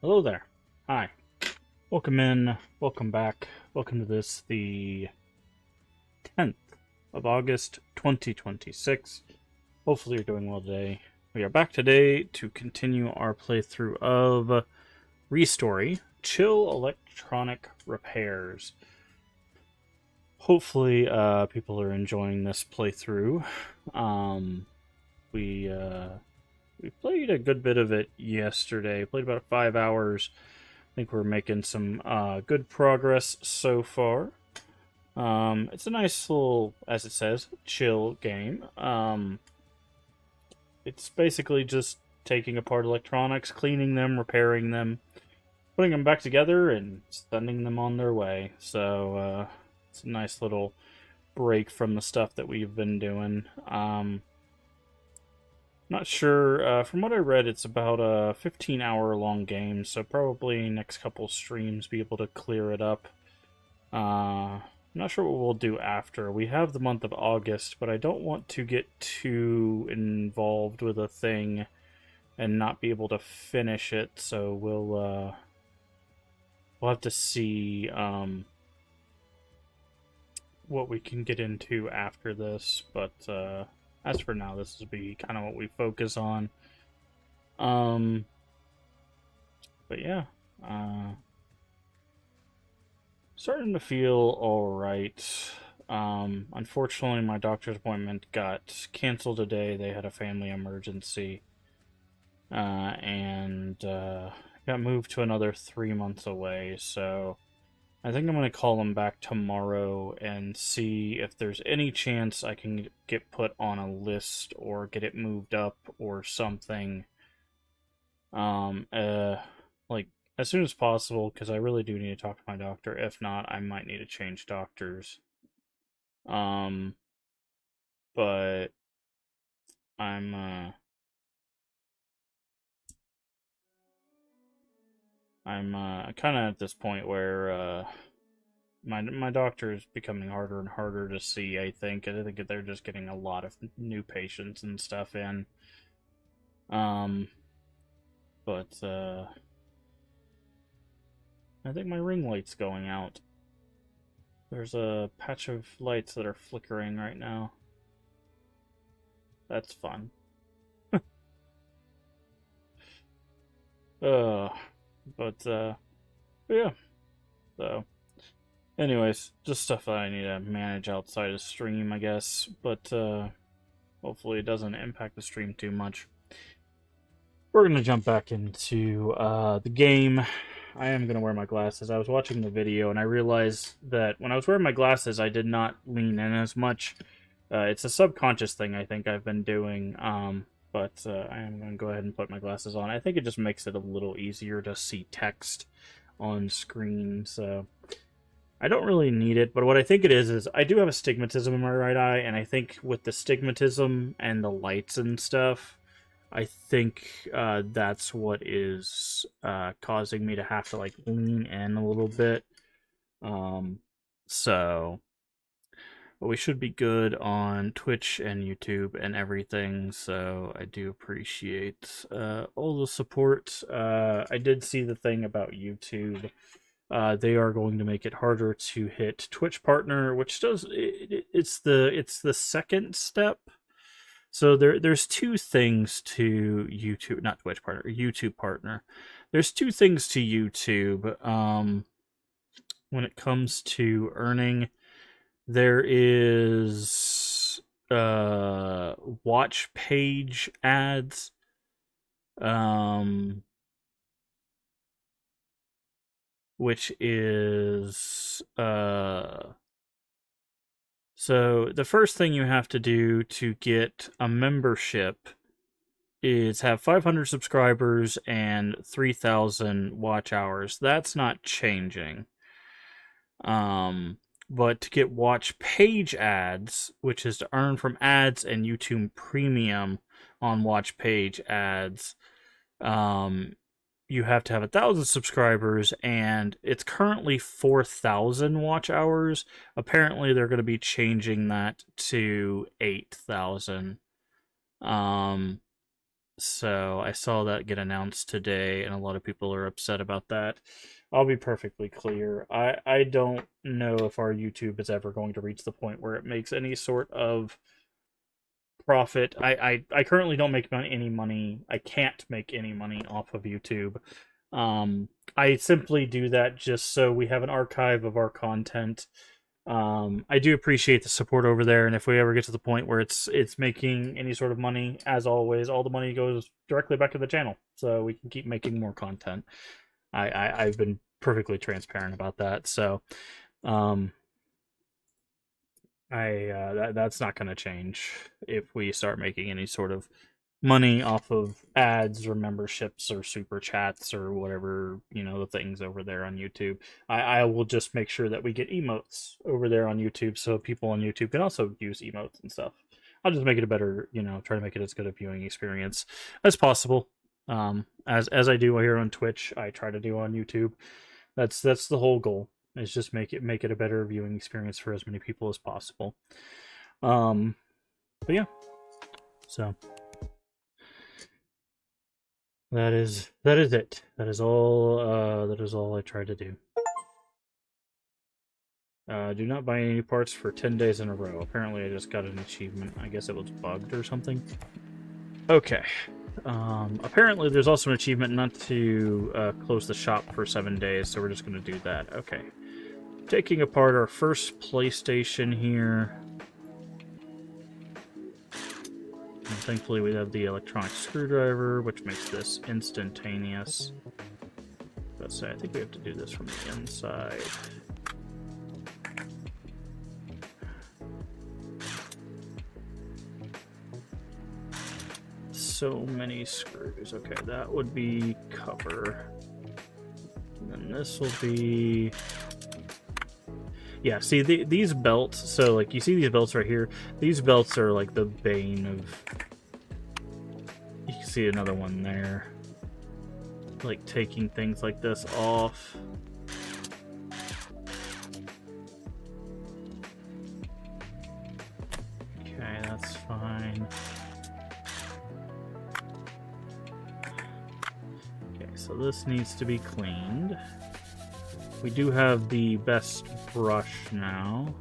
Hello there. Hi. Welcome in. Welcome back. Welcome to this, the 10th of August, 2026. Hopefully you're doing well today. We are back today to continue our playthrough of ReStory, Chill Electronic Repairs. Hopefully people are enjoying this playthrough. We played a good bit of it yesterday. Played about 5 hours. I think we're making some good progress so far. It's a nice little, as it says, chill game. It's basically just taking apart electronics, cleaning them, repairing them, putting them back together, and sending them on their way. So it's a nice little break from the stuff that we've been doing. Not sure. From what I read, it's about a 15-hour long game, so probably next couple streams be able to clear it up. I'm not sure what we'll do after. We have the month of August, but I don't want to get too involved with a thing and not be able to finish it, so we'll have to see what we can get into after this, but as for now, this will be kind of what we focus on. But yeah, starting to feel alright. Unfortunately, my doctor's appointment got canceled today. They had a family emergency. And got moved to another 3 months away, so I think I'm going to call him back tomorrow and see if there's any chance I can get put on a list or get it moved up or something. Like, as soon as possible, because I really do need to talk to my doctor. If not, I might need to change doctors. But I'm kind of at this point where my doctor is becoming harder and harder to see. I think they're just getting a lot of new patients and stuff in. But I think my ring light's going out. There's a patch of lights that are flickering right now. That's fun. But yeah. So, anyways, just stuff that I need to manage outside of stream, I guess. But hopefully it doesn't impact the stream too much. We're gonna jump back into the game. I am gonna wear my glasses. I was watching the video and I realized that when I was wearing my glasses, I did not lean in as much. It's a subconscious thing I think I've been doing. But I am going to go ahead and put my glasses on. I think it just makes it a little easier to see text on screen, so I don't really need it, but what I think it is I do have astigmatism in my right eye, and I think with the stigmatism and the lights and stuff, I think that's what is causing me to have to, like, lean in a little bit. So... But we should be good on Twitch and YouTube and everything, so I do appreciate all the support. I did see the thing about YouTube. They are going to make it harder to hit Twitch partner, which it's the second step. So there's two things to YouTube, not Twitch partner, YouTube partner. There's two things to YouTube when it comes to earning. There is watch page ads, which is so the first thing you have to do to get a membership is have 500 subscribers and 3,000 watch hours. That's not changing. But to get watch page ads, which is to earn from ads and YouTube Premium on watch page ads, you have to have 1,000 subscribers, and it's currently 4,000 watch hours. Apparently, they're going to be changing that to 8,000. So I saw that get announced today, and a lot of people are upset about that. I'll be perfectly clear. I don't know if our YouTube is ever going to reach the point where it makes any sort of profit. I currently don't make any money. I can't make any money off of YouTube. I simply do that just so we have an archive of our content. I do appreciate the support over there, and if we ever get to the point where it's making any sort of money, as always, all the money goes directly back to the channel, so we can keep making more content. I've been perfectly transparent about that, so that's not going to change if we start making any sort of money off of ads or memberships or super chats or whatever, the things over there on YouTube. I will just make sure that we get emotes over there on YouTube so people on YouTube can also use emotes and stuff. I'll just make it a better, try to make it as good a viewing experience as possible. As I do here on Twitch, I try to do on YouTube. That's the whole goal. Is just make it a better viewing experience for as many people as possible. But yeah. So that is it. That is all I tried to do. Do not buy any parts for 10 days in a row. Apparently I just got an achievement. I guess it was bugged or something. Okay. Apparently there's also an achievement not to close the shop for 7 days, so we're just going to do that. Okay. Taking apart our first PlayStation here. And thankfully we have the electronic screwdriver, which makes this instantaneous. Let's say I think we have to do this from the inside. So many screws. Okay, that would be cover. And then this will be... Yeah, see, these belts, so, like, you see these belts right here? These belts are, like, the bane of... You can see another one there. Like, taking things like this off. Okay, that's fine. Okay, so this needs to be cleaned. We do have the best brush now.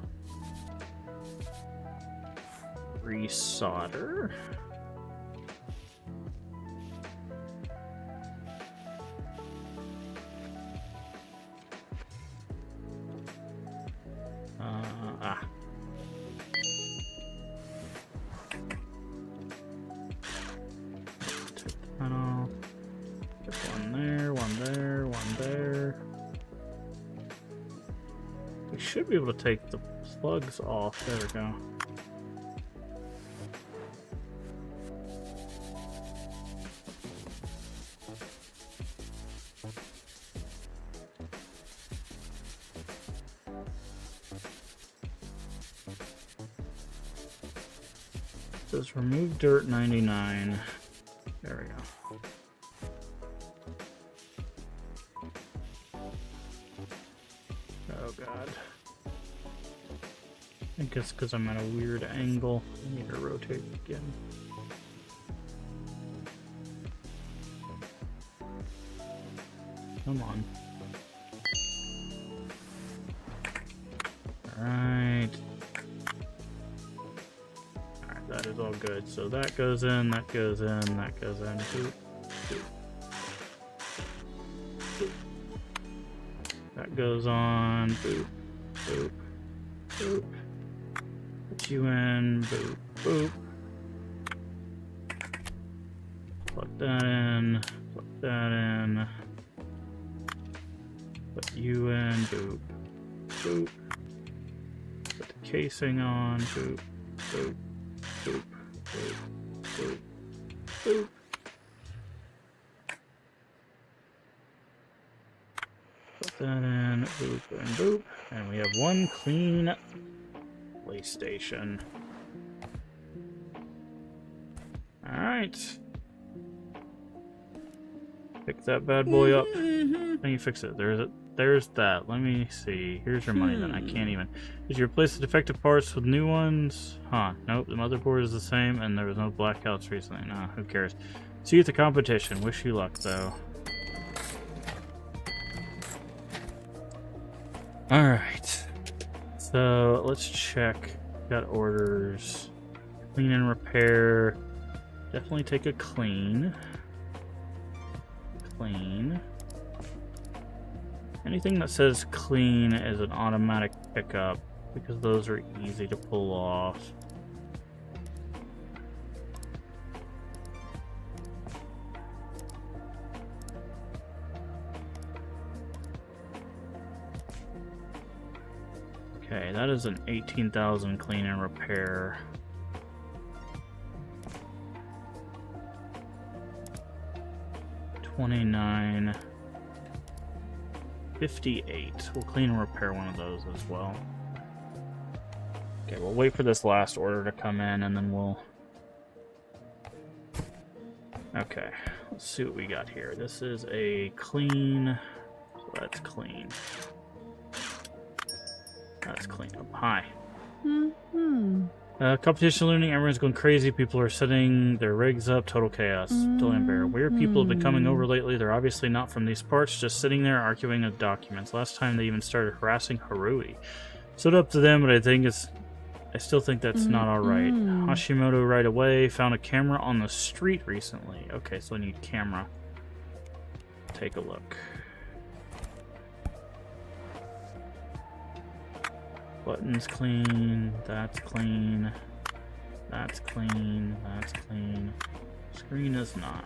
Resolder. Take that off. Put one there, one there, one there. We should be able to take the plugs off. There we go. It says remove dirt 99. There we go. Oh god. I think it's because I'm at a weird angle. I need to rotate again. Come on. Alright. Alright, that is all good. So that goes in, that goes in, that goes in. Boop, boop. Boop. That goes on. Boop, boop, boop. Put you in. Boop, boop. Plug that in. Plug that in. Put you in. Boop, boop. Put the casing on. Boop, boop, boop, boop, boop, boop. Put that in. Boop and boop. And we have one clean PlayStation. Alright. Pick that bad boy up. How do you fix it? There is it. there's that. Let me see. Here's your money then. I can't even. Did you replace the defective parts with new ones? Huh. Nope. The motherboard is the same and there was no blackouts recently. Nah, who cares? See you at the competition. Wish you luck though. Alright. So let's check. Got orders. Clean and repair. Definitely take a clean. Clean. Anything that says clean is an automatic pickup because those are easy to pull off. Okay, that is an 18,000 clean and repair. $29.58. We'll clean and repair one of those as well. Okay, we'll wait for this last order to come in and then we'll... Okay, let's see what we got here. This is a clean... So that's clean. That's clean up high. Competition looting, everyone's going crazy. People are setting their rigs up. Total chaos. Dylan Bear. Weird people have been coming over lately. They're obviously not from these parts, just sitting there arguing with documents. Last time they even started harassing Harui. Stood up to them, but I still think that's not alright. Hashimoto right away. Found a camera on the street recently. Okay, so I need camera. Take a look. Buttons clean, that's clean, that's clean, that's clean. Screen is not.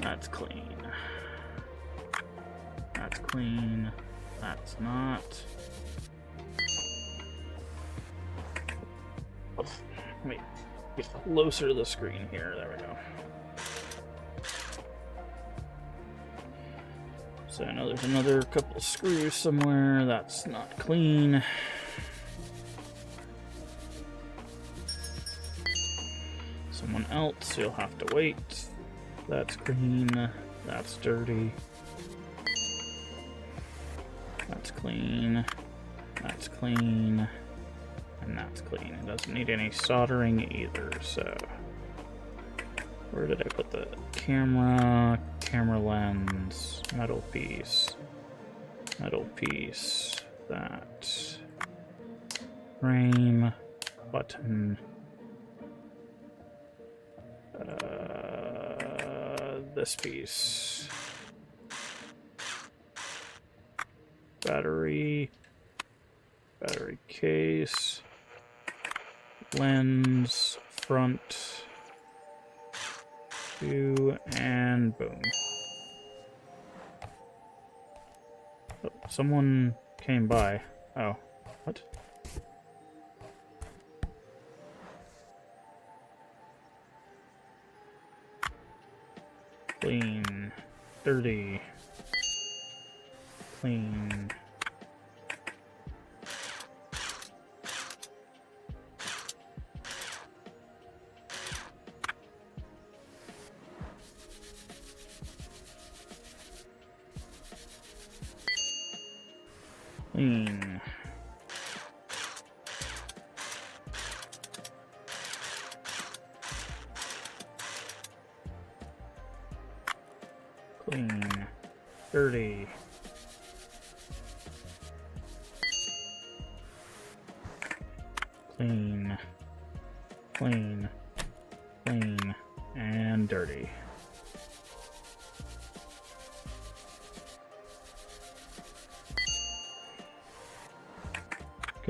That's clean. That's clean, that's not. Let me get closer to the screen here, there we go. So I know there's another couple of screws somewhere. That's not clean. Someone else, you'll have to wait. That's clean. That's dirty. That's clean. That's clean. And that's clean. It doesn't need any soldering either, so... Where did I put the camera? Camera lens, metal piece, that, frame, button, this piece, battery case, lens, front, and boom. Oh, someone came by. Oh, what? Clean, dirty, clean. Clean. Clean. Dirty. Clean. Clean. Clean. And dirty.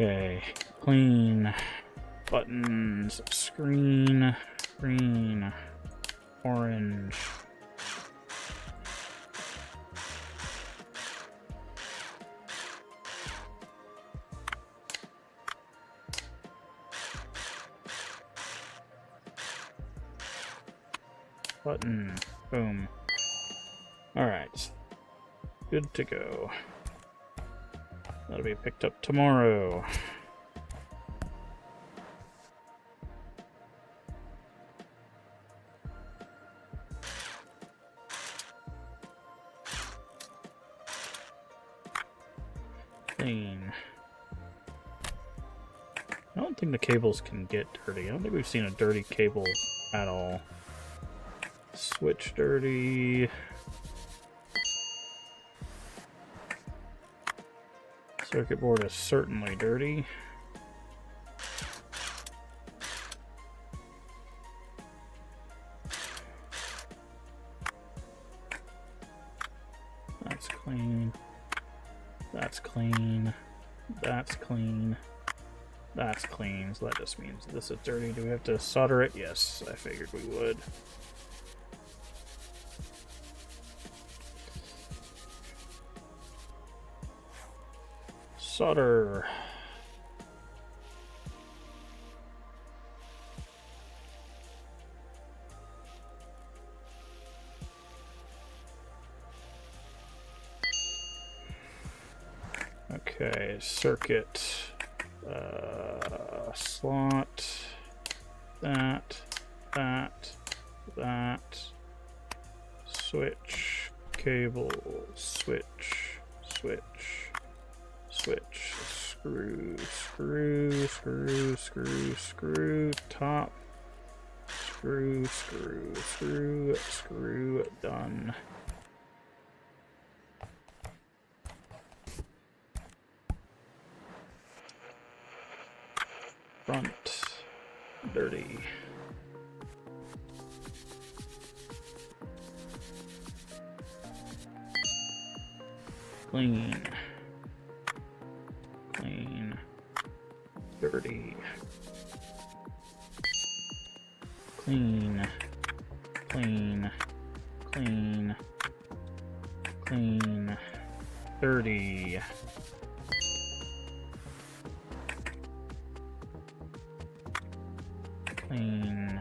Okay, clean, buttons, screen, green, orange. Button, boom. Alright, good to go. That'll be picked up tomorrow. clean. I don't think the cables can get dirty. I don't think we've seen a dirty cable at all. Switch dirty. Circuit board is certainly dirty. That's clean. That's clean. That's clean. That's clean. So that just means this is dirty. Do we have to solder it? Yes, I figured we would. Solder. Okay, circuit. Slot. That. Switch. Cable. Switch. Screw, top, screw, done. Front, dirty. Clean. Dirty. Clean. Dirty. Clean.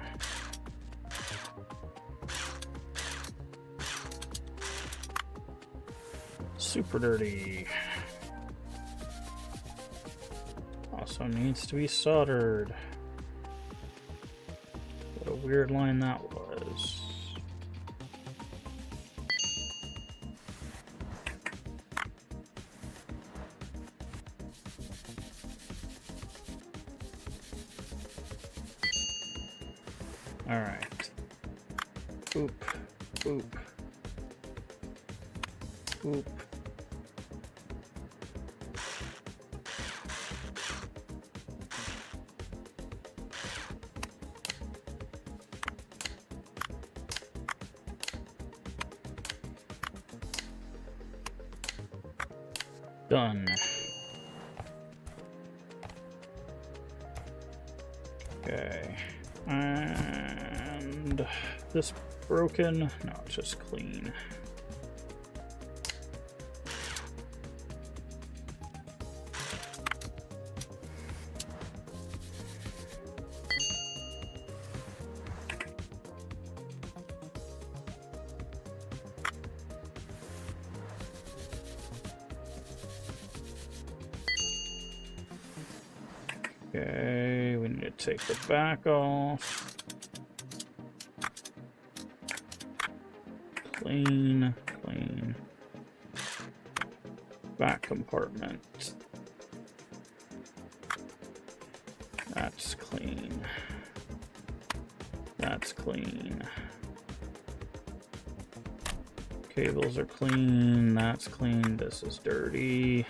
Super dirty. Also needs to be soldered. What a weird line that was. All right. Oop. Done. Okay. And this broken? No, it's just clean. Okay, we need to take the back off. Clean. Back compartment. That's clean. That's clean. Cables are clean. That's clean. This is dirty.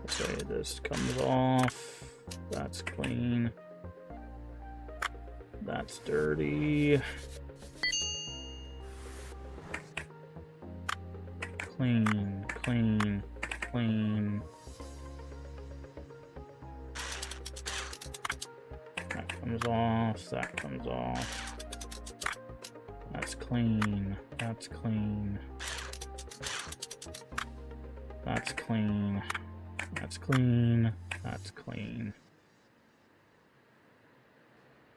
Okay, this comes off. That's clean. That's dirty. Clean. That comes off. That comes off. That's clean. That's clean. That's clean. That's clean. That's clean.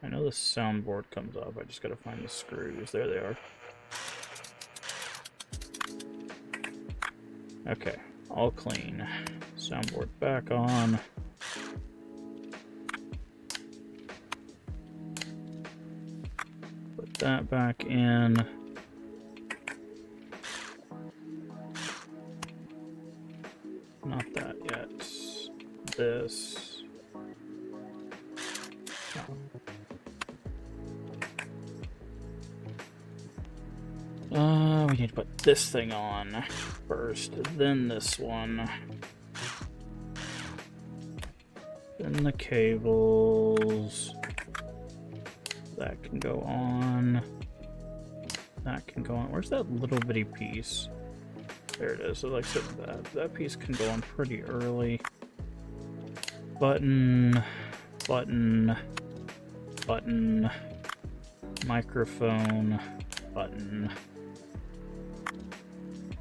I know the soundboard comes off. I just gotta find the screws. There they are. Okay, all clean. Soundboard back on. Put that back in. Not that yet. This. We need to put this thing on first, then this one. Then the cables. That can go on. That can go on. Where's that little bitty piece? There it is. So like I said, that piece can go on pretty early. Button, button, button, microphone, button.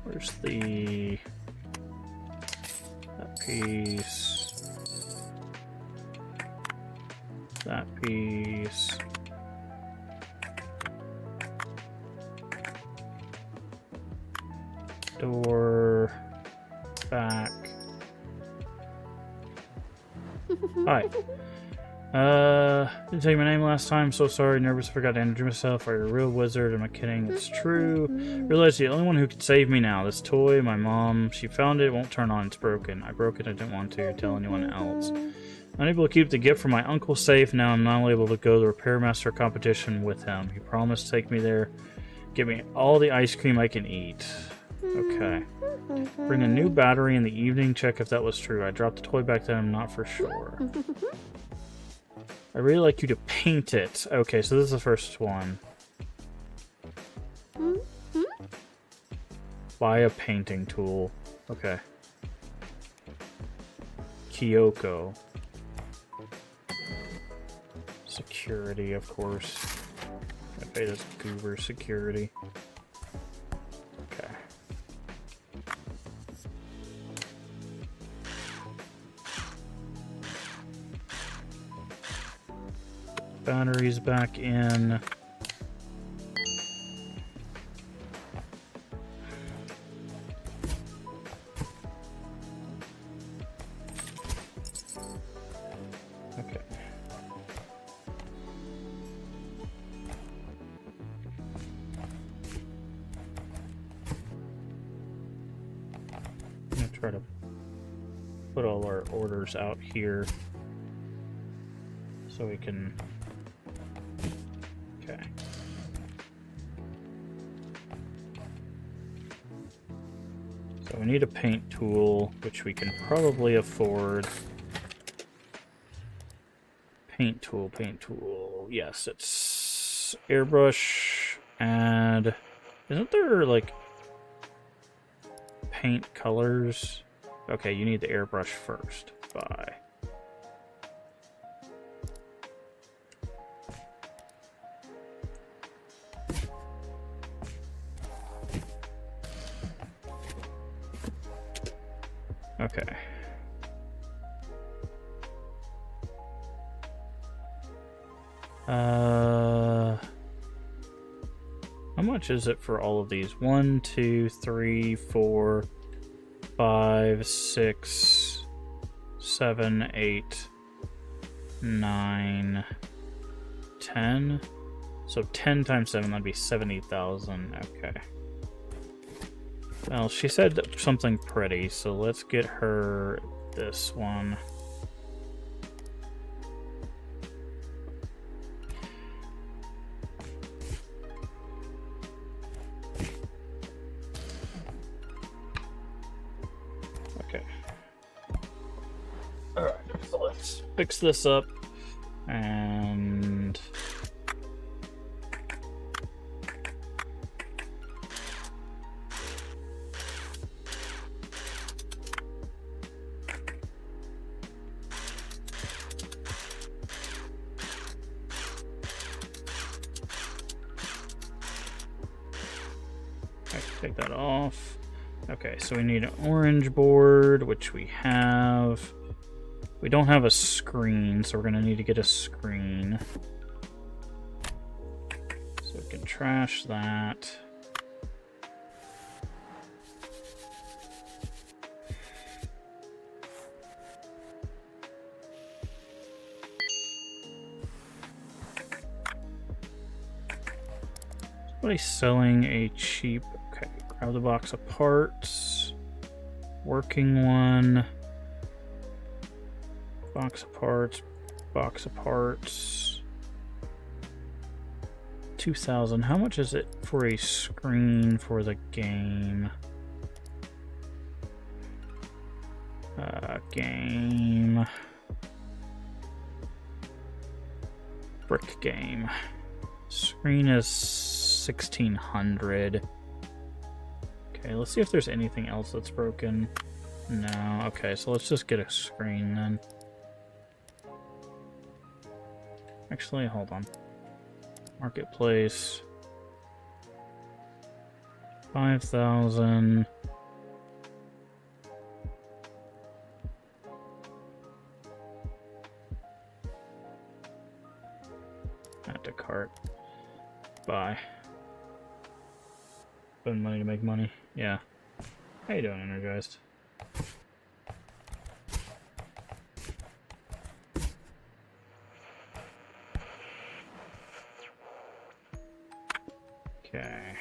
Where's that piece? That piece. Door. Back. Hi. Didn't tell you my name last time. So sorry. Nervous. Forgot to introduce myself. Are you a real wizard? Am I kidding? It's true. Realize the only one who can save me now. This toy, my mom. She found it. It won't turn on. It's broken. I broke it. I didn't want to tell anyone else. Unable to keep the gift from my uncle safe. Now I'm not able to go to the Repair Master competition with him. He promised to take me there. Give me all the ice cream I can eat. Okay. Bring a new battery in the evening. Check if that was true. I dropped the toy back then. I'm not for sure. I really like you to paint it. Okay, so this is the first one. Buy a painting tool. Okay. Kyoko. Security, of course. I pay this goober security. Okay. Batteries back in. Okay. I'm gonna try to put all our orders out here so we can. Okay. So we need a paint tool, which we can probably afford. Paint tool, paint tool. Yes, it's airbrush. And isn't there like paint colors? Okay, you need the airbrush first. Bye. Okay. How much is it for all of these? 1, 2, 3, 4, 5, 6, 7, 8, 9, 10. So 10 times 7, that'd be 70,000. Okay. Well, she said something pretty, so let's get her this one. Okay. Alright, so let's fix this up and... take that off. Okay, so we need an orange board, which we have. We don't have a screen, so we're going to need to get a screen. So we can trash that. Somebody's selling a cheap... Okay, grab the box of parts. Working one. Box of parts. Box of parts. 2,000. How much is it for a screen for the game? Game. Brick game. Screen is 1,600. Okay, let's see if there's anything else that's broken. No. Okay, so let's just get a screen then. Actually, hold on. Marketplace. 5,000. Add to cart. Buy. Spend money to make money. Yeah. How you doing, Energized? Okay.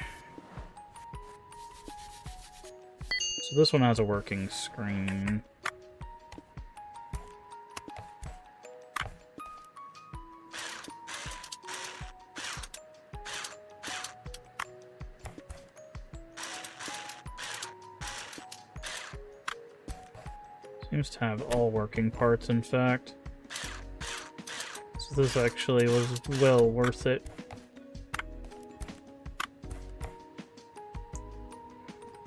So this one has a working screen. Seems to have all working parts, in fact. So this actually was well worth it.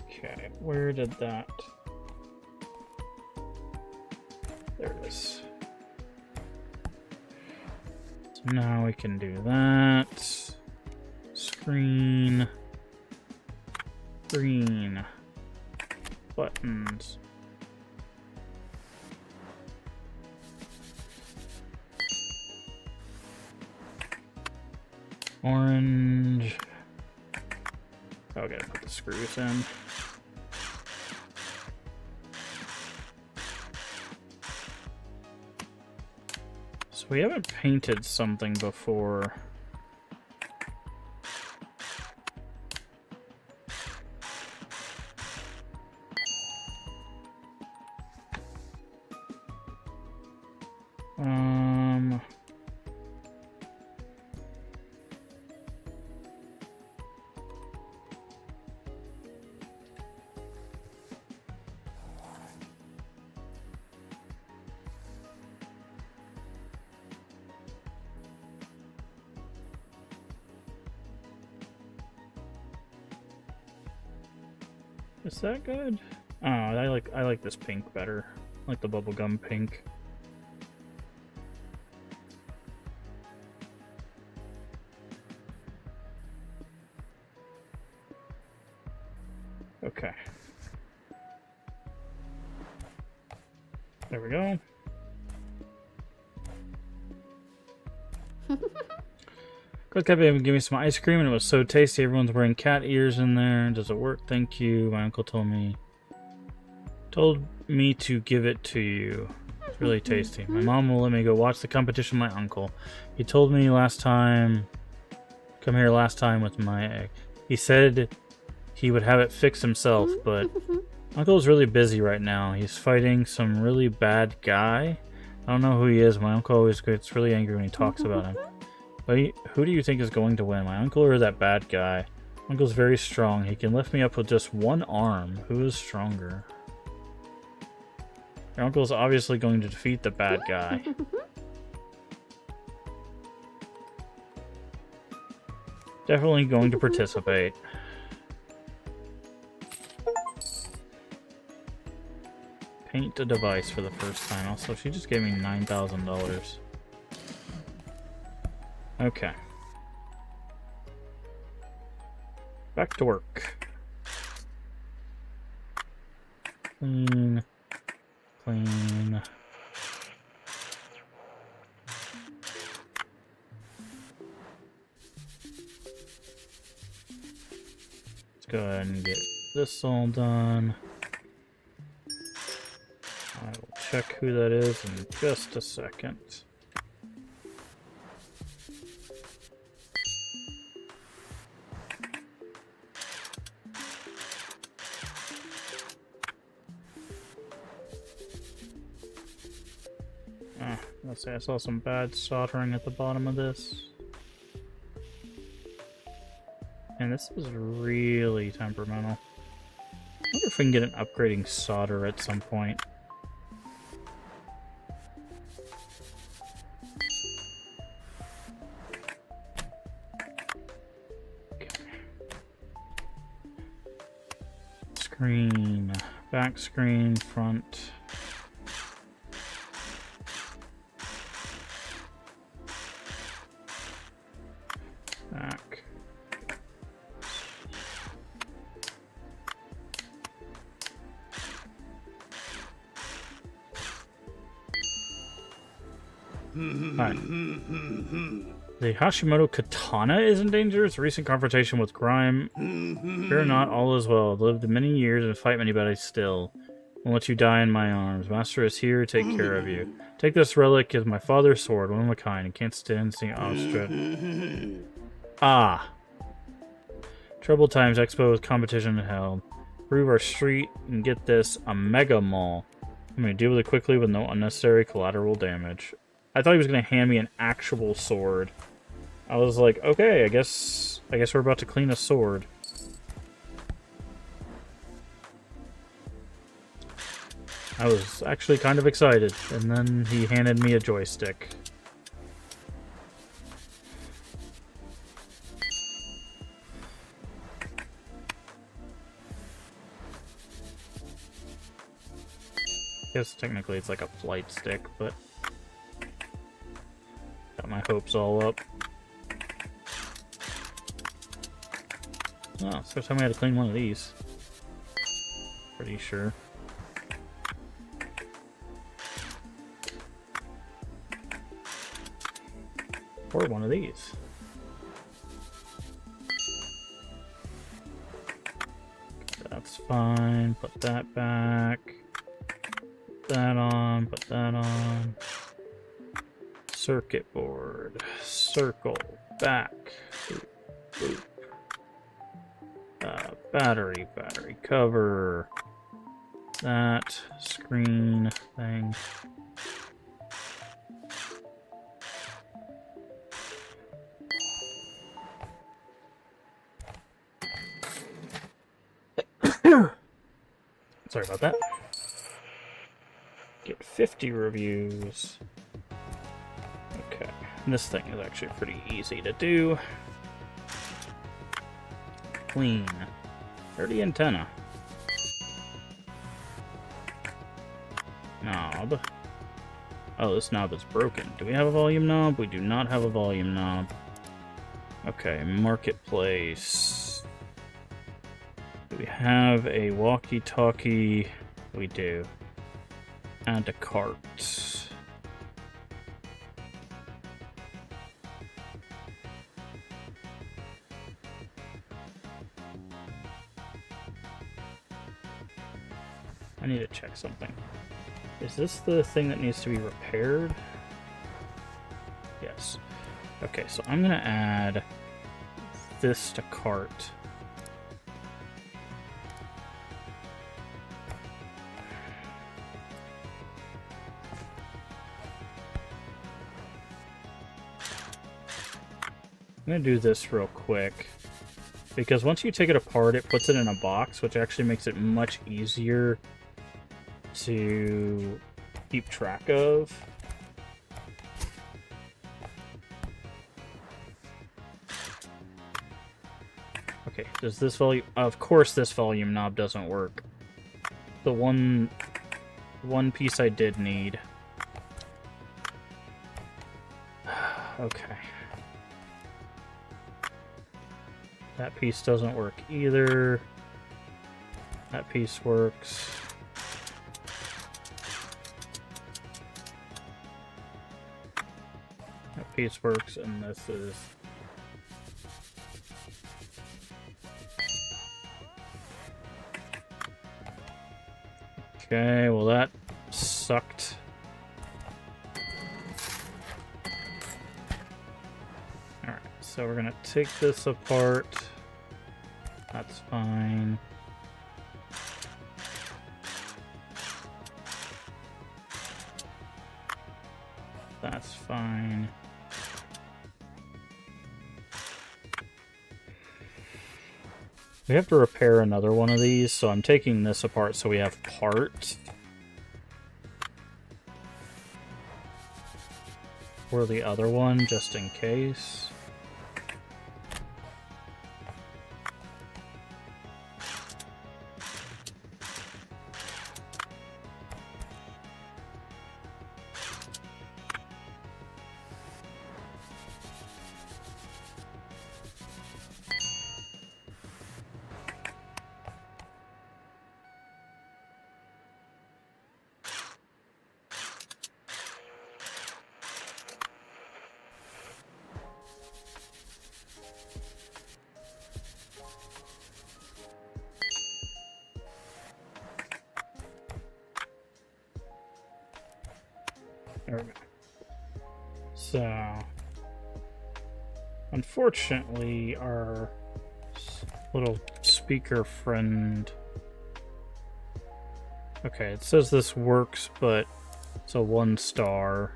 Okay, where did that... There it is. So now we can do that. Screen. Green. Buttons. Orange. Oh, I gotta put the screws in. So we haven't painted something before. Is that good? Oh, I like this pink better. I like the bubblegum pink. Okay. There we go. Quick Cafe gave me some ice cream and it was so tasty. Everyone's wearing cat ears in there. Does it work? Thank you. My uncle told me to give it to you. It's really tasty. My mom will let me go watch the competition with my uncle. He told me last time, come here last time with my egg. He said he would have it fixed himself, but Uncle is really busy right now. He's fighting some really bad guy. I don't know who he is. My uncle always gets really angry when he talks about him. But who do you think is going to win? My uncle or that bad guy? Uncle's very strong. He can lift me up with just one arm. Who is stronger? Your uncle's obviously going to defeat the bad guy. Definitely going to participate. Paint a device for the first time. Also, she just gave me $9,000. Okay. Back to work. Clean. Clean. Let's go ahead and get this all done. I will check who that is in just a second. Let's say I saw some bad soldering at the bottom of this. And this is really temperamental. I wonder if we can get an upgrading solder at some point. Screen, back screen, front. Back. Hi. The Hashimoto katana is in danger. It's a recent confrontation with crime. Fear not, all is well. I've lived many years and fight many battles still. I won't let you die in my arms. Master is here to take care of you. Take this relic as my father's sword, one of a kind. It can't stand seeing Australia. Ah. Troubled times, expo with competition held. Improve our street and get this a mega mall. I'm going to deal with it quickly with no unnecessary collateral damage. I thought he was going to hand me an actual sword. I was like, okay, I guess we're about to clean a sword. I was actually kind of excited, and then he handed me a joystick. I guess technically it's like a flight stick, but got my hopes all up. Oh, it's the first time we had to clean one of these. Pretty sure. Or one of these. That's fine. Put that back. Put that on. Put that on. Circuit board. Circle. Back. Boop. Boop. Battery cover. That. Screen thing. Sorry about that. Get 50 reviews. Okay. This thing is actually pretty easy to do. Clean. Dirty antenna. Knob. Oh, this knob is broken. Do we have a volume knob? We do not have a volume knob. Okay, marketplace. Do we have a walkie-talkie? We do. Add to cart. I need to check something. Is this the thing that needs to be repaired? Yes. Okay, so I'm gonna add this to cart. I'm going to do this real quick, because once you take it apart, it puts it in a box, which actually makes it much easier to keep track of. Okay, does this volume... Of course this volume knob doesn't work. The one piece I did need. Okay. That piece doesn't work either. That piece works. That piece works, and this is... Okay, well that sucked. Alright, so we're gonna take this apart. That's fine. That's fine. We have to repair another one of these, so I'm taking this apart so we have parts. For the other one, just in case. There we go. So, unfortunately, our little speaker friend... Okay, it says this works, but it's a 1 star.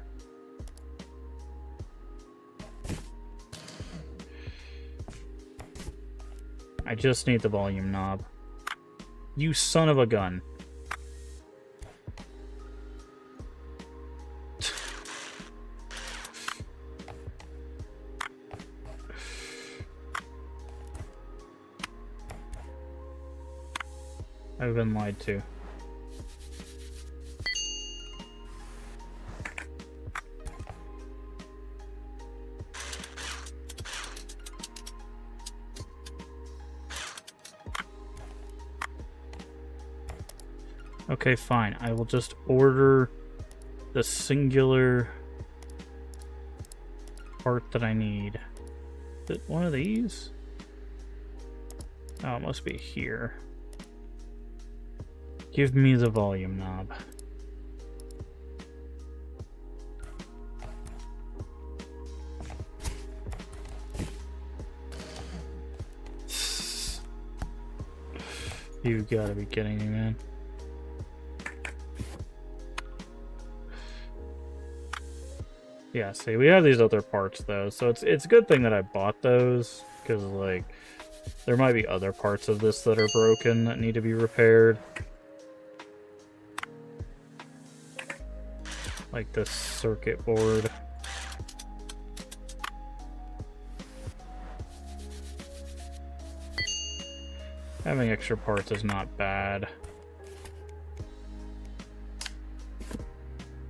I just need the volume knob. You son of a gun. I've been lied to. Okay, fine. I will just order the singular part that I need. Is it one of these? Oh, it must be here. Give me the volume knob. You gotta be kidding me, man. Yeah, see, we have these other parts though, so it's a good thing that I bought those, because like there might be other parts of this that are broken that need to be repaired. Like this circuit board. Having extra parts is not bad.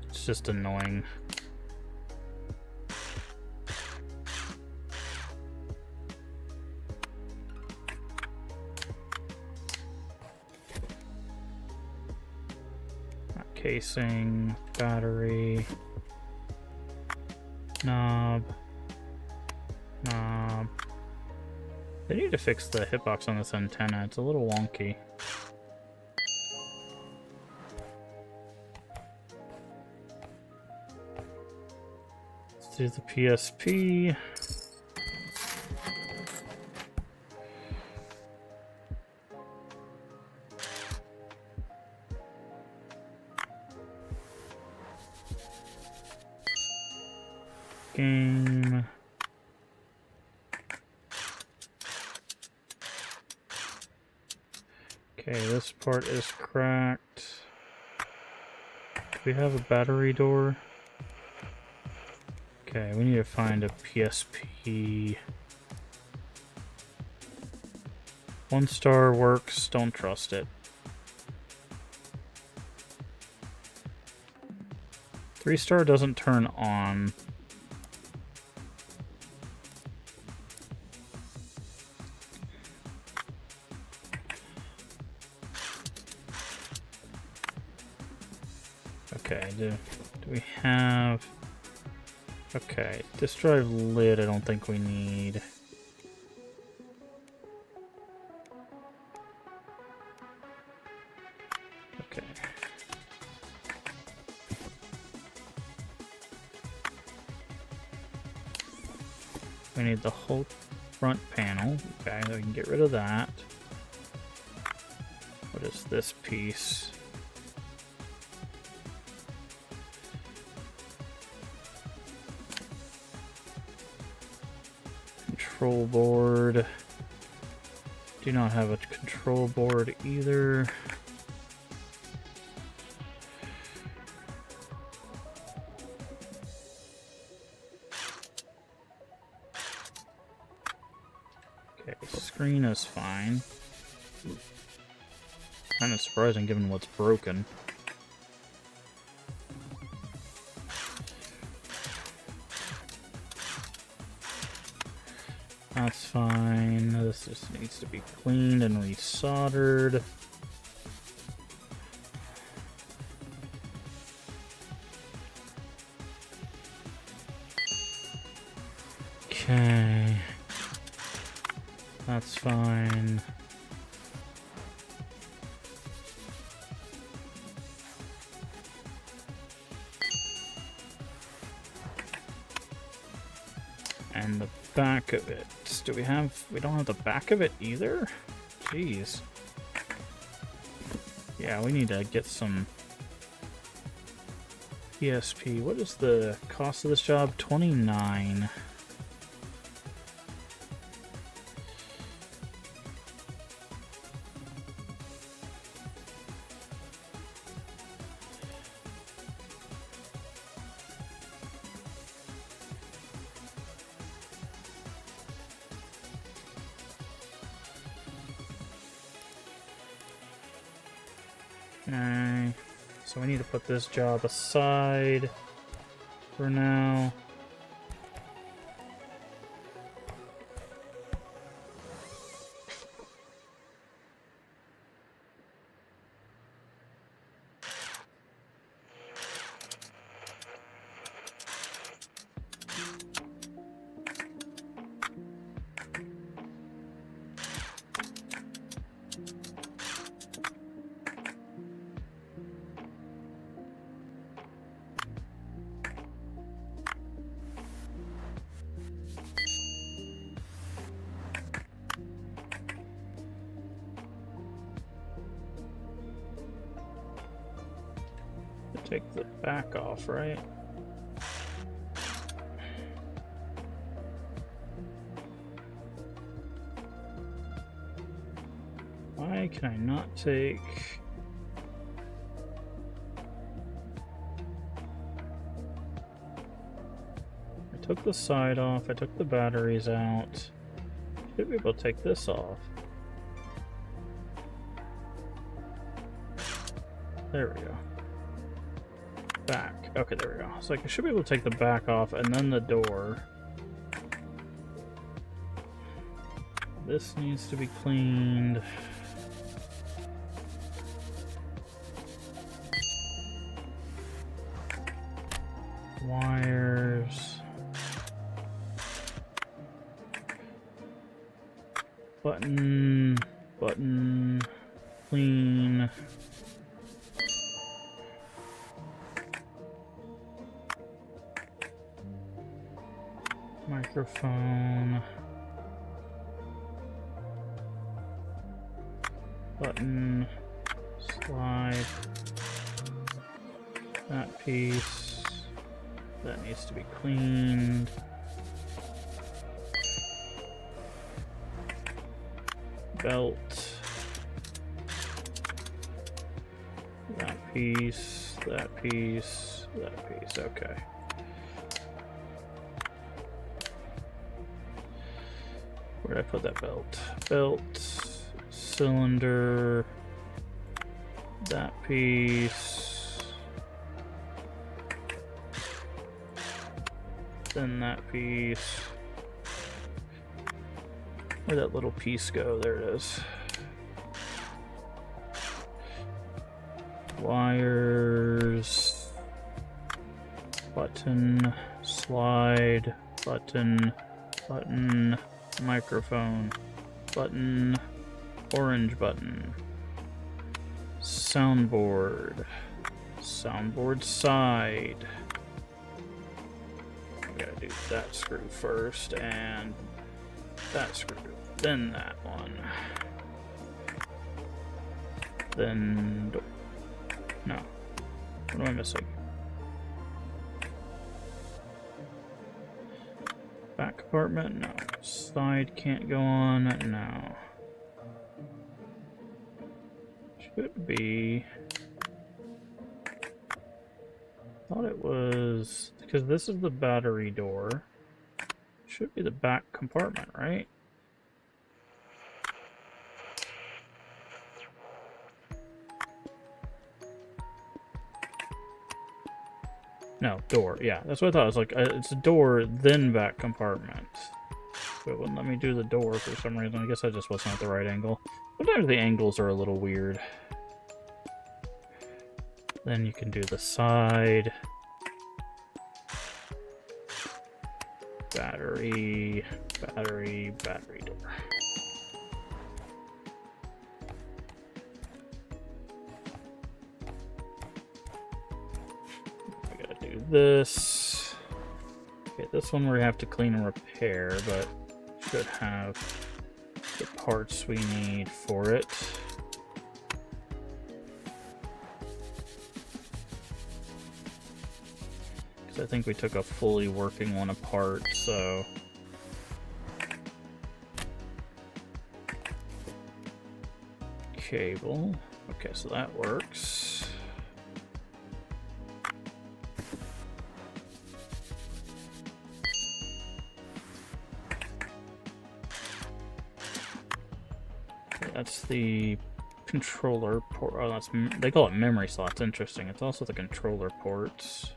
It's just annoying. Casing, battery, knob. They need to fix the hitbox on this antenna. It's a little wonky. Let's do the PSP. Game. Okay, this part is cracked. Do we have a battery door? Okay, we need to find a PSP. 1 star works, don't trust it. 3 star doesn't turn on. Okay, do we have... Okay, disk drive lid I don't think we need. Okay. We need the whole front panel. Okay, we can get rid of that. What is this piece? control board. Do not have a control board either. Okay, screen is fine. Kind of surprising given what's broken. That's fine. This just needs to be cleaned and resoldered. Okay. That's fine. And the back of it. Do we have... We don't have the back of it either? Jeez. Yeah, we need to get some ESP. What is the cost of this job? 29. Okay, so we need to put this job aside for now. Take the back off, right? Why can I not take... I took the side off, I took the batteries out. Should be able to take this off. There we go. Back. Okay, there we go. So I should be able to take the back off and then the door. This needs to be cleaned. Wires. Button. Button. Clean. Microphone. Button. Slide. That piece. That needs to be cleaned. Belt. That piece. That piece. That piece. Okay. Where did I put that belt? Belt, cylinder, that piece, then that piece. Where'd that little piece go? There it is. Wires, button, slide, button, button. Microphone, button, orange button, soundboard, soundboard side. We gotta do that screw first, and that screw, then that one, then, no, what am I missing? Back compartment? No. Side can't go on? No. Should be... Thought it was... Because this is the battery door. Should be the back compartment, right? No, door. Yeah, that's what I thought. It was like, it's a door, then back compartment. But it wouldn't let me do the door for some reason. I guess I just wasn't at the right angle. Sometimes the angles are a little weird. Then you can do the side. Battery, battery, battery door. I gotta do this. Okay, this one we have to clean and repair, but should have the parts we need for it. I think we took a fully working one apart, so... Cable. Okay, so that works. That's the controller port. Oh, that's... They call it memory slots. Interesting. It's also the controller ports.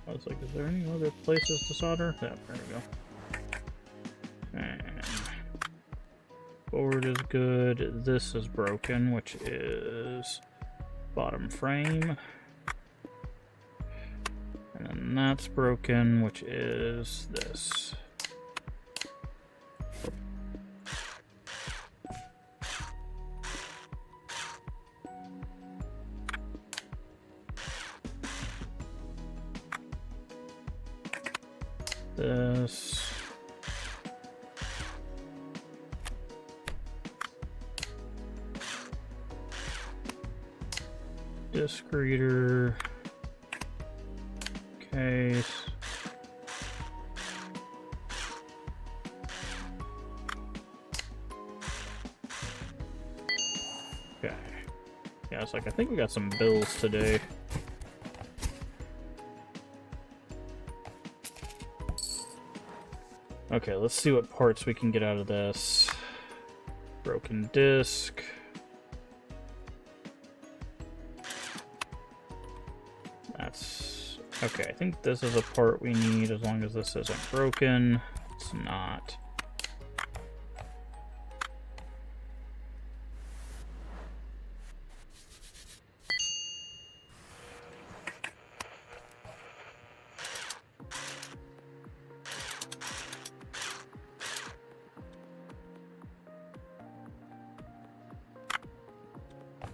I was like, is there any other places to solder? Yeah, there we go. And forward is good. This is broken, which is bottom frame. And then that's broken, which is this. This. Disc reader. Case. Okay. Yeah, it's like, I think we got some bills today. Okay, let's see what parts we can get out of this. Broken disc. That's... Okay, I think this is a part we need as long as this isn't broken. It's not.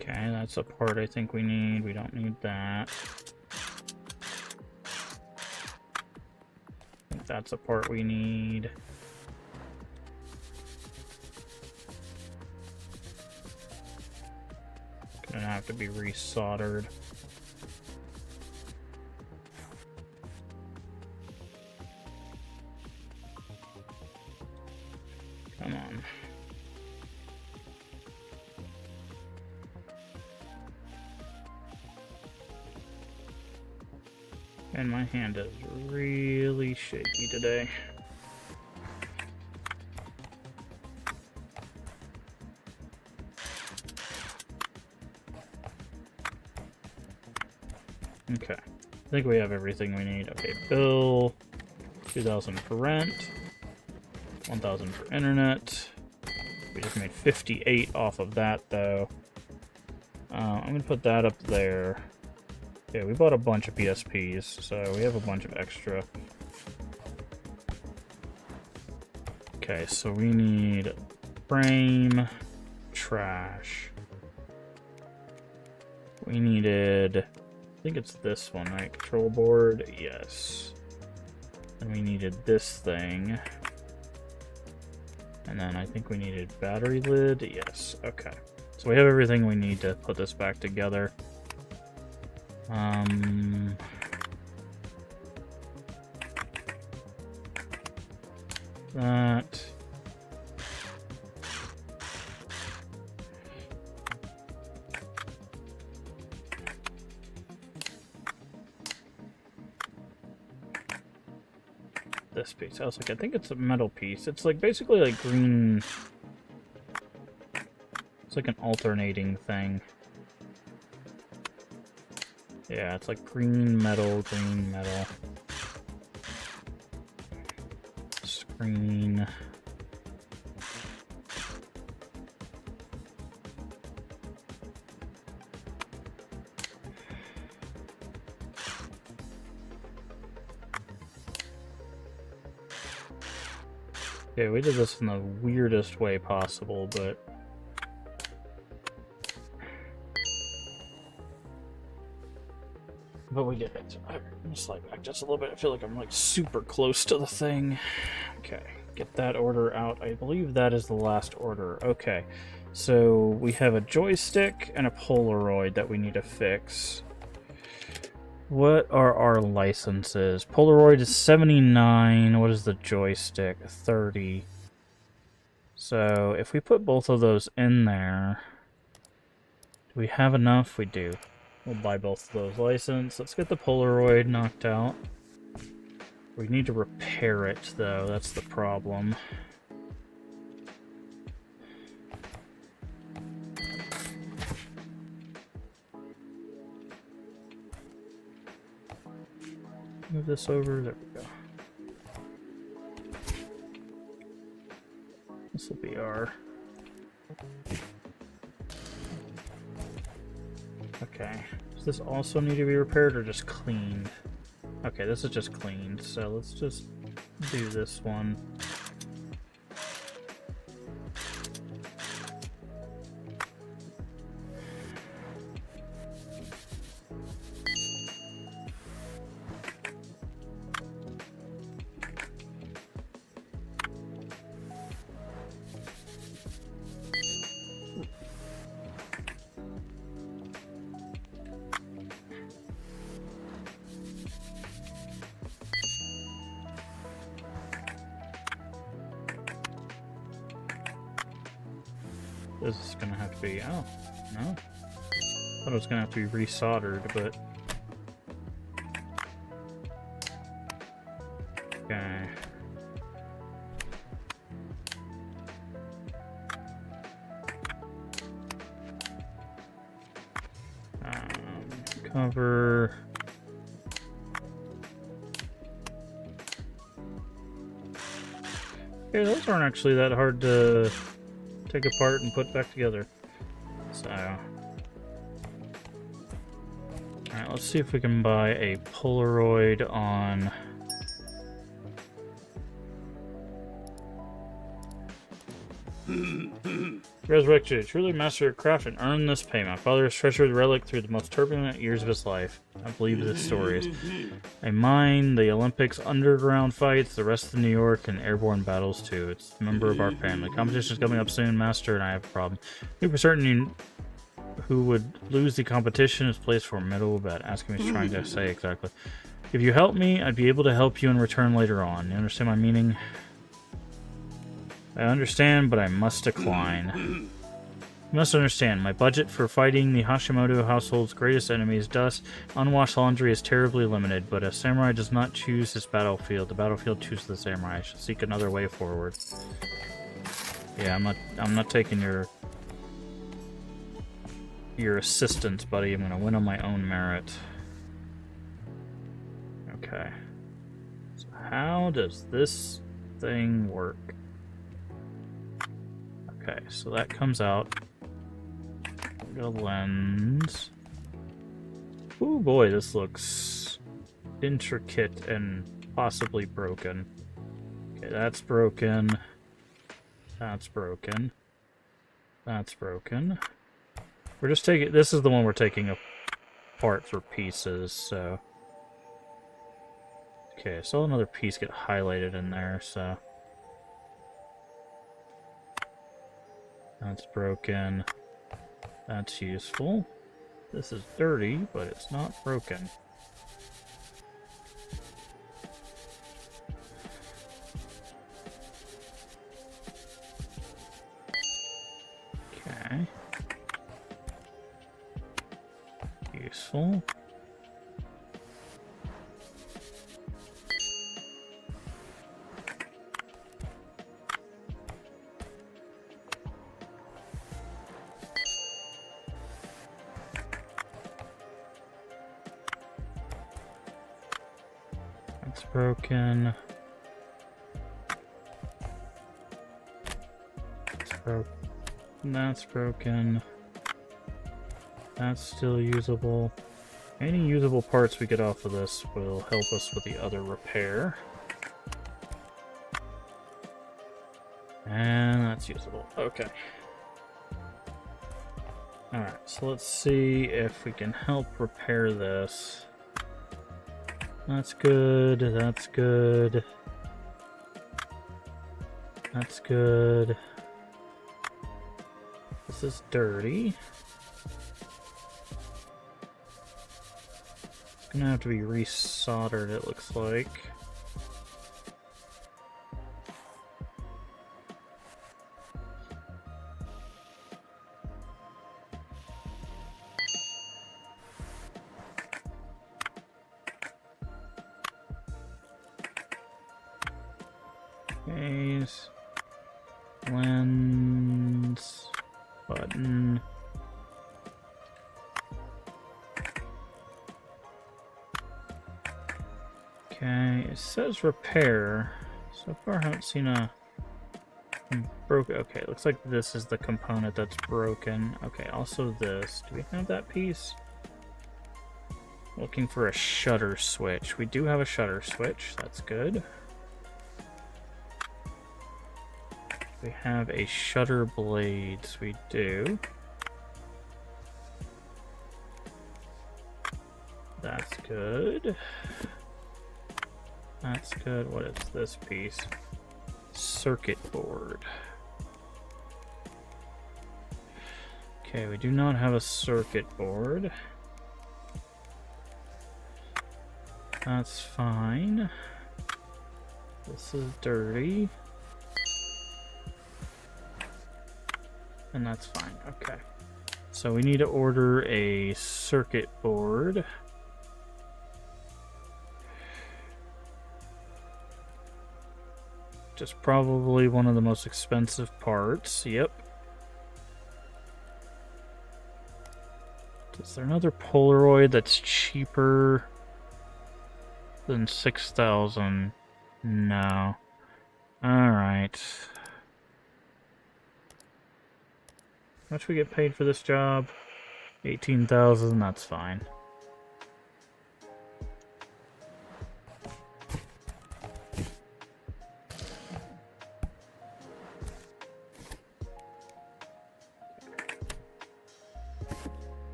Okay, that's a part I think we need. We don't need that. I think that's a part we need. Gonna have to be resoldered. Come on. And my hand is really shaky today. Okay. I think we have everything we need. Okay, bill. 2,000 for rent. 1,000 for internet. We just made 58 off of that, though. I'm going to put that up there. Yeah, we bought a bunch of PSPs, so we have a bunch of extra. Okay, so we need frame, trash. We needed, I think it's this one, right? Control board, yes. And we needed this thing. And then I think we needed battery lid, yes, okay. So we have everything we need to put this back together. That. This piece. I was like, I think it's a metal piece. It's like basically like green. It's like an alternating thing. Yeah, it's like green metal, screen. Okay, we did this in the weirdest way possible, but we did it. I'm just like back just a little bit. I feel like I'm like super close to the thing. Okay, get that order out. I believe that is the last order. Okay, so we have a joystick and a Polaroid that we need to fix. What are our licenses? Polaroid is 79. What is the joystick? 30. So if we put both of those in there, do we have enough? We do. We'll buy both of those licenses. Let's get the Polaroid knocked out. We need to repair it, though. That's the problem. Move this over. There we go. This will be our... Okay. Does this also need to be repaired or just cleaned? Okay, this is just cleaned, so let's just do this one. This is gonna have to be, oh, no. I thought it was gonna have to be resoldered, but... Okay. Cover... Okay, those aren't actually that hard to take apart and put back together. So, alright, let's see if we can buy a Polaroid on... Resurrect you, truly master your craft and earn this pay. My father has treasured the relic through the most turbulent years of his life. I believe this story is. A mine, the Olympics, underground fights, the rest of New York, and airborne battles too. It's a member of our family. Competition is coming up soon, Master, and I have a problem. Knew for certain you who would lose the competition is placed for a middle bet. Asking me is trying to say exactly. If you help me, I'd be able to help you in return later on. You understand my meaning? I understand, but I must decline. You must understand, my budget for fighting the Hashimoto household's greatest enemies, dust, unwashed laundry, is terribly limited, but a samurai does not choose his battlefield. The battlefield chooses the samurai. I should seek another way forward. Yeah, I'm not taking your assistance, buddy. I'm gonna win on my own merit. Okay. So how does this thing work? Okay, so that comes out. We got a lens. Oh boy, this looks intricate and possibly broken. Okay, that's broken. That's broken. That's broken. We're just taking... This is the one we're taking apart for pieces, so... Okay, I saw another piece get highlighted in there, so... That's broken. That's useful. This is dirty, but it's not broken. Okay. Useful. That's broken. That's broken. That's still usable. Any usable parts we get off of this will help us with the other repair. And that's usable. Okay. Alright, so let's see if we can help repair this. That's good, that's good. That's good. This is dirty. It's gonna have to be resoldered, it looks like. Case, lens, button. Okay, it says repair. So far I haven't seen a broken. Okay, it looks like this is the component that's broken. Okay, also this. Do we have that piece? Looking for a shutter switch. We do have a shutter switch. That's good. We have a shutter blades. We do. That's good. That's good. What is this piece? Circuit board. Okay, we do not have a circuit board. That's fine. This is dirty. And that's fine. Okay. So we need to order a circuit board. Just probably one of the most expensive parts. Yep. Is there another Polaroid that's cheaper than 6,000? No. Alright. How much we get paid for this job? 18,000, that's fine.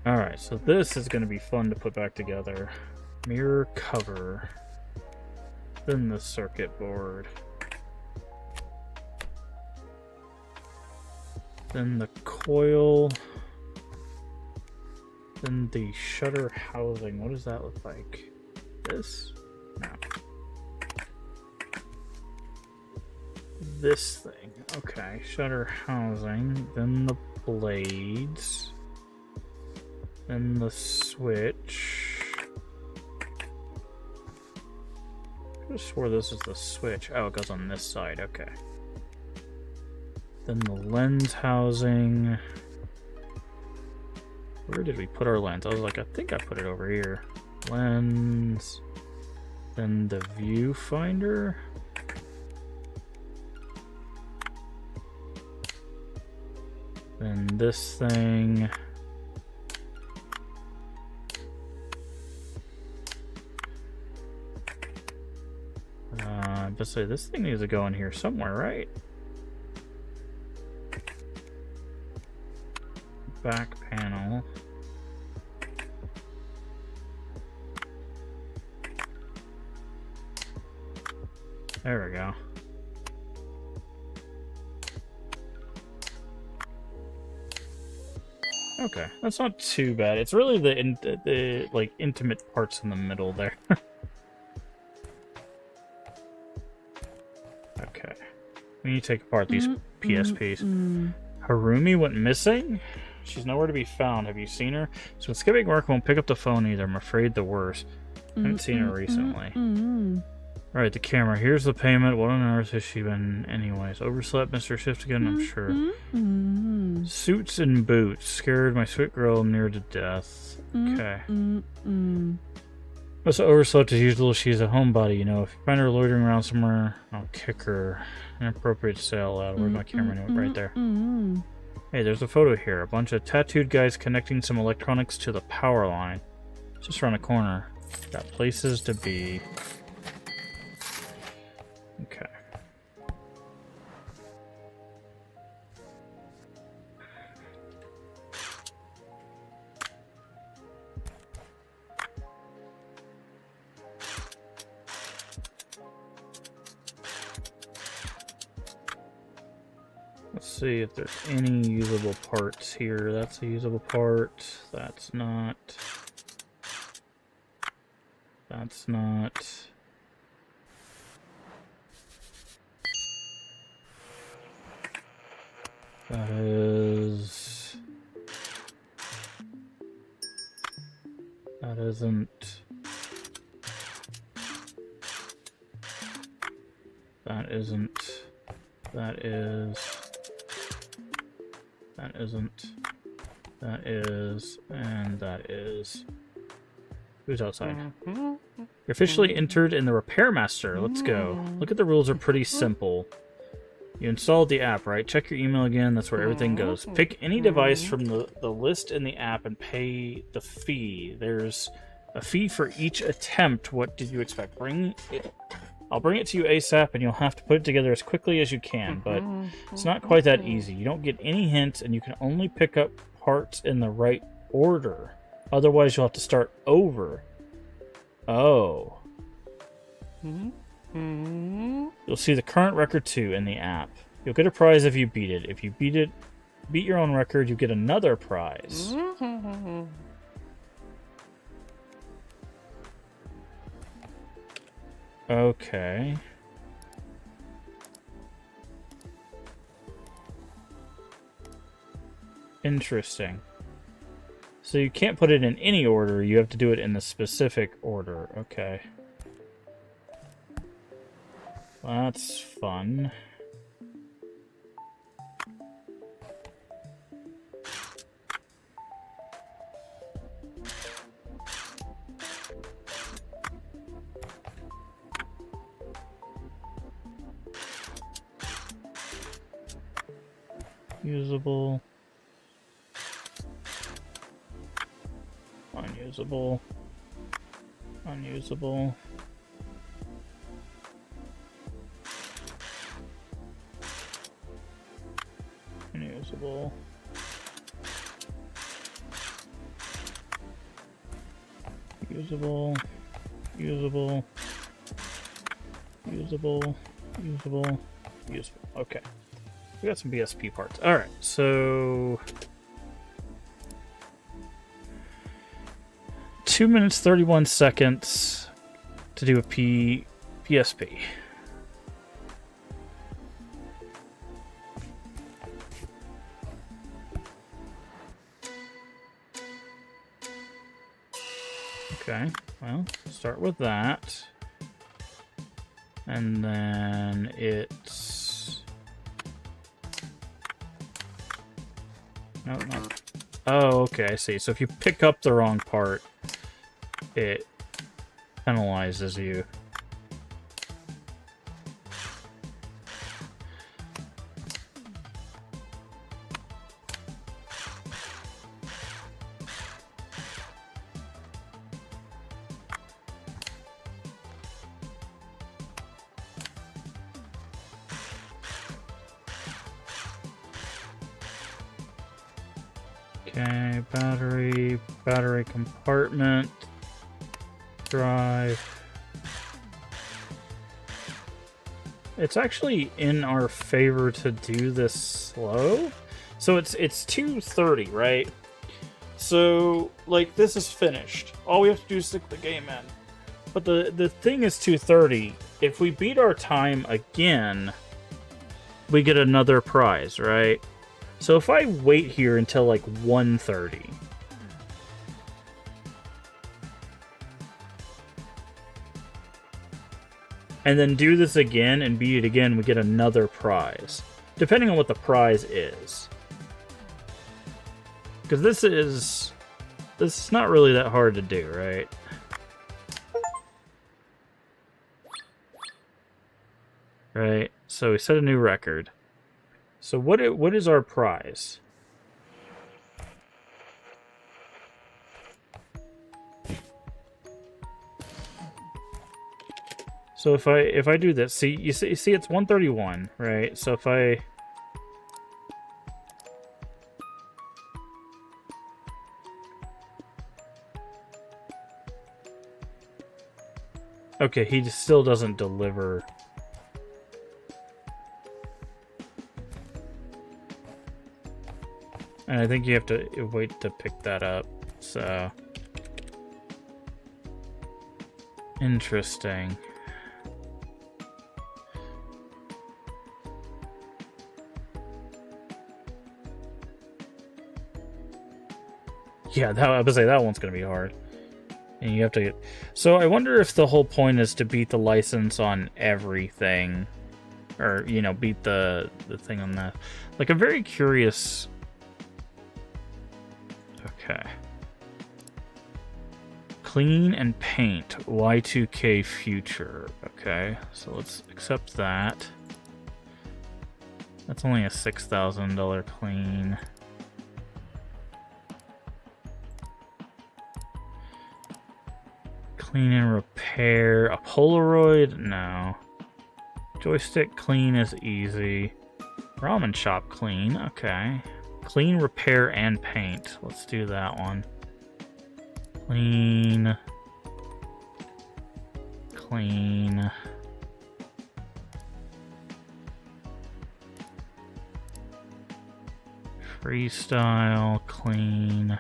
Alright, so this is going to be fun to put back together. Mirror cover. Then the circuit board. Then the coil. Then the shutter housing. What does that look like? This? No. This thing. Okay, shutter housing. Then the blades. Then the switch. I just swore this is the switch. Oh, it goes on this side. Okay. Then the lens housing. Where did we put our lens? I was like, I think I put it over here. Lens. Then the viewfinder. Then this thing. to say, this thing needs to go in here somewhere, right? Back panel. There we go. Okay, that's not too bad. It's really the like intimate parts in the middle there. Okay, we need to take apart these PSPs. Harumi went missing? She's nowhere to be found. Have you seen her? So skipping work won't pick up the phone either. I'm afraid the worst. I haven't seen her recently. Alright, the camera. Here's the payment. What on earth has she been anyways? Overslept Mr. Shiftigan, I'm sure. Suits and boots. Scared my sweet girl near to death. Okay. Must have overslept as usual. She's a homebody, you know. If you find her loitering around somewhere, I'll kick her. Inappropriate to say out loud. Where's my camera? Right there. Hey, there's a photo here. A bunch of tattooed guys connecting some electronics to the power line. Just around the corner. Got places to be. Okay. Let's see if there's any usable parts here. That's a usable part. That's not. That's not. That is. That isn't. That isn't. That is. That isn't. That is. And that is. Who's outside? You're officially entered in the Repair Master. Let's go. Look at the rules are pretty simple. You installed the app, right? Check your email again. That's where everything goes. Pick any device from the list in the app and pay the fee. There's a fee for each attempt. What did you expect? Bring it. I'll bring it to you ASAP, and you'll have to put it together as quickly as you can. But it's not quite that easy. You don't get any hints, and you can only pick up parts in the right order. Otherwise, you'll have to start over. Oh. You'll see the current record too in the app. You'll get a prize if you beat it. If you beat your own record, you get another prize. Okay. Interesting. So you can't put it in any order, you have to do it in the specific order. Okay. That's fun. Usable. Unusable. Unusable. Unusable. Usable. Usable. Usable. Usable. Usable. Okay. We got some BSP parts. Alright, so 2 minutes 31 seconds to do a PSP. Okay, well, start with that. And then it's... No, no. Oh, okay, I see. So if you pick up the wrong part, it penalizes you. Okay, battery compartment, drive. It's actually in our favor to do this slow. So it's 2:30, right? So, like, this is finished. All we have to do is stick the game in. But the thing is 2:30. If we beat our time again, we get another prize, right? So if I wait here until, like, 1:30... and then do this again and beat it again, we get another prize. Depending on what the prize is. Because this is not really that hard to do, right? Right, so we set a new record. So what is our prize? So if I do this, see you see it's 131, right? So if I okay, he still doesn't deliver. And I think you have to wait to pick that up. So interesting. Yeah, I would say that one's going to be hard. And you have to get... So I wonder if the whole point is to beat the license on everything. Or, you know, beat the thing on that. Like, I'm very curious... Okay. Clean and paint. Y2K future. Okay, so let's accept that. That's only a $6,000 clean. Clean and repair. A Polaroid? No. Joystick clean is easy. Ramen shop clean. Okay. Clean, repair, and paint. Let's do that one. Clean. Clean. Freestyle. Clean.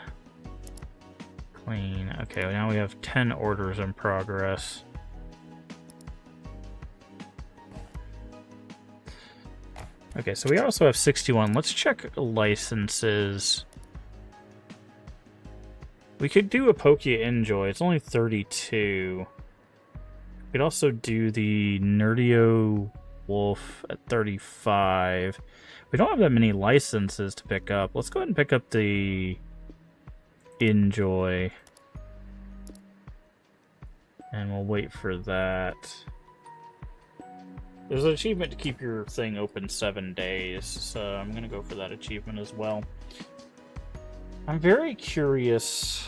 Clean. Okay, now we have 10 orders in progress. Okay, so we also have 61. Let's check licenses. We could do a Pokia Enjoy. It's only 32. We'd also do the Nerdio Wolf at 35. We don't have that many licenses to pick up. Let's go ahead and pick up the Enjoy. And we'll wait for that. There's an achievement to keep your thing open 7 days, so I'm gonna go for that achievement as well. I'm very curious,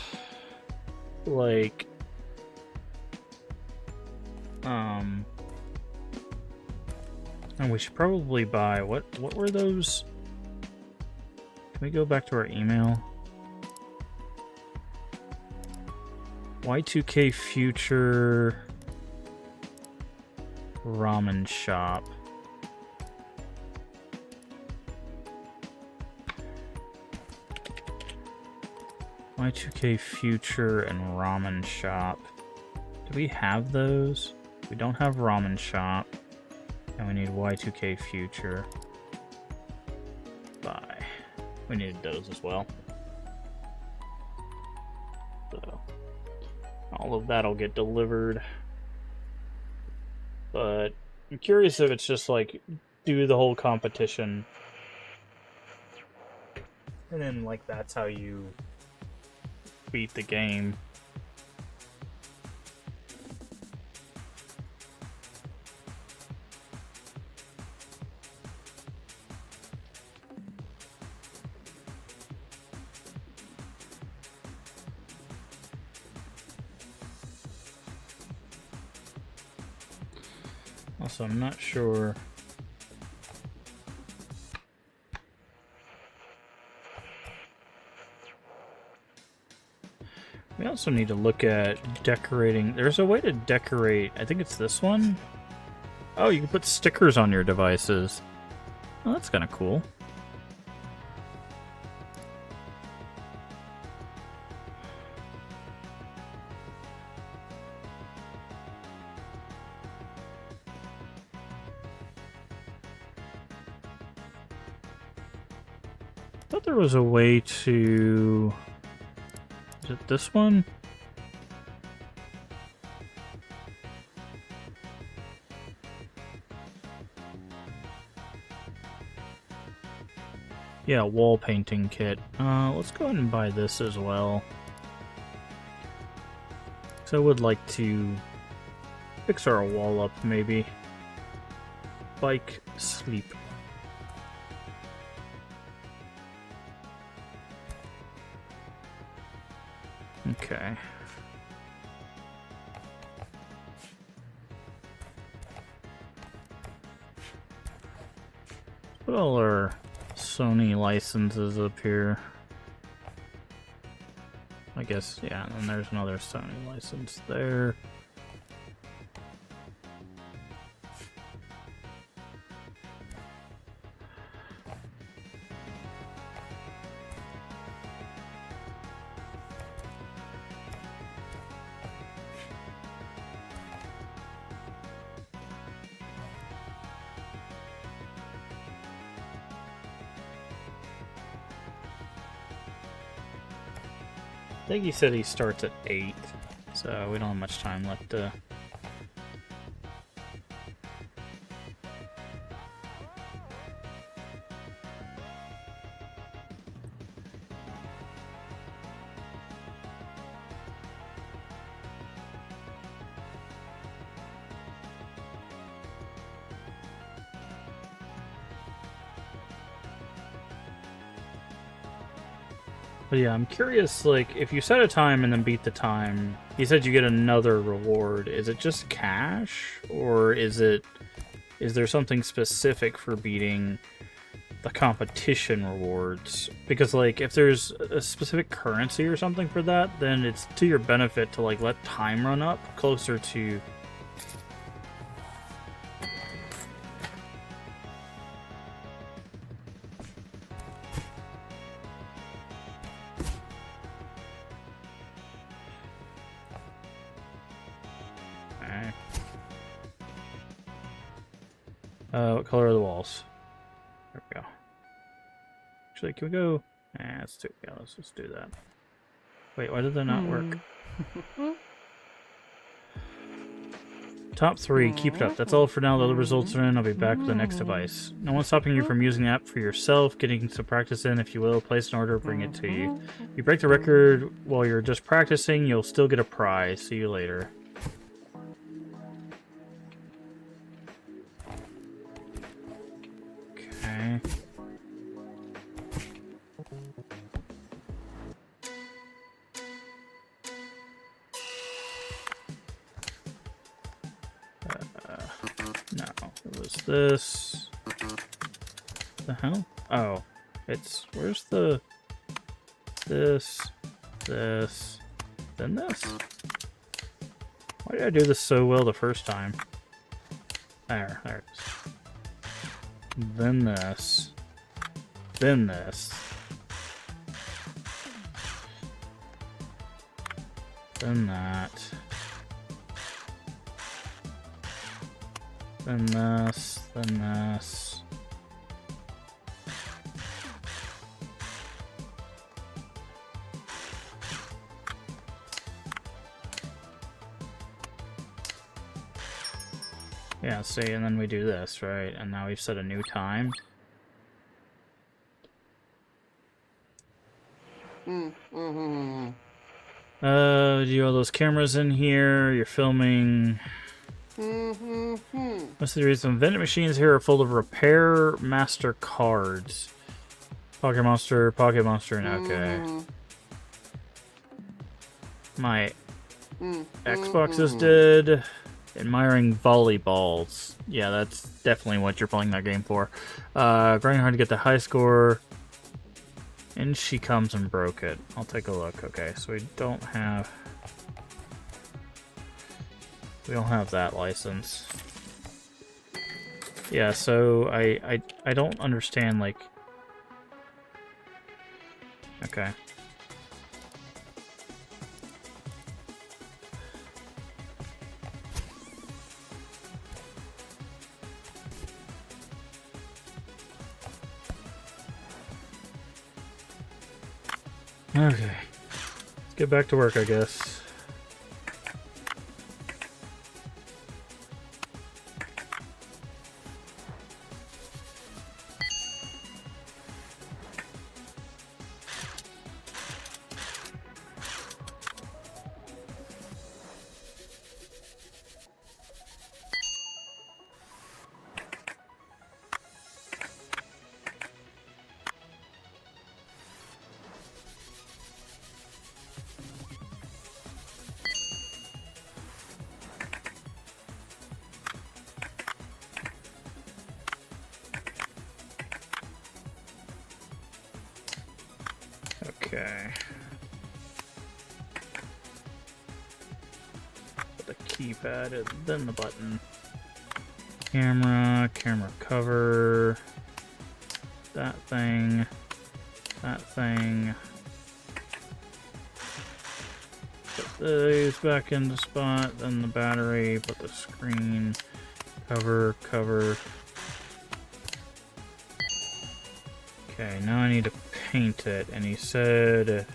like, and we should probably buy, what were those? Can we go back to our email? Y2K Future Ramen Shop. Y2K Future and Ramen Shop. Do we have those? We don't have Ramen Shop. And we need Y2K Future. Buy. We needed those as well. So, all of that'll get delivered. But I'm curious if it's just like, do the whole competition. And then, like, that's how you beat the game. Also, I'm not sure. We also need to look at decorating. There's a way to decorate. I think it's this one. Oh, you can put stickers on your devices. Oh, that's kind of cool. I thought there was a way to... Is it this one? Yeah, wall painting kit. Let's go ahead and buy this as well. So I would like to fix our wall up, maybe. Bike, sleep. Okay. Put all our Sony licenses up here. I guess, yeah, and there's another Sony license there. I think he said he starts at 8, so we don't have much time left to... But yeah, I'm curious, like, if you set a time and then beat the time, he said you get another reward. Is it just cash, or is there something specific for beating the competition rewards? Because, like, if there's a specific currency or something for that, then it's to your benefit to, like, let time run up closer to... What color are the walls? There we go. Actually, can we go? Let's just do that. Wait, why did that not work? Top 3, keep it up. That's all for now. The other results are in. I'll be back with the next device. No one's stopping you from using the app for yourself, getting some practice in, if you will. Place an order, bring it to you. If you break the record while you're just practicing, you'll still get a prize. See you later. Okay. No, it was this. The hell? Oh, it's where's the this, then this. Why did I do this so well the first time? There it is. Then this. Then this. Then that. Then this. Then this. Yeah, see, and then we do this, right? And now we've set a new time. Do all those cameras in here? You're filming. Most of the reason vending machines here are full of repair master cards. Pocket Monster, and okay. My Xbox is dead. Admiring volleyballs. Yeah, that's definitely what you're playing that game for. Grinding hard to get the high score. And she comes and broke it. I'll take a look. Okay, so we don't have that license. Yeah, so I don't understand, like... Okay. Okay. Let's get back to work, I guess. Okay. The keypad and then the button. Camera cover. That thing. Put these back in the spot, then the battery, put the screen, cover. Okay, now I need to paint it, and he said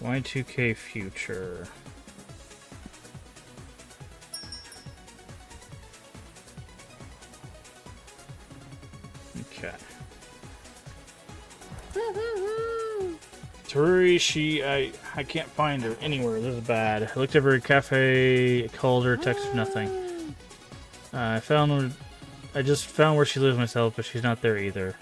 Y2K future. Okay. Torishi, I can't find her anywhere. This is bad. I looked at every cafe, called her, texted, nothing. I just found where she lives myself, but she's not there either.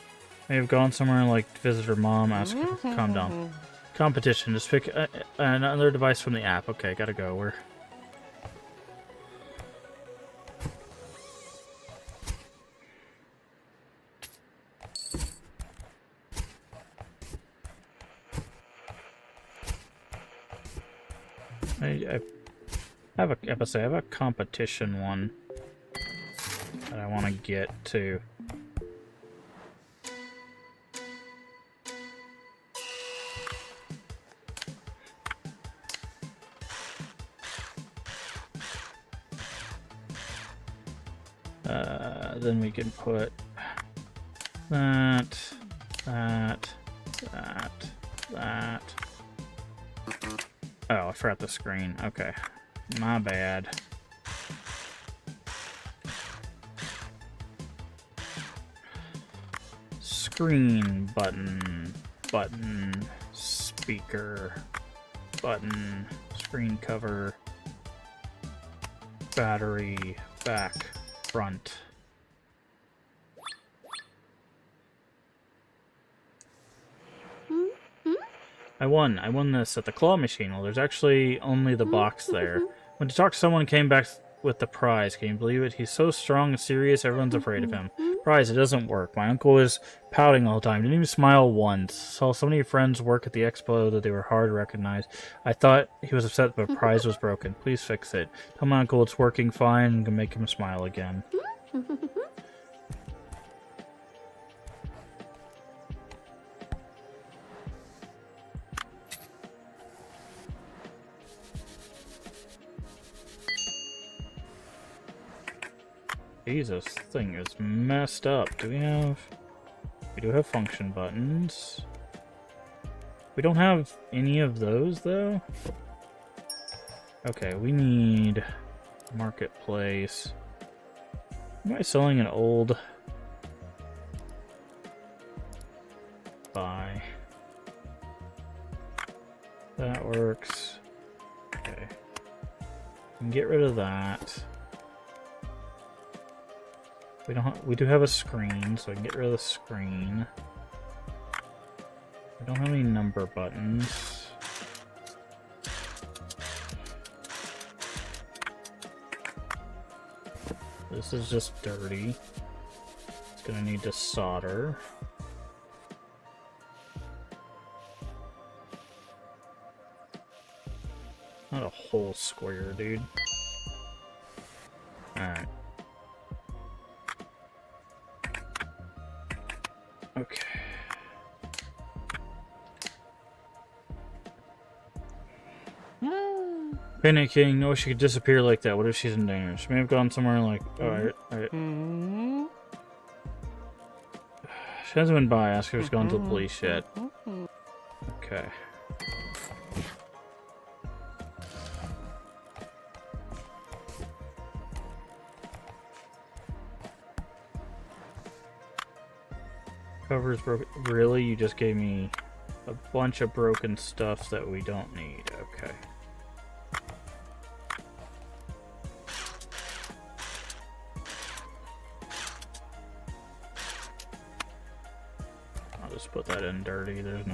May have gone somewhere like to visit her mom, ask her to calm down. Competition, just pick another device from the app. Okay, gotta go. We're... I have a competition one that I want to get to. Then we can put that. Oh, I forgot the screen. Okay. My bad. Screen, button, speaker, button, screen cover, battery, back, front. I won this at the claw machine. Well, there's actually only the box there. Went to talk to someone, came back with the prize. Can you believe it? He's so strong and serious, everyone's afraid of him. Prize, it doesn't work. My uncle is pouting all the time. Didn't even smile once. Saw so many friends work at the expo that they were hard to recognize. I thought he was upset the prize was broken. Please fix it. Tell my uncle it's working fine and can make him smile again. Jesus, this thing is messed up. We do have function buttons. We don't have any of those, though. Okay, we need marketplace. Am I selling an old buy? That works. Okay. We can get rid of that. We do have a screen, so I can get rid of the screen. We don't have any number buttons. This is just dirty. It's gonna need to solder. Not a whole square, dude. Alright. Okay. Panicking. No, she could disappear like that. What if she's in danger? She may have gone somewhere like... Alright. She hasn't been by. Ask her if she's gone to the police yet. Okay. Cover's broken. Really? You just gave me a bunch of broken stuff that we don't need. Okay. I'll just put that in dirty. There's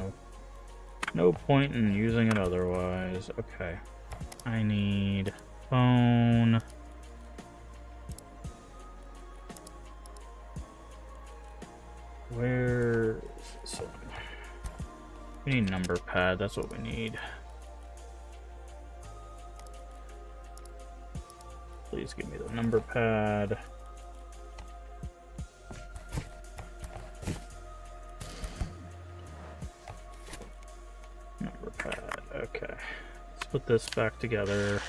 no point in using it otherwise. Okay. I need phone. Where is this one? We need number pad, that's what we need. Please give me the number pad. Number pad, okay. Let's put this back together.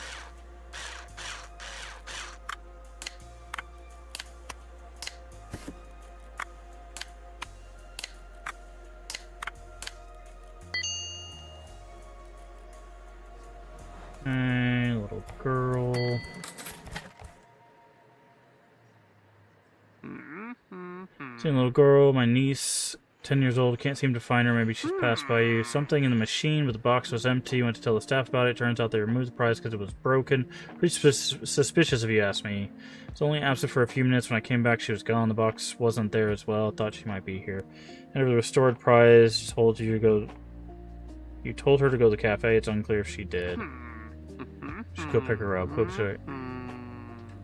Little girl. Seen a little girl, my niece, 10 years old, can't seem to find her. Maybe she's passed by you. Something in the machine, but the box was empty. Went to tell the staff about it. Turns out they removed the prize because it was broken. Pretty suspicious if you ask me. It's only absent for a few minutes. When I came back, she was gone. The box wasn't there as well. Thought she might be here. And the restored prize told you to go. You told her to go to the cafe. It's unclear if she did. Should go pick her up. Hope so.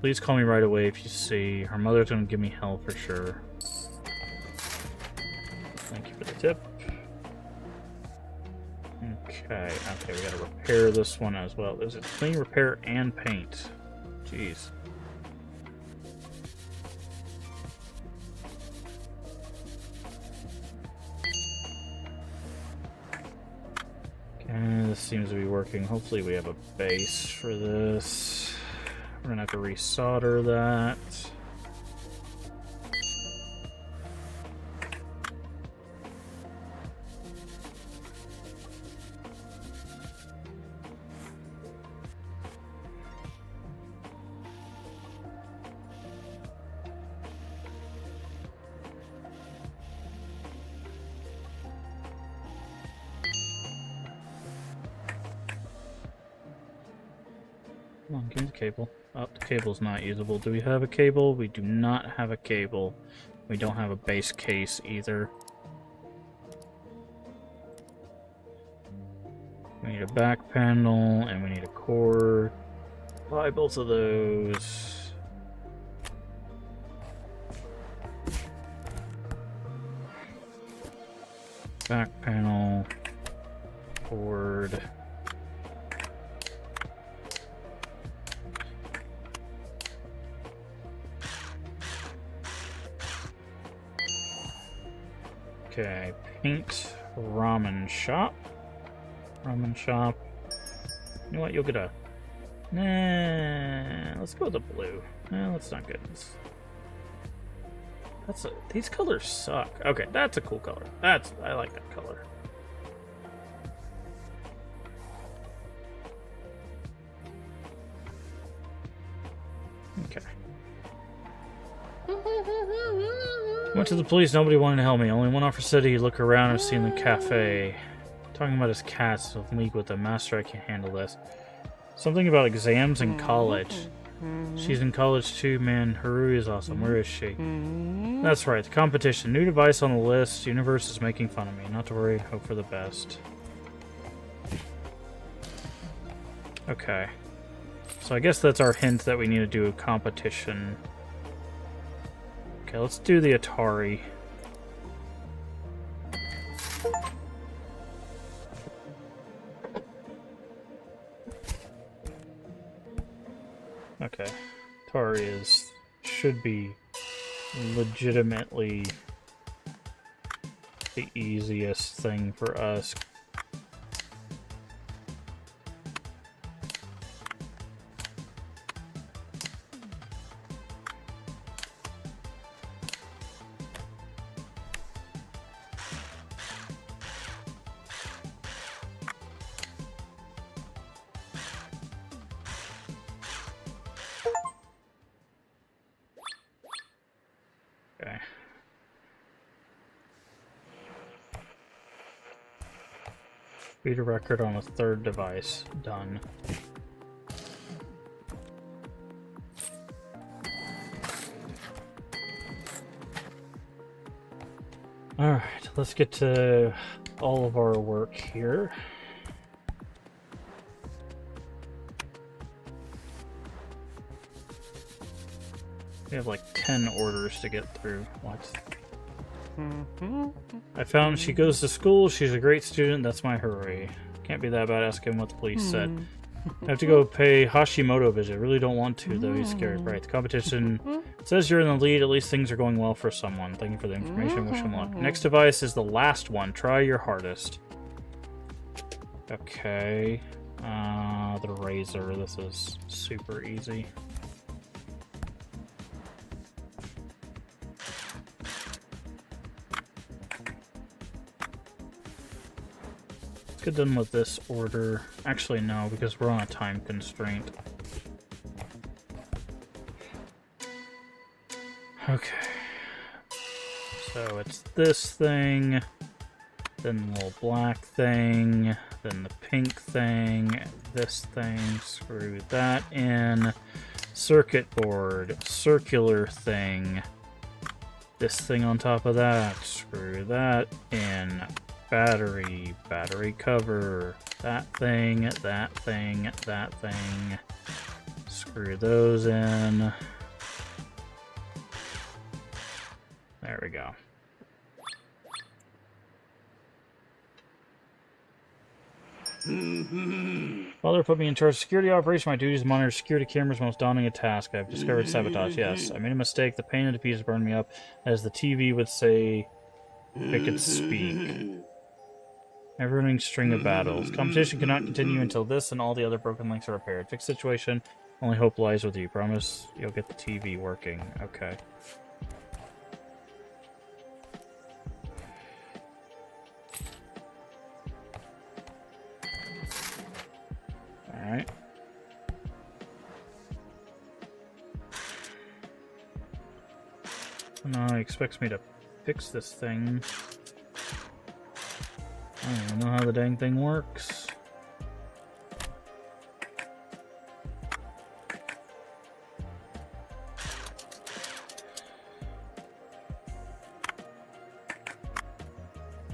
Please call me right away if you see. Her mother's gonna give me hell for sure. Thank you for the tip. Okay, we gotta repair this one as well. There's a clean, repair, and paint. Jeez. Okay, this seems to be working. Hopefully we have a base for this. We're gonna have to resolder that. Come on, give me the cable. Oh, the cable's not usable. Do we have a cable? We do not have a cable. We don't have a base case either. We need a back panel, and we need a cord. Buy both of those. Back panel, cord. Okay, paint, ramen shop. Ramen shop. You know what? You'll get a... Nah, let's go with the blue. No, that's not good. These colors suck. Okay, that's a cool color. I like that color. Okay. Went to the police, nobody wanted to help me. Only one officer said he'd look around and seen the cafe. Talking about his cats with league with the master, I can't handle this. Something about exams in college. She's in college too, man. Haru is awesome. Where is she? That's right, the competition. New device on the list. Universe is making fun of me. Not to worry, hope for the best. Okay. So I guess that's our hint that we need to do a competition. Okay, let's do the Atari. Okay. Atari should be legitimately the easiest thing for us. Okay. Read a record on a third device. Done. Alright, let's get to all of our work here. We have like 10 orders to get through. What? I found she goes to school. She's a great student. That's my hooray. Can't be that bad. Ask him what the police said. I have to go pay Hashimoto a visit. I really don't want to, though. He's scared. Right. The competition says you're in the lead. At least things are going well for someone. Thank you for the information. Wish him luck. Next device is the last one. Try your hardest. Okay. The razor. This is super easy. Get done with this order. Actually, no, because we're on a time constraint. Okay. So it's this thing, then the little black thing, then the pink thing, this thing, screw that in. Circuit board, circular thing, this thing on top of that, screw that in. Battery, battery cover, that thing, that thing, that thing. Screw those in. There we go. Father put me in charge of security operation. My duty is to monitor security cameras. Most daunting a task. I've discovered sabotage. Yes, I made a mistake. The pain and the pieces burned me up. As the TV would say, if it could speak. Never-ending string of battles. Competition cannot continue until this and all the other broken links are repaired. Fixed situation. Only hope lies with you. Promise you'll get the TV working. Okay. Alright. No, he expects me to fix this thing. I don't even know how the dang thing works.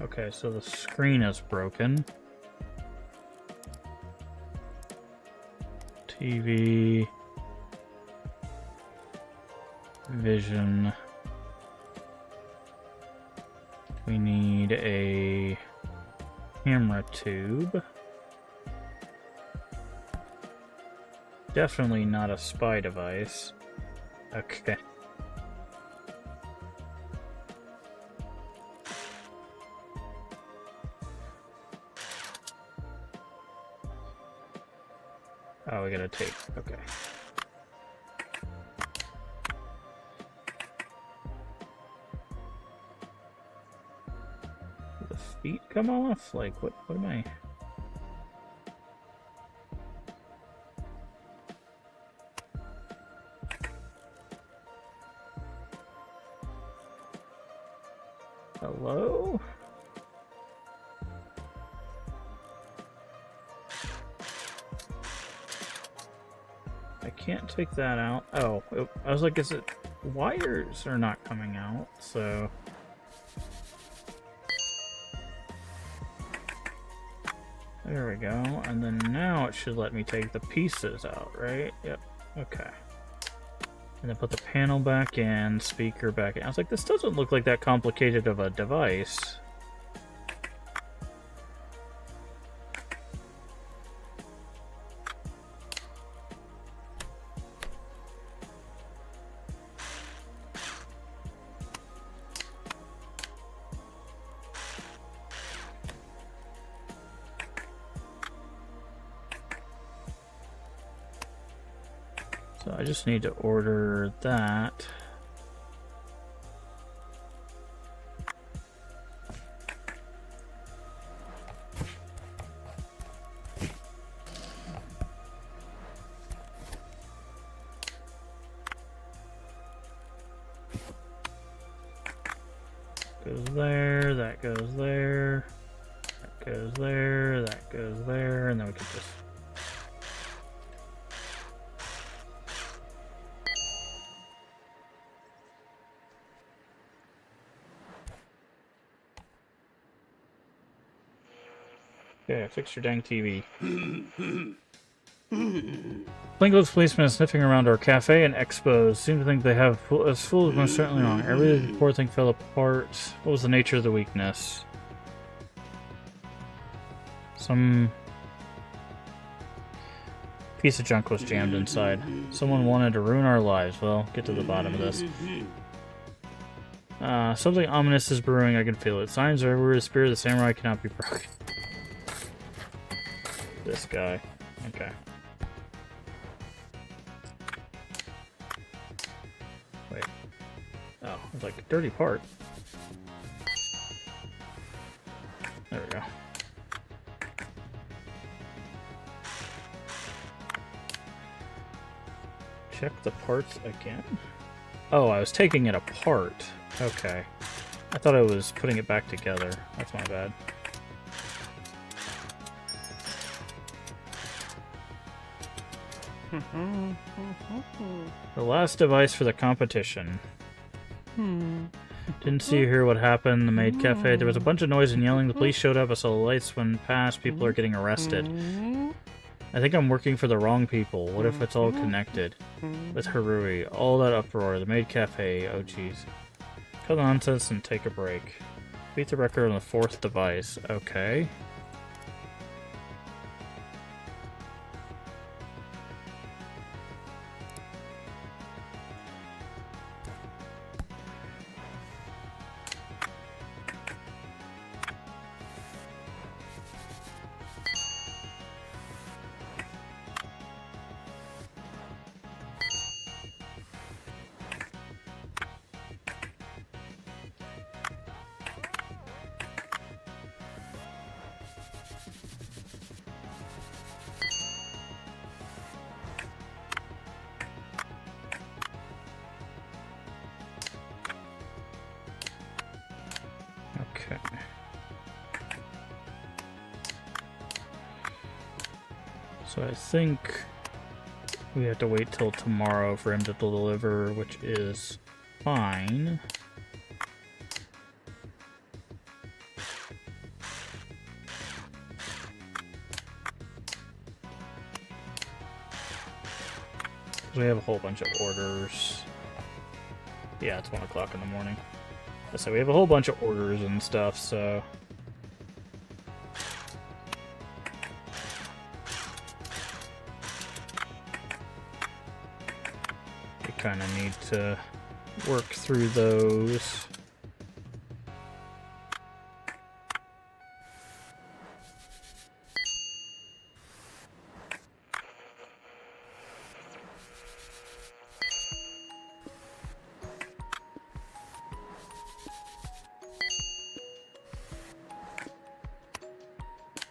Okay, so the screen is broken. TV. Vision. We need a camera tube. Definitely not a spy device. Okay. Oh, we got a tape. Okay. The feet come off? Like, what am I... Hello? I can't take that out. Oh, I was like, is it... Wires are not coming out, so... There we go, and then now it should let me take the pieces out, right? Yep, okay. And then put the panel back in, speaker back in. I was like, this doesn't look like that complicated of a device. So I just need to order that. Goes there, that goes there, that goes there, that goes there, and then we can just... Yeah, fix your dang TV. Plainclothes policemen are sniffing around our cafe and expos. Seem to think they have us fooled, most certainly wrong. Every poor thing fell apart. What was the nature of the weakness? Some piece of junk was jammed inside. Someone wanted to ruin our lives. Well, get to the bottom of this. Something ominous is brewing. I can feel it. Signs are everywhere. The spirit of the samurai cannot be broken. This guy. Okay. Wait. Oh, it's like a dirty part. There we go. Check the parts again. Oh, I was taking it apart. Okay. I thought I was putting it back together. That's my bad. The last device for the competition. Didn't see or hear what happened in the maid cafe. There was a bunch of noise and yelling. The police showed up. I saw the lights went past. People are getting arrested. I think I'm working for the wrong people. What if it's all connected? With Harui. All that uproar. The maid cafe. Oh jeez. Cut the nonsense and take a break. Beat the record on the 4th device. Okay. Okay. So I think we have to wait till tomorrow for him to deliver, which is fine. We have a whole bunch of orders. Yeah, it's 1 o'clock in the morning. So we have a whole bunch of orders and stuff, so... we kind of need to work through those.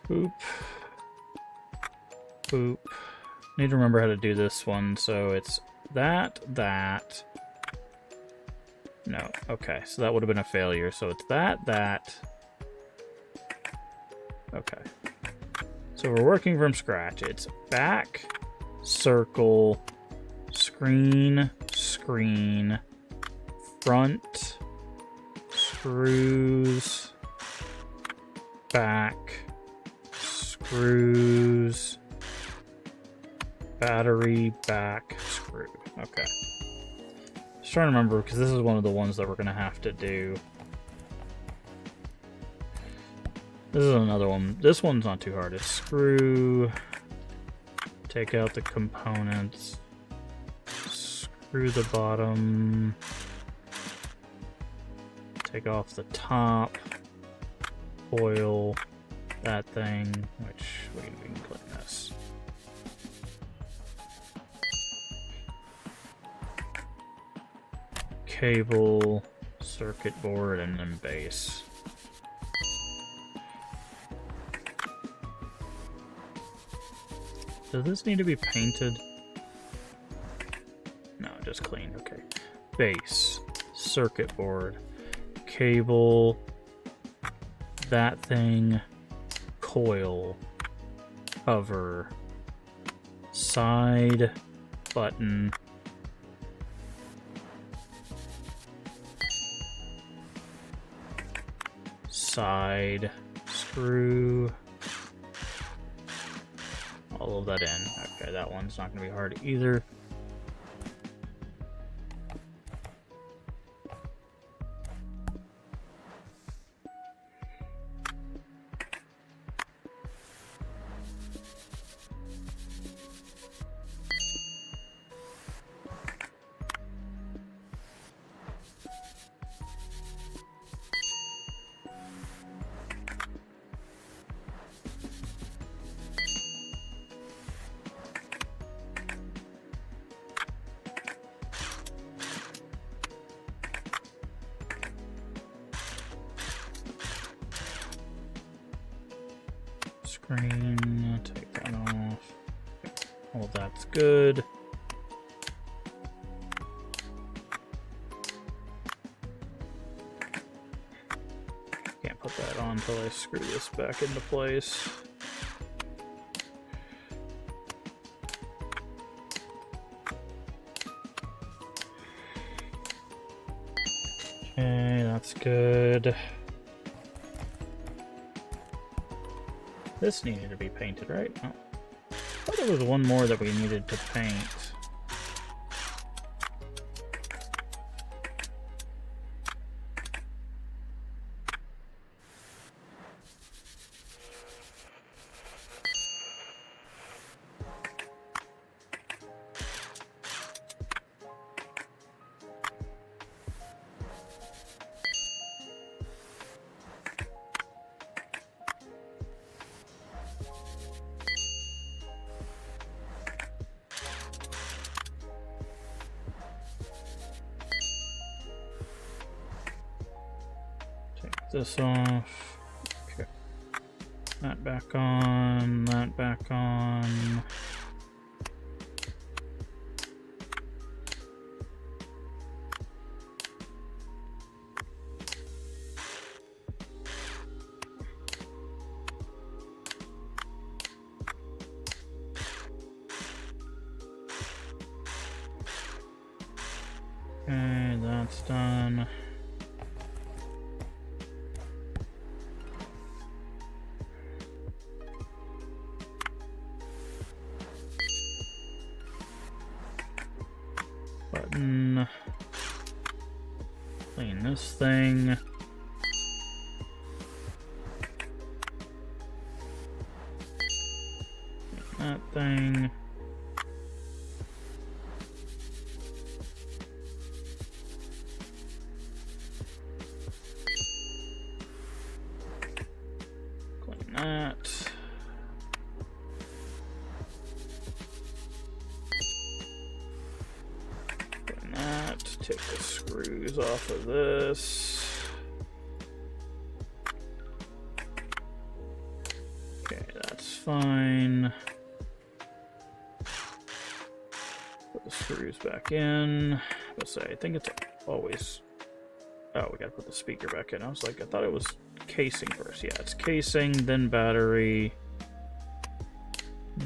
Boop. Boop. Need to remember how to do this one, so it's that. No, okay, so that would have been a failure, so it's that. Okay. So we're working from scratch. It's back, circle, screen, front, screws, back, screws, battery, back, screw. Okay. Just trying to remember, because this is one of the ones that we're going to have to do. This is another one. This one's not too hard. It's screw, take out the components, screw the bottom, take off the top, oil that thing, which we can clean this. cable, circuit board, and then base. Does this need to be painted? No, just clean. Okay. Base, circuit board, cable, that thing, coil, cover, side, button, side, screw, all of that in. Okay, that one's not going to be hard either. Screen, take that off. Well, that's good. Can't put that on until I screw this back into place. Okay, that's good. This needed to be painted, right? Oh. I thought there was one more that we needed to paint. This off. Okay. That back on, that back on. Okay, that's done. Button. Clean this thing. That thing. Clean that. Take the screws off of this. Okay, that's fine. Put the screws back in. Let's say, I think it's always... Oh, we gotta put the speaker back in. I was like, I thought it was casing first. Yeah, it's casing, then battery.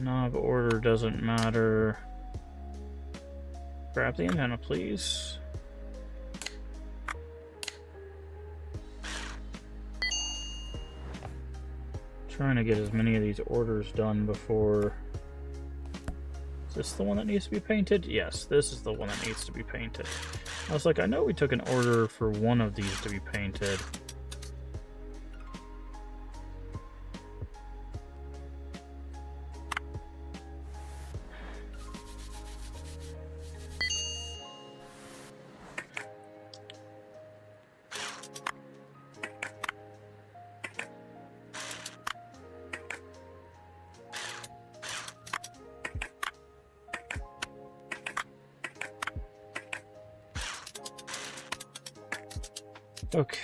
Knob order doesn't matter. Grab the antenna, please. Trying to get as many of these orders done before... Is this the one that needs to be painted? Yes, this is the one that needs to be painted. I was like, I know we took an order for one of these to be painted. Okay.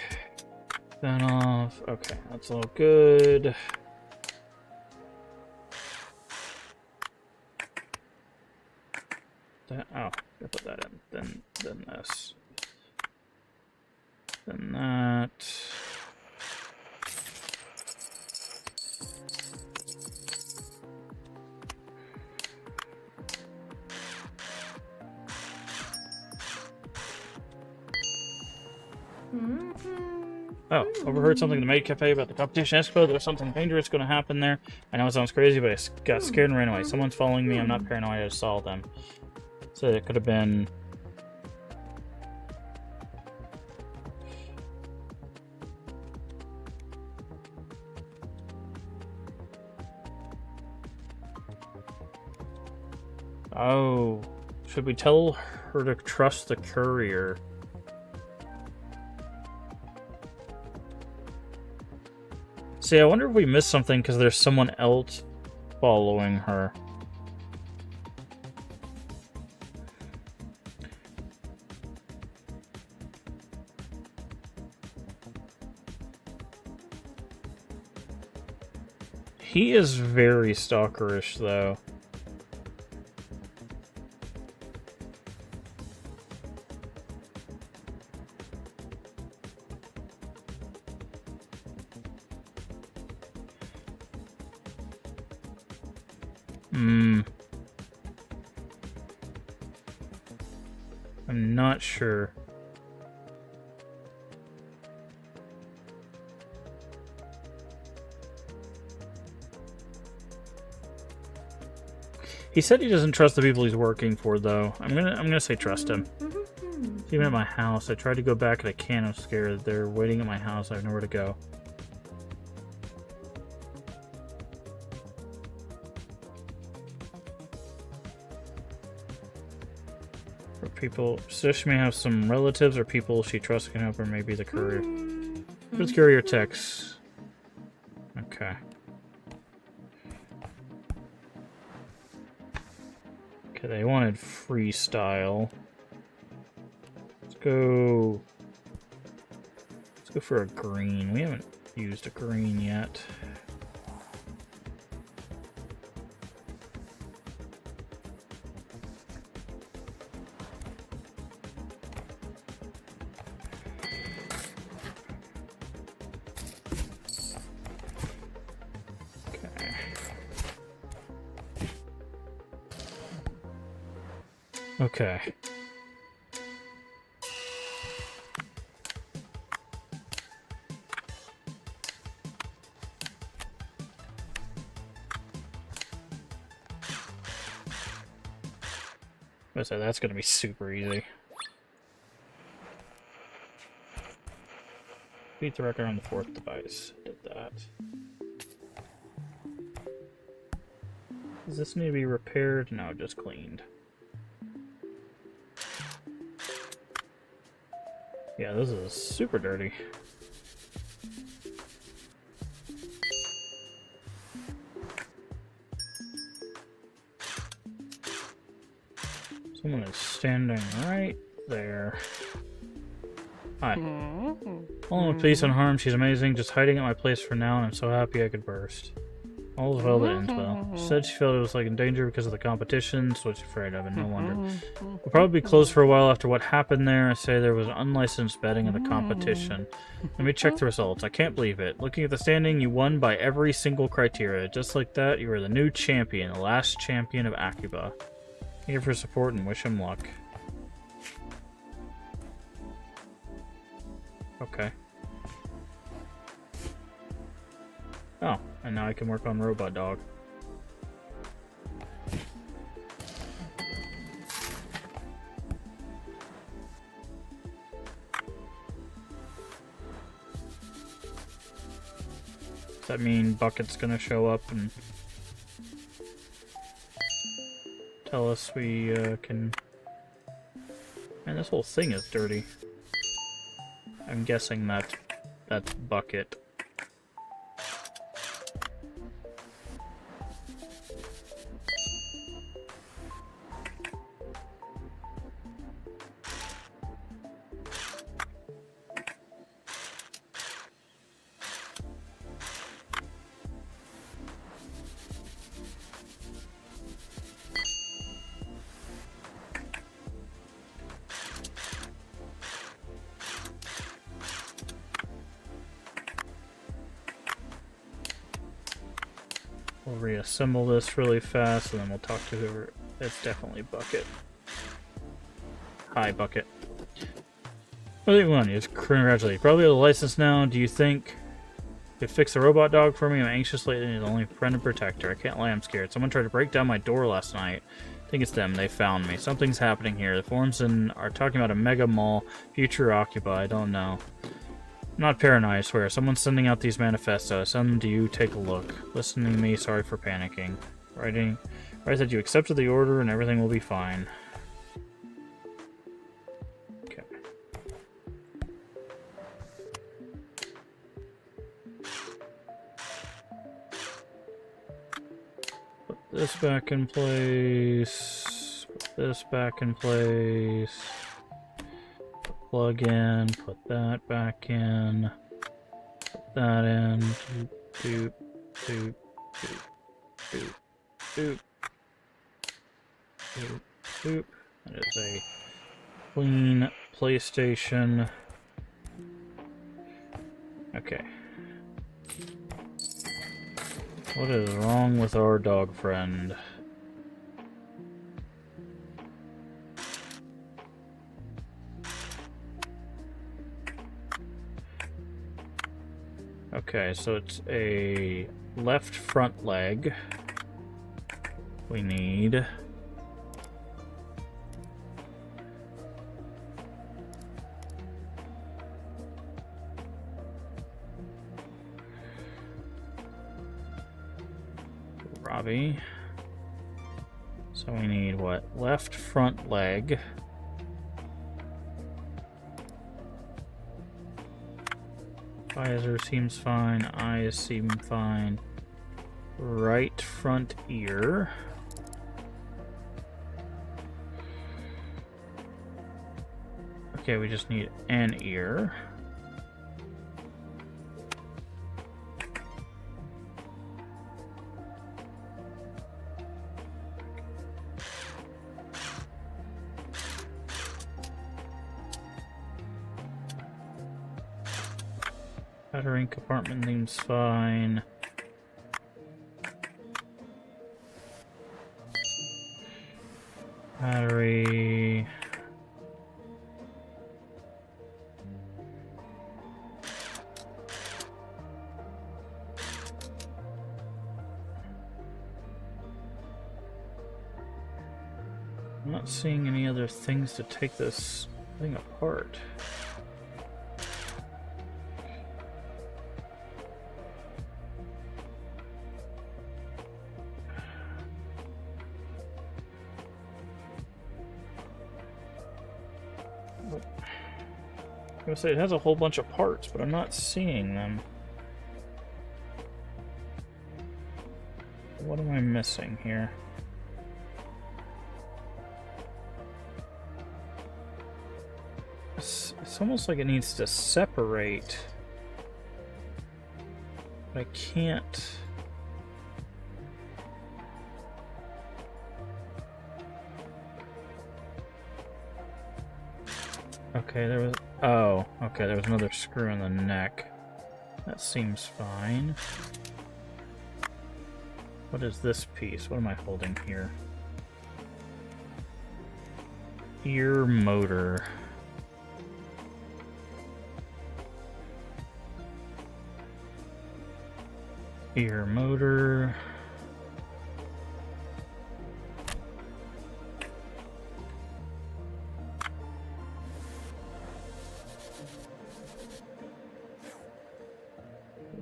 Then off. Okay, that's all good. That, oh, I put that in. Then this. Then that. Oh, overheard something in the maid cafe about the competition expo. There's something dangerous going to happen there. I know it sounds crazy, but I got scared and ran away. Someone's following me. I'm not paranoid. I just saw them. So it could have been... Oh, should we tell her to trust the courier? See, I wonder if we missed something because there's someone else following her. He is very stalkerish, though. I'm not sure. He said he doesn't trust the people he's working for, though. I'm gonna say trust him. Even at my house, I tried to go back and I can't. I'm scared. They're waiting at my house. I have nowhere to go. For people, so she may have some relatives or people she trusts can help her. Maybe the courier. Who's courier text? Okay. Okay, they wanted freestyle. Let's go for a green. We haven't used a green yet. Okay. I say that's going to be super easy. Beat the record on the 4th device. Did that. Does this need to be repaired? No, just cleaned. Yeah, this is super dirty. Someone is standing right there. Hi. All in peace and harm, she's amazing. Just hiding at my place for now, and I'm so happy I could burst. All is well that ends well. She said she felt it was like in danger because of the competition, so she's afraid of it, no wonder. We'll probably be closed for a while after what happened there. I say there was unlicensed betting in the competition. Let me check the results. I can't believe it. Looking at the standing, you won by every single criteria. Just like that, you are the new champion, the last champion of Akiba. Thank you for support and wish him luck. Okay. Oh, and now I can work on Robot Dog. Does that mean Bucket's gonna show up and tell us we can... Man, this whole thing is dirty. I'm guessing that's Bucket. We'll reassemble this really fast, and then we'll talk to whoever. It's definitely Bucket. Hi, Bucket. What do you want? Just congratulate you. Probably have a license now. Do you think you could fix a robot dog for me? I'm anxious lately. He's the only friend and protector. I can't lie, I'm scared. Someone tried to break down my door last night. I think it's them. They found me. Something's happening here. The forums are talking about a mega mall. Future Occupy. I don't know. I'm not paranoid, I swear. Someone's sending out these manifestos. Send them to you. Take a look. Listening to me. Sorry for panicking. Write that you accepted the order and everything will be fine. Okay. Put this back in place. Put this back in place. Plug in. Put that back in. Put that in. Doop, doop, doop, doop, doop, doop, doop. That is a clean PlayStation. Okay. What is wrong with our dog friend? Okay, so it's a left front leg. We need Robbie. So we need what? Left front leg. Visor seems fine. Eyes seem fine. Right front ear. Okay, we just need an ear. Battery compartment seems fine. Battery. I'm not seeing any other things to take this thing apart. I was gonna say it has a whole bunch of parts, but I'm not seeing them. What am I missing here? It's almost like it needs to separate, but I can't. Okay, there was. Oh, okay, there was another screw in the neck. That seems fine. What is this piece? What am I holding here? Ear motor. Ear motor.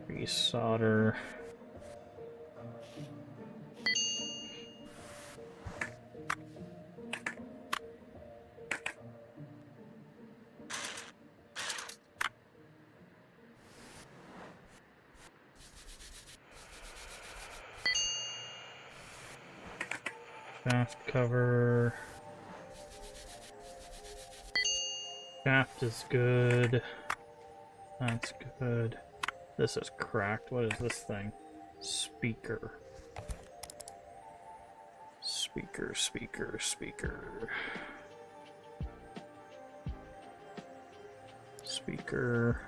Resolder. Shaft cover. Shaft is good. That's good. This is cracked. What is this thing? Speaker. Speaker, speaker, speaker. Speaker.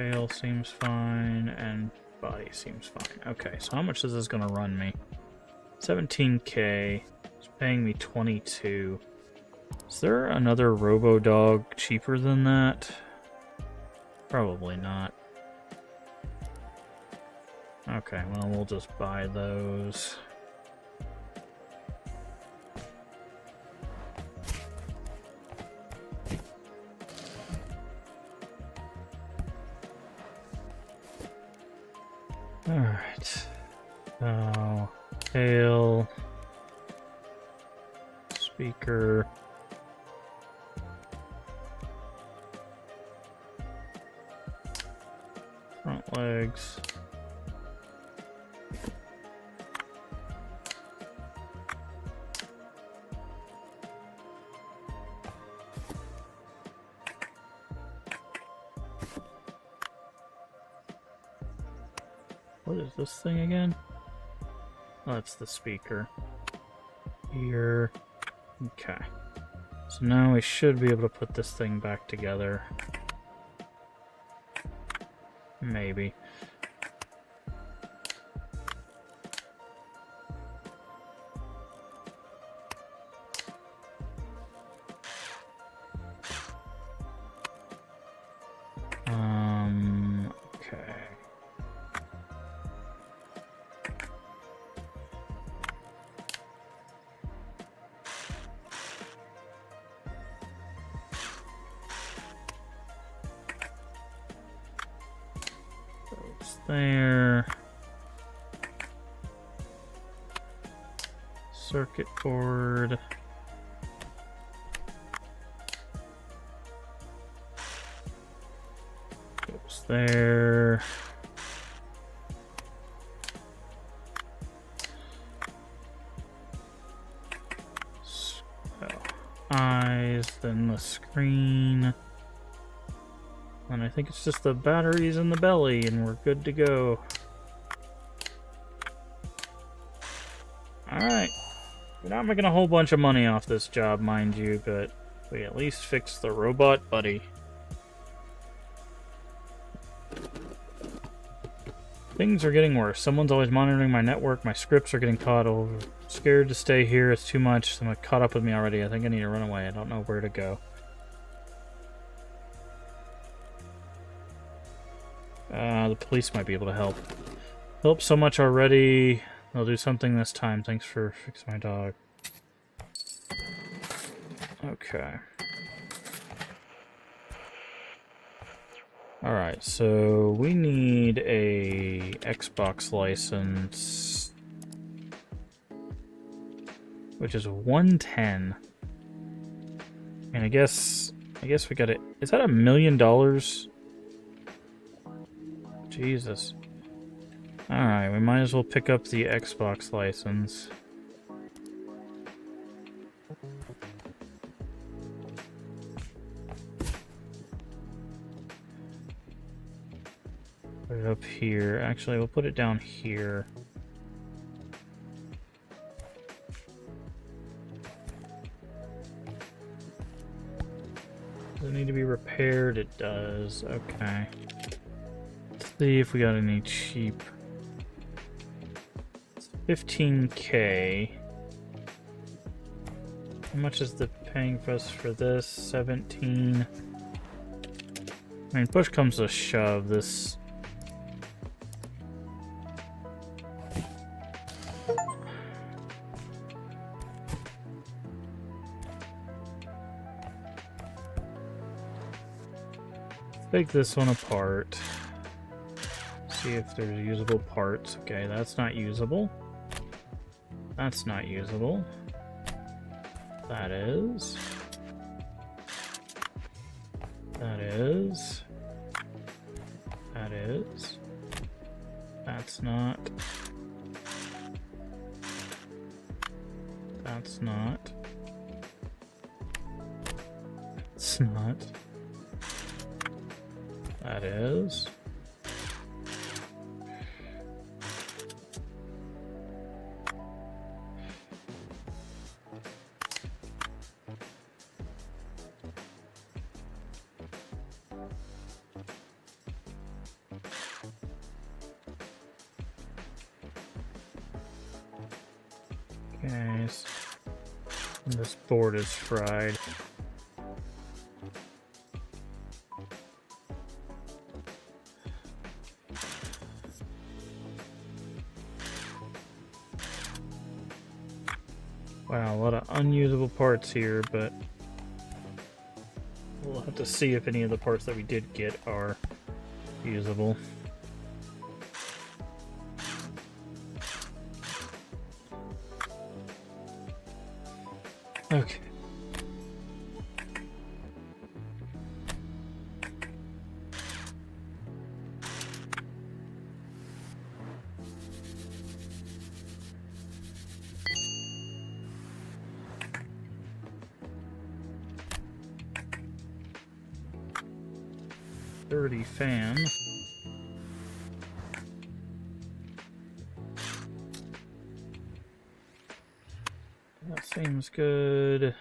tail seems fine, and body seems fine. Okay, so how much is this gonna run me? 17k. It's paying me 22. Is there another Robo-Dog cheaper than that? Probably not. Okay, well, we'll just buy those. Alright. So, tail. Speaker. Front legs. What is this thing again? Oh, that's the speaker. Here. Okay. So now we should be able to put this thing back together. Maybe. Okay. There. Circuit board. Goes there. So, eyes, then the screen. And I think it's just the batteries in the belly, and we're good to go. Alright. We're not making a whole bunch of money off this job, mind you, but we at least fixed the robot buddy. Things are getting worse. Someone's always monitoring my network. My scripts are getting caught over. Scared to stay here. It's too much. Someone caught up with me already. I think I need to run away. I don't know where to go. The police might be able to help. Help so much already. They'll do something this time. Thanks for fixing my dog. Okay. Alright, so we need a Xbox license, which is 110. And I guess we got it. Is that $1 million? Jesus. Alright, we might as well pick up the Xbox license. Put it up here. Actually, we'll put it down here. Does it need to be repaired? It does. Okay. Let's see if we got any cheap. 15k. How much is the paying for us for this? 17. I mean, push comes to shove. This. Take this one apart. See if there's usable parts. Okay, that's not usable. That's not usable. That is. That is. That is. That's not. That's not. It's not. That is. Guys, this board is fried. Wow, a lot of unusable parts here, but we'll have to see if any of the parts that we did get are usable. Okay. Dirty fan. That seems good.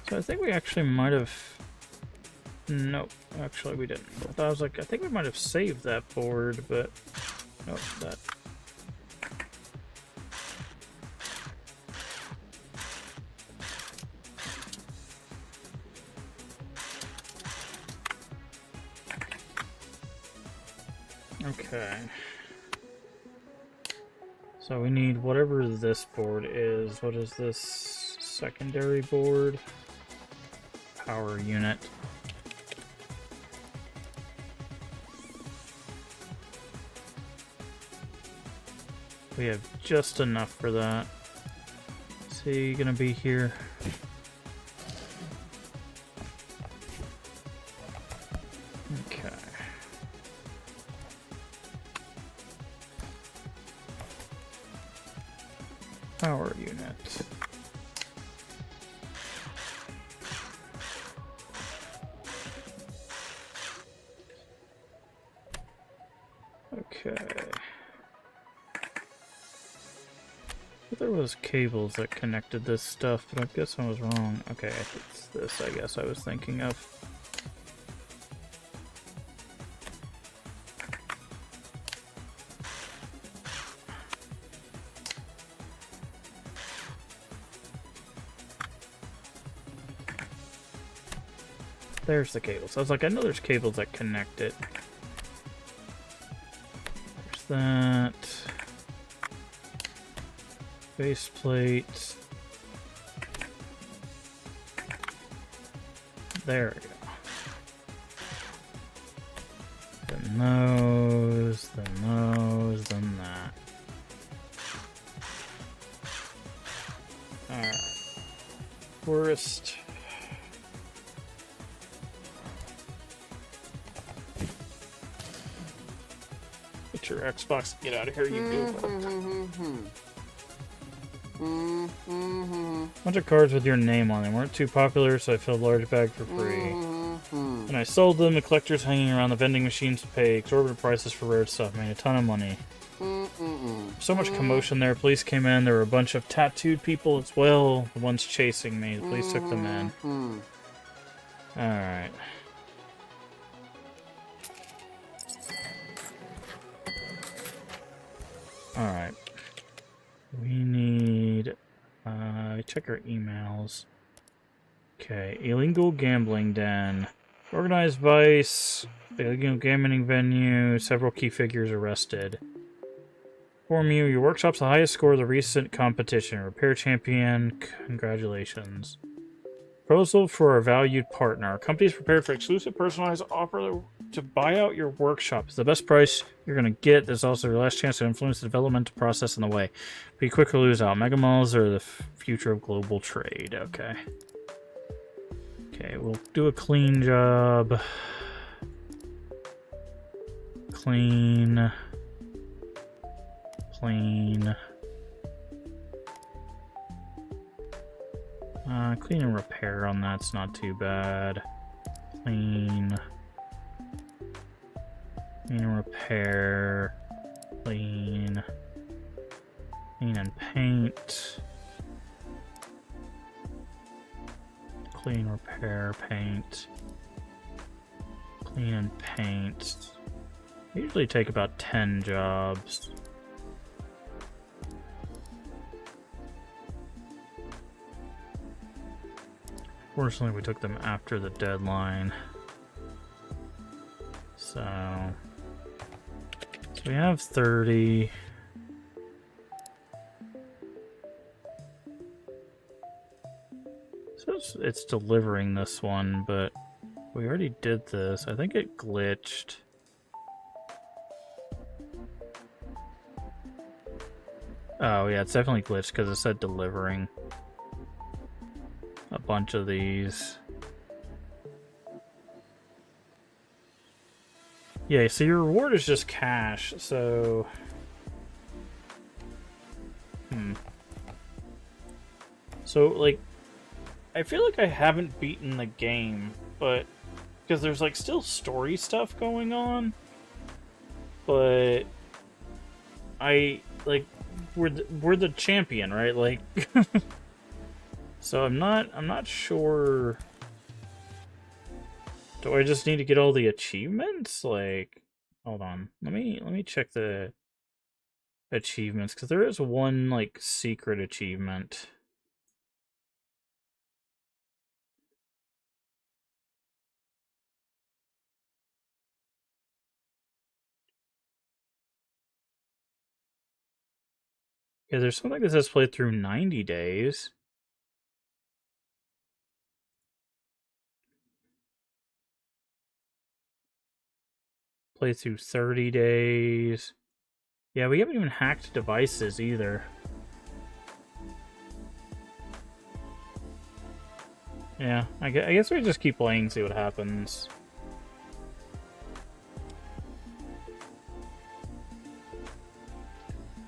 So I think we actually might have... Nope, actually we didn't. I was like, I think we might have saved that board, but... Nope, that... Okay. So we need whatever this board is. What is this? Secondary board? Power unit. We have just enough for that. Is he gonna be here? Okay. Power unit. Okay. There was cables that connected this stuff, but I guess I was wrong. Okay, it's this, I guess I was thinking of. There's the cables. I was like, I know there's cables that connect it. There's that. Base plate. There we go. Then those, then those, then that. Alright. Forest. Get your Xbox. Get out of here, you goof. Bunch of cards with your name on them weren't too popular, so I filled a large bag for free. And I sold them to collectors hanging around the vending machines to pay exorbitant prices for rare stuff. Made a ton of money. So much commotion there. Police came in. There were a bunch of tattooed people as well. The ones chasing me. The police took them in. Alright. Alright. We need... check our emails. Okay, illegal gambling den. Organized vice. Illegal gambling venue. Several key figures arrested. Inform you, your workshop's the highest score of the recent competition. Repair champion. Congratulations. Proposal for our valued partner. Our company is prepared for exclusive personalized offer to buy out your workshop. It's the best price you're going to get. There's also your last chance to influence the development process in the way. Be quick or lose out. Mega malls are the future of global trade. Okay. Okay, we'll do a clean job. Clean. Clean. Clean and repair on that's not too bad. Clean. Clean and repair. Clean. Clean and paint. Clean, repair, paint. Clean and paint. I usually take about 10 jobs. Fortunately, we took them after the deadline. So we have 30. So it's delivering this one, but we already did this. I think it glitched. Oh yeah, it's definitely glitched because it said delivering a bunch of these. Yeah, so your reward is just cash, so... So, like, I feel like I haven't beaten the game, but... Because there's, like, still story stuff going on. But... We're the champion, right? Like... So I'm not sure... Do I just need to get all the achievements? Like, hold on. Let me check the achievements, because there is one, like, secret achievement. Yeah, there's something that says play through 90 days. Play through 30 days. Yeah, we haven't even hacked devices either. Yeah, I guess we just keep playing, see what happens.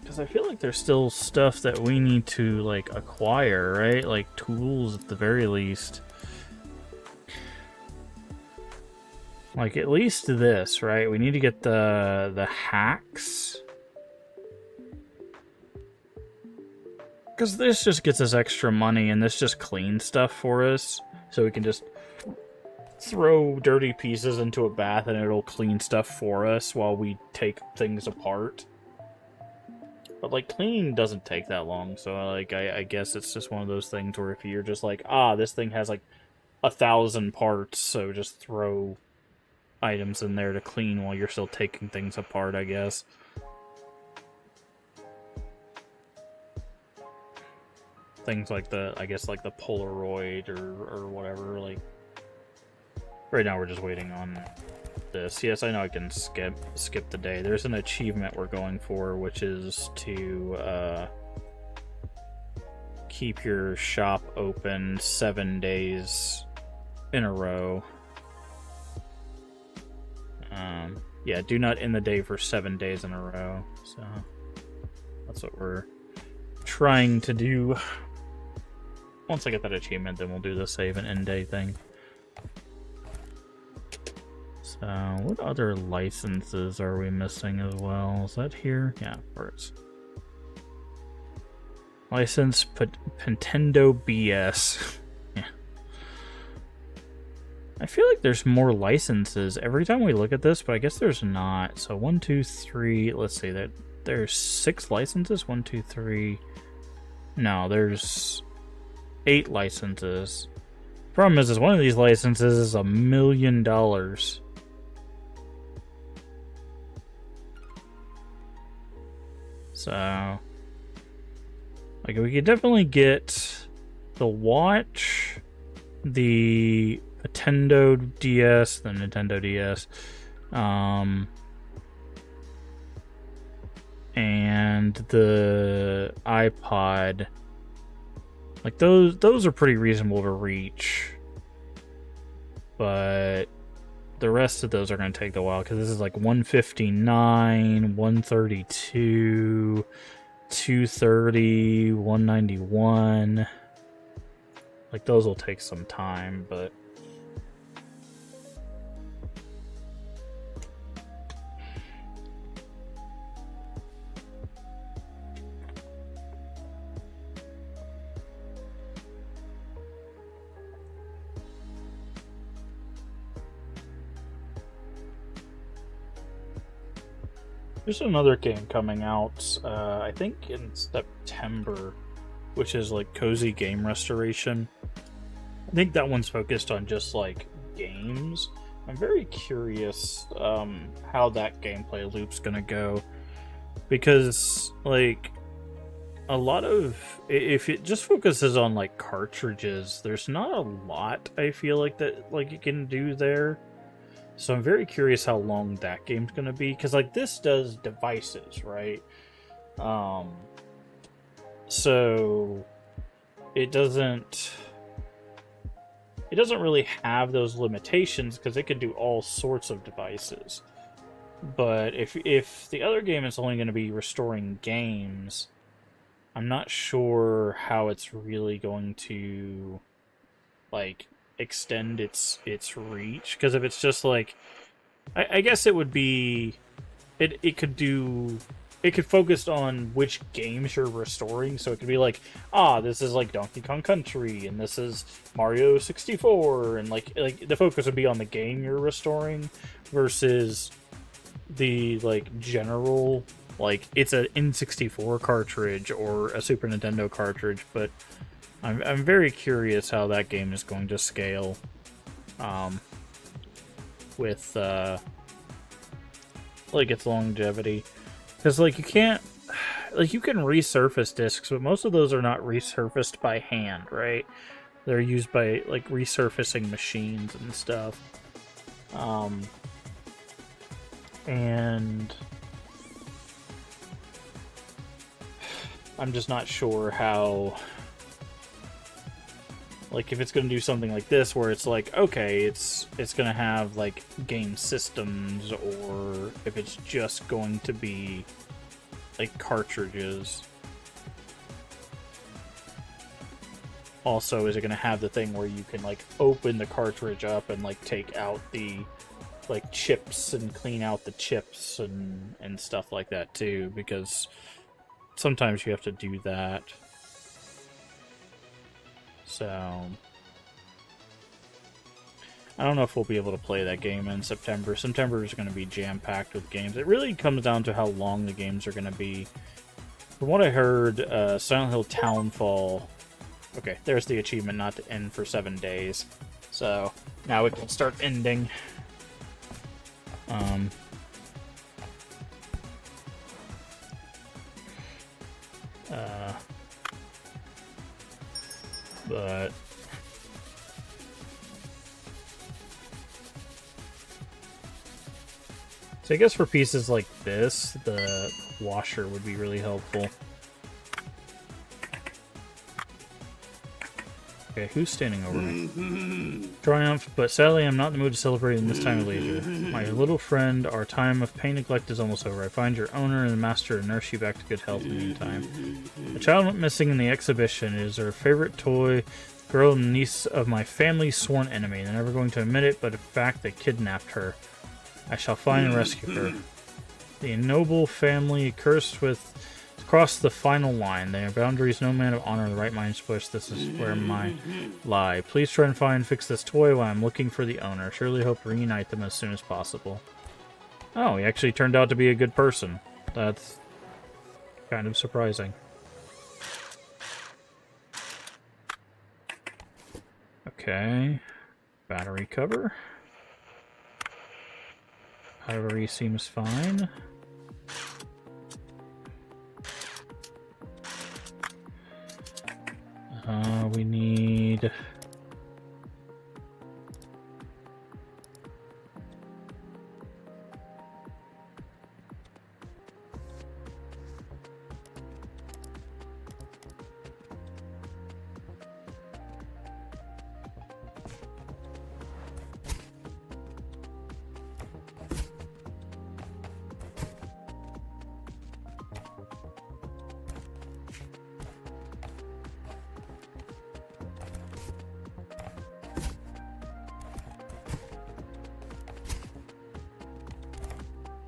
Because I feel like there's still stuff that we need to, like, acquire, right? Like, tools at the very least. Like, at least this, right? We need to get the hacks. Because this just gets us extra money, and this just cleans stuff for us. So we can just throw dirty pieces into a bath, and it'll clean stuff for us while we take things apart. But, like, cleaning doesn't take that long, so, like, I guess it's just one of those things where if you're just like, this thing has, like, 1,000 parts, so just throw items in there to clean while you're still taking things apart, I guess. Things like the, I guess, like the Polaroid or whatever, like... Right now we're just waiting on this. Yes, I know I can skip the day. There's an achievement we're going for, which is to keep your shop open 7 days in a row. Yeah, do not end the day for 7 days in a row. So that's what we're trying to do. Once I get that achievement, then we'll do the save and end day thing. So, what other licenses are we missing as well? Is that here? Yeah, first. License Nintendo BS. Yeah. I feel like there's more licenses every time we look at this, but I guess there's not. So 1, 2, 3. Let's see, that there's 6 licenses. 1, 2, 3. No, there's 8 licenses. Problem is one of these licenses is $1 million. So, like, we could definitely get the watch, the Nintendo DS, and the iPod. Like, those are pretty reasonable to reach, but the rest of those are going to take a while, because this is like 159, 132, 230, 191. Like, those will take some time, but... There's another game coming out, I think in September, which is like Cozy Game Restoration. I think that one's focused on just like games. I'm very curious how that gameplay loop's gonna go, because like a lot of, if it just focuses on like cartridges, there's not a lot I feel like that like you can do there. So I'm very curious how long that game's gonna be, because like this does devices, right? So it doesn't really have those limitations because it can do all sorts of devices. But if the other game is only going to be restoring games, I'm not sure how it's really going to like extend its reach. Because if it's just like, I guess it would be, it could focus on which games you're restoring. So it could be like, this is like Donkey Kong Country, and this is Mario 64, and like the focus would be on the game you're restoring versus the like general, like it's an N64 cartridge or a Super Nintendo cartridge. But I'm very curious how that game is going to scale with like its longevity. Because like you can't, like you can resurface discs, but most of those are not resurfaced by hand, right? They're used by like resurfacing machines and stuff. And I'm just not sure how, like if it's going to do something like this where it's like, okay, it's going to have like game systems, or if it's just going to be like cartridges. Also, is it going to have the thing where you can like open the cartridge up and like take out the like chips and clean out the chips and stuff like that too, because sometimes you have to do that. So I don't know if we'll be able to play that game in September. September is going to be jam-packed with games. It really comes down to how long the games are going to be. From what I heard, Silent Hill Townfall... Okay, there's the achievement not to end for 7 days. So now it can start ending. But so I guess for pieces like this, the washer would be really helpful. Okay, who's standing over me? Triumph, but sadly I'm not in the mood to celebrate in this time of leisure. My little friend, our time of pain neglect is almost over. I find your owner and the master to nurse you back to good health in the meantime. A child went missing in the exhibition. It is her favorite toy, girl and niece of my family's sworn enemy. They're never going to admit it, but in fact they kidnapped her. I shall find and rescue her. The noble family cursed with crossed the final line. Their boundaries no man of honor in the right mind push. This is where mine lie. Please try and find and fix this toy while I'm looking for the owner. Surely hope to reunite them as soon as possible. Oh, he actually turned out to be a good person. That's kind of surprising. Okay. Battery cover. Battery seems fine. We need...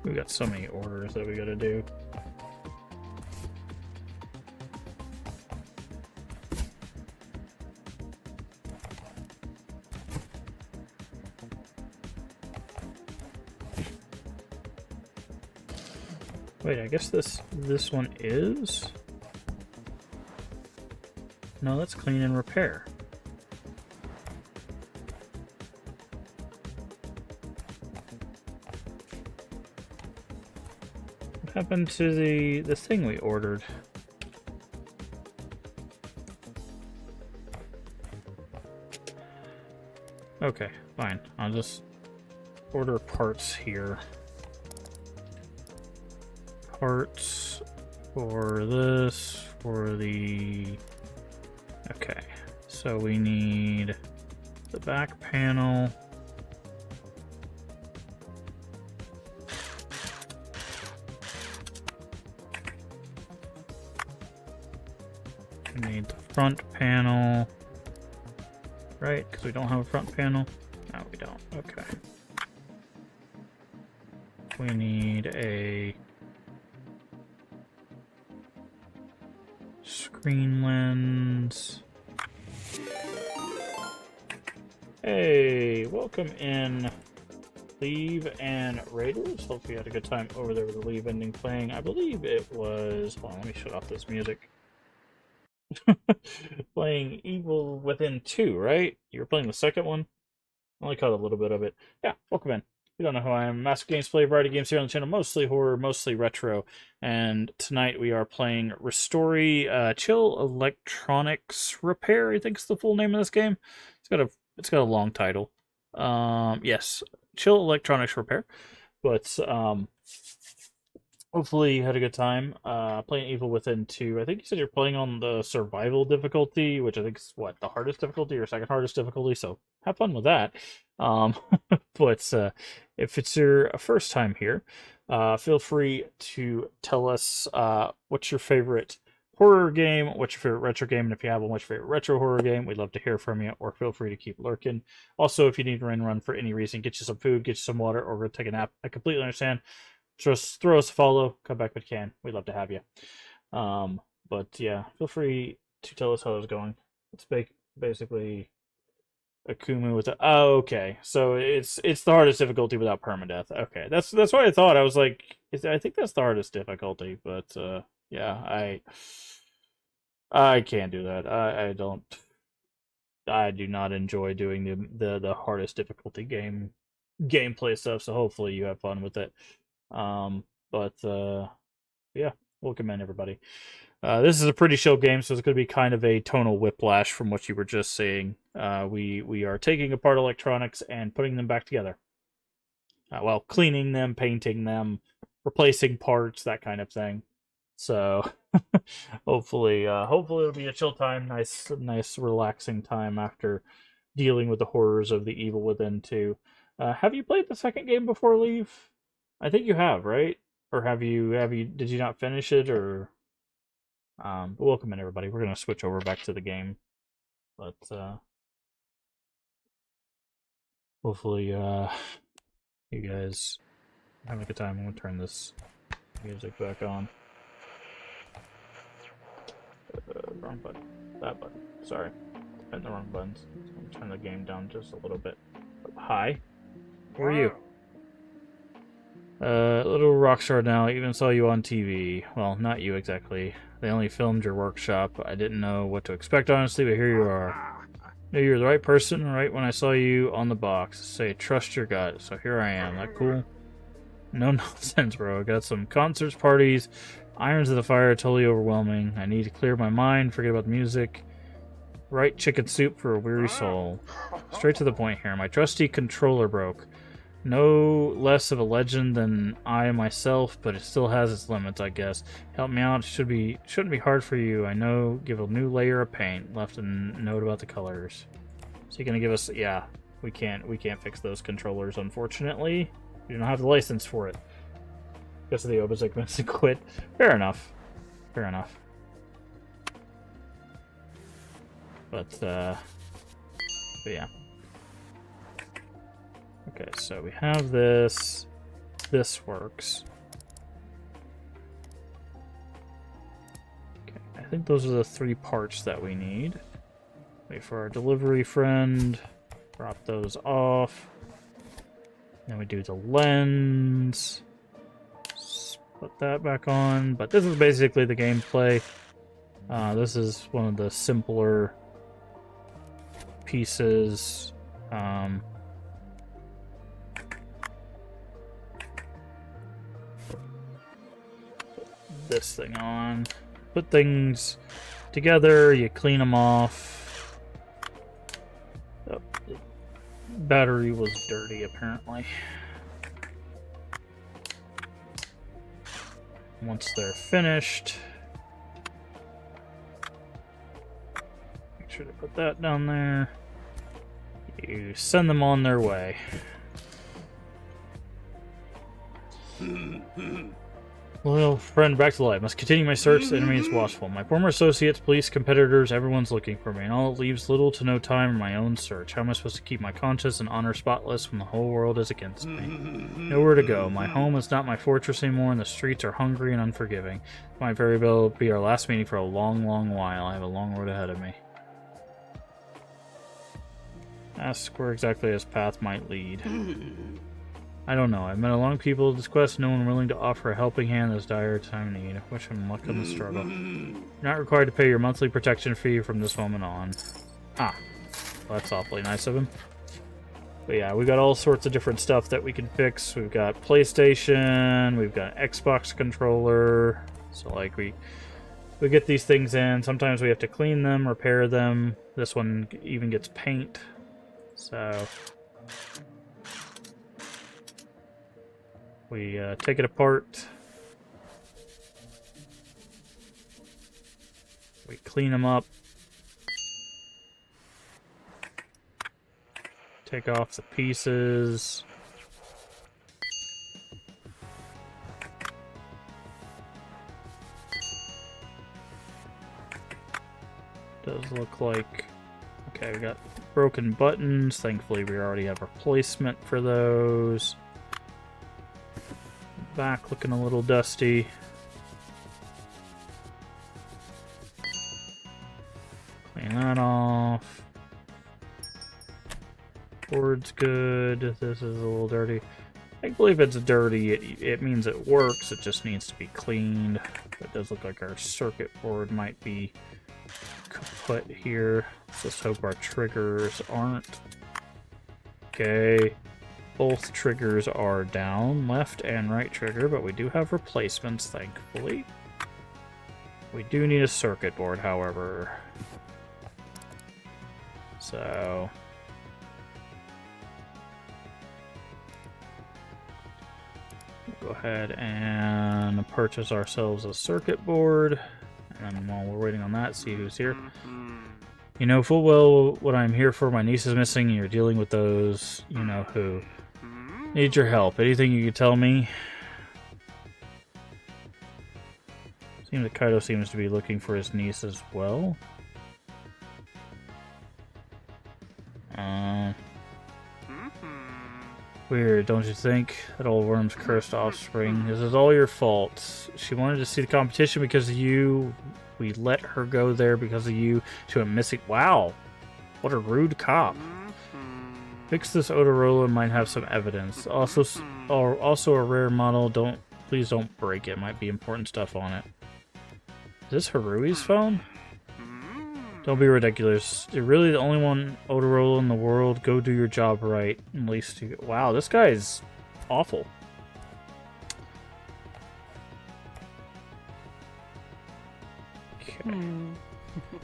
We got so many orders that we gotta do. Wait, I guess this one is? No, that's clean and repair. What happened to the thing we ordered? Okay, fine. I'll just order parts here. Parts for this, for the... Okay, so we need the back panel. We need the front panel. Right, because we don't have a front panel? No, we don't. Okay. We need a screen lens. Hey, welcome in, Leave and Raiders. Hope you had a good time over there with the Leave ending playing. I believe it was... Hold on, let me shut off this music. Playing Evil Within 2, right? You were playing the second one? I only caught a little bit of it. Yeah, welcome in. You don't know who I am. MaskofGames play a variety of games here on the channel, mostly horror, mostly retro. And tonight we are playing ReStory, Chill Electronics Repair, I think is the full name of this game. It's got a long title. Yes, Chill Electronics Repair. But hopefully you had a good time playing Evil Within 2. I think you said you're playing on the survival difficulty, which I think is, what, the hardest difficulty or second hardest difficulty, so have fun with that. But if it's your first time here, feel free to tell us what's your favorite horror game, what's your favorite retro game, and if you have one, what's your favorite retro horror game. We'd love to hear from you, or feel free to keep lurking. Also, if you need to run for any reason, get you some food, get you some water, or go take a nap, I completely understand. Just throw us a follow, come back when you can. We'd love to have you. But yeah, feel free to tell us how it's going. It's basically Akumu with the... Oh, okay. So it's the hardest difficulty without permadeath. Okay, that's what I thought. I was like, I think that's the hardest difficulty. But yeah, I can't do that. I don't. I do not enjoy doing the hardest difficulty gameplay stuff. So hopefully you have fun with it. But yeah, welcome in everybody. This is a pretty chill game, so it's going to be kind of a tonal whiplash from what you were just saying. We are taking apart electronics and putting them back together. Well, cleaning them, painting them, replacing parts, that kind of thing. So hopefully it'll be a chill time, nice relaxing time after dealing with the horrors of the Evil Within 2. Have you played the second game before Leave? I think you have, right? Or have you did you not finish it, or but welcome in everybody. We're gonna switch over back to the game. But hopefully you guys are having a good time. I'm gonna turn this music back on. Wrong button. That button. Sorry. Hitting the wrong buttons. So I'm gonna turn the game down just a little bit. Hi. Who are you? Little rockstar now, even saw you on TV. Well, not you exactly. They only filmed your workshop. I didn't know what to expect, honestly, but here you are. Knew you were the right person right when I saw you on the box. Say, trust your gut. So here I am. That cool? No nonsense, bro. I got some concerts, parties, irons in the fire, totally overwhelming. I need to clear my mind, forget about the music. Right chicken soup for a weary soul. Straight to the point here. My trusty controller broke. No less of a legend than I myself, but it still has its limits, I guess. Help me out. It shouldn't be hard for you. I know. Give a new layer of paint. Left a note about the colors. So you're gonna give us? Yeah, we can't fix those controllers, unfortunately. We don't have the license for it. Guess the Oba segments and quit. Fair enough. Fair enough. But yeah. Okay, so we have this. This works. Okay, I think those are the 3 parts that we need. Wait for our delivery friend. Drop those off. Then we do the lens. put that back on. But this is basically the gameplay. This is one of the simpler pieces. Put this thing on. Put things together, you clean them off. Oh, the battery was dirty, apparently. Once they're finished, make sure to put that down there. You send them on their way. Loyal friend back to life. Must continue my search. The enemy is watchful. My former associates, police, competitors, everyone's looking for me, and all it leaves little to no time in my own search. How am I supposed to keep my conscience and honor spotless when the whole world is against me? Nowhere to go. My home is not my fortress anymore, and the streets are hungry and unforgiving. It might very well be our last meeting for a long, long while. I have a long road ahead of me. Ask where exactly this path might lead. I don't know. I've met a lot of people of this quest, no one willing to offer a helping hand in this dire time of need. I wish him luck in the struggle. You're not required to pay your monthly protection fee from this moment on. Ah. Well, that's awfully nice of him. But yeah, we got all sorts of different stuff that we can fix. We've got PlayStation, we've got Xbox controller. So like we get these things in. Sometimes we have to clean them, repair them. This one even gets paint. So we take it apart. We clean them up. Take off the pieces. Does look like... Okay, we got broken buttons. Thankfully, we already have replacement for those. Back looking a little dusty. Clean that off. Board's good. This is a little dirty. I believe it's dirty. It means it works. It just needs to be cleaned. It does look like our circuit board might be kaput here. Let's just hope our triggers aren't. Okay. Both triggers are down, left and right trigger, but we do have replacements, thankfully. We do need a circuit board, however. So... go ahead and purchase ourselves a circuit board. And then while we're waiting on that, see who's here. You know full well what I'm here for. My niece is missing, and you're dealing with those you know who. Need your help. Anything you can tell me? Seems that Kaido seems to be looking for his niece as well. Weird, don't you think? That old worm's cursed offspring. This is all your fault. She wanted to see the competition because of you. We let her go there because of you to a missing... Wow! What a rude cop. Fix this Odorola and might have some evidence. Also a rare model. Please don't break it. Might be important stuff on it. Is this Harui's phone? Don't be ridiculous. You're really the only one Odorola in the world. Go do your job right. At least you... Wow, this guy is awful. Okay.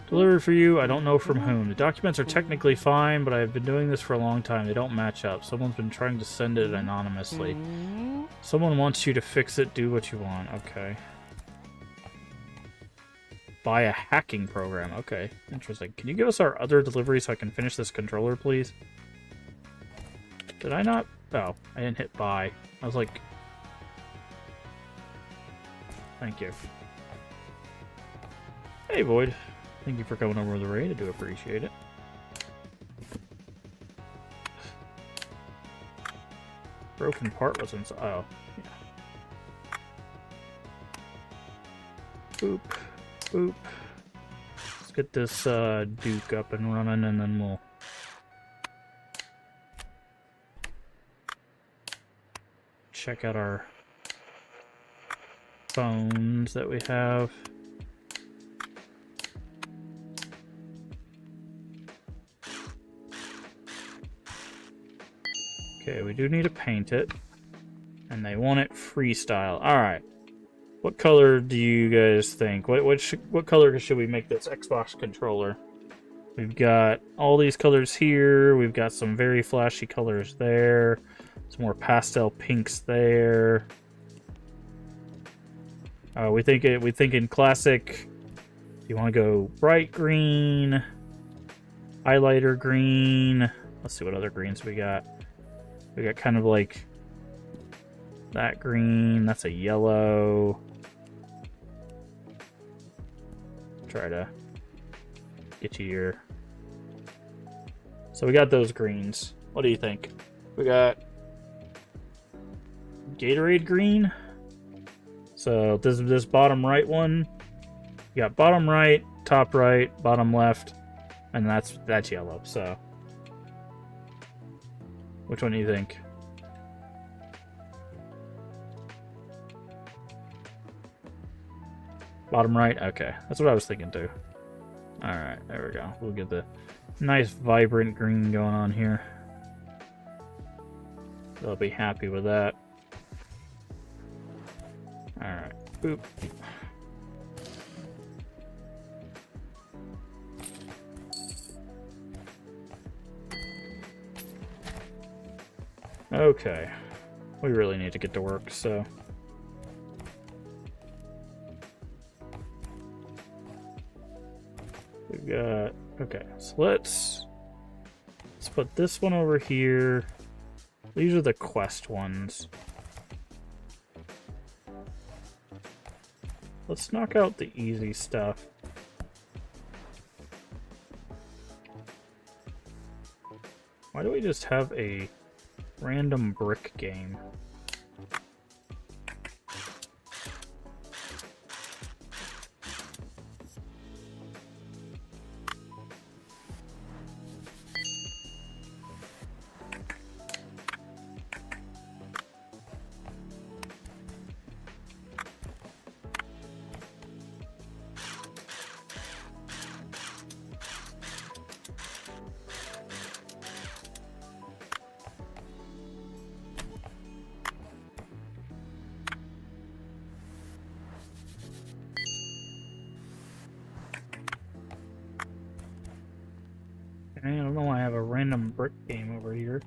Delivery for you, I don't know from whom. The documents are technically fine, but I've been doing this for a long time. They don't match up. Someone's been trying to send it anonymously. Someone wants you to fix it, do what you want. Okay. Buy a hacking program. Okay, interesting. Can you give us our other delivery so I can finish this controller, please? Did I not? Oh, I didn't hit buy. I was like... Thank you. Hey, Void. Thank you for coming over the raid. I do appreciate it. Broken part was inside. Oh, yeah. Boop. Boop. Let's get this Duke up and running, and then we'll... check out our phones that we have. Okay, we do need to paint it. And they want it freestyle. Alright. What color do you guys think? What color should we make this Xbox controller? We've got all these colors here. We've got some very flashy colors there. Some more pastel pinks there. We thinking classic. You want to go bright green, highlighter green. Let's see what other greens we got. We got kind of like that green. That's a yellow. Try to get you your. So we got those greens. What do you think? We got Gatorade green. So this bottom right one. You got bottom right, top right, bottom left, and that's yellow. So which one do you think? Bottom right? Okay. That's what I was thinking too. Alright, there we go. We'll get the nice vibrant green going on here. They'll be happy with that. Alright. Boop. Okay. We really need to get to work, so... We've got... Okay, so let's put this one over here. These are the quest ones. Let's knock out the easy stuff. Why do we just have a random brick game? I don't know why I have a random brick game over here.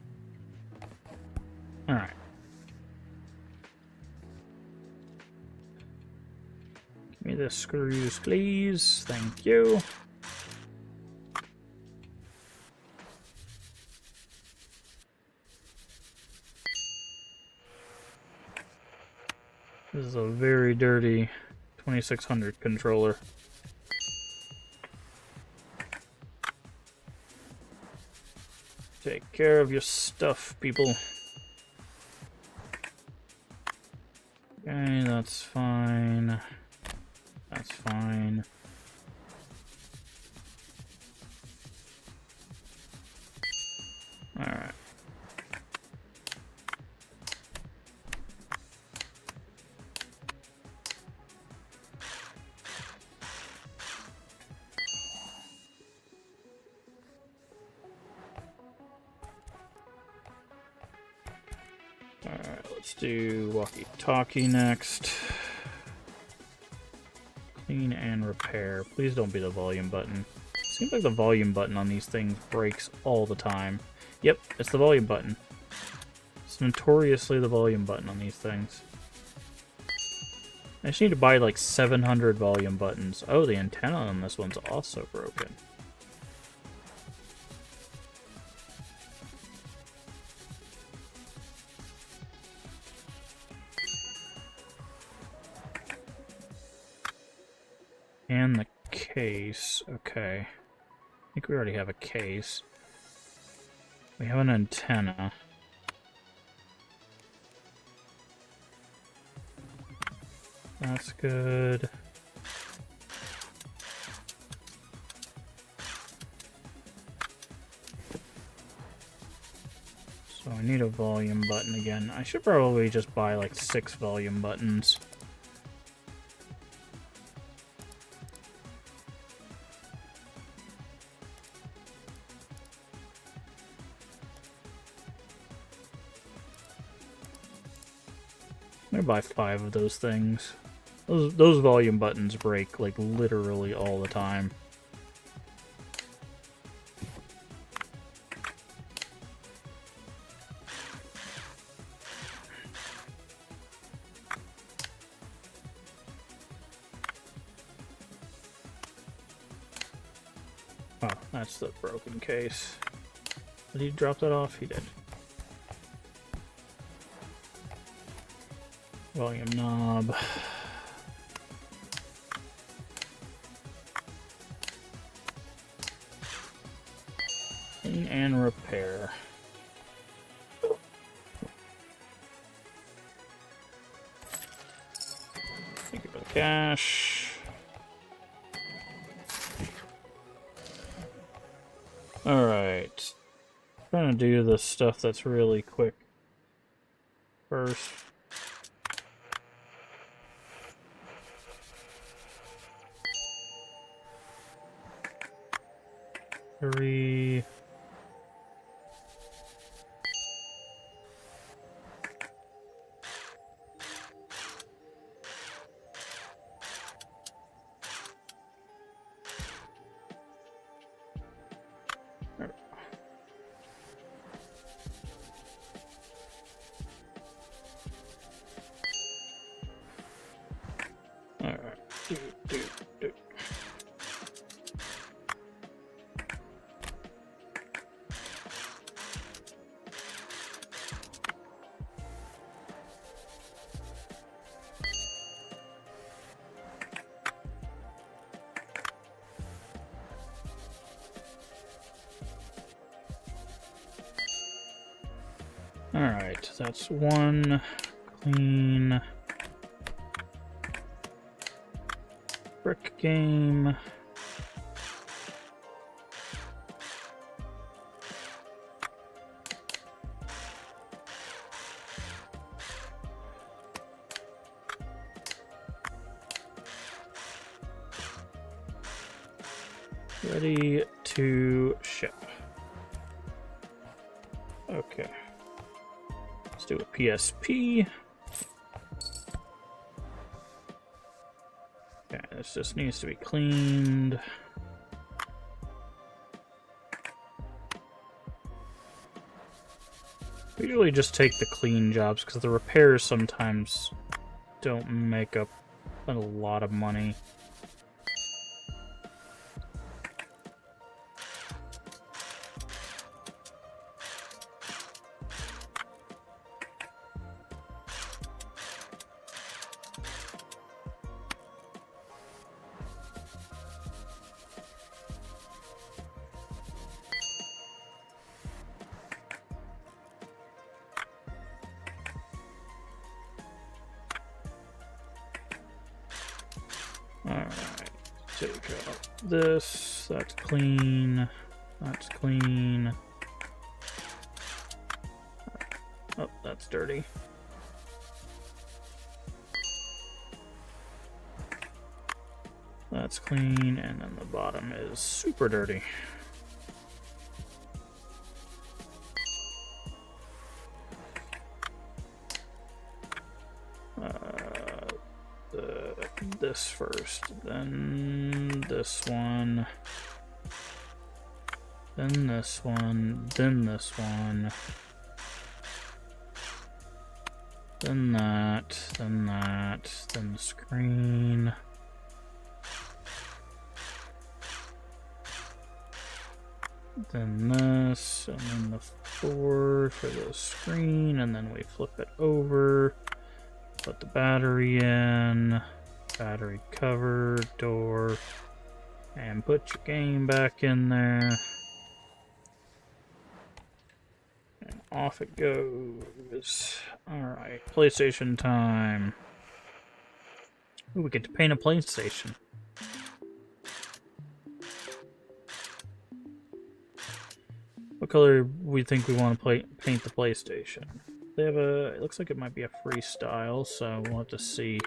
Alright. Give me the screws, please. Thank you. This is a very dirty 2600 controller. Take care of your stuff, people. Okay, that's fine. That's fine. Alright. Alright, let's do walkie-talkie next. Clean and repair. Please don't be the volume button. Seems like the volume button on these things breaks all the time. Yep, it's the volume button. It's notoriously the volume button on these things. I just need to buy like 700 volume buttons. Oh, the antenna on this one's also broken. And the case. Okay. I think we already have a case. We have an antenna. That's good. So I need a volume button again. I should probably just buy like 6 volume buttons. I'm gonna buy 5 of those things. Those volume buttons break, like, literally all the time. Oh, that's the broken case. Did he drop that off? He did. Volume knob. Clean and repair. Thank you for the cash. Alright. Trying to do the stuff that's really quick first. Three. Alright, that's one clean brick game. Ready to ship. Okay. Let's do a PSP. Okay, this just needs to be cleaned. We usually just take the clean jobs because the repairs sometimes don't make up a lot of money. Alright, take out this, that's clean, oh, that's dirty. That's clean, and then the bottom is super dirty. This first, then this one, then this one, then this one, then that, then that, then the screen. Then this, and then the 4 for the screen, and then we flip it over, put the battery in. Battery cover, door, and put your game back in there. And off it goes. Alright, PlayStation time. Ooh, we get to paint a PlayStation. What color we think we want to paint the PlayStation? They have a, it looks like it might be a freestyle, so we'll have to see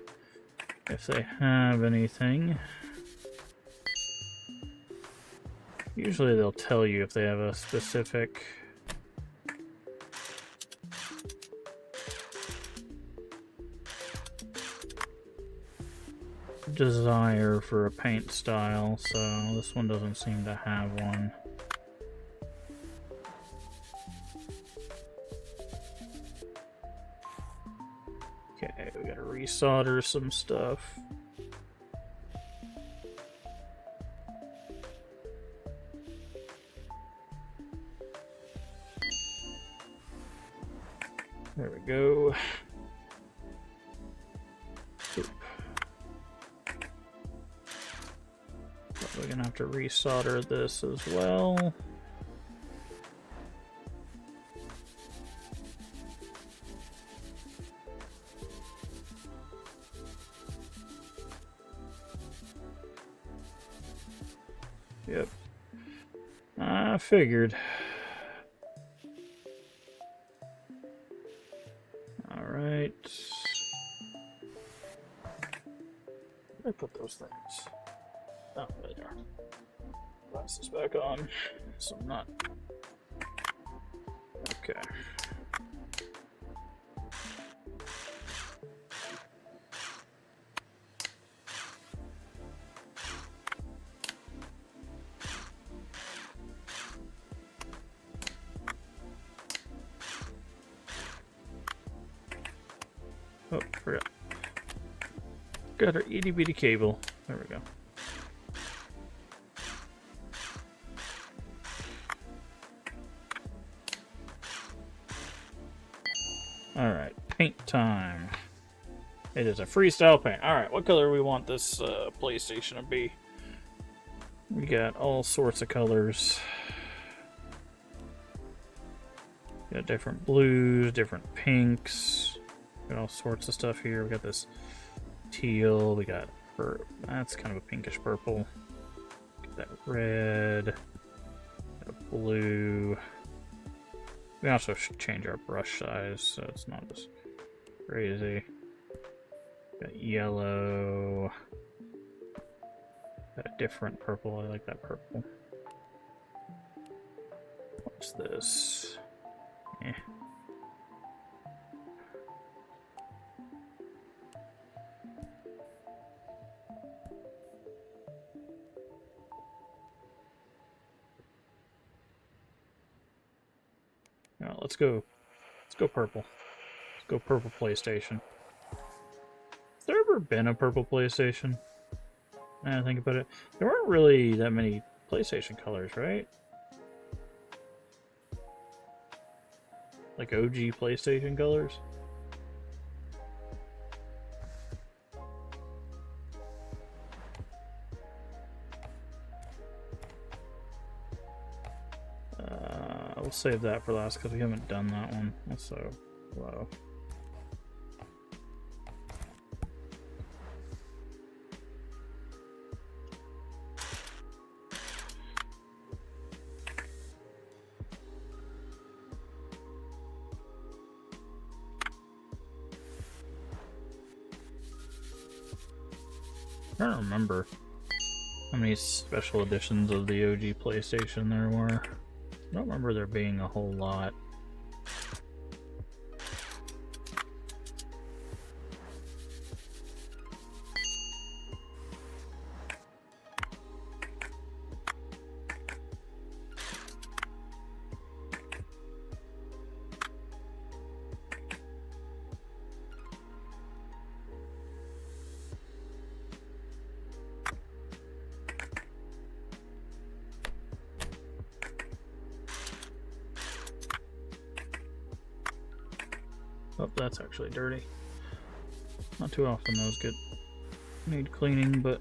if they have anything. Usually they'll tell you if they have a specific... desire for a paint style, so this one doesn't seem to have one. Okay, we gotta resolder some stuff. There we go. Oop. We're gonna have to resolder this as well. Yep. I figured. Alright. Where did I put those things? Oh, there they are. Glasses back on, so I'm not. Okay. Oh, forgot. Got our itty bitty cable. There we go. Alright, paint time. It is a freestyle paint. Alright, what color do we want this PlayStation to be? We got all sorts of colors. Got different blues, different pinks. Got all sorts of stuff here. We got this teal. We got that's kind of a pinkish purple. Got that red. Got a blue. We also should change our brush size so it's not as crazy. Got yellow. Got a different purple. I like that purple. What's this? Eh. Well, let's go purple. Let's go purple PlayStation. Has there ever been a purple PlayStation? Now I think about it. There weren't really that many PlayStation colors, right? Like OG PlayStation colors? We'll save that for last because we haven't done that one. Also, low. I don't remember how many special editions of the OG PlayStation there were. I don't remember there being a whole lot. Oh, that's actually dirty. Not too often those need cleaning, but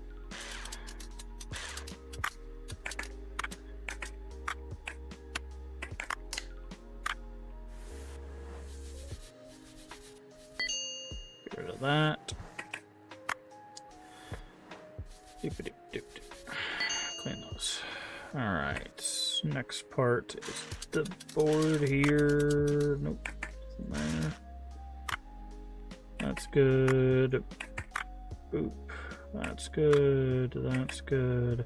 get rid of that. Clean those. Alright, next part is the board here. Nope. There. That's good. Boop. That's good. That's good.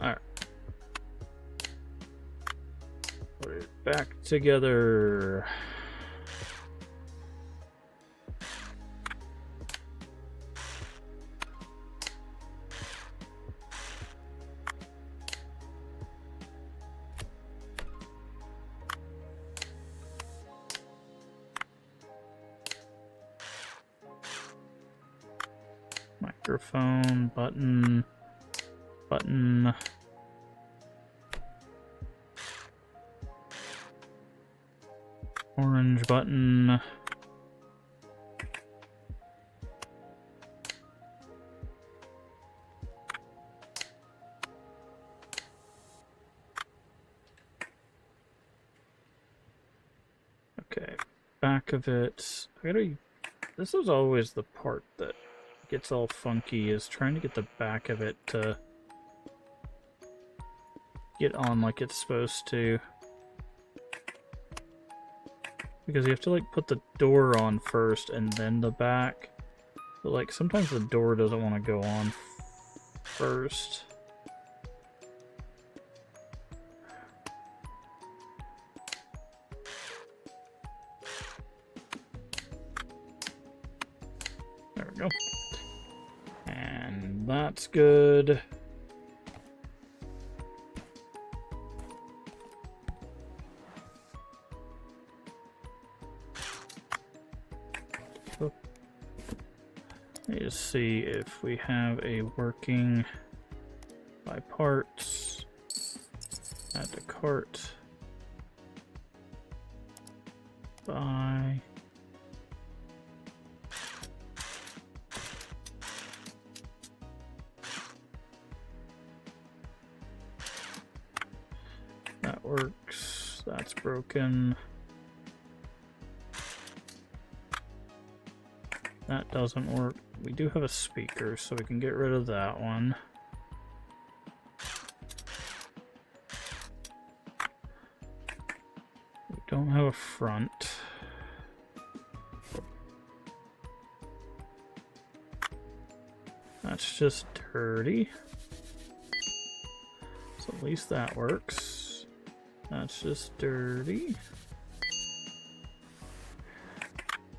Alright. Put it back together. Microphone, button, button. Orange button. Okay, back of it. This is always the part that gets all funky, is trying to get the back of it to get on like it's supposed to. Because you have to like put the door on first and then the back. But like sometimes the door doesn't want to go on first. There we go. And that's good. Let's see if we have a working by parts. Add to cart. Buy. That works. That's broken. That doesn't work. We do have a speaker, so we can get rid of that one. We don't have a front. That's just dirty. So at least that works. That's just dirty.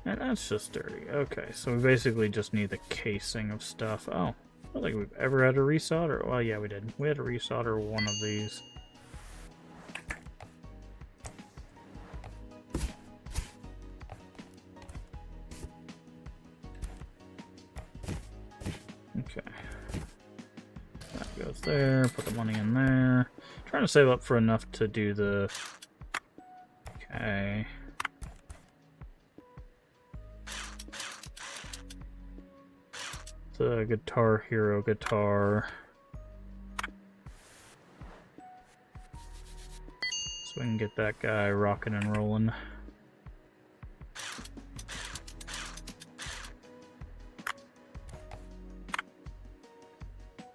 And that's just dirty. Okay, so we basically just need the casing of stuff. Oh, I don't think we've ever had to resolder. Well, yeah, we did. We had to resolder one of these. Okay. That goes there. Put the money in there. Trying to save up for enough to do the... Okay. The Guitar Hero guitar. So we can get that guy rocking and rolling.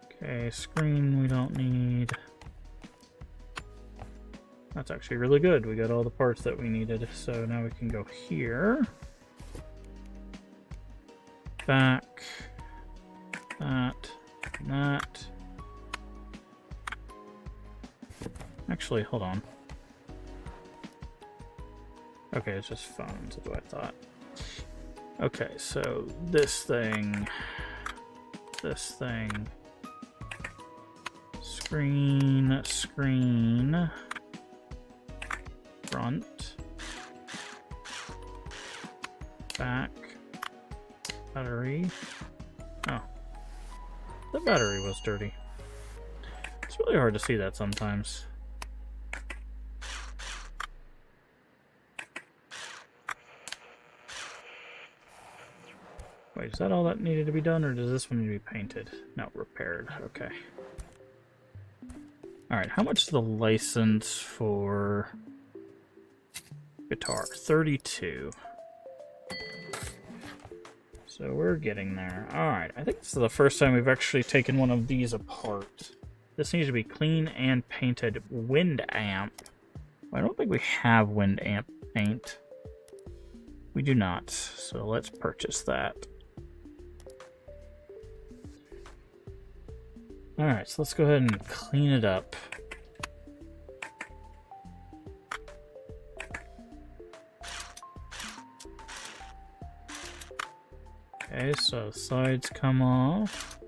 Okay, screen we don't need. That's actually really good. We got all the parts that we needed. So now we can go here. Back. That. Actually, hold on. Okay, it's just phones, is what I thought. Okay, so this thing, screen, front, back, battery. Oh. The battery was dirty. It's really hard to see that sometimes. Wait, is that all that needed to be done, or does this one need to be painted? No, repaired. Okay. Alright, how much is the license for guitar? 32. So we're getting there. Alright, I think this is the first time we've actually taken one of these apart. This needs to be clean and painted. Wind amp. I don't think we have wind amp paint. We do not, so let's purchase that. Alright, so let's go ahead and clean it up. Okay, so sides come off.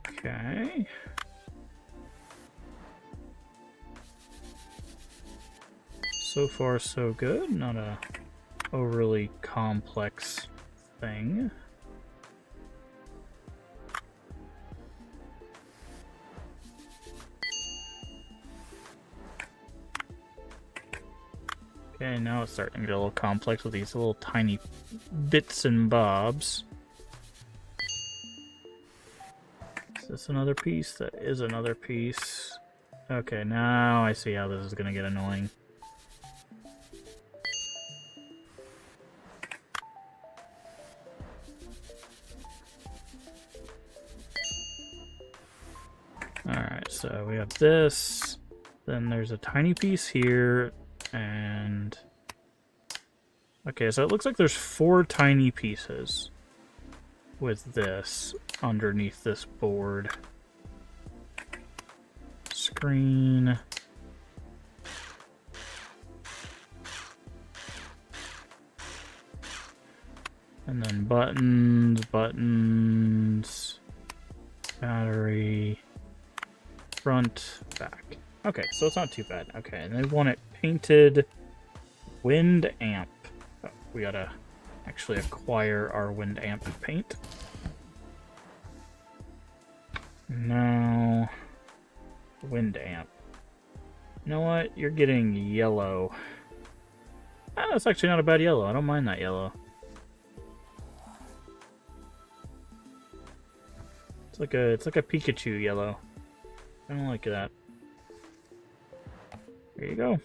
Okay. So far, so good. Not a overly complex thing. Okay, now it's starting to get a little complex with these little tiny bits and bobs. Is this another piece? That is another piece. Okay, now I see how this is going to get annoying. Alright, so we have this, then there's a tiny piece here, and... Okay, so it looks like there's 4 tiny pieces with this underneath this board. Screen... And then buttons, battery... front, back. Okay, so it's not too bad. Okay, and they want it painted wind amp. Oh, we gotta actually acquire our wind amp paint. Now, wind amp. You know what? You're getting yellow. Ah, that's actually not a bad yellow. I don't mind that yellow. It's like a Pikachu yellow. I don't like that. There you go.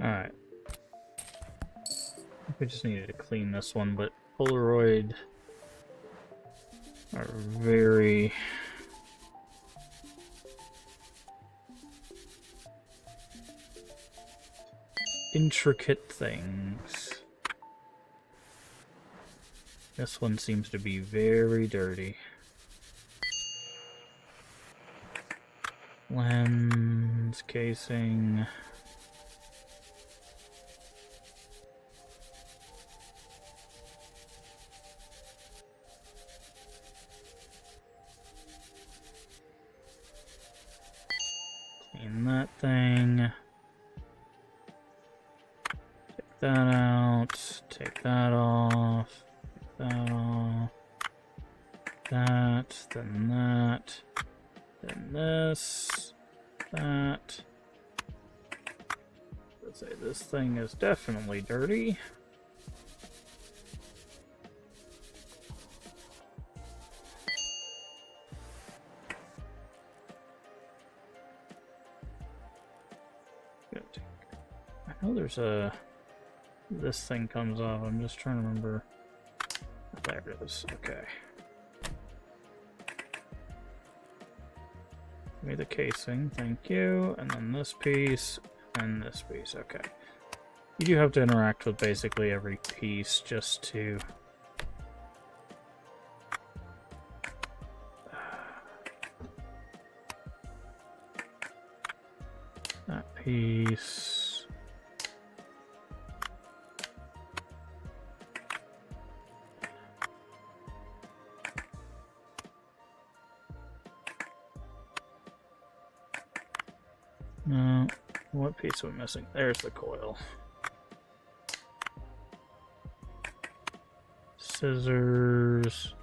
Alright. We just needed to clean this one, but Polaroid are very... intricate things. This one seems to be very dirty. Lens, casing. Clean that thing. Take that out. Take that off. Take that off. That, then that. Then this, that. Let's say this thing is definitely dirty. I know there's a... This thing comes off. I'm just trying to remember. There it is. Okay. Give me the casing, thank you, and then this piece, and this piece, okay. You do have to interact with basically every piece just to... That piece... No, what piece are we missing? There's the coil. Scissors.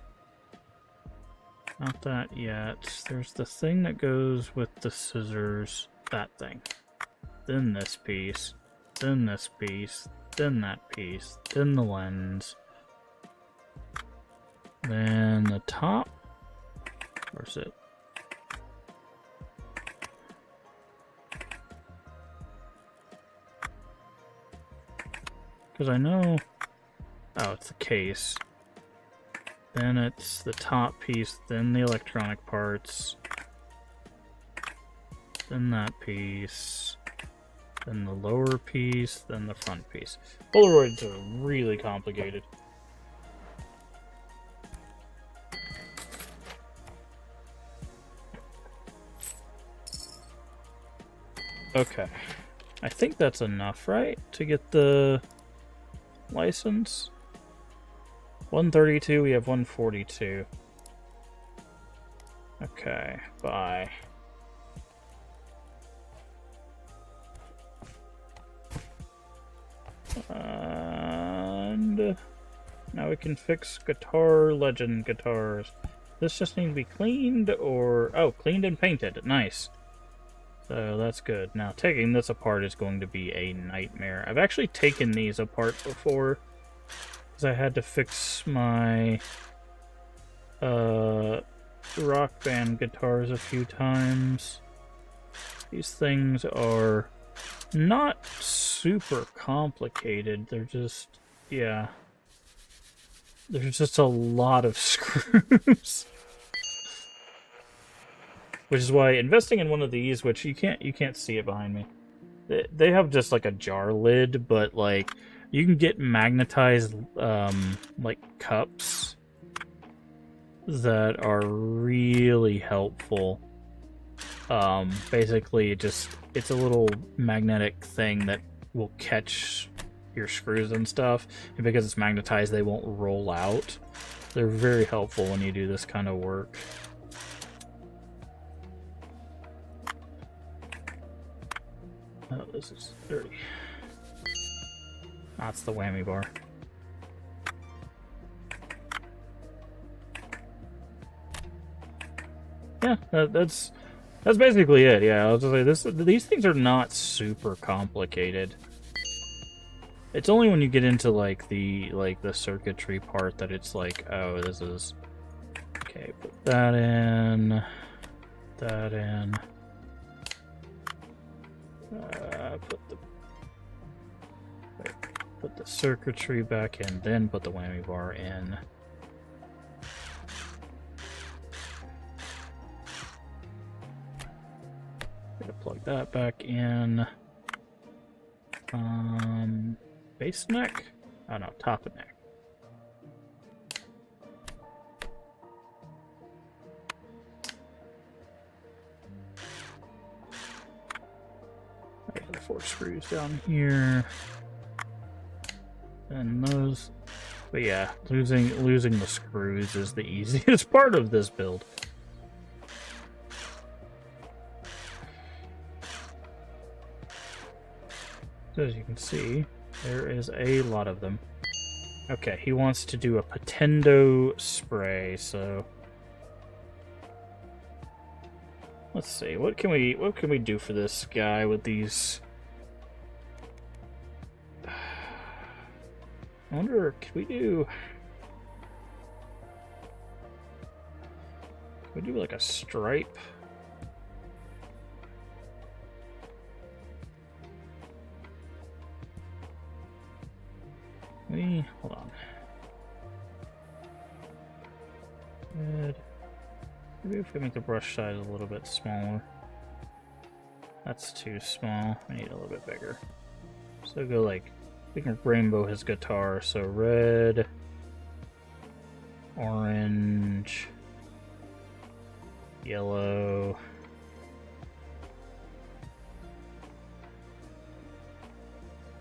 Not that yet. There's the thing that goes with the scissors. That thing. Then this piece. Then this piece. Then that piece. Then the lens. Then the top. Where's it? Because I know... Oh, it's the case. Then it's the top piece, then the electronic parts. Then that piece. Then the lower piece, then the front piece. Polaroids are really complicated. Okay. I think that's enough, right? To get the license? 132, we have 142. Okay, bye. And now we can fix Guitar Legend guitars. This just needs to be cleaned or... Oh, cleaned and painted. Nice. So that's good. Now, taking this apart is going to be a nightmare. I've actually taken these apart before, because I had to fix my Rock Band guitars a few times. These things are not super complicated. They're just, yeah. There's just a lot of screws. Which is why investing in one of these, which you can't see it behind me. They have just like a jar lid, but like you can get magnetized like cups that are really helpful. Basically it's a little magnetic thing that will catch your screws and stuff, and because it's magnetized they won't roll out. They're very helpful when you do this kind of work. Oh, this is dirty. That's the whammy bar. Yeah, that's basically it. Yeah, I was just like, these things are not super complicated. It's only when you get into like the circuitry part that it's like, oh, this is okay. Put that in. That in. Put the circuitry back in, then put the whammy bar in. Gotta plug that back in. Base neck? Oh no, top of neck. There's the 4 screws down here. And those, but yeah, losing the screws is the easiest part of this build. So as you can see, there is a lot of them. Okay, he wants to do a Potendo spray, so let's see, what can we do for this guy with these? I wonder, can we do like a stripe? Hold on. Good. Maybe if we make the brush size a little bit smaller. That's too small. I need a little bit bigger. So go like, we can rainbow his guitar, so red, orange, yellow,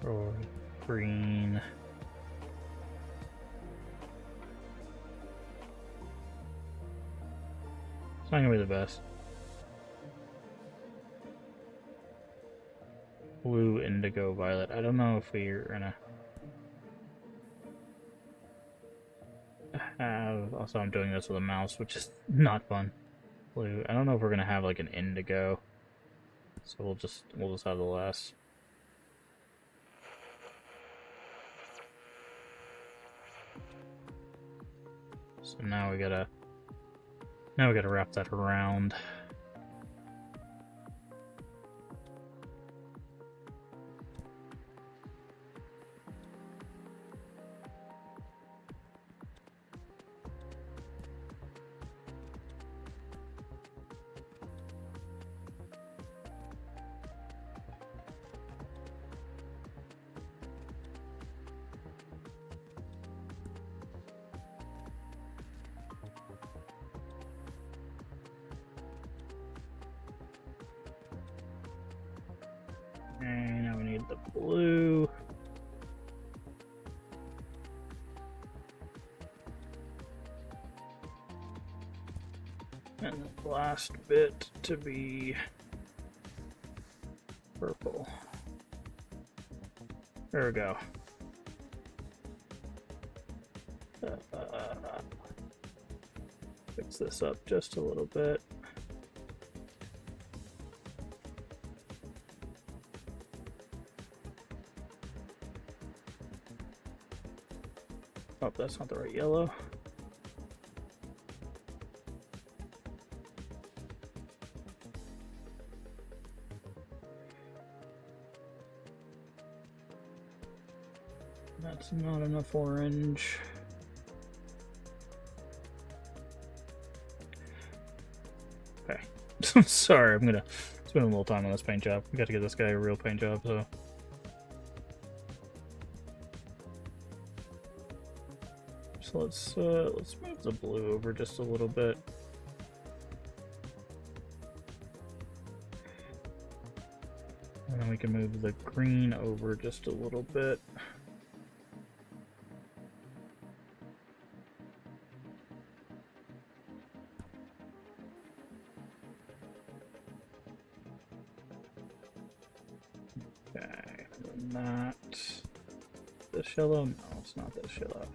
or green. It's not gonna be the best. Blue, indigo, violet. I don't know if we're gonna have... Also, I'm doing this with a mouse, which is not fun. Blue. I don't know if we're gonna have like an indigo. So we'll just have the last. So now we gotta wrap that around. need the blue. And the last bit to be purple. There we go. Fix this up just a little bit. Oh, that's not the right yellow. That's not enough orange. Okay. Sorry, I'm gonna spend a little time on this paint job. We got to get this guy a real paint job, so. So let's move the blue over just a little bit. And then we can move the green over just a little bit. Okay, and then that. This yellow? No, it's not this yellow.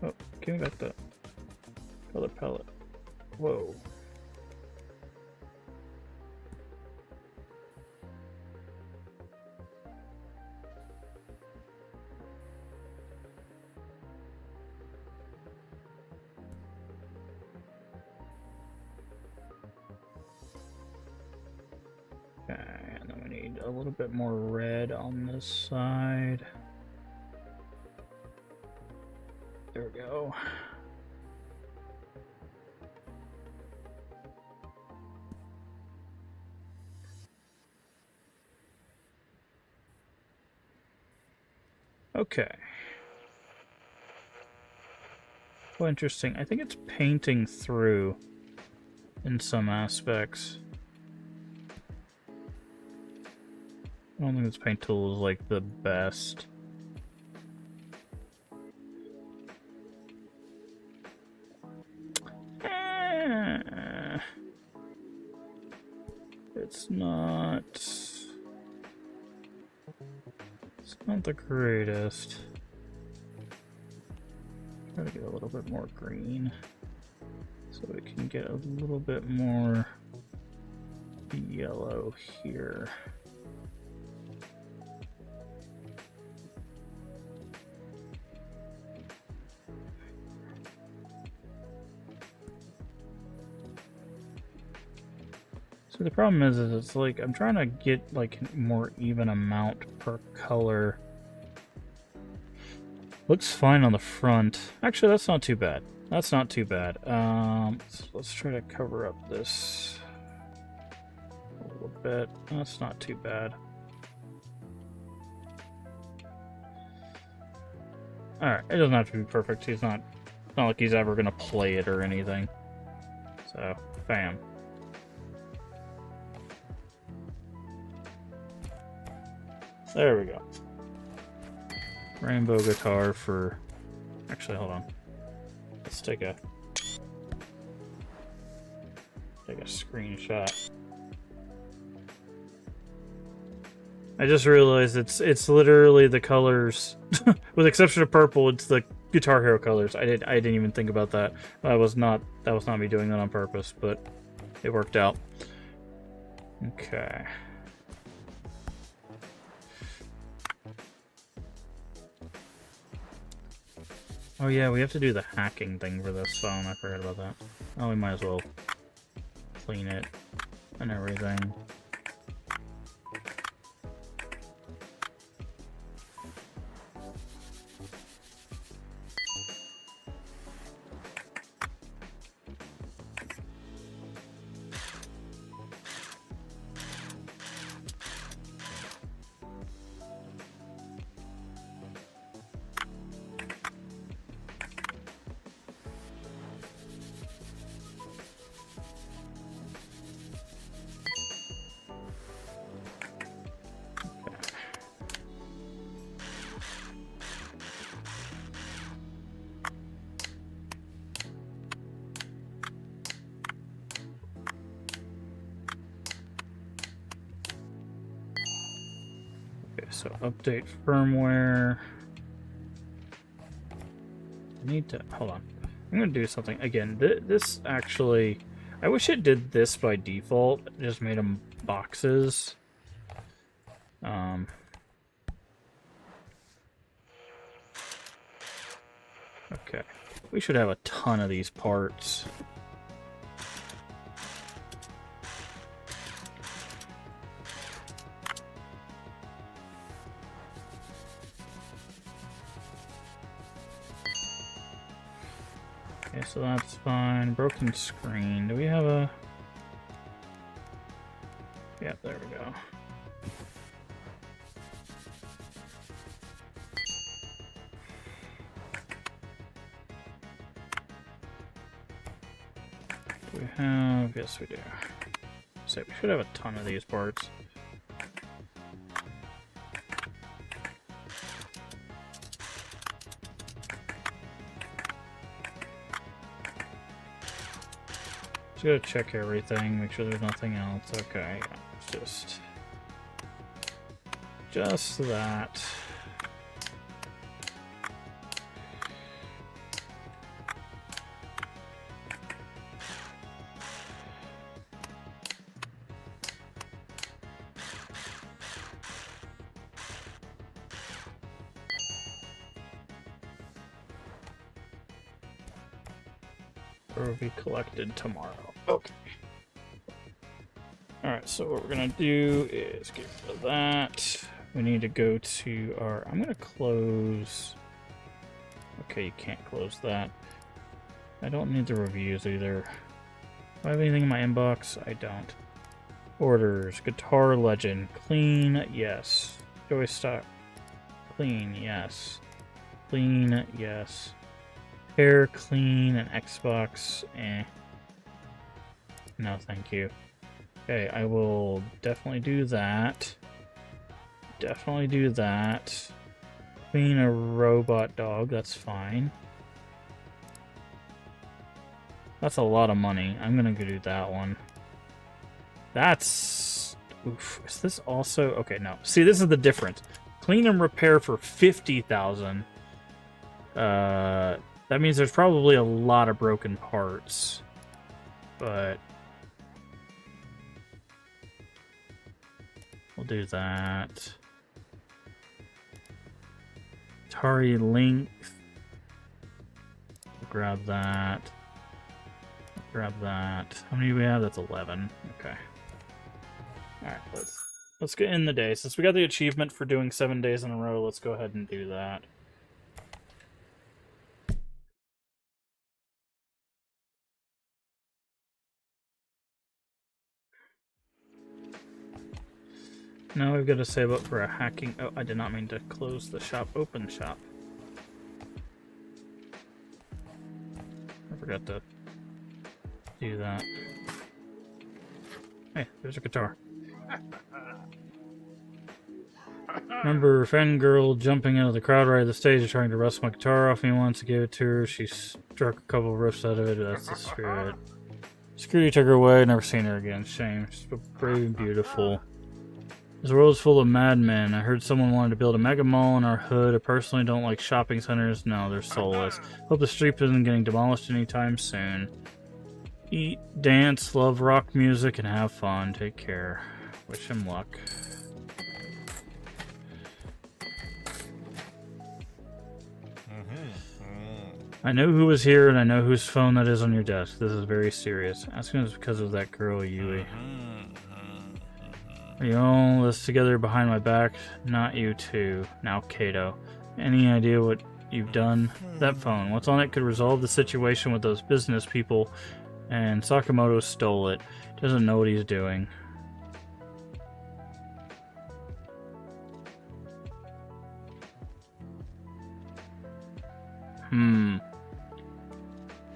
Oh, give me back the color palette. Whoa. Okay, and then we need a little bit more red on this side. There we go. Okay. Well, interesting. I think it's painting through in some aspects. I don't think this paint tool is like the best. It's not the greatest. Try to get a little bit more green so we can get a little bit more yellow here. So the problem is it's like I'm trying to get like more even amount per color. Looks fine on the front. Actually, that's not too bad. That's not too bad. So let's try to cover up this a little bit. That's not too bad. Alright, it doesn't have to be perfect. It's not like he's ever gonna play it or anything. So, bam. There we go. Rainbow guitar for... Actually, hold on. Let's take a screenshot. I just realized it's literally the colors, with the exception of purple. It's the Guitar Hero colors. I didn't even think about that. That was not me doing that on purpose, but it worked out. Okay. Oh yeah, we have to do the hacking thing for this phone. I forgot about that. Oh, we might as well clean it and everything. So update firmware. I need to hold on. I'm gonna do something again. This actually, I wish it did this by default. It just made them boxes. Okay, we should have a ton of these parts. Okay, so that's fine. Broken screen. Do we have a... Yeah, there we go. Do we have... Yes, we do. So we should have a ton of these parts. Gotta check everything, make sure there's nothing else. Okay, it's just that. Or will be collected tomorrow. Okay. Alright, so what we're gonna do is get rid of that. We need to go to our... I'm gonna close... Okay, you can't close that. I don't need the reviews either. Do I have anything in my inbox? I don't. Orders. Guitar Legend. Clean, yes. Joy Stock. Clean, yes. Clean, yes. Hair clean and Xbox, eh. No, thank you. Okay, I will definitely do that. Definitely do that. Clean a robot dog, that's fine. That's a lot of money. I'm gonna go do that one. That's... Oof. Is this also... Okay, no. See, this is the difference. Clean and repair for 50,000. That means there's probably a lot of broken parts, but we'll do that. Atari length. Grab that. Grab that. How many do we have? That's 11. Okay. All right, let's get in the day. Since we got the achievement for doing 7 days in a row, let's go ahead and do that. Now we've got to save up for a hacking... Oh, I did not mean to close the shop. Open shop. I forgot to do that. Hey, there's a guitar. Remember fangirl jumping out of the crowd right at the stage and trying to wrestle my guitar off me once. I gave it to her. She struck a couple of riffs out of it. That's the spirit. Security took her away. Never seen her again. Shame. She's brave and beautiful. This world's full of madmen. I heard someone wanted to build a mega mall in our hood. I personally don't like shopping centers. No, they're soulless. Hope the street isn't getting demolished anytime soon. Eat, dance, love rock music, and have fun. Take care. Wish him luck. I know who was here, and I know whose phone that is on your desk. This is very serious. Asking us because of that girl, Yui. Are you all this together behind my back? Not you two. Now Kato. Any idea what you've done? That phone. What's on it could resolve the situation with those business people, and Sakamoto stole it. Doesn't know what he's doing.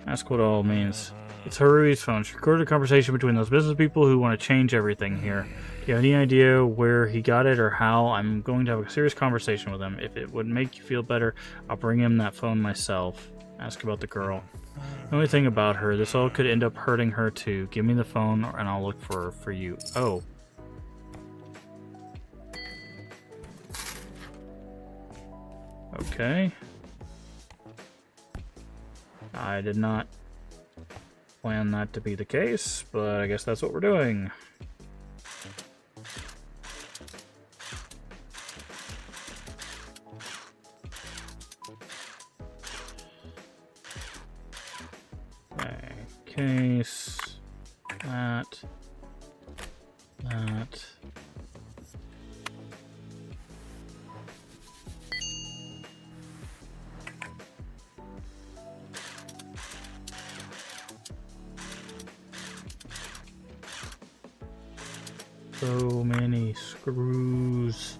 Ask what it all means. It's Harui's phone. She recorded a conversation between those business people who want to change everything here. Do you have any idea where he got it or how? I'm going to have a serious conversation with him. If it would make you feel better, I'll bring him that phone myself. Ask about the girl. The only thing about her, this all could end up hurting her too. Give me the phone and I'll look for you. Oh. Okay. I did not plan that to be the case, but I guess that's what we're doing. Okay, case, that. So many screws.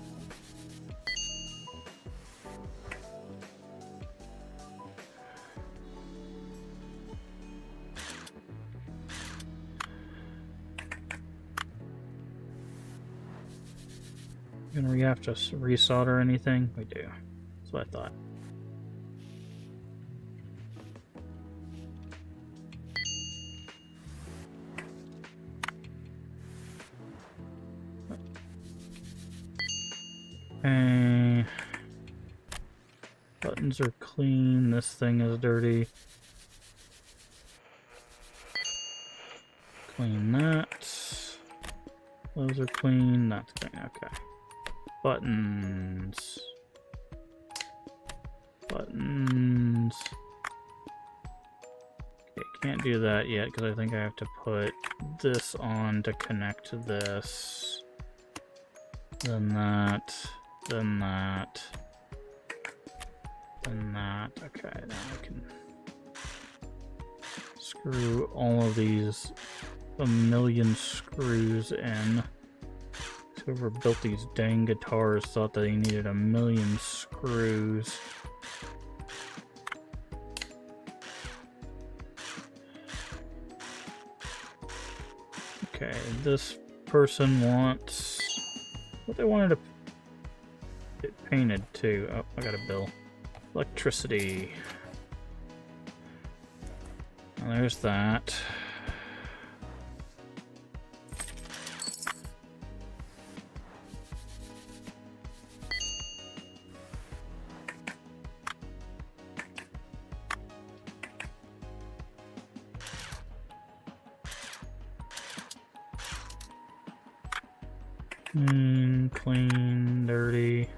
Gonna we have to resolder anything? We do. That's what I thought. Okay. Buttons are clean. This thing is dirty. Clean that. Those are clean. That's clean. Okay. Buttons. Buttons. Okay, can't do that yet because I think I have to put this on to connect to this. Then that. Then that. Then that. Okay, now I can screw all of these a million screws in. Whoever built these dang guitars thought that he needed a million screws. Okay, this person wants what they wanted to get painted too. Oh, I got a bill. Electricity. Well, there's that. Clean, dirty.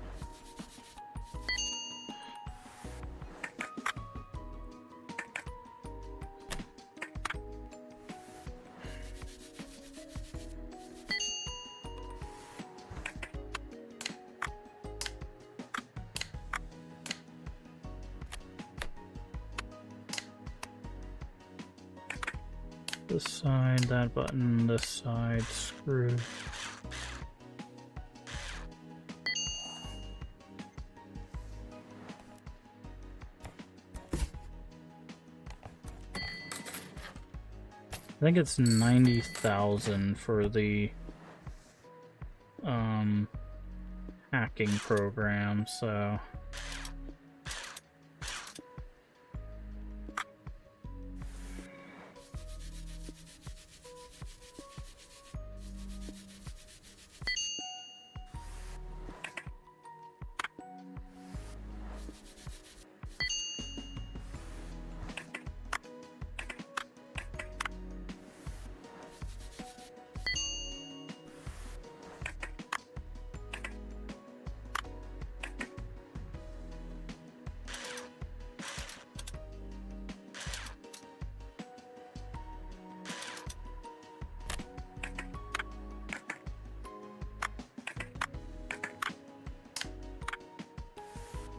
This side, that button, this side, screw. I think it's 90,000 for the hacking program, so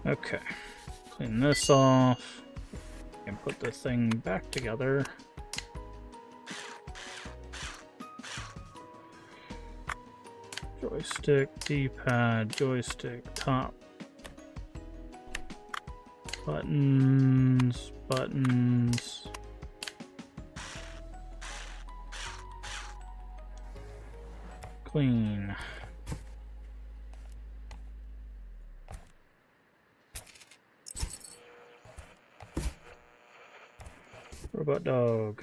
okay. Clean this off and put this thing back together. Joystick, D-pad, joystick, top. Buttons, buttons. Clean. Robot dog.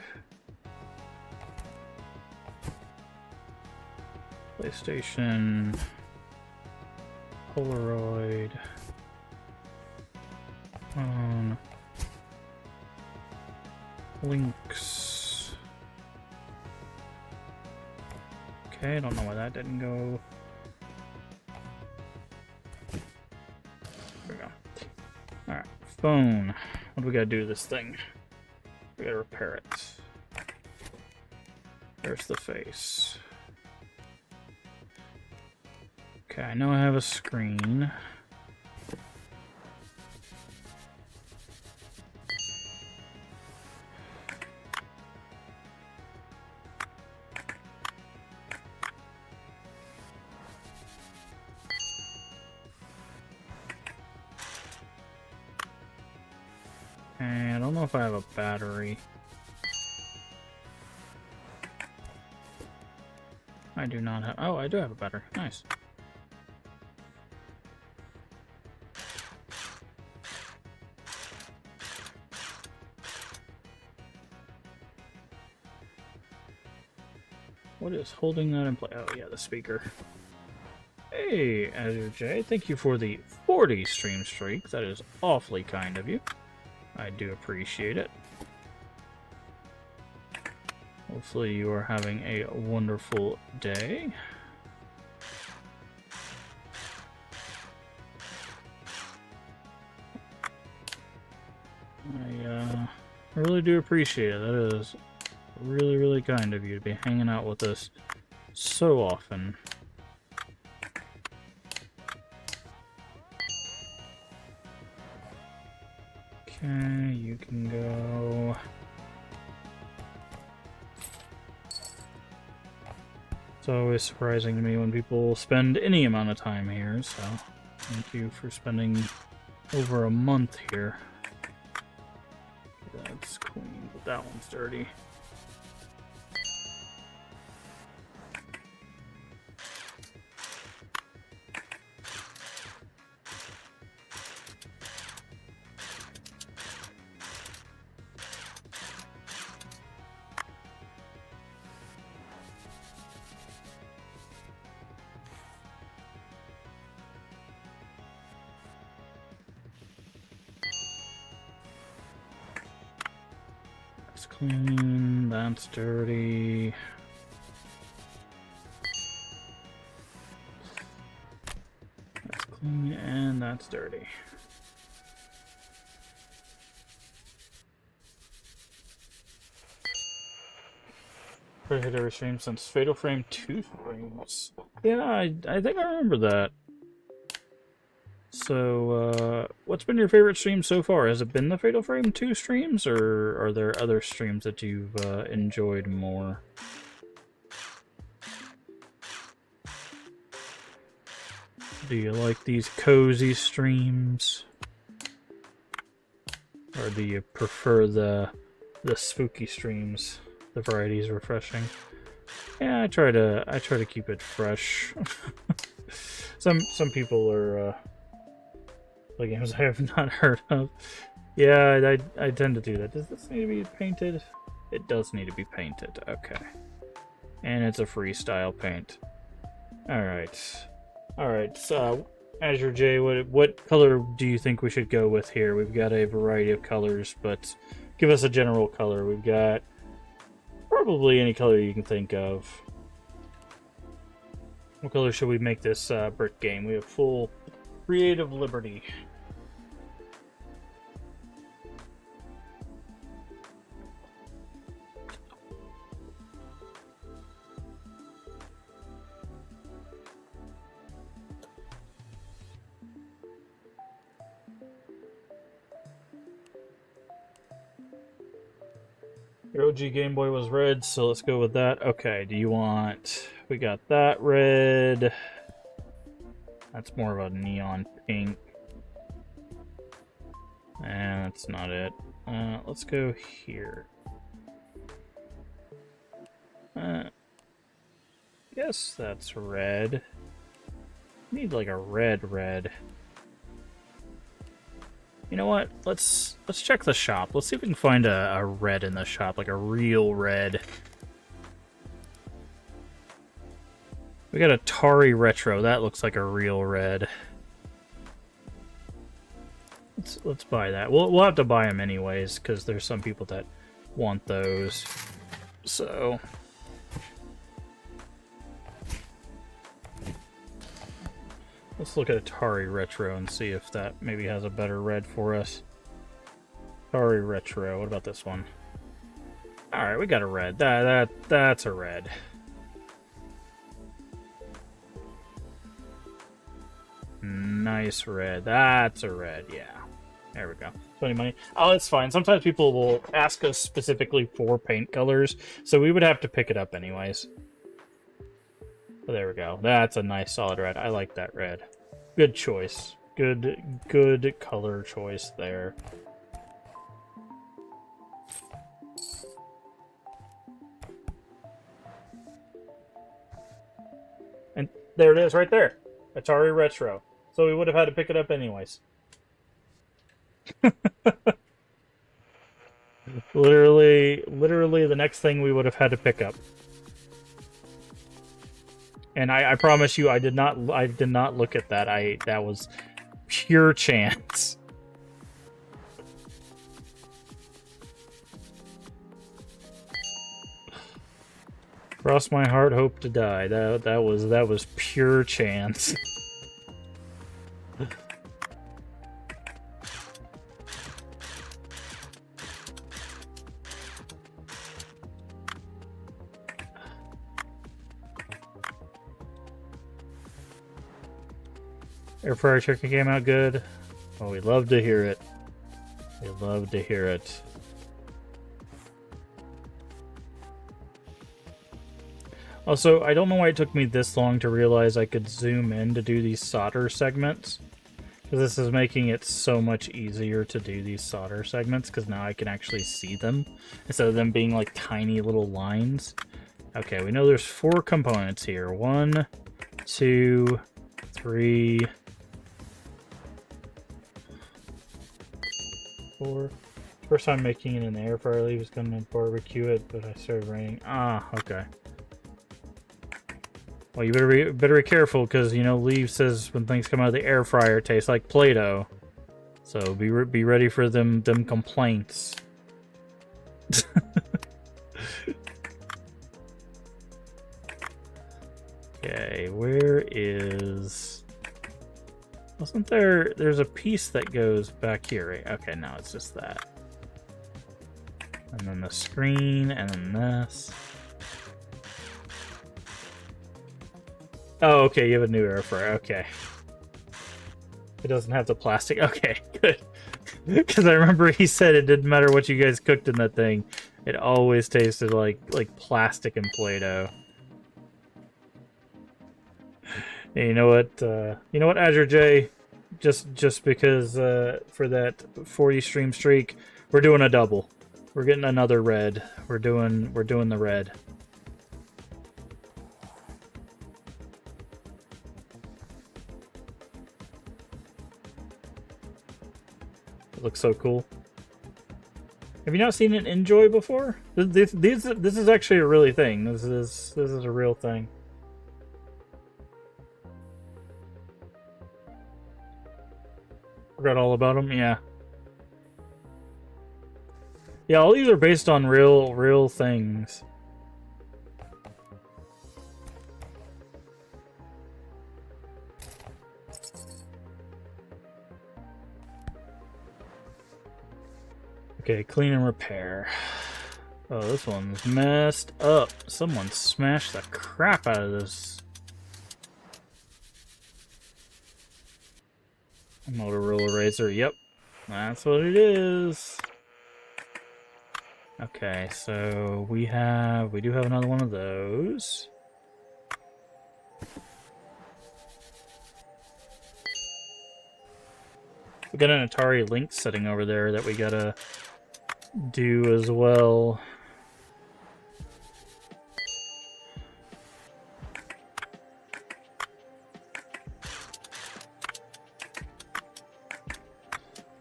PlayStation. Polaroid. phone. Links. Okay, I don't know why that didn't go. There we go. Alright, phone. What do we gotta do to this thing? We gotta repair it. There's the face. Okay, I know I have a screen. And I don't know if I have a battery. I do not have... Oh, I do have a battery. Nice. What is holding that in place? Oh, yeah, the speaker. Hey, Azure J, thank you for the 40 stream streak. That is awfully kind of you. I do appreciate it. Hopefully you are having a wonderful day. I really do appreciate it. That is really, really kind of you to be hanging out with us so often. Okay, you can go. It's always surprising to me when people spend any amount of time here, so thank you for spending over a month here. That's clean, but that one's dirty. That's clean, that's dirty. That's clean, and that's dirty. Pretty hit every stream since Fatal Frame 2 streams. Yeah, I think I remember that. So, what's been your favorite stream so far? Has it been the Fatal Frame 2 streams, or are there other streams that you've enjoyed more? Do you like these cozy streams? Or do you prefer the spooky streams? The variety is refreshing. Yeah, I try to keep it fresh. Some people are play games I have not heard of. Yeah, I tend to do that. Does this need to be painted? It does need to be painted. Okay. And it's a freestyle paint. Alright, so Azure J, what color do you think we should go with here? We've got a variety of colors, but give us a general color. We've got probably any color you can think of. What color should we make this brick game? We have full creative liberty. Your OG Game Boy was red, so let's go with that. Okay, do you want... We got that red. That's more of a neon pink. And that's not it. Let's go here. Guess that's red. Need like a red. You know what? Let's check the shop. Let's see if we can find a red in the shop, like a real red. We got Atari Retro. That looks like a real red. let's buy that. We'll have to buy them anyways because there's some people that want those. So let's look at Atari Retro and see if that maybe has a better red for us. Atari Retro. What about this one? All right, we got a red. That's a red. Nice red. That's a red. Yeah. There we go. 20 money. Oh, it's fine. Sometimes people will ask us specifically for paint colors, so we would have to pick it up anyways. But there we go. That's a nice solid red. I like that red. Good choice. Good color choice there. And there it is right there. Atari Retro. So we would have had to pick it up anyways. literally the next thing we would have had to pick up. And I promise you I did not look at that. That was pure chance. Cross my heart, hope to die. That was pure chance. Air fryer chicken came out good. Oh, we love to hear it. We love to hear it. Also, I don't know why it took me this long to realize I could zoom in to do these solder segments. Because this is making it so much easier to do these solder segments, because now I can actually see them, instead of them being like tiny little lines. Okay, we know there's 4 components here. 1, 2, 3, 4. First time making it in the air fryer. Lee was gonna barbecue it, but I started raining. Ah, okay. Well, you better be careful, because, you know, Leave says when things come out of the air fryer, it tastes like Play-Doh. So be ready for them complaints. Okay, where is... Wasn't there... There's a piece that goes back here, right? Okay, no, it's just that. And then the screen, and then this... Oh, okay, you have a new air fryer. Okay. It doesn't have the plastic. Okay, good. Because I remember he said it didn't matter what you guys cooked in that thing. It always tasted like plastic and Play-Doh. And you know what, Azure J? Just because for that 40 stream streak, we're doing a double. We're getting another red. We're doing the red. It looks so cool. Have you not seen an Enjoy before? This is actually a really thing. This is a real thing. Forgot all about them. Yeah. Yeah, all these are based on real things. Okay, clean and repair. Oh, this one's messed up. Someone smashed the crap out of this. Motorola Razr, yep. That's what it is. Okay, so we do have another one of those. We got an Atari Lynx sitting over there that we gotta do as well.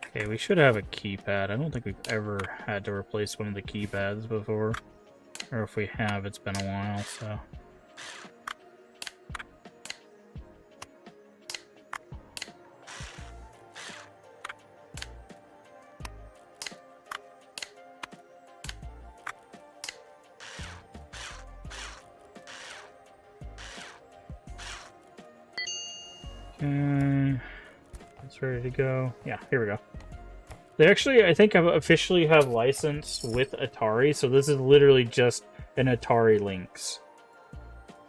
Okay, we should have a keypad. I don't think we've ever had to replace one of the keypads before. Or if we have, it's been a while, so... Okay. It's ready to go. Yeah, here we go. They actually, I think, officially have license with Atari, so this is literally just an Atari Lynx.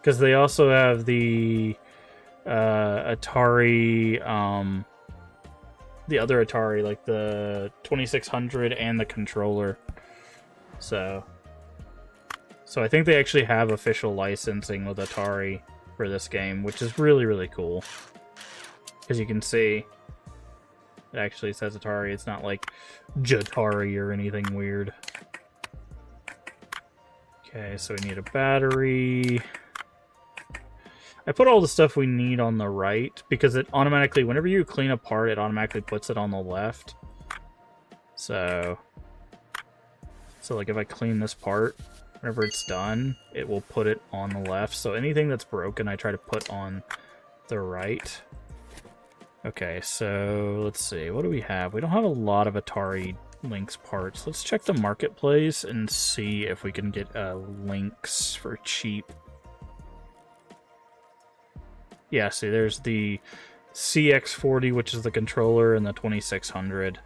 Because they also have the Atari, the other Atari, like the 2600 and the controller. So I think they actually have official licensing with Atari for this game, which is really, really cool. As you can see, it actually says Atari. It's not like Jatari or anything weird. Okay, so we need a battery. I put all the stuff we need on the right because it automatically, whenever you clean a part, it automatically puts it on the left. So like if I clean this part, whenever it's done, it will put it on the left. So anything that's broken, I try to put on the right. Okay, so let's see. What do we have? We don't have a lot of Atari Lynx parts. Let's check the marketplace and see if we can get Lynx for cheap. Yeah, see, there's the CX40, which is the controller, and the 2600.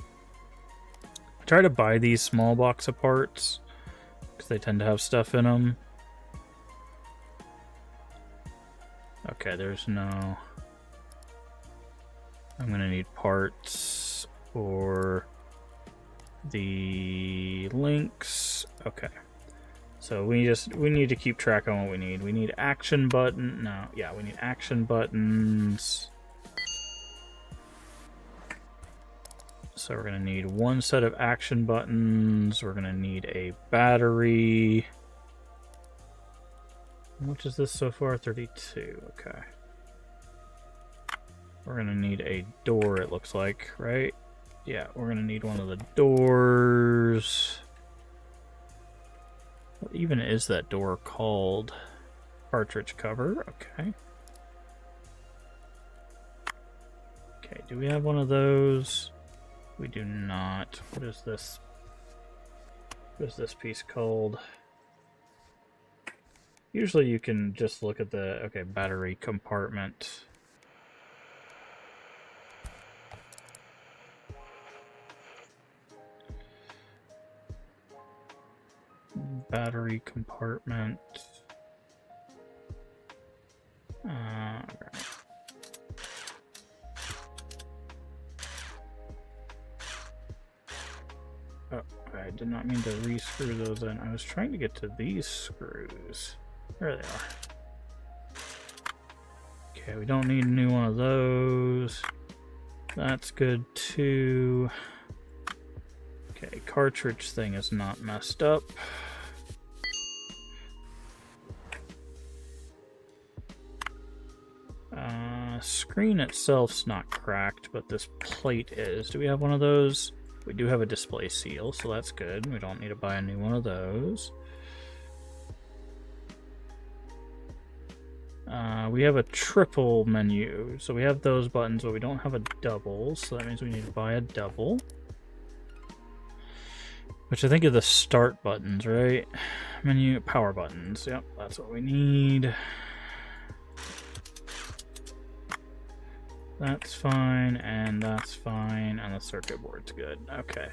I try to buy these small box of parts because they tend to have stuff in them. Okay, there's no... I'm gonna need parts for the Lynx. Okay. So we need to keep track on what we need. We need action button. No, yeah, we need action buttons. So we're gonna need one set of action buttons. We're gonna need a battery. How much is this so far? 32. Okay. We're gonna need a door, it looks like, right? Yeah, we're gonna need one of the doors. What even is that door called? Cartridge cover, okay. Okay, do we have one of those? We do not. What is this? What is this piece called? Usually you can just look at the, okay, battery compartment. Battery compartment. Right. Oh, I did not mean to re-screw those in. I was trying to get to these screws. There they are. Okay, we don't need a new one of those. That's good too. Okay, cartridge thing is not messed up. Screen itself's not cracked, but this plate is. Do we have one of those? We do have a display seal, so that's good. We don't need to buy a new one of those. We have a triple menu, so we have those buttons, but we don't have a double, so that means we need to buy a double. Which I think are the start buttons, right? Menu, power buttons. Yep, that's what we need. That's fine, and that's fine, and the circuit board's good. Okay.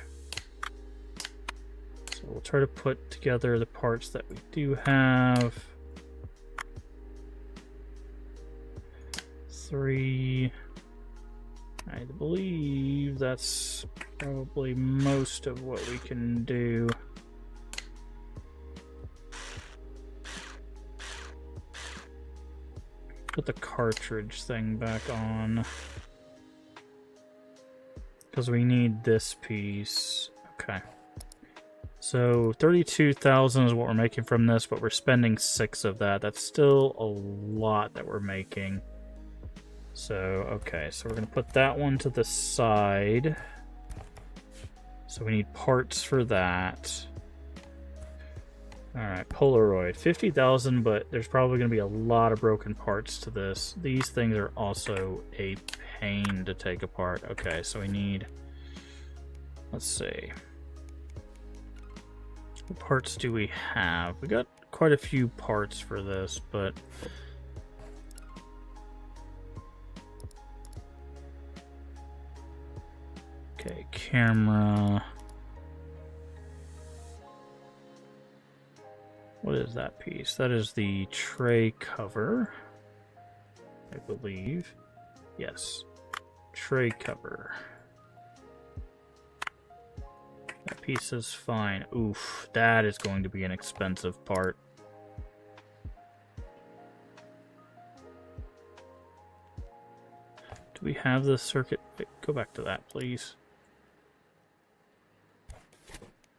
So we'll try to put together the parts that we do have. 3. I believe that's probably most of what we can do. Put the cartridge thing back on. Because we need this piece. Okay. So 32,000 is what we're making from this, but we're spending 6 of that. That's still a lot that we're making. So, okay, so we're going to put that one to the side. So we need parts for that. Alright, Polaroid. 50,000, but there's probably going to be a lot of broken parts to this. These things are also a pain to take apart. Okay, so we need... Let's see. What parts do we have? We got quite a few parts for this, but... Okay, camera. What is that piece? That is the tray cover, I believe. Yes. Tray cover. That piece is fine. Oof, that is going to be an expensive part. Do we have the circuit? Wait, go back to that, please.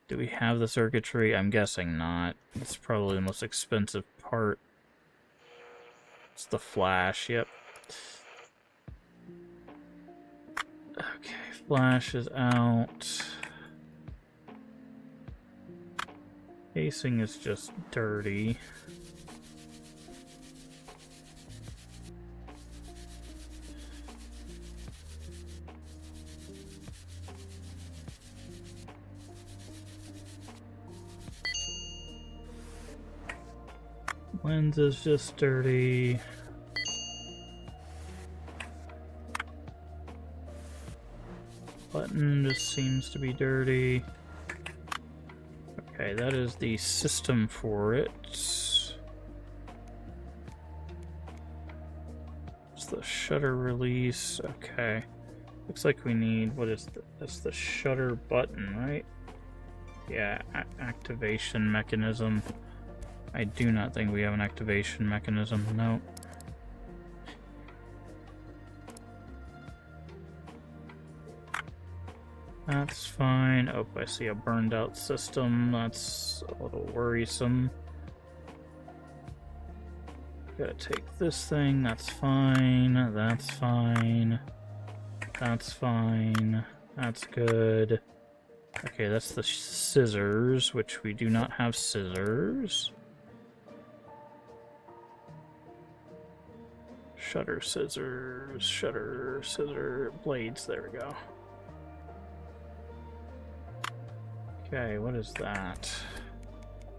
Do we have the circuitry? I'm guessing not. It's probably the most expensive part. It's the flash, yep. Okay, flash is out. Casing is just dirty. Lens is just dirty. Button just seems to be dirty. Okay, that is the system for it. It's the shutter release. Okay. Looks like we need, what is the, that's the shutter button, right? Yeah, activation mechanism. I do not think we have an activation mechanism. No. That's fine. Oh, I see a burned out system. That's a little worrisome. Gotta take this thing. That's fine. That's fine. That's fine. That's good. Okay, that's the scissors, which we do not have scissors. Shutter scissors, shutter scissor blades, there we go. Okay, what is that?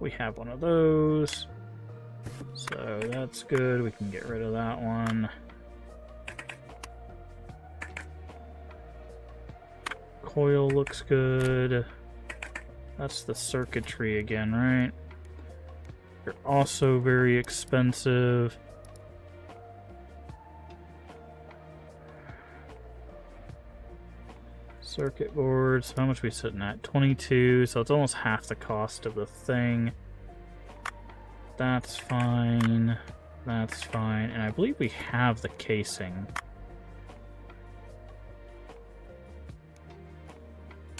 We have one of those. So that's good, we can get rid of that one. Coil looks good. That's the circuitry again, right? They're also very expensive. Circuit boards, how much are we sitting at? 22, so it's almost half the cost of the thing. That's fine. That's fine. And I believe we have the casing.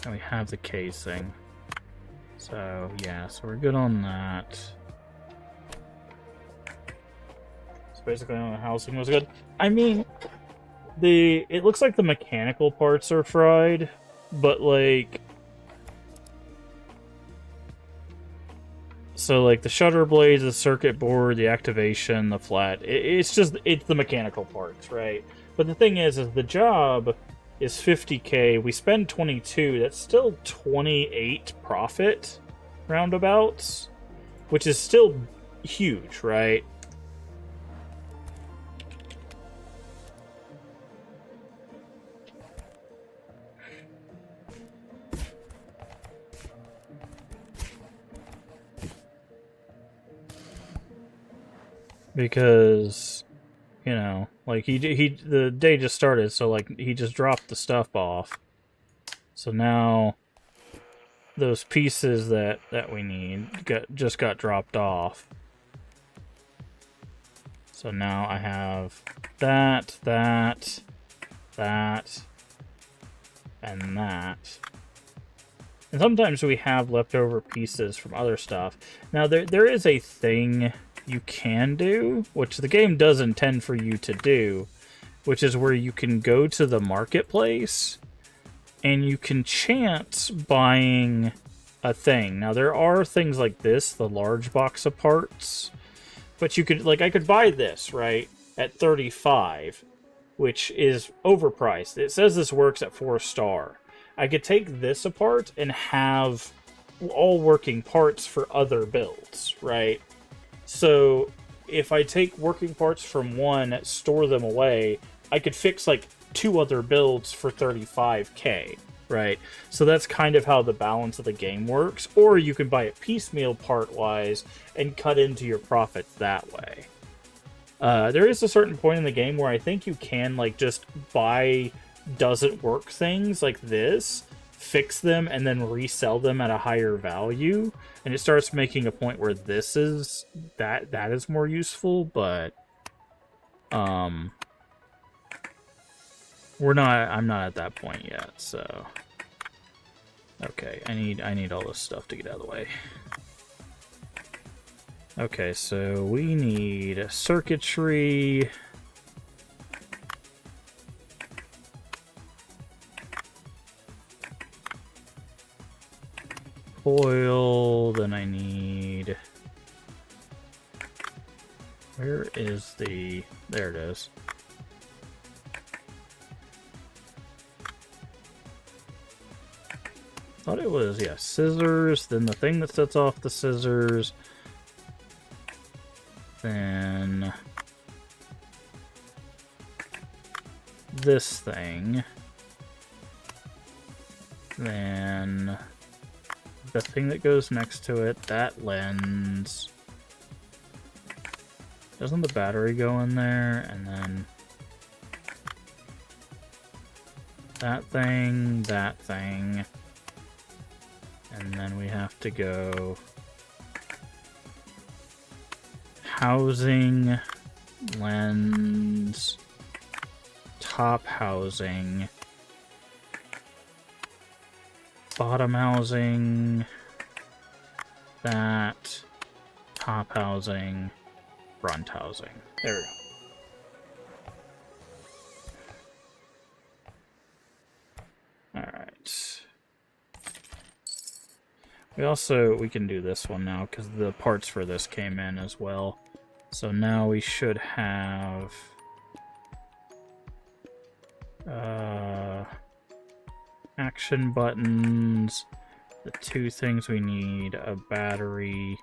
And we have the casing. So, yeah, so we're good on that. So basically, the housing was good. I mean, it looks like the mechanical parts are fried, but like, so like the shutter blades, the circuit board, the activation, the flat, it's the mechanical parts, right? But the thing is the job is 50K, we spend 22, that's still 28 profit, roundabouts, which is still huge, right? Because, you know, like the day just started, so like he just dropped the stuff off. So now those pieces that we need just got dropped off. So now I have that, and that. And sometimes we have leftover pieces from other stuff. Now there is a thing you can do, which the game does intend for you to do, which is where you can go to the marketplace and you can chance buying a thing. Now there are things like this, the large box of parts, but you could, like, I could buy this, right, at 35, which is overpriced. It says this works at 4-star. I could take this apart and have all working parts for other builds, right? So if I take working parts from one, store them away, I could fix like 2 other builds for 35K. right? So that's kind of how the balance of the game works. Or you can buy it piecemeal part-wise and cut into your profits that way. There is a certain point in the game where I think you can, like, just buy doesn't work things like this, fix them, and then resell them at a higher value. And it starts making a point where this is... that is more useful, but... I'm not at that point yet, so... Okay, I need all this stuff to get out of the way. Okay, so we need circuitry. Coil, then I need... Where is the... There it is. Thought it was, yeah, scissors, then the thing that sets off the scissors, then this thing, then the thing that goes next to it, that lens. Doesn't the battery go in there? And then that thing. And then we have to go housing, lens, top housing, bottom housing, that, top housing, front housing. There we go. We can do this one now, because the parts for this came in as well. So now we should have... action buttons, the two things we need, a battery,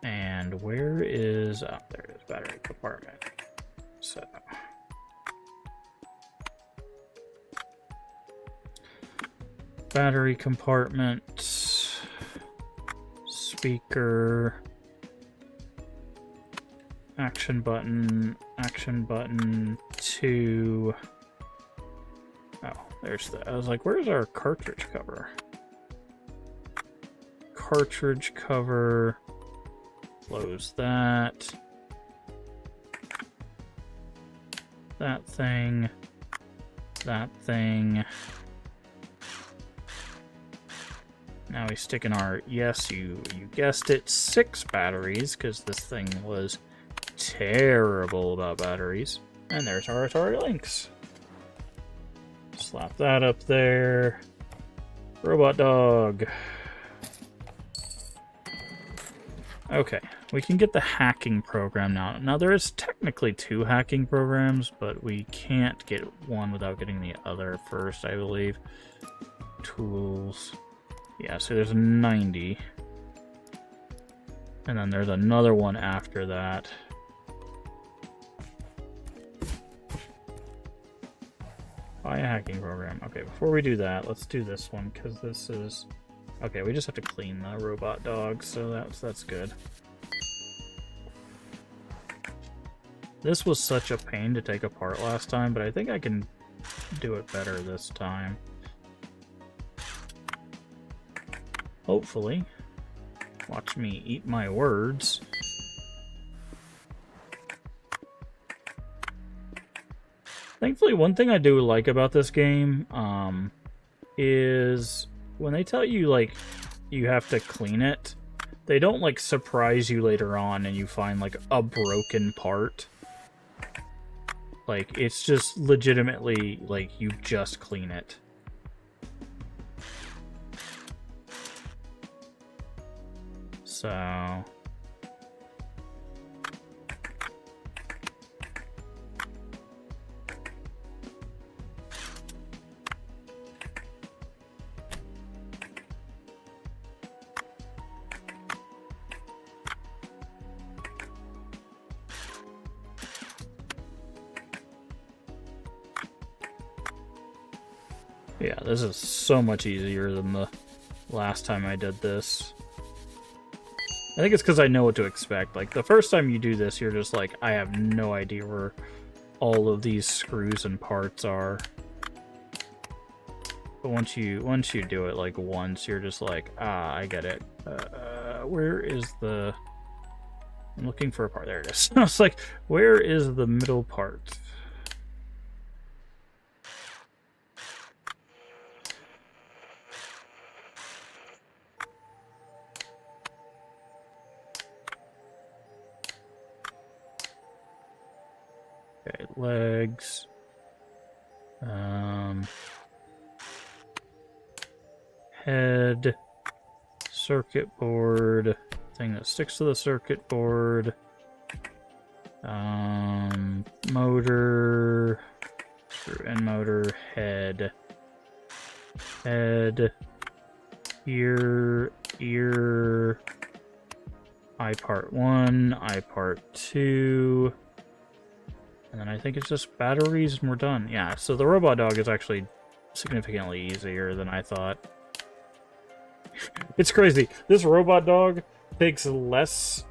and where is... oh, there it is, battery compartment. So... battery compartment... speaker, action button 2. Oh, there's the... I was like, where's our cartridge cover? Cartridge cover, close that. That thing. Now we stick in our, yes, you guessed it, 6 batteries, because this thing was terrible about batteries. And there's our Atari Lynx. Slap that up there. Robot dog. Okay, we can get the hacking program now. Now there is technically 2 hacking programs, but we can't get one without getting the other first, I believe. Tools. Yeah, so there's 90. And then there's another one after that. Buy a hacking program. Okay, before we do that, let's do this one, because this is... okay, we just have to clean the robot dog, so that's good. This was such a pain to take apart last time, but I think I can do it better this time. Hopefully. Watch me eat my words. Thankfully, one thing I do like about this game is when they tell you, like, you have to clean it, they don't, like, surprise you later on and you find, like, a broken part. Like, it's just legitimately, like, you just clean it. So... Yeah, this is so much easier than the last time I did this. I think it's because I know what to expect. Like, the first time you do this, you're just like, I have no idea where all of these screws and parts are. But once you do it, like, once, you're just like, ah, I get it. Where is the... I'm looking for a part. There it is. I was like, where is the middle part? Okay, legs. Head. Circuit board. Thing that sticks to the circuit board. Motor. Screw end motor. Head. Head. Ear. Eye part 1. Eye part 2. And then I think it's just batteries and we're done. Yeah, so the robot dog is actually significantly easier than I thought. It's crazy. This robot dog takes less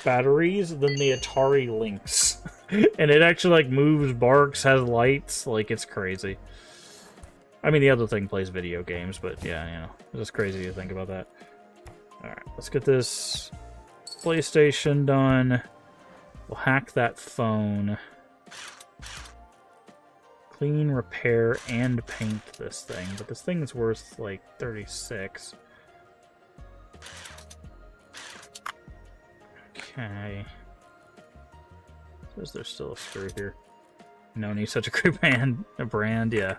batteries than the Atari Lynx. And it actually, like, moves, barks, has lights. Like, it's crazy. I mean, the other thing plays video games, but yeah, you know, it's just crazy to think about that. Alright, let's get this PlayStation done. We'll hack that phone. Clean, repair, and paint this thing. But this thing is worth, like, 36. Okay. Says there's still a screw here. Noni's such a great brand, yeah.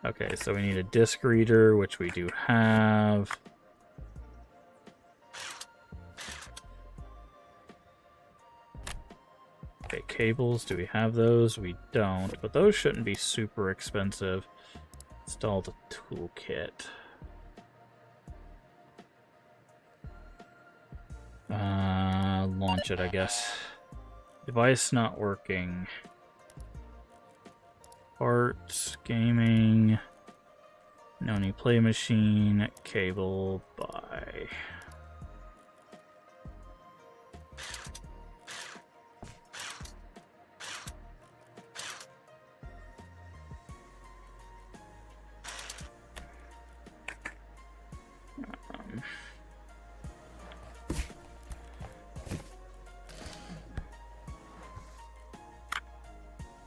Okay, so we need a disc reader, which we do have. Okay, cables, do we have those? We don't, but those shouldn't be super expensive. Install the toolkit. Launch it, I guess. Device not working. Parts, gaming, Noni play machine, cable, buy.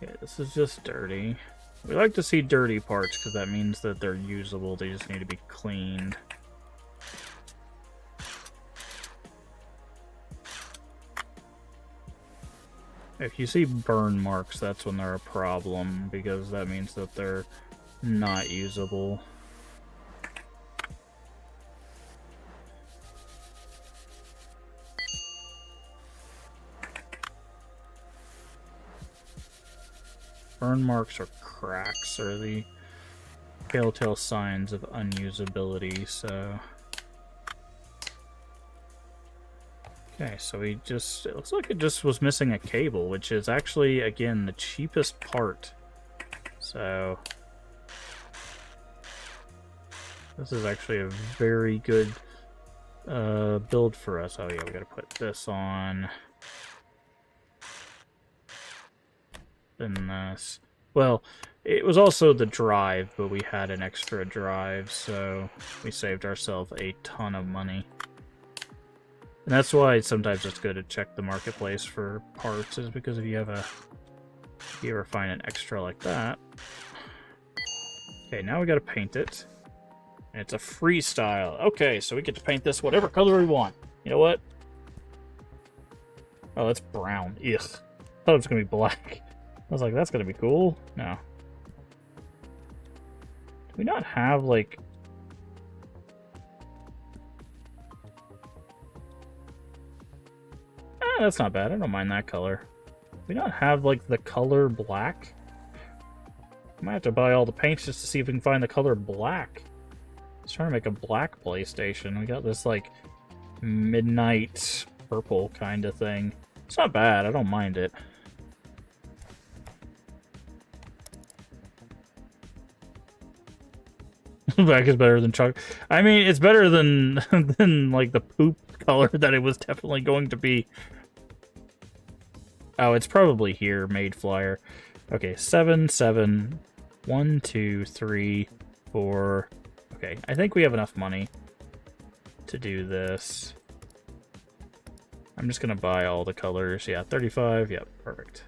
Okay, this is just dirty. We like to see dirty parts because that means that they're usable. They just need to be cleaned. If you see burn marks, that's when they're a problem because that means that they're not usable. Burn marks or cracks are the telltale signs of unusability, so... Okay, so we just... It looks like it just was missing a cable, which is actually, again, the cheapest part. So... This is actually a very good build for us. Oh yeah, we gotta put this on. Then this. Well, it was also the drive, but we had an extra drive, so we saved ourselves a ton of money. And that's why sometimes it's good to check the marketplace for parts, is because if you have if you ever find an extra like that. Okay, now we gotta paint it. And it's a freestyle. Okay, so we get to paint this whatever color we want. You know what? Oh, that's brown. Ugh. I thought it was gonna be black. I was like, that's gonna be cool. No. Do we not have, like... that's not bad. I don't mind that color. Do we not have, like, the color black? I might have to buy all the paints just to see if we can find the color black. I was trying to make a black PlayStation. We got this, like, midnight purple kind of thing. It's not bad. I don't mind it. Black is better than chalk. I mean, it's better than than like the poop color that it was definitely going to be. Oh, it's probably here, made flyer. Okay, 7, 7, 1, 2, 3, 4. Okay, I think we have enough money to do this. I'm just gonna buy all the colors. Yeah, 35. Yep, perfect.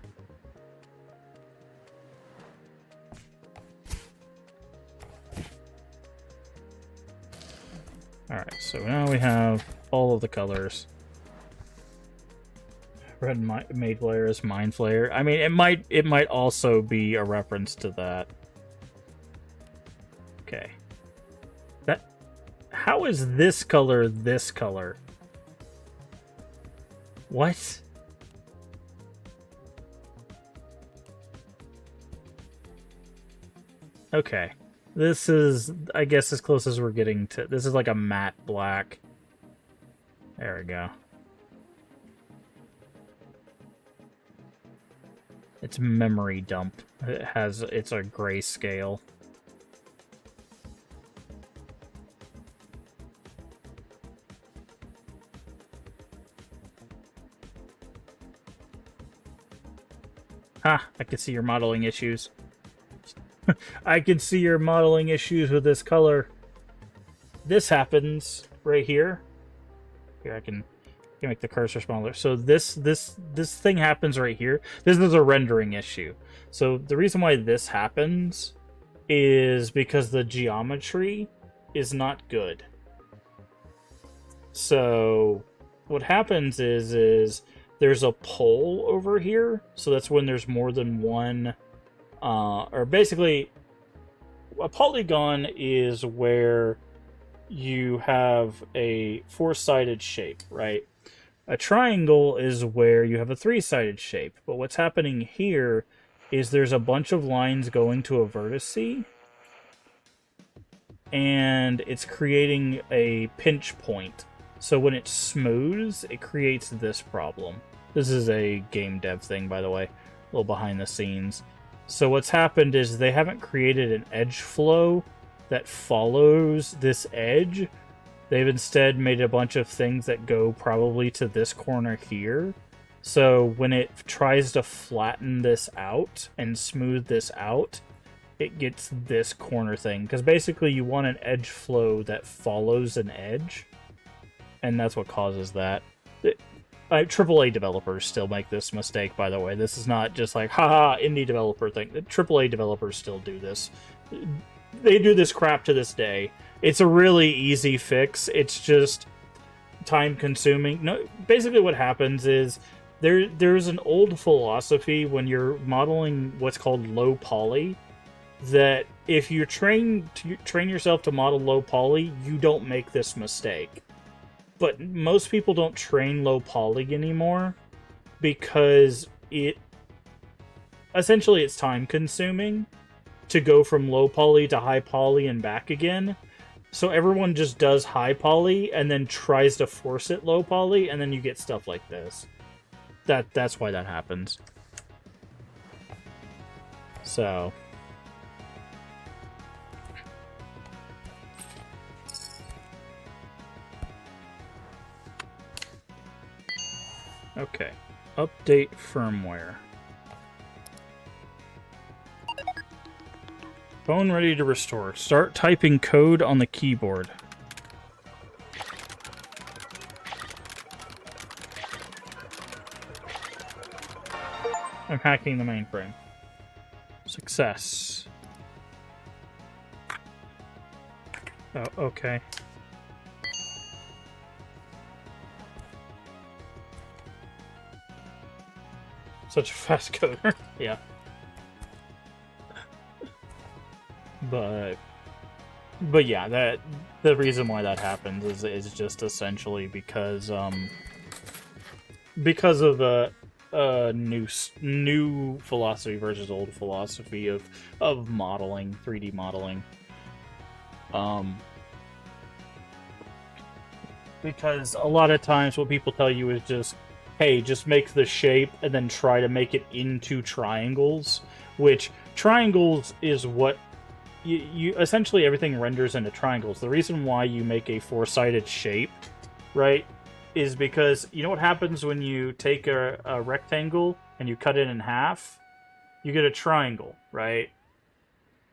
Alright, so now we have all of the colors. Red made flare is mind flare. I mean, it might also be a reference to that. Okay. How is this color this color? What? Okay. This is, I guess, as close as we're getting to... This is like a matte black. There we go. It's memory dump. It's a grayscale. Ha! I can see your modeling issues. I can see your modeling issues with this color. This happens right here. Here, I can make the cursor smaller. So this thing happens right here. This is a rendering issue. So the reason why this happens is because the geometry is not good. So what happens is there's a pole over here. So that's when there's more than one, or basically a polygon is where you have a four-sided shape, right? A triangle is where you have a three-sided shape. But what's happening here is there's a bunch of lines going to a vertice, and it's creating a pinch point. So when it smooths, it creates this problem. This is a game dev thing, by the way, a little behind the scenes. So what's happened is they haven't created an edge flow that follows this edge. They've instead made a bunch of things that go probably to this corner here. So when it tries to flatten this out and smooth this out, it gets this corner thing. Because basically you want an edge flow that follows an edge. And that's what causes that. AAA developers still make this mistake, by the way. This is not just like, haha, indie developer thing. The AAA developers still do this. They do this crap to this day. It's a really easy fix. It's just time-consuming. No, basically what happens is there's an old philosophy when you're modeling what's called low poly, that if you train yourself to model low poly, you don't make this mistake. But most people don't train low poly anymore because essentially it's time consuming to go from low poly to high poly and back again. So everyone just does high poly and then tries to force it low poly, and then you get stuff like this. That's why that happens. So okay, update firmware. Phone ready to restore. Start typing code on the keyboard. I'm hacking the mainframe. Success. Oh, okay. Such a fast coder. Yeah. But yeah, the reason why that happens is just essentially because of a new philosophy versus old philosophy of modeling, 3D modeling. Because a lot of times what people tell you is just, hey, just make the shape and then try to make it into triangles, which triangles is what you essentially everything renders into triangles. The reason why you make a four-sided shape, right, is because you know what happens when you take a rectangle and you cut it in half? You get a triangle, right?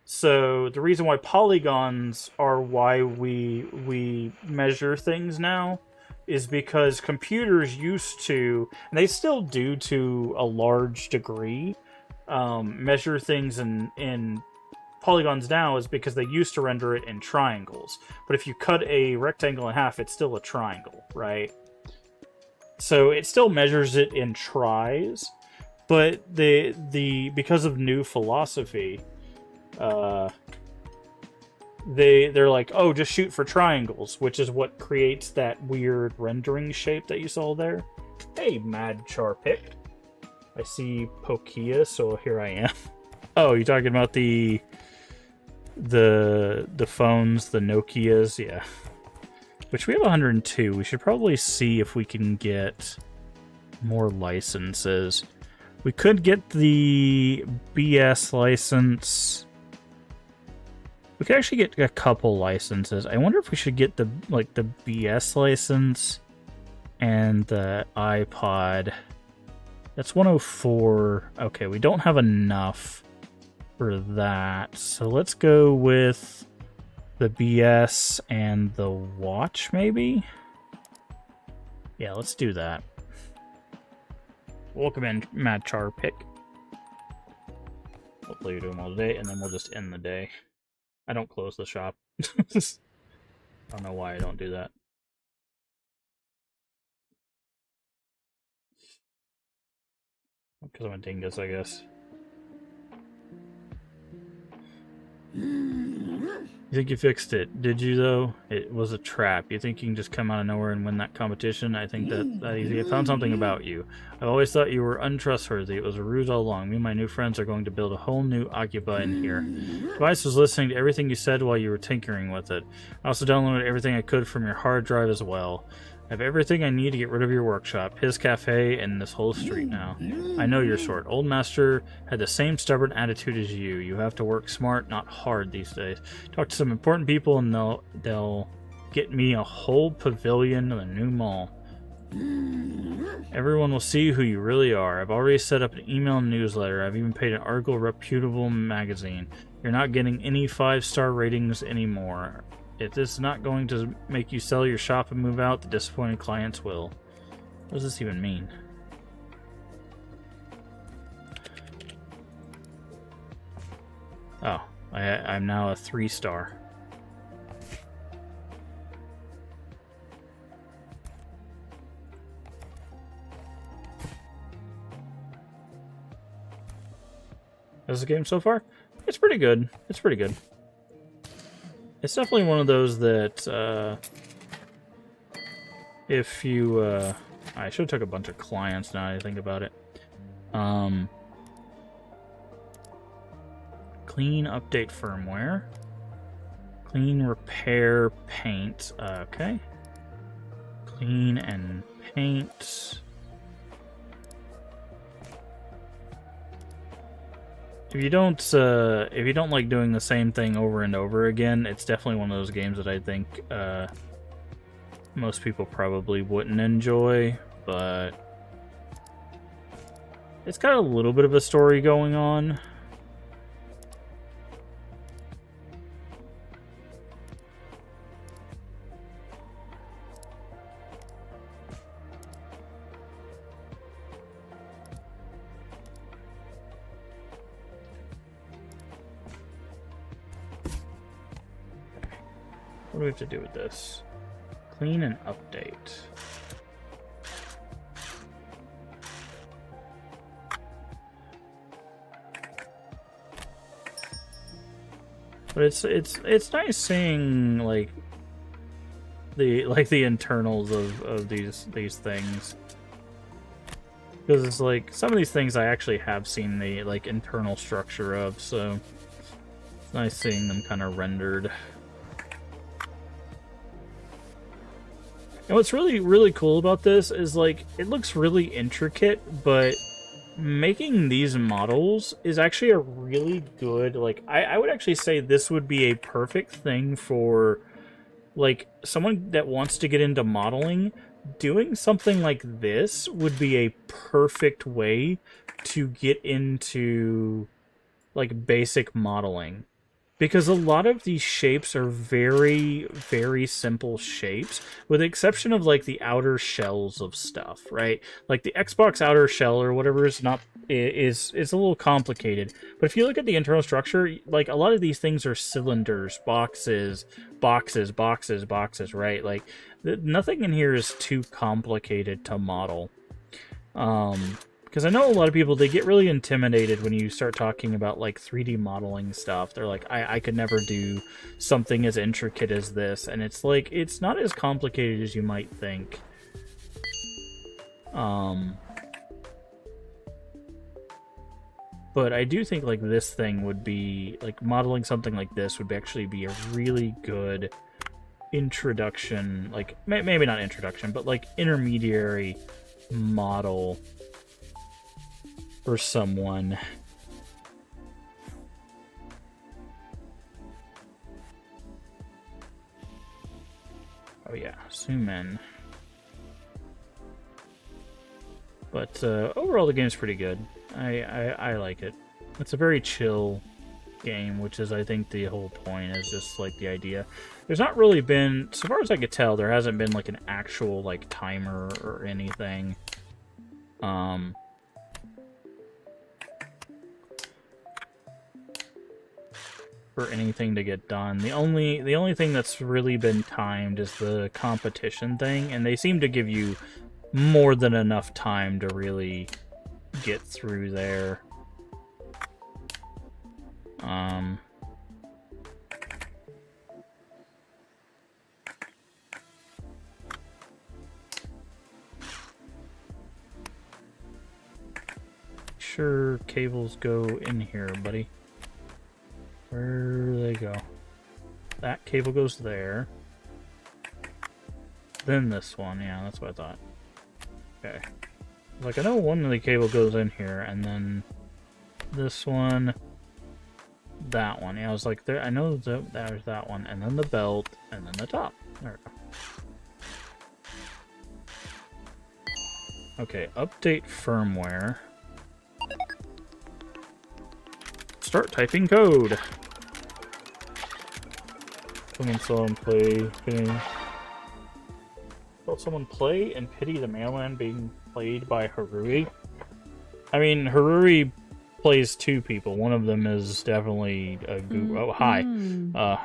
So the reason why polygons are why we measure things now is because computers used to, and they still do to a large degree, measure things in polygons now is because they used to render it in triangles. But if you cut a rectangle in half, it's still a triangle, right? So it still measures it in tries, but because of new philosophy, they're like, oh, just shoot for triangles, which is what creates that weird rendering shape that you saw there. Hey, Mad Charpick. I see Pokia, so here I am. Oh, you're talking about the phones, the Nokias, yeah. Which we have 102. We should probably see if we can get more licenses. We could get the BS license. We could actually get a couple licenses. I wonder if we should get the BS license and the iPod. That's 104. Okay, we don't have enough for that. So let's go with the BS and the watch, maybe? Yeah, let's do that. Welcome in, Mad Char Pick. Hopefully you're doing well today, and then we'll just end the day. I don't close the shop. I don't know why I don't do that. Because I'm a dingus, I guess. You think you fixed it? Did you, though? It was a trap. You think you can just come out of nowhere and win that competition? I think that easy. I found something about you. I've always thought you were untrustworthy. It was a ruse all along. Me and my new friends are going to build a whole new Occupy in here. Device was listening to everything you said while you were tinkering with it. I also downloaded everything I could from your hard drive as well. I have everything I need to get rid of your workshop, his cafe, and this whole street now. I know your sort. Old Master had the same stubborn attitude as you. You have to work smart, not hard these days. Talk to some important people and they'll get me a whole pavilion in the new mall. Everyone will see who you really are. I've already set up an email newsletter. I've even paid an article reputable magazine. You're not getting any 5-star ratings anymore. If this is not going to make you sell your shop and move out, the disappointed clients will. What does this even mean? Oh, I'm now a 3-star. How's the game so far? It's pretty good. It's pretty good. It's definitely one of those that, if you, I should have took a bunch of clients now I think about it. Clean, update firmware. Clean, repair, paint. Okay. Clean and paint. If you don't like doing the same thing over and over again, it's definitely one of those games that I think most people probably wouldn't enjoy, but it's got a little bit of a story going on. What do we have to do with this? Clean and update. But it's nice seeing like the internals of these things. Because it's like some of these things I actually have seen the like internal structure of, so it's nice seeing them kind of rendered. And what's really, really cool about this is, like, it looks really intricate, but making these models is actually a really good, like, I would actually say this would be a perfect thing for, like, someone that wants to get into modeling. Doing something like this would be a perfect way to get into, like, basic modeling. Because a lot of these shapes are very, very simple shapes, with the exception of, like, the outer shells of stuff, right? Like, the Xbox outer shell or whatever is not is a little complicated. But if you look at the internal structure, like, a lot of these things are cylinders, boxes, boxes, right? Like, nothing in here is too complicated to model. Because I know a lot of people, they get really intimidated when you start talking about, like, 3D modeling stuff. They're like, I could never do something as intricate as this. And it's like, it's not as complicated as you might think. But I do think, like, this thing would be, like, modeling something like this would actually be a really good introduction, like, maybe not introduction, but, like, intermediary model for someone. Oh yeah, zoom in. But overall, the game's pretty good. I like it. It's a very chill game, which is, I think, the whole point, is just, like, the idea. There's not really been, so far as I could tell, there hasn't been, like, an actual, like, timer or anything. For anything to get done. The only thing that's really been timed is the competition thing, and they seem to give you more than enough time to really get through there. Sure, cables go in here, buddy. Where do they go? That cable goes there. Then this one, yeah, that's what I thought. Okay. Like, I know one of the cable goes in here, and then this one, that one. Yeah, I was like, there. I know there's that one, and then the belt, and then the top. There we go. Okay, update firmware. Start typing code. Someone saw him play. Saw someone play and pity the mailman being played by Harui. I mean, Harui plays two people. One of them is definitely a guru. Oh, hi.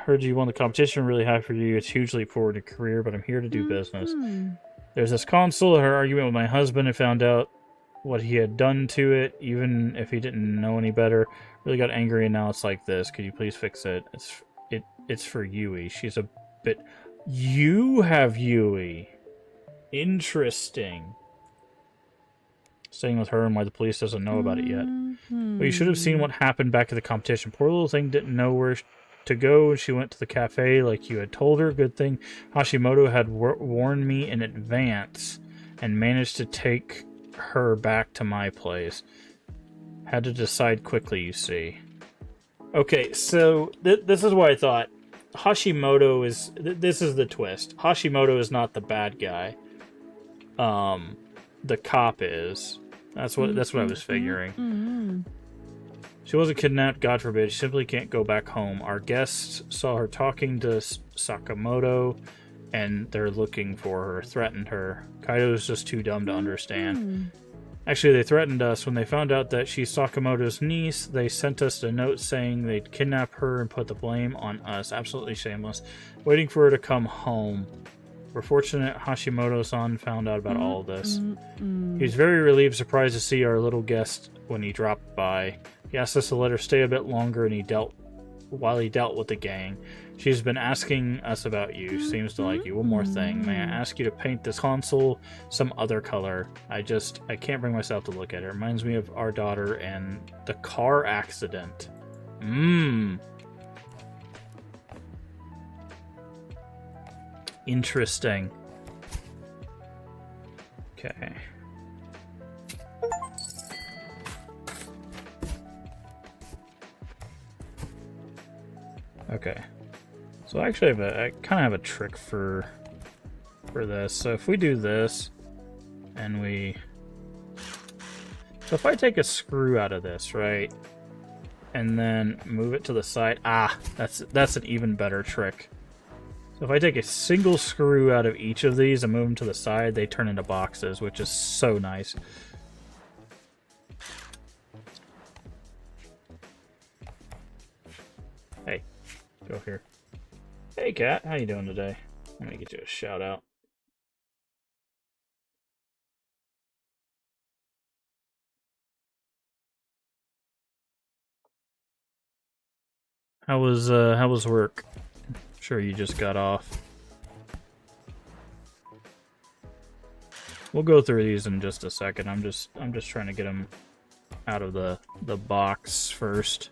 Heard you won the competition. Really high for you. It's hugely forward to career, but I'm here to do business. There's this console. Her argument with my husband. I found out what he had done to it, even if he didn't know any better. Really got angry, and now it's like this. Could you please fix it? It's for Yui. She's a bit. You have Yui. Interesting. Staying with her and why the police doesn't know about it yet. But you should have seen what happened back at the competition. Poor little thing didn't know where to go. She went to the cafe like you had told her. Good thing Hashimoto had warned me in advance and managed to take her back to my place. Had to decide quickly, you see. Okay, so this is what I thought. Hashimoto is... this is the twist. Hashimoto is not the bad guy. The cop is. That's what I was figuring. She wasn't kidnapped, God forbid. She simply can't go back home. Our guests saw her talking to Sakamoto, and they're looking for her, threatened her. Kaido's just too dumb to understand. Actually, they threatened us. When they found out that she's Sakamoto's niece, they sent us a note saying they'd kidnap her and put the blame on us. Absolutely shameless. Waiting for her to come home. We're fortunate Hashimoto-san found out about all of this. He was very relieved, surprised to see our little guest when he dropped by. He asked us to let her stay a bit longer, and he dealt with the gang. She's been asking us about you. Seems to like you. One more thing. May I ask you to paint this console some other color? I can't bring myself to look at it. It reminds me of our daughter and the car accident. Interesting. Okay. Okay. So I actually I kind of have a trick for this. So if we do this, and so if I take a screw out of this, right, and then move it to the side, that's an even better trick. So if I take a single screw out of each of these and move them to the side, they turn into boxes, which is so nice. Hey, go here. Hey, cat, how you doing today? I'm gonna get you a shout out. How was work? Sure, you just got off. We'll go through these in just a second. I'm just trying to get them out of the box first.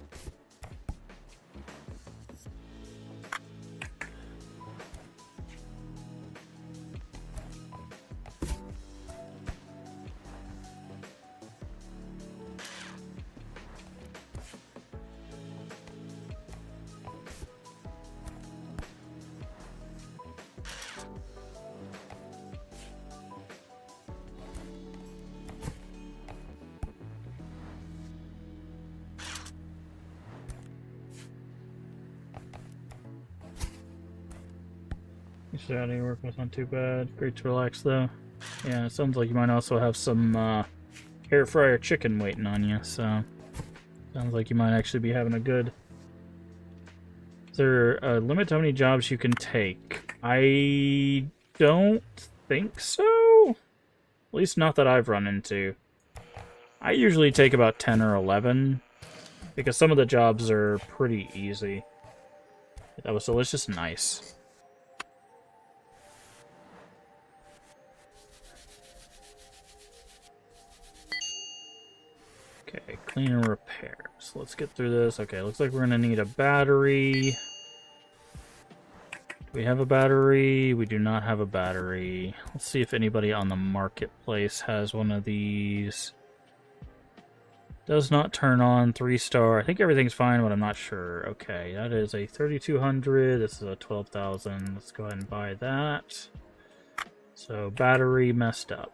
Saturday work was not too bad. Great to relax though. Yeah, it sounds like you might also have some air fryer chicken waiting on you, so sounds like you might actually be having a good. Is there a limit to how many jobs you can take? I don't think so. At least not that I've run into. I usually take about 10 or 11 because some of the jobs are pretty easy. That was delicious and nice. Okay, clean and repair. So let's get through this. Okay, looks like we're gonna need a battery. Do we have a battery? We do not have a battery. Let's see if anybody on the marketplace has one of these. Does not turn on, 3-star. I think everything's fine, but I'm not sure. Okay, that is a 3200. This is a 12,000. Let's go ahead and buy that. So battery messed up.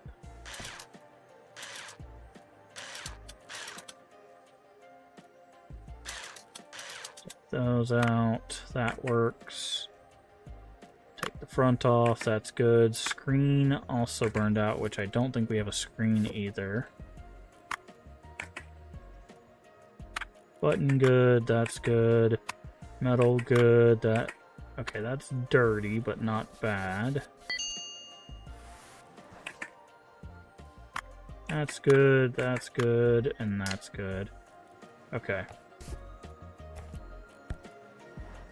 Those out. That works. Take the front off. That's good. Screen also burned out, which I don't think we have a screen either. Button good. That's good. Metal good. Okay, that's dirty, but not bad. That's good. That's good. And that's good. Okay.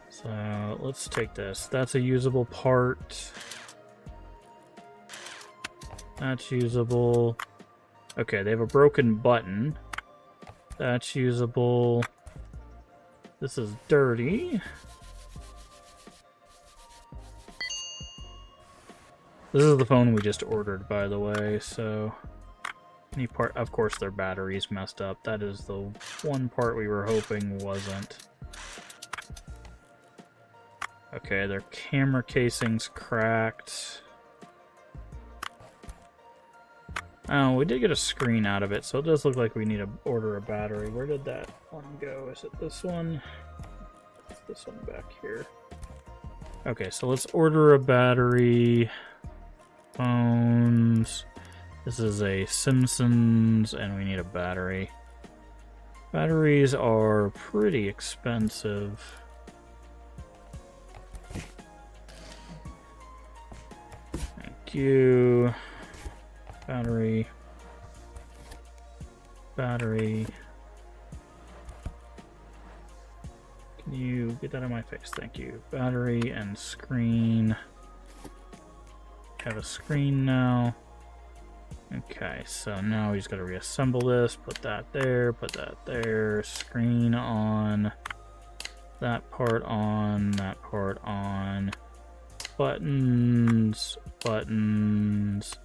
So let's take this. That's a usable part. That's usable. Okay, they have a broken button. That's usable. This is dirty. This is the phone we just ordered, by the way, so any part, of course their battery's messed up. That is the one part we were hoping wasn't. Okay, their camera casing's cracked. Oh, we did get a screen out of it, so it does look like we need to order a battery. Where did that one go? Is it this one? It's this one back here. Okay, so let's order a battery. Phones. This is a Simpsons, and we need a battery. Batteries are pretty expensive. Thank you. Battery. Battery. Can you get that on my face? Thank you. Battery and screen. Have a screen now. Okay, so now we just gotta reassemble this. Put that there. Screen on. That part on. That part on. Buttons. Buttons.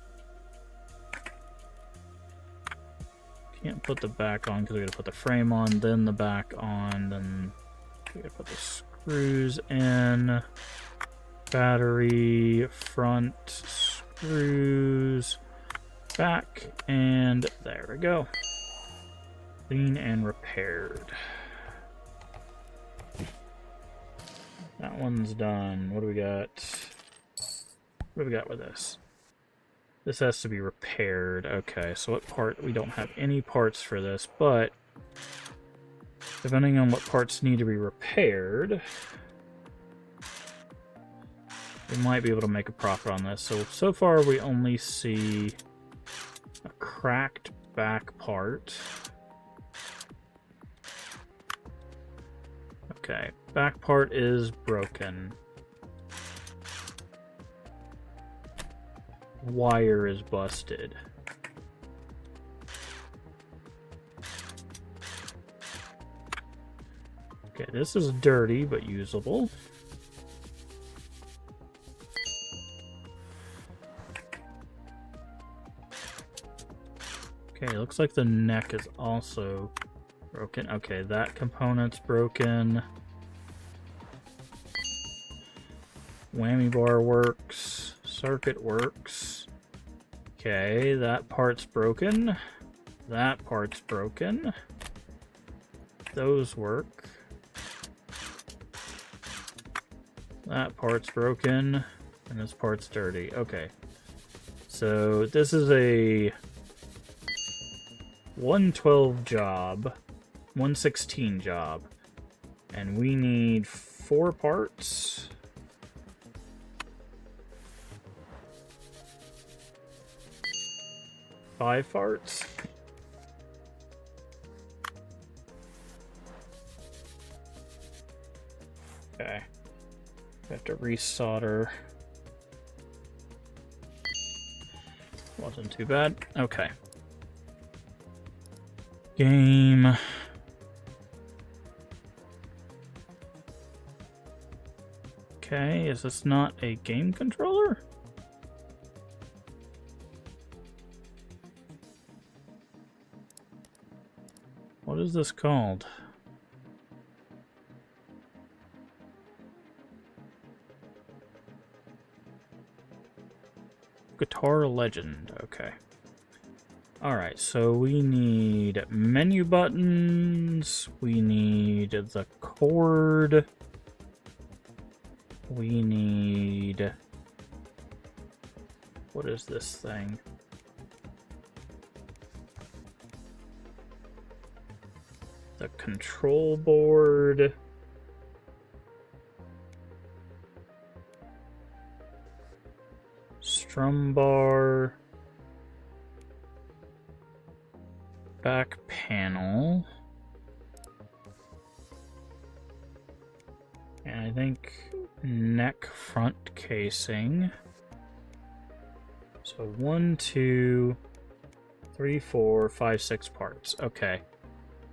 Can't put the back on because we gotta put the frame on, then the back on, then we gotta put the screws in, battery, front, screws, back, and there we go. Clean and repaired. That one's done. What do we got? What do we got with this? This has to be repaired. Okay, so what part? We don't have any parts for this, but depending on what parts need to be repaired, we might be able to make a profit on this. So far we only see a cracked back part. Okay, back part is broken. Wire is busted. Okay, this is dirty but usable. Okay, looks like the neck is also broken. Okay, that component's broken. Whammy bar works. Circuit works. Okay, that part's broken. That part's broken. Those work. That part's broken. And this part's dirty. Okay. So this is a 112 job. 116 job. And we need 4 parts. 5 parts. Okay. Have to resolder. Wasn't too bad. Okay. Game. Okay, is this not a game controller? What is this called? Guitar Legend. Okay. Alright, so we need menu buttons. We need the cord. We need... What is this thing? The control board. Strum bar. Back panel. And I think neck front casing. So 1, 2, 3, 4, 5, 6 parts. Okay.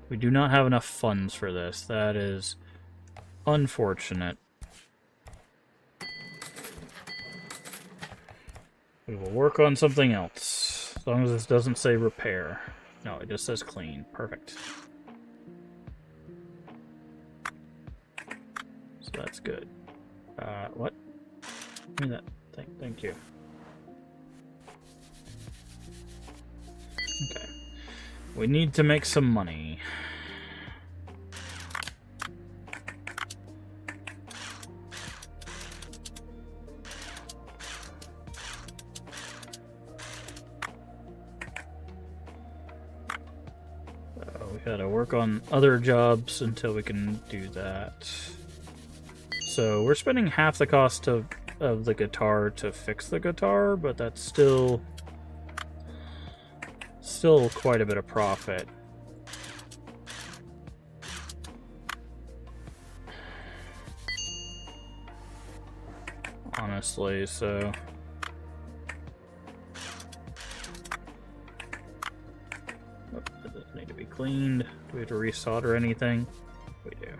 We do not have enough funds for this. That is unfortunate. We will work on something else. As long as this doesn't say repair. No, it just says clean. Perfect. So that's good. What? Give me that thing. Thank you. Okay. We need to make some money. We gotta work on other jobs until we can do that. So we're spending half the cost of the guitar to fix the guitar, but that's still quite a bit of profit. Honestly, so... Oh, that doesn't need to be cleaned. Do we have to resolder anything? We do.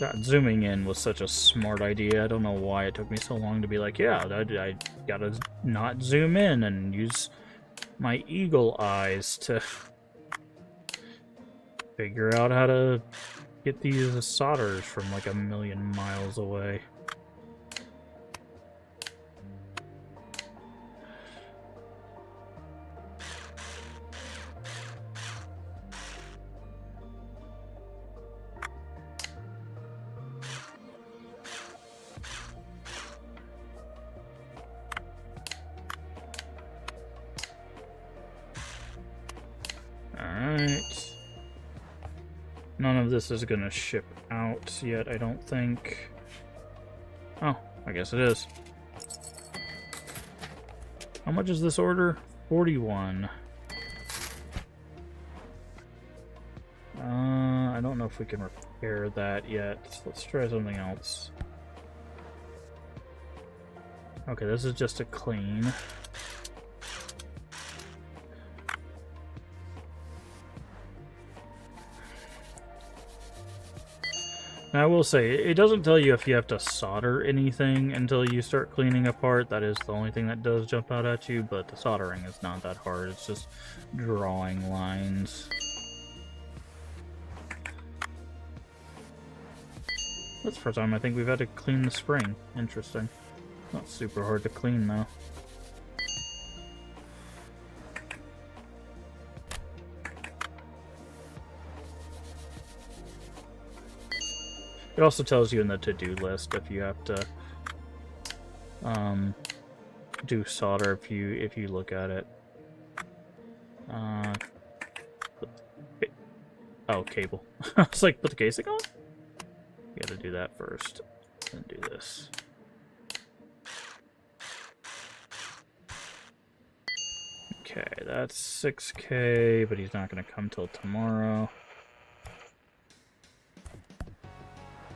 God, zooming in was such a smart idea. I don't know why it took me so long to be like, yeah, I gotta not zoom in and use my eagle eyes to figure out how to get these solders from like a million miles away. Alright. None of this is gonna ship out yet, I don't think. Oh, I guess it is. How much is this order? 41. I don't know if we can repair that yet. Let's try something else. Okay, this is just a clean. Now, I will say, it doesn't tell you if you have to solder anything until you start cleaning apart. That is the only thing that does jump out at you, but the soldering is not that hard. It's just drawing lines. That's the first time I think we've had to clean the spring. Interesting. Not super hard to clean, though. It also tells you in the to-do list if you have to do solder if you look at it. Oh, cable. I was like, put the casing on? You gotta do that first, then do this. Okay, that's 6K, but he's not gonna come till tomorrow.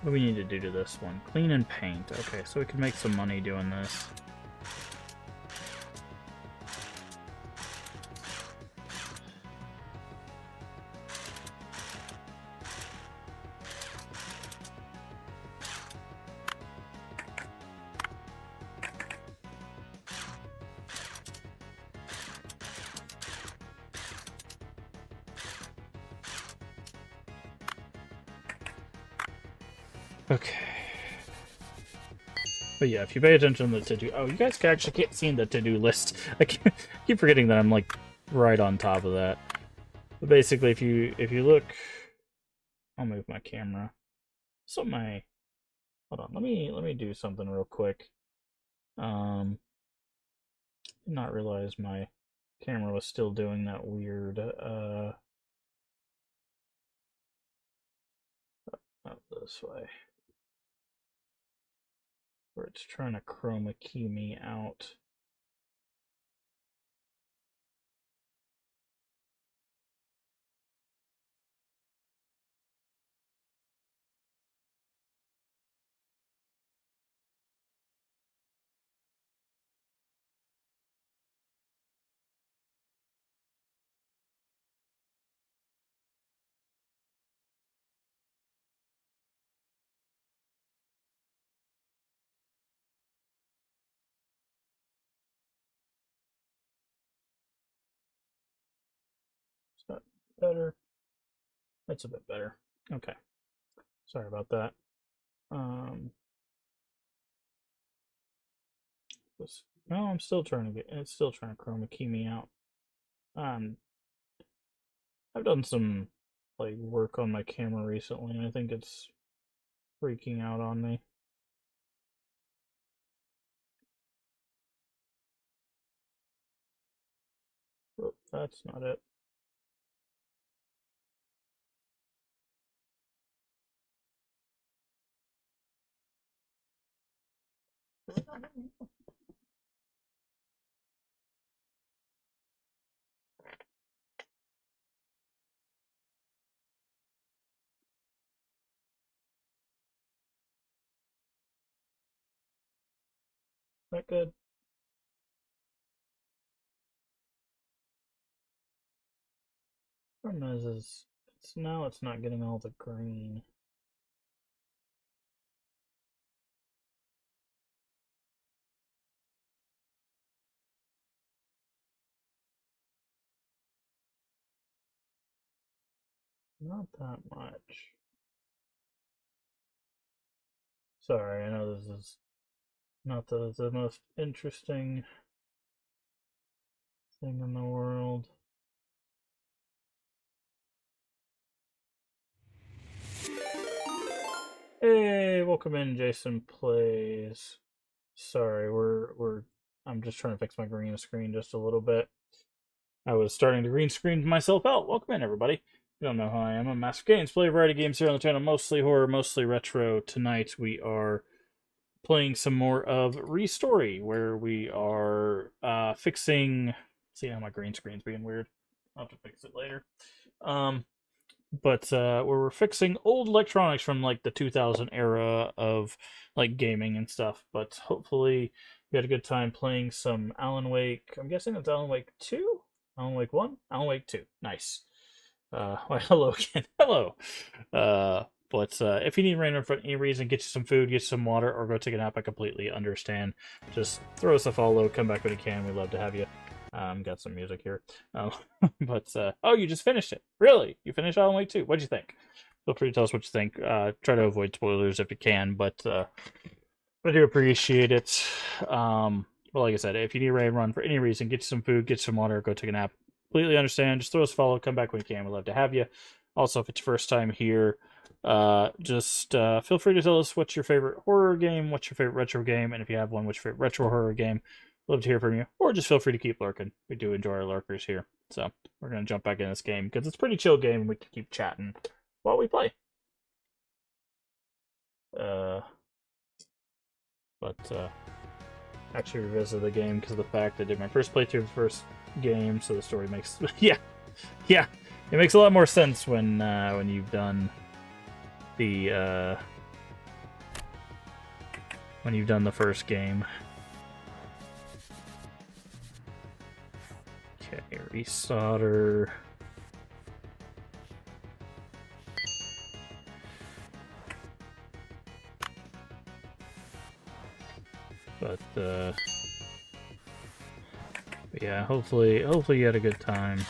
What do we need to do to this one? Clean and paint. Okay, so we can make some money doing this. Okay. But yeah, if you pay attention to the to-do... Oh, you guys actually can't see the to-do list. I keep forgetting that I'm, like, right on top of that. But basically, if you look... I'll move my camera. So my... Hold on, let me do something real quick. Did not realize my camera was still doing that weird, not this way. Where it's trying to chroma key me out. Is that better? That's a bit better. Okay. Sorry about that. No, I'm still trying to get. It's still trying to chroma key me out. Um, I've done some like work on my camera recently, and I think it's freaking out on me. Oh, that's not it. That good? Problem is it's now it's not getting all the green. Not that much. Sorry, I know this is not the most interesting thing in the world. Hey, welcome in, Jason Plays. Sorry, I'm just trying to fix my green screen just a little bit. I was starting to green screen myself out. Welcome in, everybody. If you don't know who I am, I'm MaskofGames. Play a variety of games here on the channel, mostly horror, mostly retro. Tonight we are playing some more of ReStory, where we are fixing... See how my green screen's being weird? I'll have to fix it later. But where we're fixing old electronics from like the 2000 era of like gaming and stuff. But hopefully you had a good time playing some Alan Wake. I'm guessing it's Alan Wake 2? Alan Wake 1? Alan Wake 2. Nice. Well, hello again. Hello. But if you need rain for any reason, get you some food, get you some water, or go take a nap, I completely understand. Just throw us a follow, come back when you can. We'd love to have you. Got some music here. But, oh, you just finished it. Really? You finished Alan Wake 2. What'd you think? Feel free to tell us what you think. Try to avoid spoilers if you can, but I do appreciate it. Well, like I said, if you need a raid run for any reason, get you some food, get you some water, go take a nap. Completely understand. Just throw us a follow, come back when you can. We'd love to have you. Also, if it's your first time here, just feel free to tell us what's your favorite horror game, what's your favorite retro game, and if you have one, what's your favorite retro horror game. Love to hear from you, or just feel free to keep lurking. We do enjoy our lurkers here. So we're going to jump back in this game because it's a pretty chill game and we can keep chatting while we play. Actually revisit the game because of the fact that I did my first playthrough of the first game, so the story makes yeah, it makes a lot more sense when you've done the first game. Okay, resolder. But yeah, hopefully you had a good time.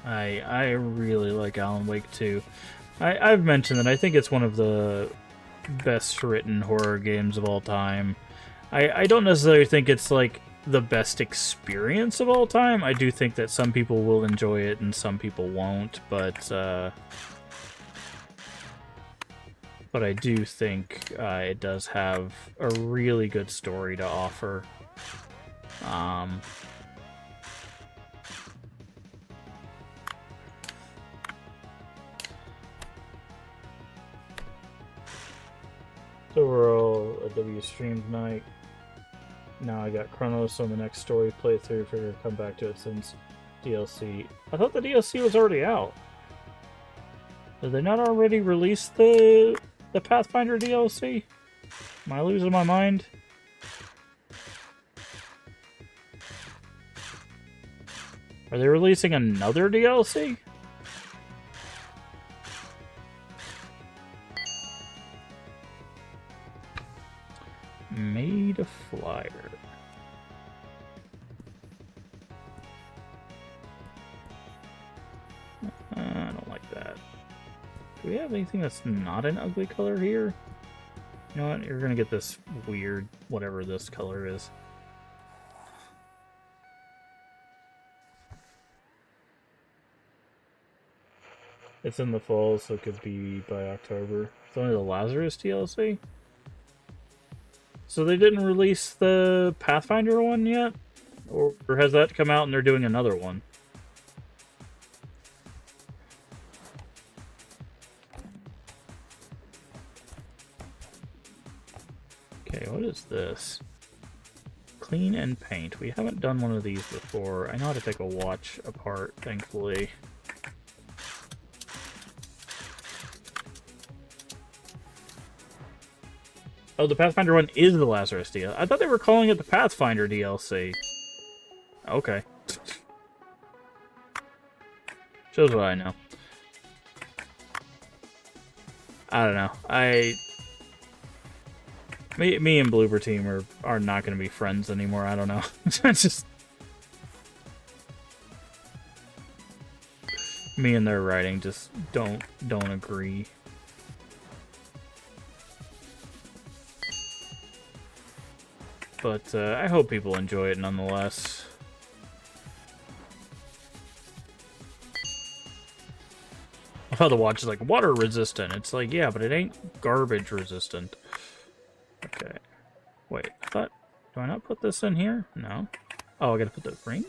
I really like Alan Wake 2. I've mentioned that I think it's one of the best written horror games of all time. I don't necessarily think it's like the best experience of all time. I do think that some people will enjoy it and some people won't, but I do think it does have a really good story to offer. Overall, a W stream tonight. Now I got Chronos on the next story playthrough. Figure to come back to it since DLC. I thought the DLC was already out. Did they not already release the Pathfinder DLC? Am I losing my mind? Are they releasing another DLC? Made a flyer. I don't like that. Do we have anything that's not an ugly color here? You know what? You're gonna get this weird, whatever this color is. It's in the fall, so it could be by October. It's only the Lazarus DLC? So they didn't release the Pathfinder one yet? Or has that come out and they're doing another one? Okay, what is this? Clean and paint. We haven't done one of these before. I know how to take a watch apart, thankfully. Oh, the Pathfinder one is the Lazarus DLC. I thought they were calling it the Pathfinder DLC. Okay. Shows what I know. I don't know. Me and Bloober Team are not going to be friends anymore. I don't know. It's just Me and their writing just don't agree. But I hope people enjoy it nonetheless. I thought the watch is like water resistant. It's like, yeah, but it ain't garbage resistant. Okay. Wait, I thought... Do I not put this in here? No. Oh, I gotta put the ring?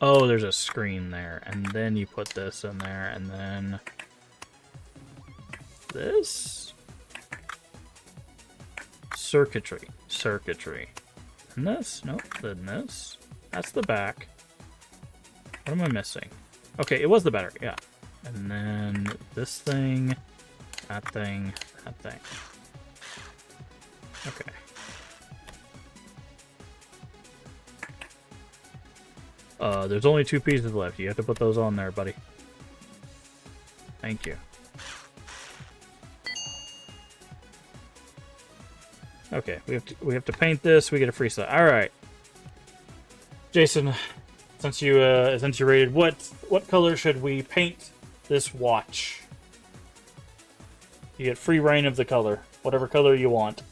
Oh, there's a screen there. And then you put this in there, and then... This? Circuitry. Circuitry. And this? Nope. Then this. That's the back. What am I missing? Okay, it was the battery, yeah. And then this thing, that thing, that thing. Okay. There's only 2 pieces left. You have to put those on there, buddy. Thank you. Okay, we have to paint this. We get a free slot. All right, Jason, since you rated, what color should we paint this watch? You get free reign of the color, whatever color you want.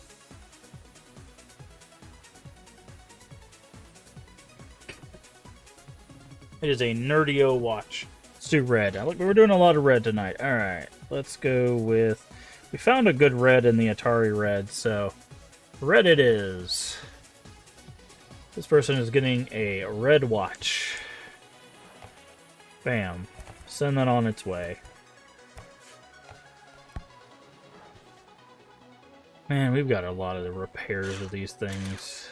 It is a nerdio watch. Let's do red. Look, we're doing a lot of red tonight. All right, let's go with. We found a good red in the Atari red, so red it is. This person is getting a red watch. Bam. Send that on its way. Man, we've got a lot of the repairs of these things.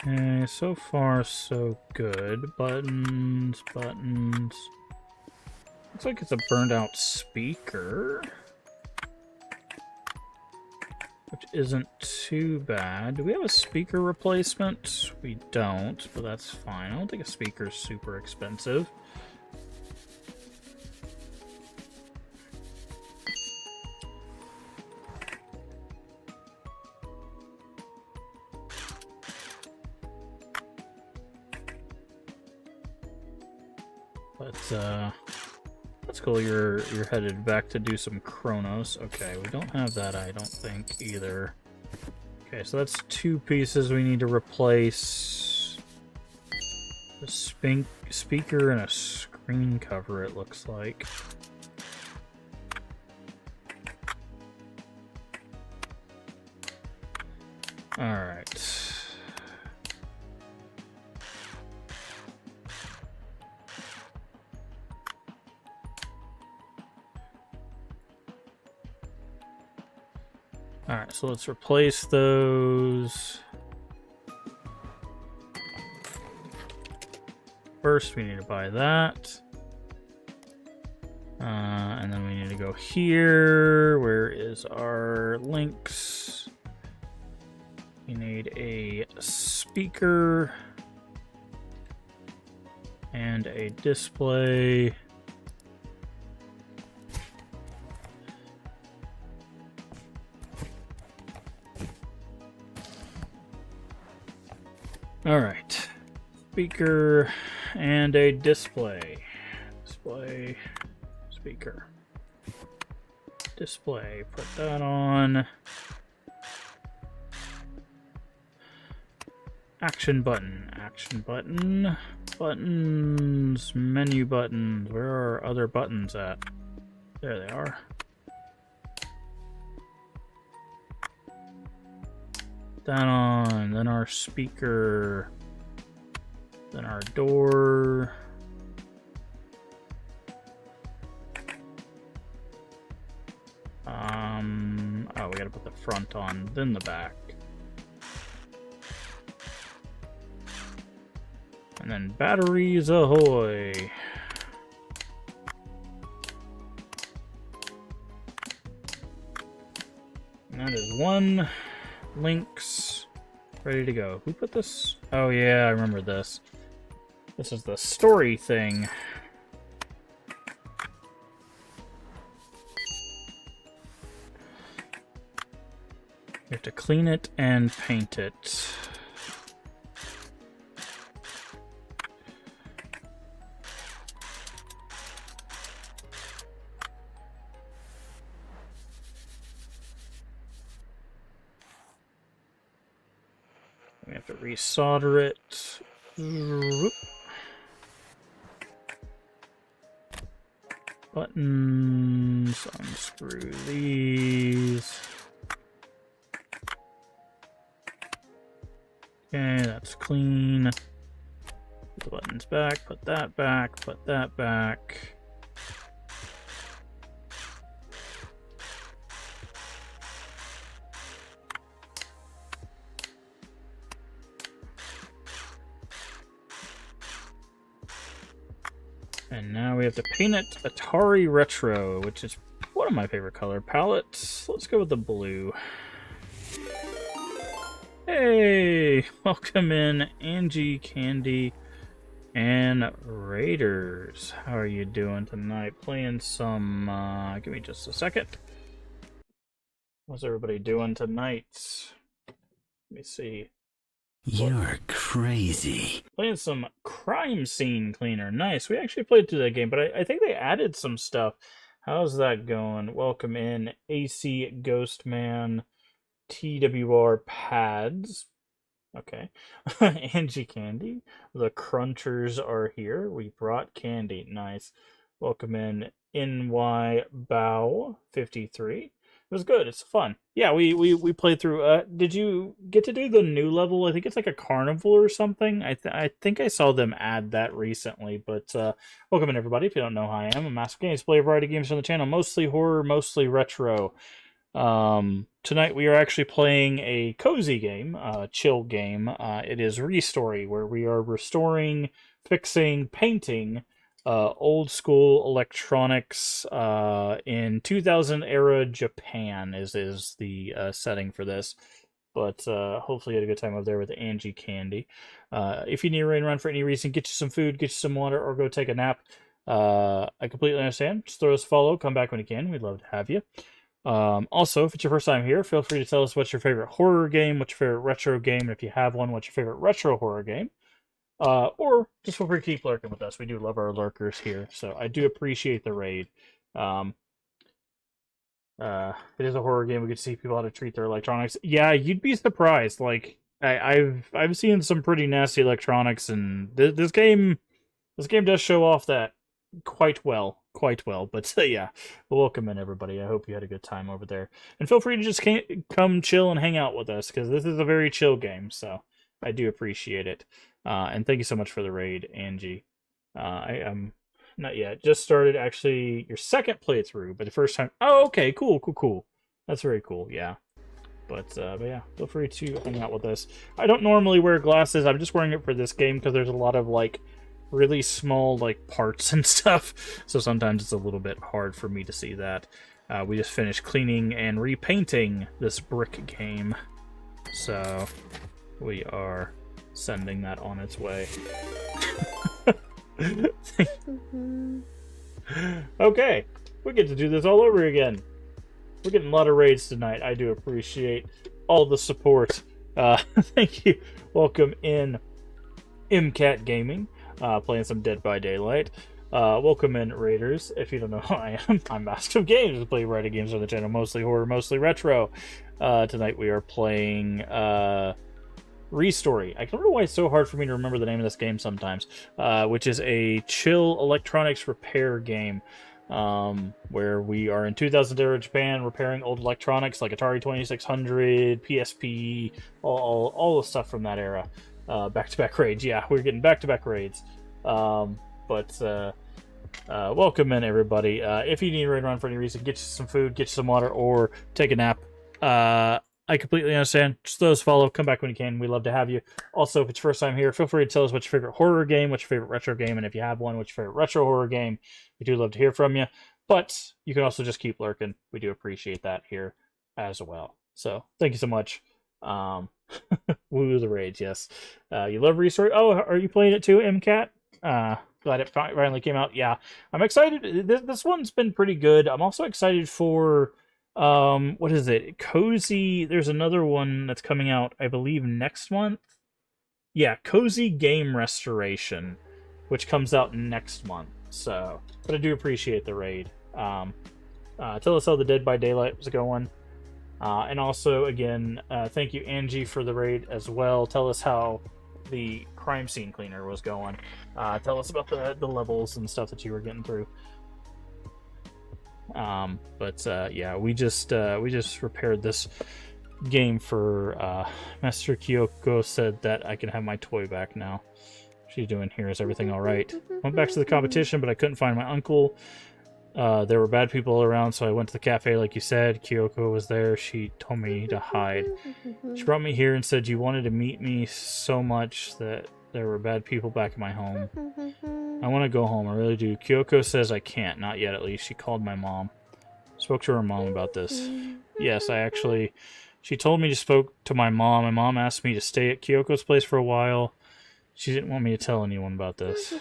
Okay, so far so good. Buttons, buttons. Looks like it's a burned out speaker, which isn't too bad. Do we have a speaker replacement? We don't, but that's fine. I don't think a speaker's super expensive. But that's cool. You're headed back to do some Chronos. Okay, we don't have that, I don't think, either. Okay, so that's 2 pieces we need to replace. The speaker and a screen cover, it looks like. Alright. Alright, so let's replace those. First, we need to buy that. And then we need to go here. Where is our links? We need a speaker and a display. All right, speaker and a display. Display, speaker, display. Put that on. Action button, action button, buttons, menu buttons. Where are our other buttons at? There they are. That on, then our speaker, then our door. Oh, we gotta put the front on, then the back. And then batteries ahoy. And that is 1. Links, ready to go. Who put this? Oh yeah, I remember this. This is the story thing. You have to clean it and paint it. We have to resolder it. Buttons, unscrew these. Okay, that's clean. Put the buttons back, put that back, put that back. And now we have to paint it Atari Retro, which is one of my favorite color palettes. Let's go with the blue. Hey! Welcome in, Angie, Candy, and Raiders. How are you doing tonight? Playing some, give me just a second. How's everybody doing tonight? Let me see. You're crazy. Playing some Crime Scene Cleaner. Nice. We actually played through that game, but I think they added some stuff. How's that going? Welcome in, AC Ghostman, TWR Pads. Okay. Angie Candy. The Crunchers are here. We brought candy. Nice. Welcome in, NY Bow 53. It was good. It's fun. Yeah, we played through. Did you get to do the new level? I think it's like a carnival or something. I think I saw them add that recently. But welcome in, everybody. If you don't know who I am, I'm MaskofGames. Play a variety of games on the channel, mostly horror, mostly retro. Tonight we are actually playing a cozy game, chill game. It is ReStory, where we are restoring, fixing, painting old school electronics in 2000 era Japan is the setting for this. But hopefully you had a good time over there with Angie Candy. If you need to run for any reason, get you some food, get you some water, or go take a nap. I completely understand. Just throw us a follow, come back when you can. We'd love to have you. Also, if it's your first time here, feel free to tell us what's your favorite horror game, what's your favorite retro game, and if you have one, what's your favorite retro horror game. Or just feel free to keep lurking with us. We do love our lurkers here, so I do appreciate the raid. It is a horror game. We get to see people how to treat their electronics. Yeah, you'd be surprised. Like I've seen some pretty nasty electronics, and this game does show off that quite well. But yeah, welcome in, everybody. I hope you had a good time over there, and feel free to just come chill and hang out with us, because this is a very chill game. So I do appreciate it. And thank you so much for the raid, Angie. I am not yet. Just started actually your second playthrough, but the first time. Oh, okay, cool. That's very cool. Yeah, but yeah, feel free to hang out with us. I don't normally wear glasses. I'm just wearing it for this game because there's a lot of like really small like parts and stuff, so sometimes it's a little bit hard for me to see that. We just finished cleaning and repainting this brick game, so we are sending that on its way. Okay, we get to do this all over again. We're getting a lot of raids tonight. I do appreciate all the support. Thank you. Welcome in, MCAT Gaming, playing some Dead by Daylight. Welcome in, Raiders. If you don't know who I am, I'm MaskofGames. We play a variety of games on the channel, mostly horror, mostly retro. Tonight we are playing ReStory. I don't know why it's so hard for me to remember the name of this game sometimes, which is a chill electronics repair game, where we are in 2000 era Japan repairing old electronics like Atari 2600, PSP, all the stuff from that era. Back-to-back raids. Yeah, we're getting back-to-back raids. Welcome in, everybody. If you need to run for any reason, get you some food, get you some water, or take a nap. I completely understand. Just throw us a follow. Come back when you can. We love to have you. Also, if it's your first time here, feel free to tell us what's your favorite horror game, what's your favorite retro game, and if you have one, what's your favorite retro horror game. We do love to hear from you. But you can also just keep lurking. We do appreciate that here as well. So, thank you so much. Um, woo the rage, yes. You love ReStory. Oh, are you playing it too, MCAT? Glad it finally came out. Yeah, I'm excited. This one's been pretty good. I'm also excited for what is it? Cozy. There's another one that's coming out, I believe, next month. Yeah, Cozy Game Restoration, which comes out next month. So, but I do appreciate the raid. Tell us how the Dead by Daylight was going. And also, again, thank you, Angie, for the raid as well. Tell us how the crime scene cleaner was going. Tell us about the levels and stuff that you were getting through. Yeah, we just repaired this game for Master Kyoko. Said that I can have my toy back now. She's doing here. Is everything all right? Went back to the competition, but I couldn't find my uncle. There were bad people around, so I went to the cafe like you said. Kyoko was there. She told me to hide. She brought me here and said you wanted to meet me so much that there were bad people back in my home. I want to go home. I really do. Kyoko says I can't. Not yet, at least. She called my mom. Spoke to her mom about this. Yes, she told me to spoke to my mom. My mom asked me to stay at Kyoko's place for a while. She didn't want me to tell anyone about this.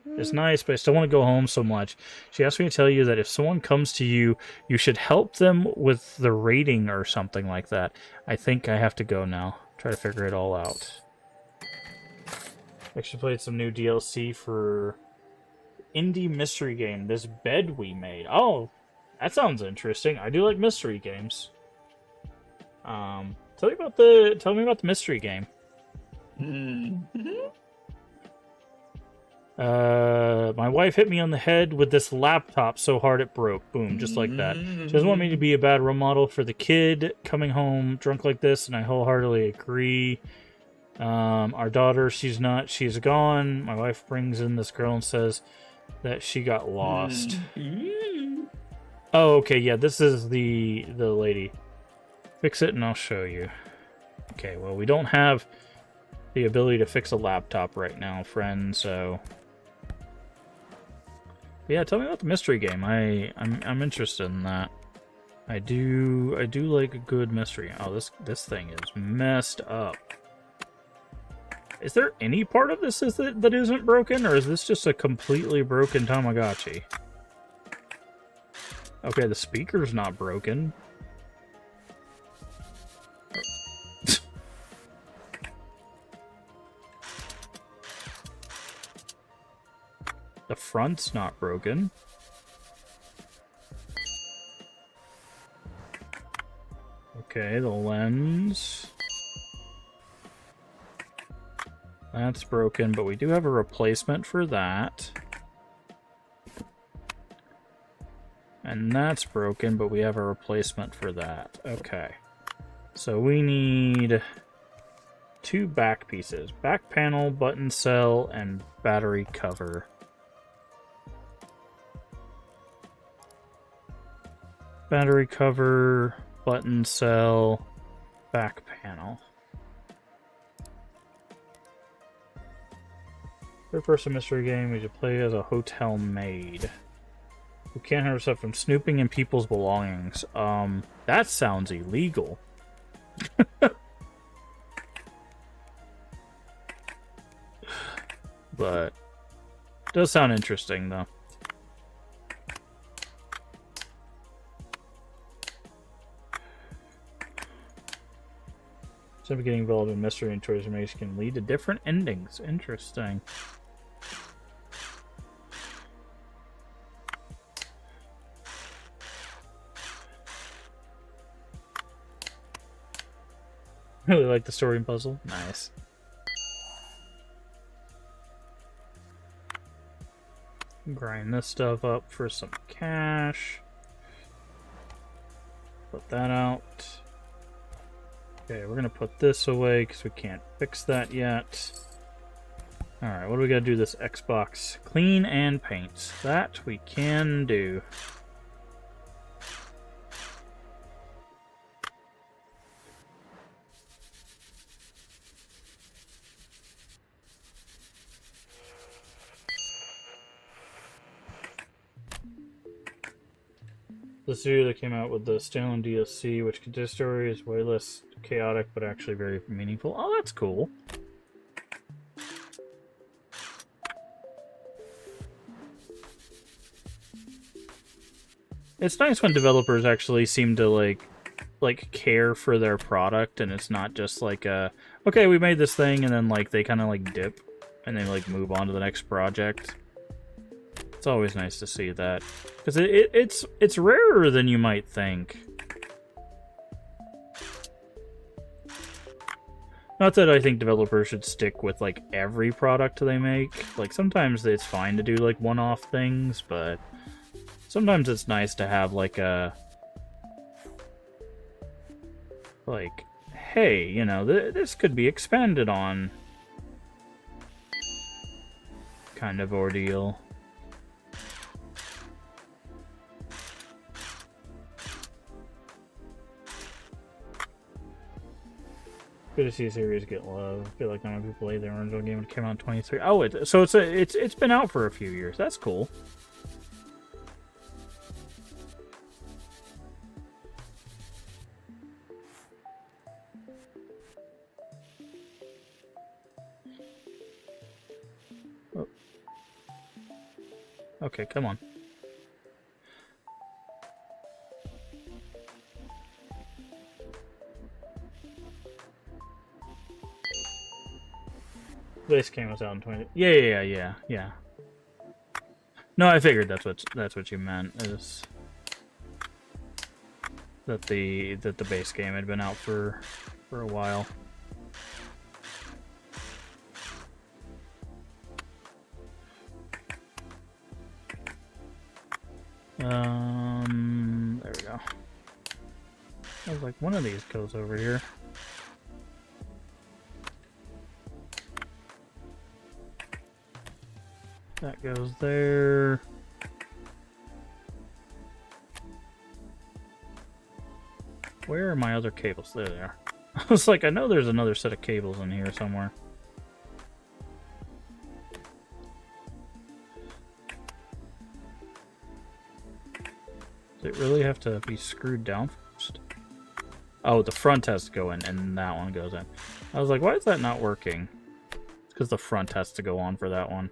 It's nice, but I still want to go home so much. She asked me to tell you that if someone comes to you, you should help them with the rating or something like that. I think I have to go now. Try to figure it all out. Actually played some new DLC for indie mystery game, This Bed We Made. Oh, that sounds interesting. I do like mystery games. Tell me about the mystery game. My wife hit me on the head with this laptop so hard it broke. Boom, just like that. She doesn't want me to be a bad role model for the kid coming home drunk like this, and I wholeheartedly agree. Our daughter, she's gone. My wife brings in this girl and says that she got lost. Oh, okay, yeah, this is the lady. Fix it and I'll show you. Okay, well, we don't have the ability to fix a laptop right now, friend, so... Yeah, tell me about the mystery game. I'm interested in that. I do like a good mystery. Oh, this thing is messed up. Is there any part of this that isn't broken, or is this just a completely broken Tamagotchi? Okay, the speaker's not broken. The front's not broken. Okay, the lens. That's broken, but we do have a replacement for that. And that's broken, but we have a replacement for that. Okay. So we need 2 back pieces. Back panel, button cell, and battery cover. Battery cover, button cell, back panel. Third-person mystery game, we should play as a hotel maid who can't hide herself from snooping in people's belongings. That sounds illegal. But it does sound interesting, though. Simply getting involved in mystery and choice makes can lead to different endings. Interesting. Really like the story and puzzle. Nice. Grind this stuff up for some cash. Put that out. Okay, we're gonna put this away because we can't fix that yet. Alright, what do we gotta do this Xbox? Clean and paint. That we can do. The studio that came out with the standalone DLC, which contains stories way less chaotic, but actually very meaningful. Oh, that's cool. It's nice when developers actually seem to like care for their product, and it's not just like okay, we made this thing, and then like they kind of like dip and they like move on to the next project. It's always nice to see that, because it's rarer than you might think. Not that I think developers should stick with like every product they make. Like sometimes it's fine to do like one-off things, but sometimes it's nice to have like a hey, you know, this could be expanded on kind of ordeal. Good to see a series get love. I feel like not many people played the original game when it came out in 23. Oh, it's been out for a few years. That's cool. Oh. Okay, come on. Base game was out in 20. Yeah. No, I figured that's what you meant, is that the base game had been out for a while. There we go. I was like, one of these goes over here. That goes there. Where are my other cables? There they are. I was like, I know there's another set of cables in here somewhere. Does it really have to be screwed down first? Oh, the front has to go in, and that one goes in. I was like, why is that not working? It's because the front has to go on for that one.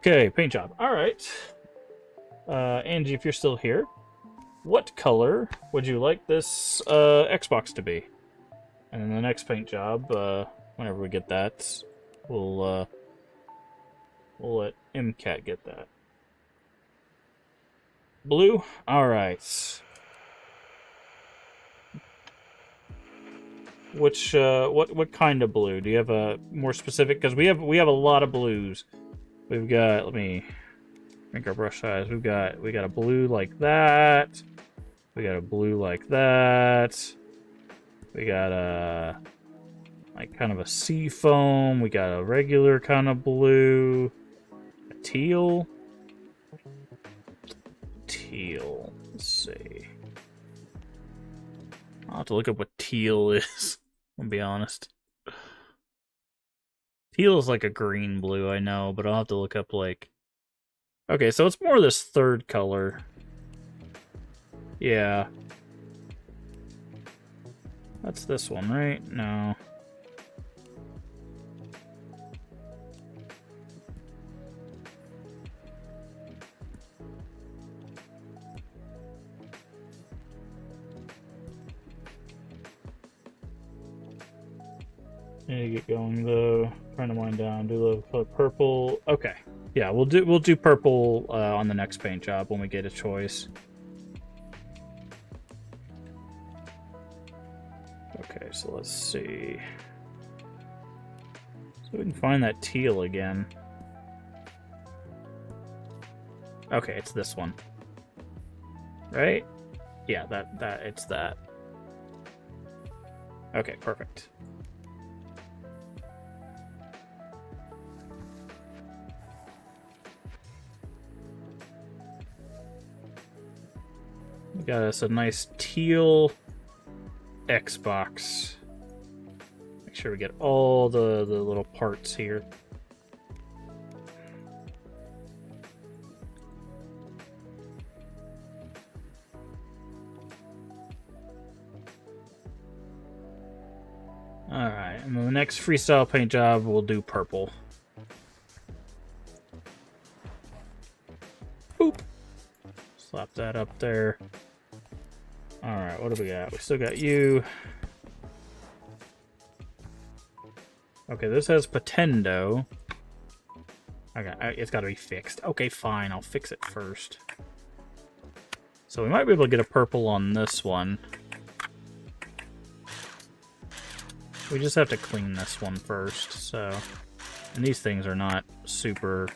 Okay, paint job. Alright. Angie, if you're still here, what color would you like this Xbox to be? And then the next paint job, whenever we get that, we'll let MCAT get that. Blue? Alright. Which, what kind of blue? Do you have a more specific? Because we have a lot of blues. We've got, let me make our brush size. We got a blue like that. We got a blue like that. We got a like kind of a sea foam. We got a regular kind of blue. A teal. Teal. Let's see. I'll have to look up what teal is. I'll be honest. Teal is like a green blue, I know, but I'll have to look up like... Okay, so it's more this third color. Yeah. That's this one, right? No. Need to get going though. Trying to wind down. Do the purple. Okay. Yeah, we'll do purple on the next paint job when we get a choice. Okay, so let's see. So we can find that teal again. Okay, it's this one. Right? Yeah, it's that. Okay, perfect. We got us a nice teal Xbox. Make sure we get all the little parts here. Alright, and then the next freestyle paint job we'll do purple. Boop! Slap that up there. Alright, what do we got? We still got you. Okay, this has Potendo. Okay, it's got to be fixed. Okay, fine, I'll fix it first. So we might be able to get a purple on this one. We just have to clean this one first, so... And these things are not super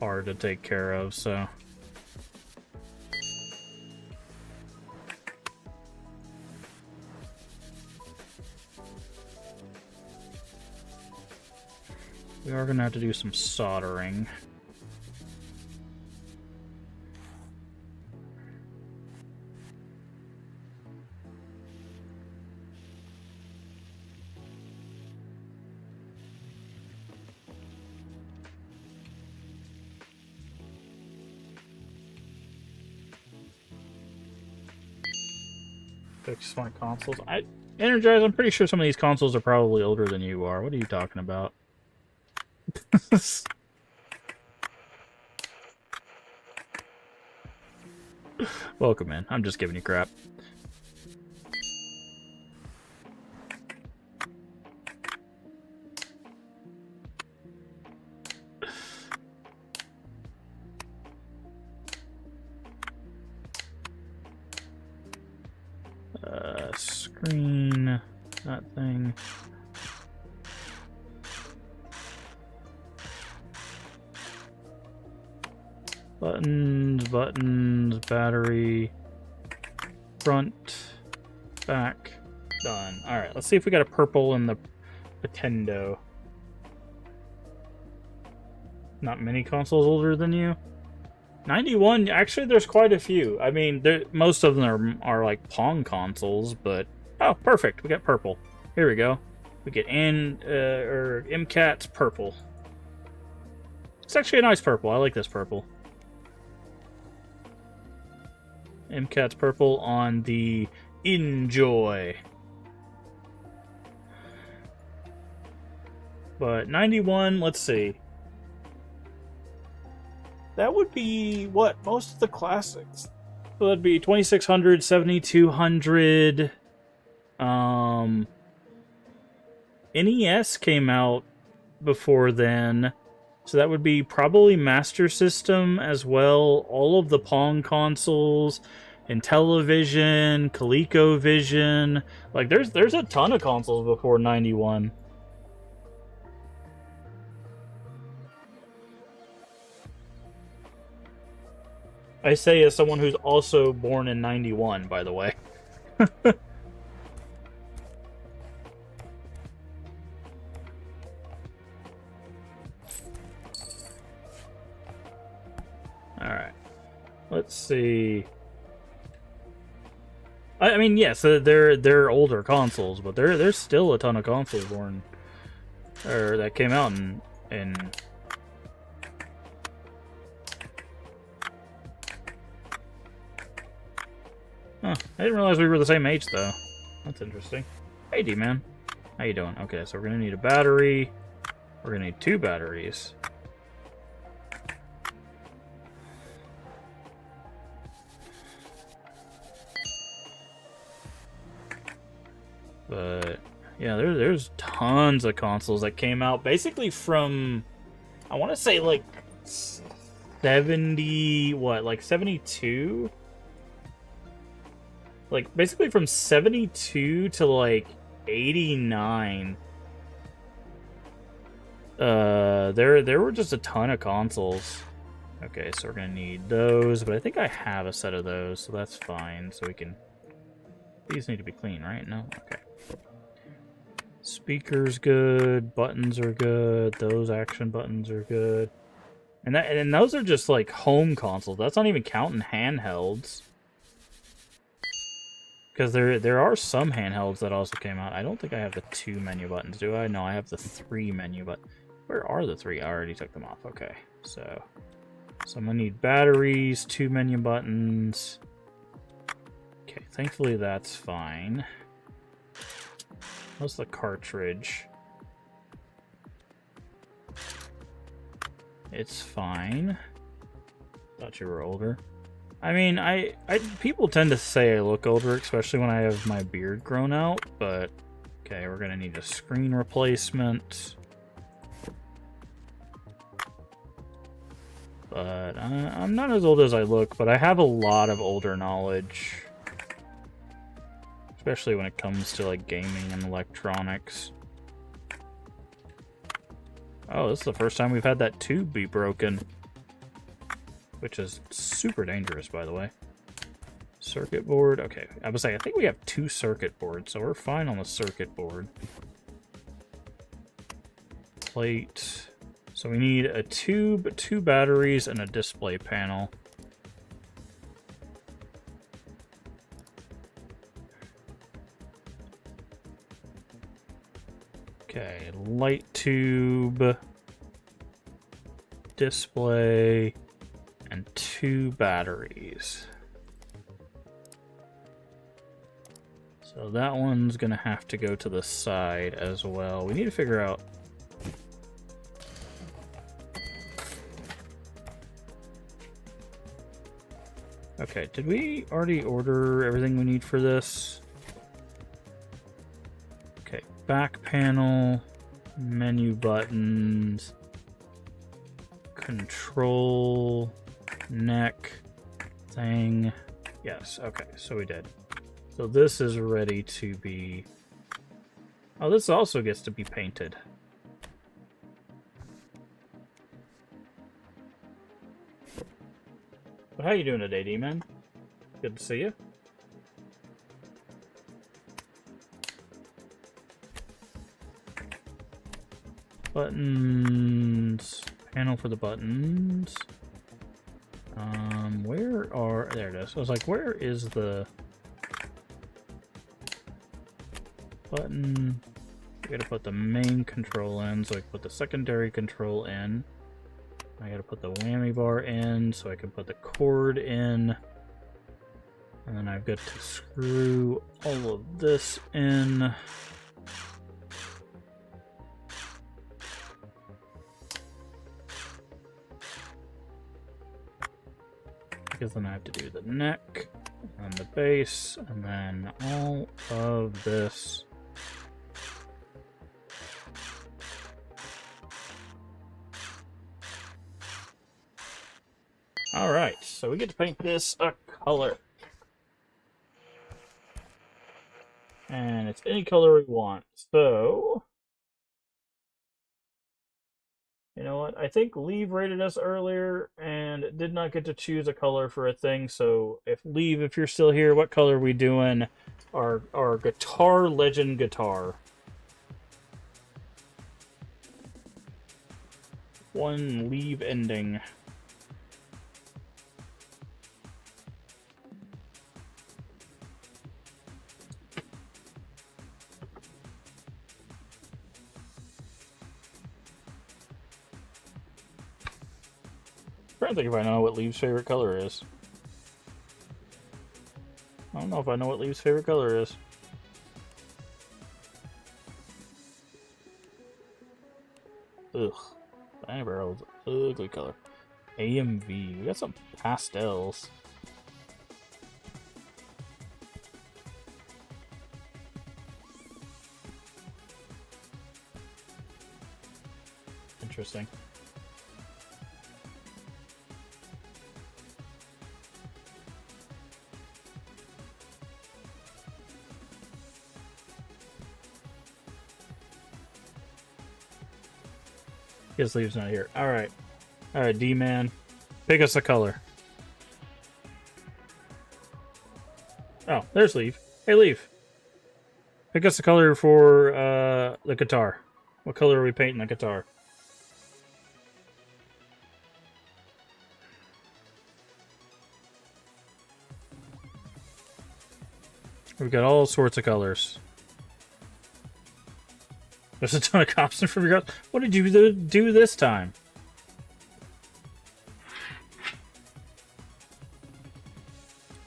hard to take care of, so... We are going to have to do some soldering. Fix my consoles. Energize, I'm pretty sure some of these consoles are probably older than you are. What are you talking about? Welcome in. I'm just giving you crap. Screen, that thing. Buttons, battery, front, back, done. Alright, let's see if we got a purple in the Potendo. Not many consoles older than you. 91, actually there's quite a few. I mean, most of them are like Pong consoles, but... Oh, perfect, we got purple. Here we go. We get MCAT's purple. It's actually a nice purple, I like this purple. MCAT's purple on the Enjoy. But 91, let's see. That would be, what, most of the classics. So that'd be 2600, 7200. NES came out before then. So that would be probably Master System as well. All of the Pong consoles, Intellivision, ColecoVision. Like, there's a ton of consoles before 91. I say as someone who's also born in 91, by the way. Alright. Let's see. I mean, yes, they're older consoles, but there's still a ton of consoles born or that came out in Huh, I didn't realize we were the same age, though. That's interesting. Hey, D-Man. How you doing? Okay, so we're going to need a battery. We're going to need 2 batteries. But, yeah, there's tons of consoles that came out. Basically from, I want to say, like, 70, what, like 72? Like, basically from 72 to, like, 89. There were just a ton of consoles. Okay, so we're gonna need those, but I think I have a set of those, so that's fine. So we can... These need to be clean, right? No? Okay. Speaker's good, buttons are good, those action buttons are good. And those are just, like, home consoles. That's not even counting handhelds. Because there are some handhelds that also came out. I don't think I have the 2 menu buttons, do I? No, I have the 3 menu buttons. Where are the 3? I already took them off. Okay, so I'm going to need batteries, 2 menu buttons. Okay, thankfully that's fine. What's the cartridge? It's fine. Thought you were older. I mean, people tend to say I look older, especially when I have my beard grown out, but okay, we're gonna need a screen replacement. But I'm not as old as I look, but I have a lot of older knowledge. Especially when it comes to like gaming and electronics. Oh, this is the first time we've had that tube be broken. Which is super dangerous, by the way. Circuit board. Okay, I was saying, I think we have 2 circuit boards, so we're fine on the circuit board. Plate. So we need a tube, 2 batteries, and a display panel. Okay, light tube, display, and 2 batteries. So that one's gonna have to go to the side as well. We need to figure out... Okay, did we already order everything we need for this? Okay, back panel, menu buttons, control, neck, thing. Yes, okay, so we did. So this is ready to be... Oh, this also gets to be painted. But how you doing today, D-Man? Good to see you. Buttons. Panel for the buttons. Where are... There it is. I was like, where is the... button? I gotta put the main control in, so I can put the secondary control in. I gotta put the whammy bar in, so I can put the cord in. And then I've got to screw all of this in. Because then I have to do the neck, and the base, and then all of this. Alright, so we get to paint this a color. And it's any color we want. So, you know what? I think Leave rated us earlier and did not get to choose a color for a thing. So, if you're still here, what color are we doing? Our Guitar Legend guitar. One Leave ending. I'm trying to think if I know what Leave's favorite color is. I don't know if I know what Leave's favorite color is. Ugh. Banana Barrel's ugly color. AMV. We got some pastels. Interesting. His Leave's not here. Alright. Alright, D-Man. Pick us a color. Oh, there's Leave. Hey, Leave. Pick us a color for the guitar. What color are we painting the guitar? We've got all sorts of colors. There's a ton of cops in front of your house. What did you do this time?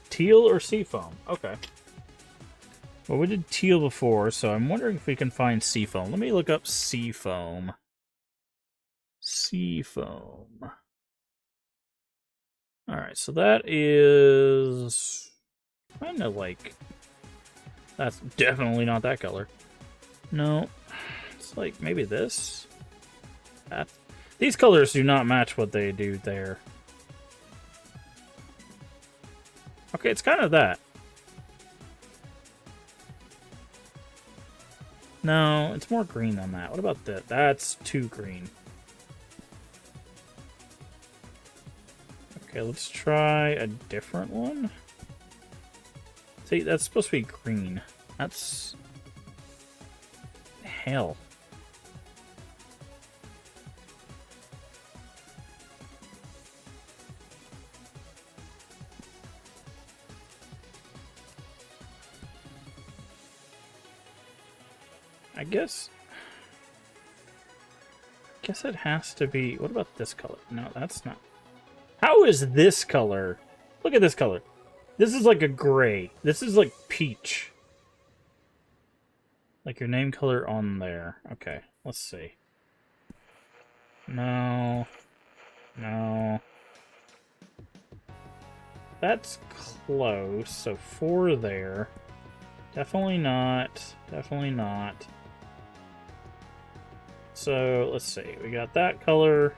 Teal or seafoam? Okay. Well, we did teal before, so I'm wondering if we can find seafoam. Let me look up seafoam. Seafoam. Alright, so that is... kind of like... that's definitely not that color. No. It's like, maybe this? That. These colors do not match what they do there. Okay, it's kind of that. No, it's more green than that. What about that? That's too green. Okay, let's try a different one. See, that's supposed to be green. That's... hell. I guess it has to be... what about this color? No, that's not... how is this color? Look at this color. This is like a gray. This is like peach. Like your name color on there. Okay, let's see. No. No. That's close. So 4 there. Definitely not. Definitely not. So, let's see. We got that color.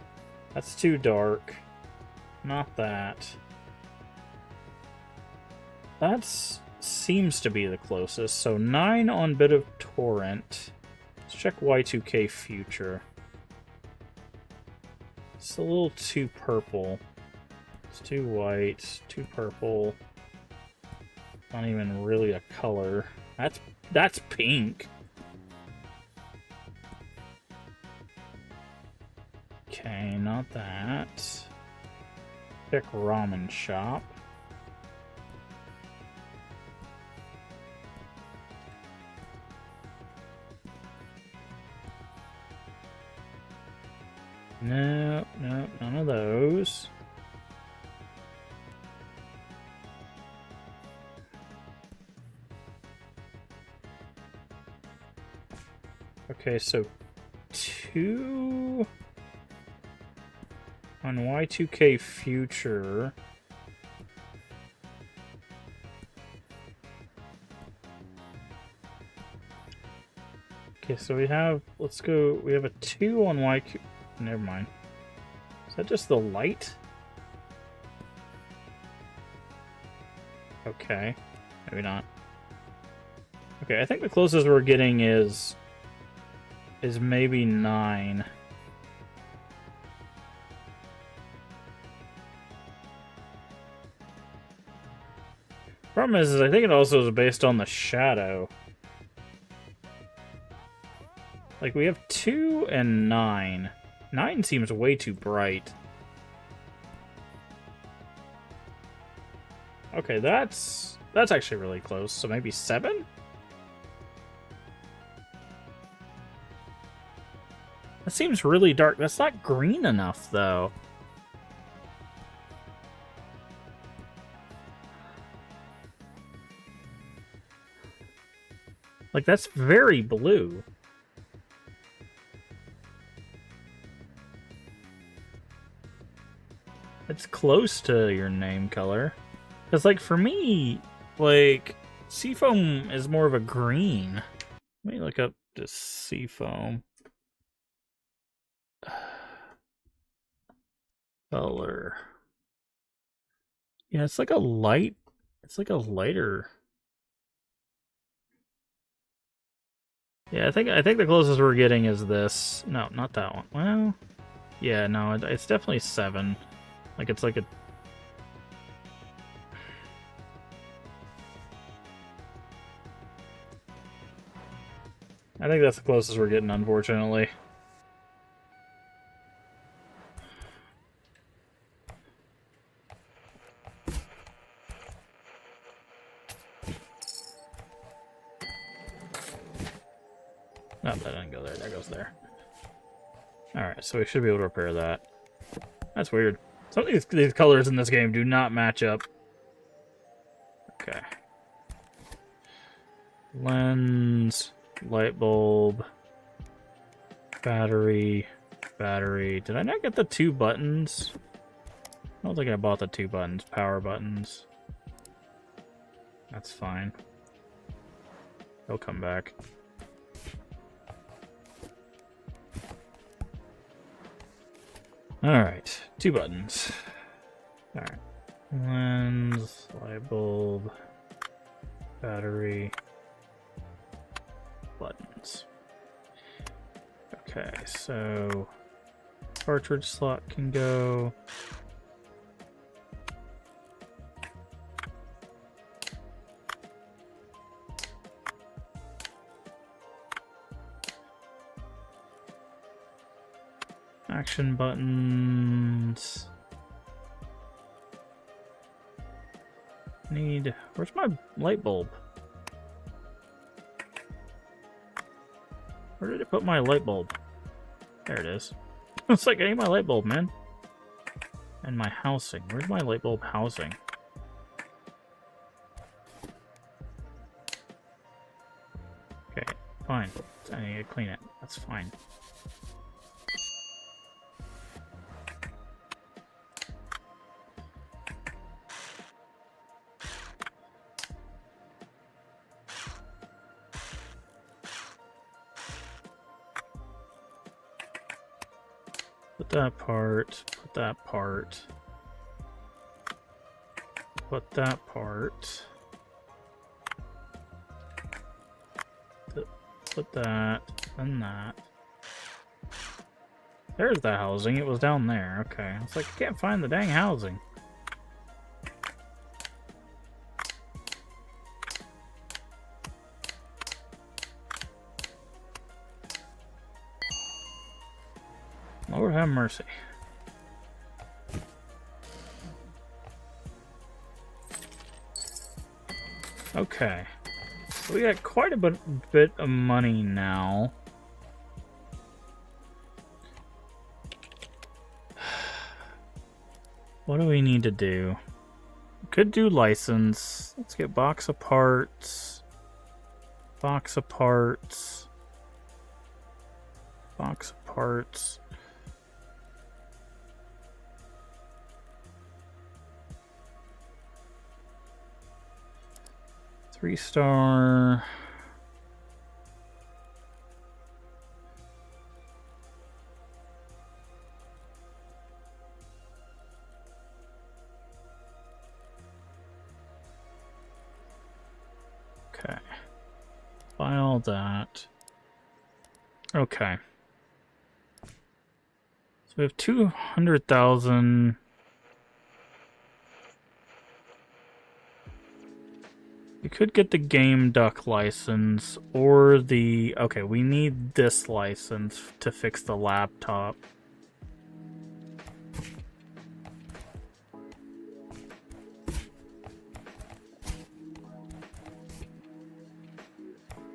That's too dark. Not that. That seems to be the closest. So 9 on Bit of Torrent. Let's check Y2K Future. It's a little too purple. It's too white, too purple. Not even really a color. That's pink. Okay, not that. Pick ramen shop. No, no, none of those. Okay, so 2 on Y2K Future. Okay, so we have, let's go, we have a 2 on YQ, never mind. Is that just the light? Okay, maybe not. Okay, I think the closest we're getting is maybe 9. Problem is I think it also is based on the shadow. Like, we have 2 and 9. 9 seems way too bright. Okay, that's actually really close. So maybe 7? That seems really dark. That's not green enough, though. Like, that's very blue. It's close to your name color. Because, like, for me, like, seafoam is more of a green. Let me look up this seafoam. Color. Yeah, it's like a light. It's like a lighter. Yeah, I think the closest we're getting is this. No, not that one. Well, yeah, no, it's definitely 7. Like, it's like a... I think that's the closest we're getting, unfortunately. No, that didn't go there. That goes there. Alright, so we should be able to repair that. That's weird. Some of these colors in this game do not match up. Okay. Lens, light bulb, battery, battery. Did I not get the 2 buttons? I don't think I bought the 2 buttons. Power buttons. That's fine. They'll come back. Alright, 2 buttons. Alright. Lens, light bulb, battery, buttons. Okay, so cartridge slot can go. Action buttons. Need... Where's my light bulb? Where did I put my light bulb? There it is. It's like I need my light bulb, man. And my housing. Where's my light bulb housing? Okay, fine. I need to clean it. That's fine. Put that part, put that part, put that part, put that, and that. There's the housing, it was down there, okay. It's like I can't find the dang housing. Lord have mercy. Okay. So we got quite a bit of money now. What do we need to do? Could do license. Let's get box of parts. Box of parts. Box of parts. Three-star. Okay. Buy all that. Okay. So we have 200,000. We could get the Game Duck license or the... Okay, we need this license to fix the laptop.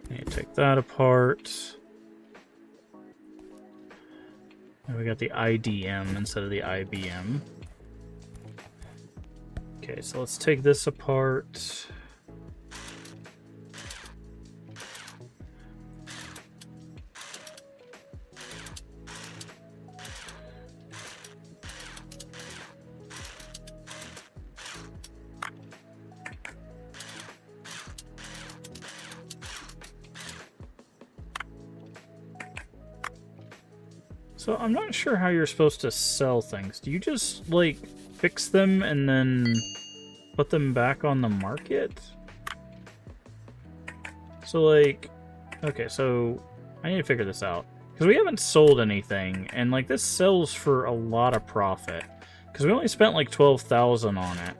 Okay, take that apart. And we got the IDM instead of the IBM. Okay, so let's take this apart. So I'm not sure how you're supposed to sell things. Do you just, like, fix them and then put them back on the market? So, like... Okay, so I need to figure this out. Because we haven't sold anything, and, like, this sells for a lot of profit. Because we only spent, like, 12,000 on it.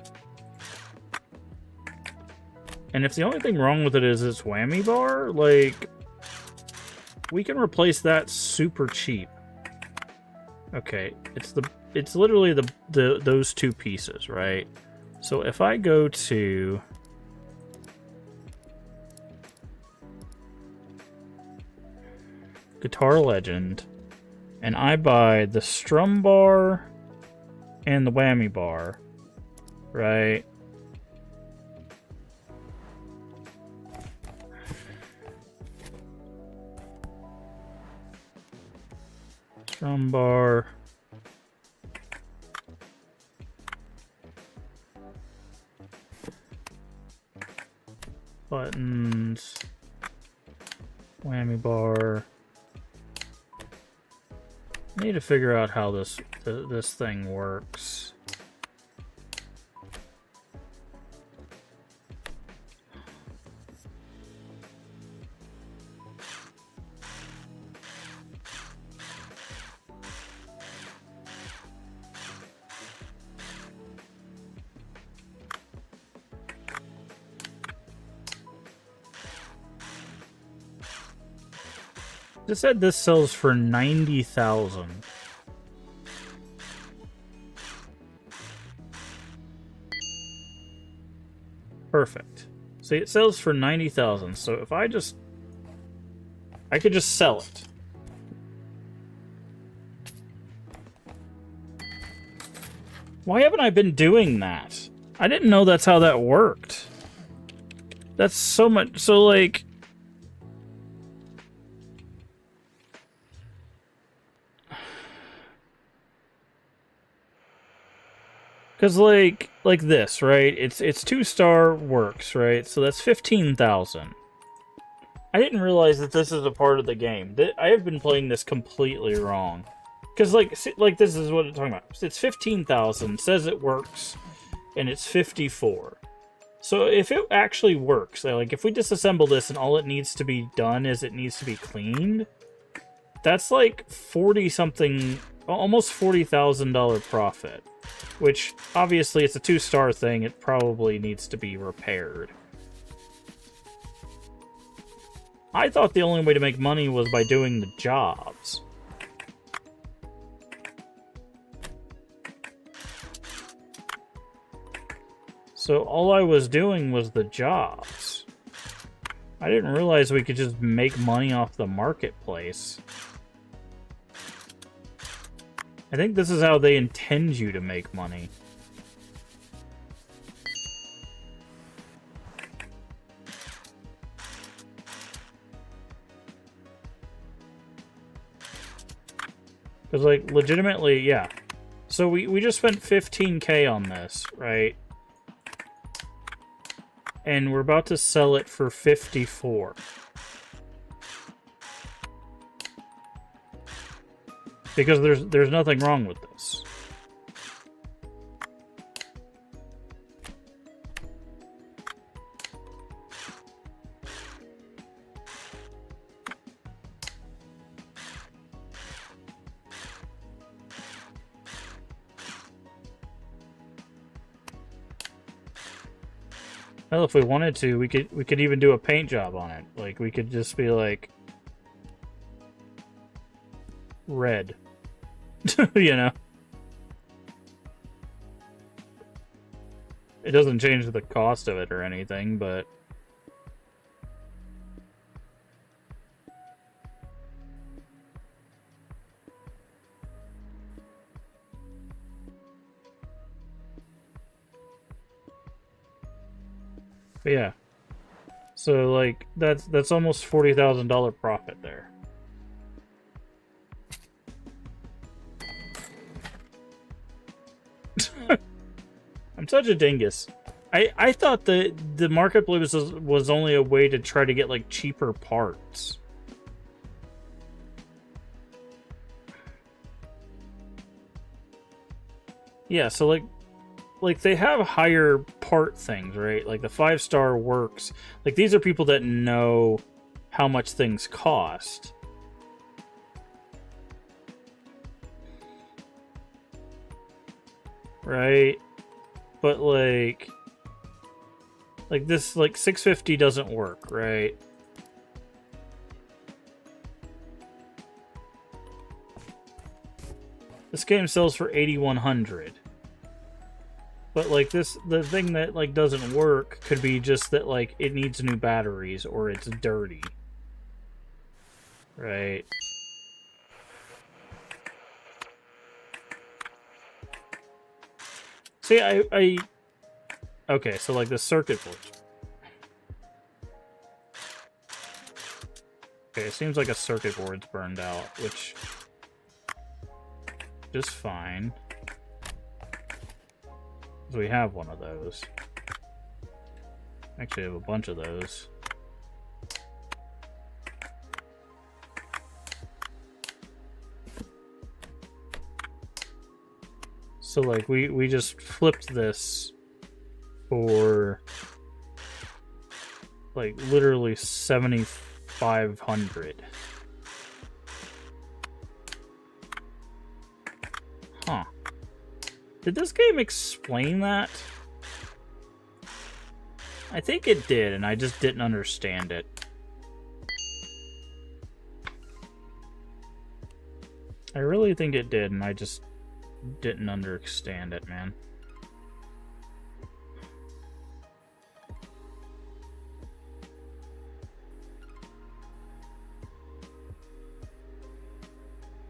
And if the only thing wrong with it is its whammy bar, like... We can replace that super cheap. Okay, it's literally those two pieces, right? So if I go to Guitar Legend and I buy the strum bar and the whammy bar, right? Drum bar. Buttons. Whammy bar. I need to figure out how this thing works. It said this sells for 90,000. Perfect. See, it sells for 90,000. So if I could just sell it. Why haven't I been doing that? I didn't know that's how that worked. That's so much. So like. Because, like this, right? It's 2-star works, right? So that's 15,000. I didn't realize that this is a part of the game. I have been playing this completely wrong. Because, like this is what it's talking about. It's 15,000, says it works, and it's 54. So if it actually works, like if we disassemble this and all it needs to be done is it needs to be cleaned, that's like 40-something, almost $40,000 profit. Which, obviously, it's a 2-star thing. It probably needs to be repaired. I thought the only way to make money was by doing the jobs. So all I was doing was the jobs. I didn't realize we could just make money off the marketplace. I think this is how they intend you to make money. Because, like, legitimately, yeah. So we just spent 15K on this, right? And we're about to sell it for 54. Because there's nothing wrong with this. Well, if we wanted to, we could even do a paint job on it. Like, we could just be like red. You know? It doesn't change the cost of it or anything, but yeah. So like that's almost $40,000 profit there. I'm such a dingus. I thought the marketplace was only a way to try to get like cheaper parts. Yeah, so like they have higher part things, right? Like the 5-star works. Like these are people that know how much things cost. Right? But like this, like 650 doesn't work, right? This game sells for 8,100. But like this, the thing that like doesn't work could be just that like it needs new batteries or it's dirty. Right? See, okay, so like the circuit board. Okay, it seems like a circuit board's burned out, which just fine. So we have one of those. Actually, I have a bunch of those. So like we just flipped this for like literally 7,500. Huh. Did this game explain that? I think it did, and I just didn't understand it. I really think it did, and I just didn't understand it, man.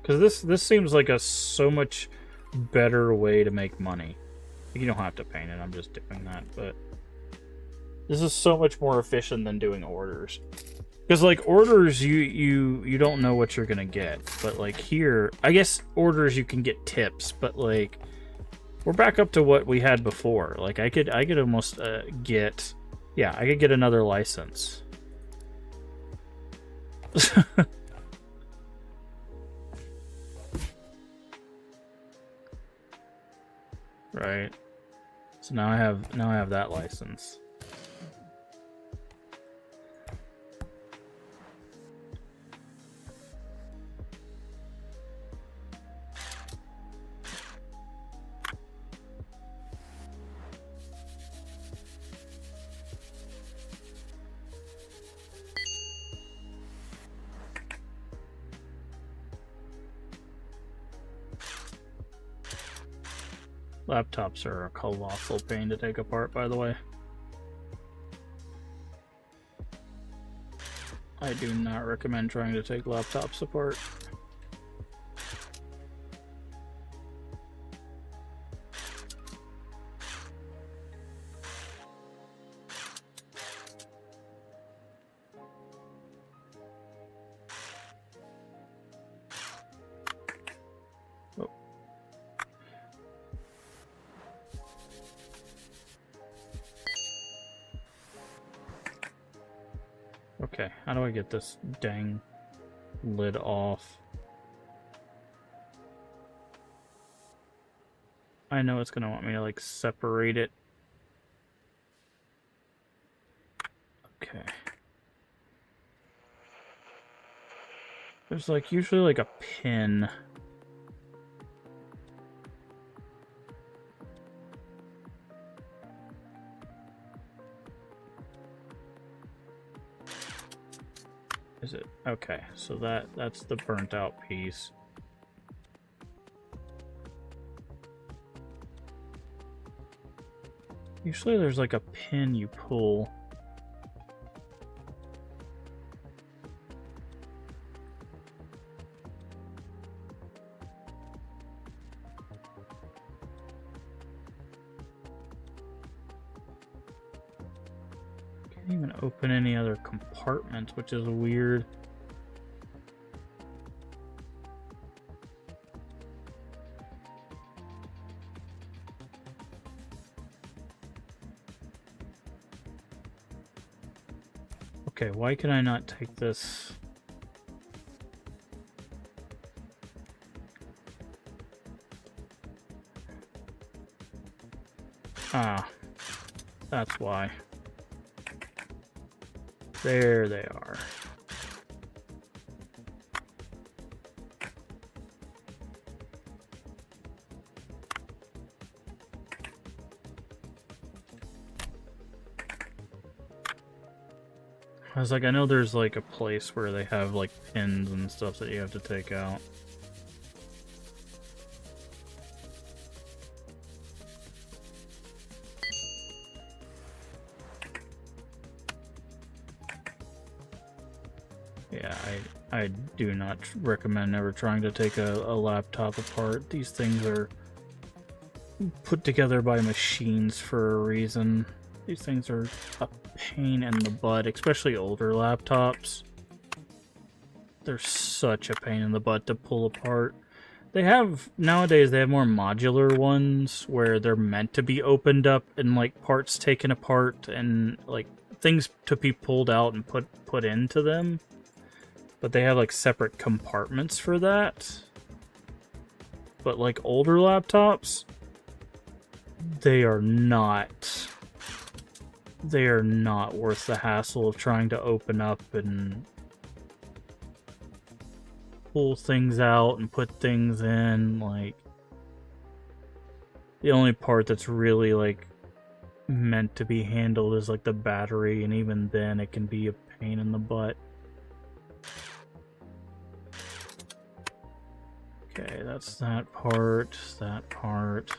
Because this seems like a so much better way to make money. You don't have to paint it, I'm just doing that, but this is so much more efficient than doing orders. Because like orders, you don't know what you're gonna get, but like here, I guess orders you can get tips, but like we're back up to what we had before. Like I could almost get, yeah, I could get another license. Right. So now I have that license. Laptops are a colossal pain to take apart, by the way. I do not recommend trying to take laptops apart. Okay, how do I get this dang lid off? I know it's gonna want me to like separate it. Okay. There's like usually like a pin. Is it? Okay, so that's the burnt out piece. Usually there's like a pin you pull. Can't even open any other compartments, which is weird. Okay, why can I not take this? Ah, that's why. There they are. I was like, I know there's like a place where they have like pins and stuff that you have to take out. Yeah, I do not recommend ever trying to take a laptop apart. These things are put together by machines for a reason. These things are a pain in the butt, especially older laptops. They're such a pain in the butt to pull apart. They have nowadays. They have more modular ones where they're meant to be opened up and like parts taken apart and like things to be pulled out and put into them. But they have like separate compartments for that. But like older laptops, they are not. They are not worth the hassle of trying to open up and pull things out and put things in. Like, the only part that's really like meant to be handled is like the battery, and even then it can be a pain in the butt. Okay, that's that part, that part.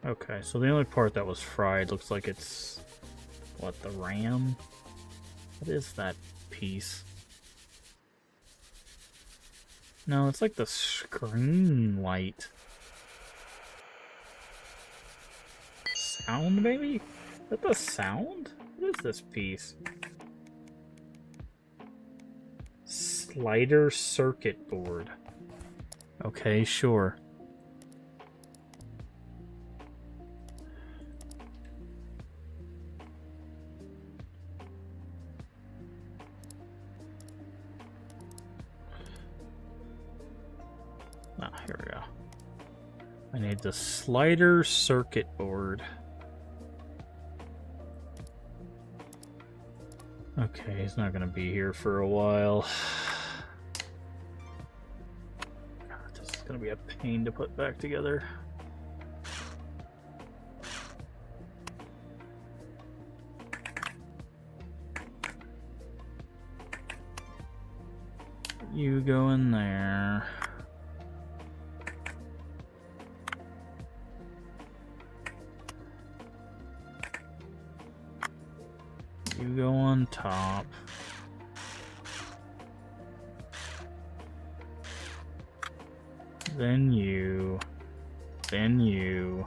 Okay, so the only part that was fried looks like it's, what, the RAM? What is that piece? No, it's like the screen light. Sound, maybe? Is that the sound? What is this piece? Slider circuit board. Okay, sure. Ah, here we go. I need the slider circuit board. Okay, he's not gonna be here for a while. God, this is gonna be a pain to put back together. You go in there. You go on top. Then you. Then you.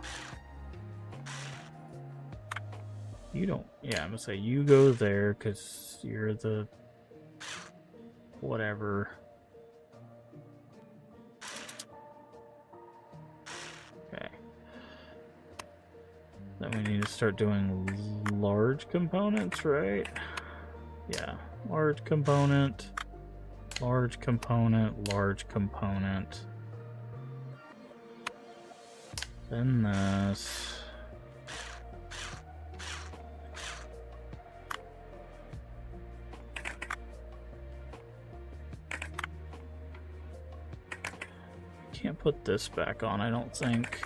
You don't. Yeah, I'm gonna say you go there because you're the. Whatever. Okay. Then we need to start doing large components, right? Yeah. Large component. Large component. Large component. Then this. Can't put this back on, I don't think.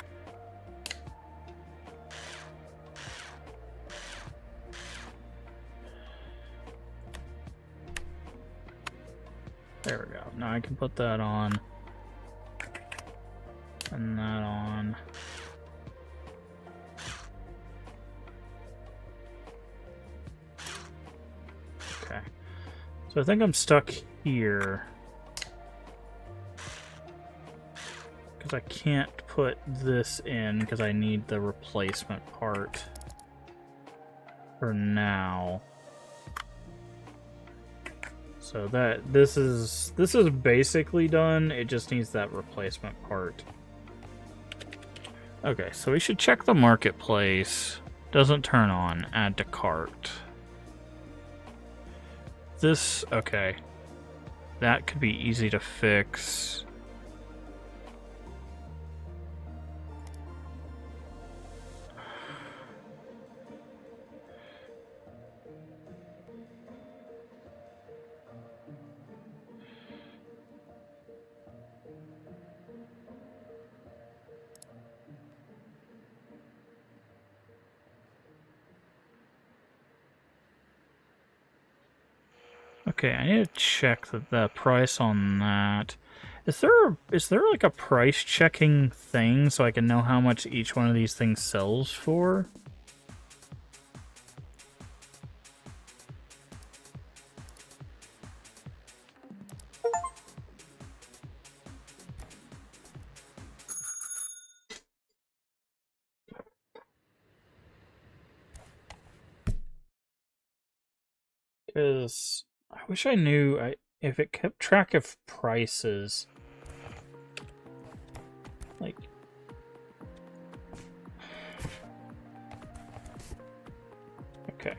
There we go. Now I can put that on. And that on. Okay. So I think I'm stuck here. Because I can't put this in because I need the replacement part for now. So this is basically done. It just needs that replacement part. Okay, so we should check the marketplace. Doesn't turn on. Add to cart. This, okay. That could be easy to fix. Okay, I need to check the price on that. Is there like a price checking thing so I can know how much each one of these things sells for? Because I wish I knew if it kept track of prices. Like... Okay.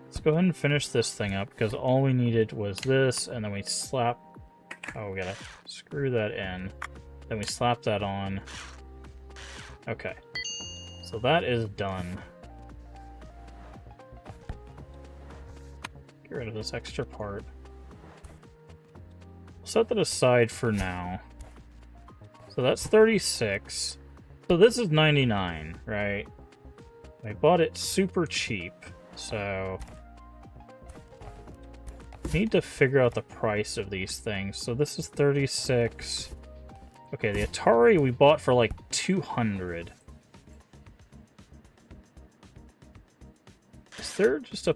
Let's go ahead and finish this thing up, because all we needed was this, and then we slap... Oh, we gotta screw that in. Then we slap that on. Okay. So that is done. Get rid of this extra part. Set that aside for now. So that's 36. So this is 99, right? I bought it super cheap, so... need to figure out the price of these things. So this is 36. Okay, the Atari we bought for like 200. Is there just a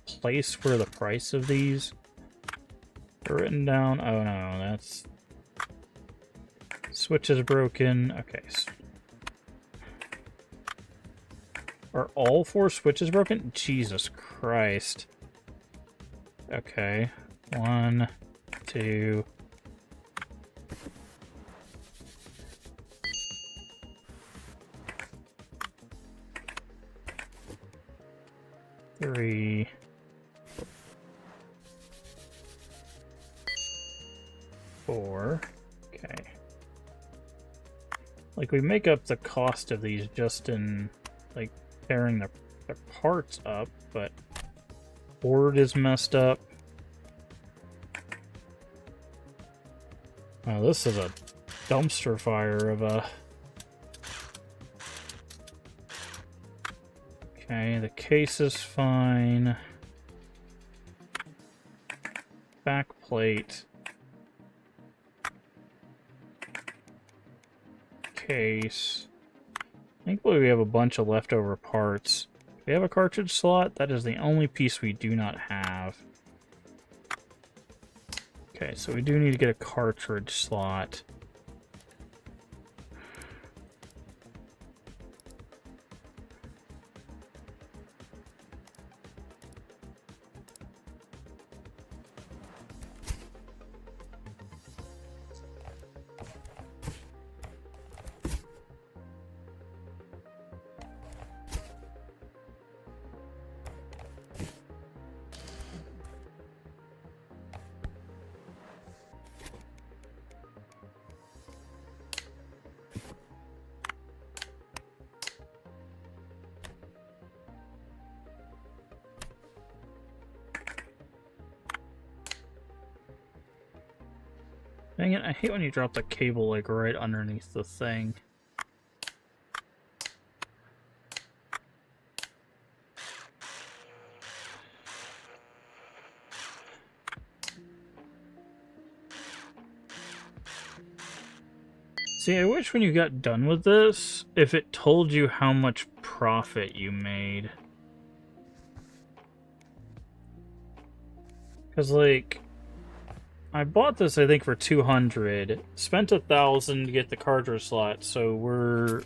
place where the price of these are written down? Oh no, that's... Switch is broken. Okay. Are all 4 switches broken? Jesus Christ. Okay. 1, 2... 3... 4... Okay. Like, we make up the cost of these just in, like, pairing their parts up, but board is messed up. Oh, this is a dumpster fire of a... Okay, the case is fine. Back plate. Case. Thankfully we have a bunch of leftover parts. We have a cartridge slot. That is the only piece we do not have. Okay, so we do need to get a cartridge slot. Dang it, I hate when you drop the cable, like, right underneath the thing. See, I wish when you got done with this, if it told you how much profit you made. Because, like... I bought this, I think, for 200, spent 1,000 to get the cartridge slot, so we're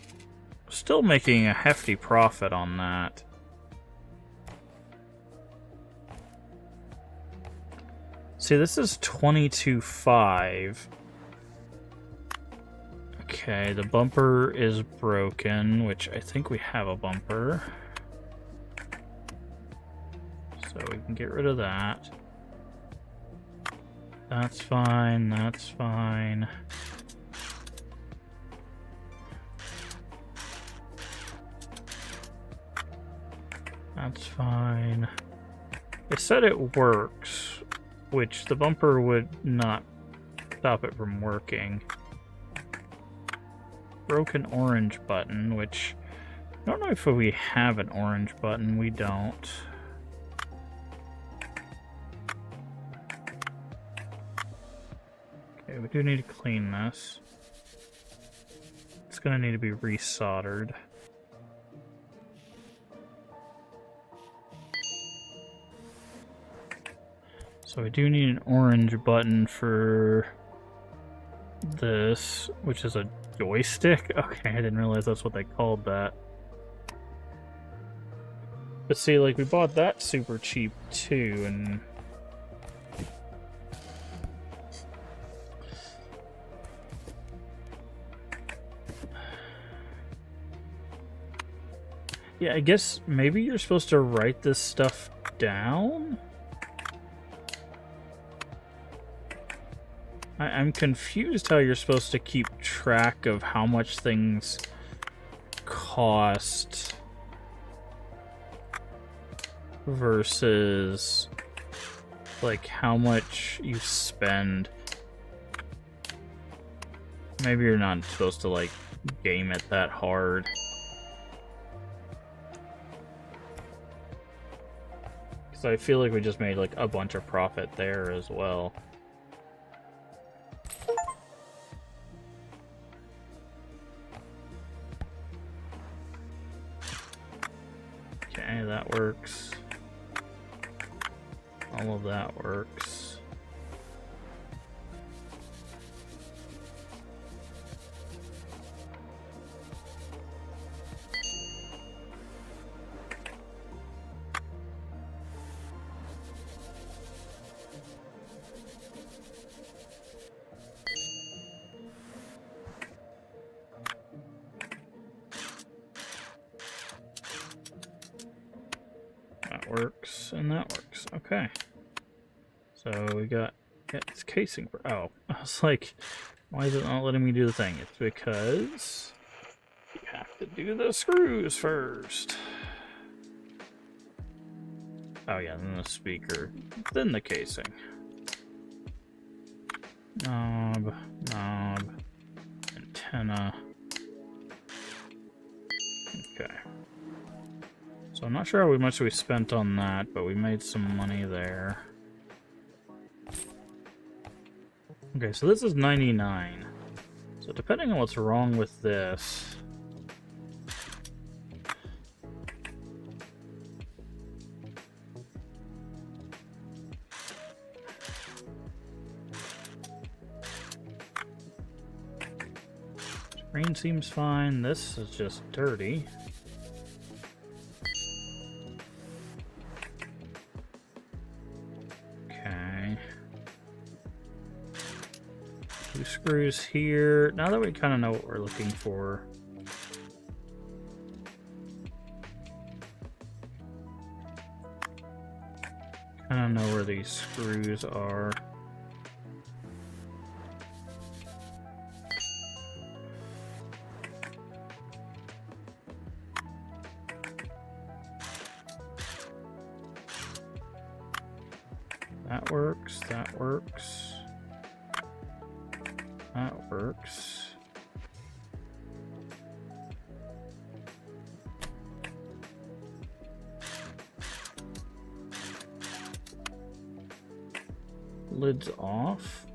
still making a hefty profit on that. See, this is 22.5. Okay, the bumper is broken, which I think we have a bumper. So we can get rid of that. That's fine, that's fine. That's fine. It said it works, which the bumper would not stop it from working. Broken orange button, which I don't know if we have an orange button. We don't. Okay, we do need to clean this. It's gonna need to be resoldered. So we do need an orange button for this, which is a joystick? Okay, I didn't realize that's what they called that. But see, like, we bought that super cheap too, and yeah, I guess maybe you're supposed to write this stuff down? I'm confused how you're supposed to keep track of how much things cost versus like how much you spend. Maybe you're not supposed to like game it that hard. Because I feel like we just made like a bunch of profit there as well. Okay, that works. All of that works. That works, and that works. Okay. So we got its casing. Oh, I was like, why is it not letting me do the thing? It's because you have to do the screws first. Oh yeah, then the speaker, then the casing. Knob, antenna. Okay. So I'm not sure how much we spent on that, but we made some money there. Okay, so this is 99. So depending on what's wrong with this... Screen seems fine. This is just dirty. Okay. 2 screws here. Now that we kind of know what we're looking for. Kind of know where these screws are. That works, that works. That works. Lid's off.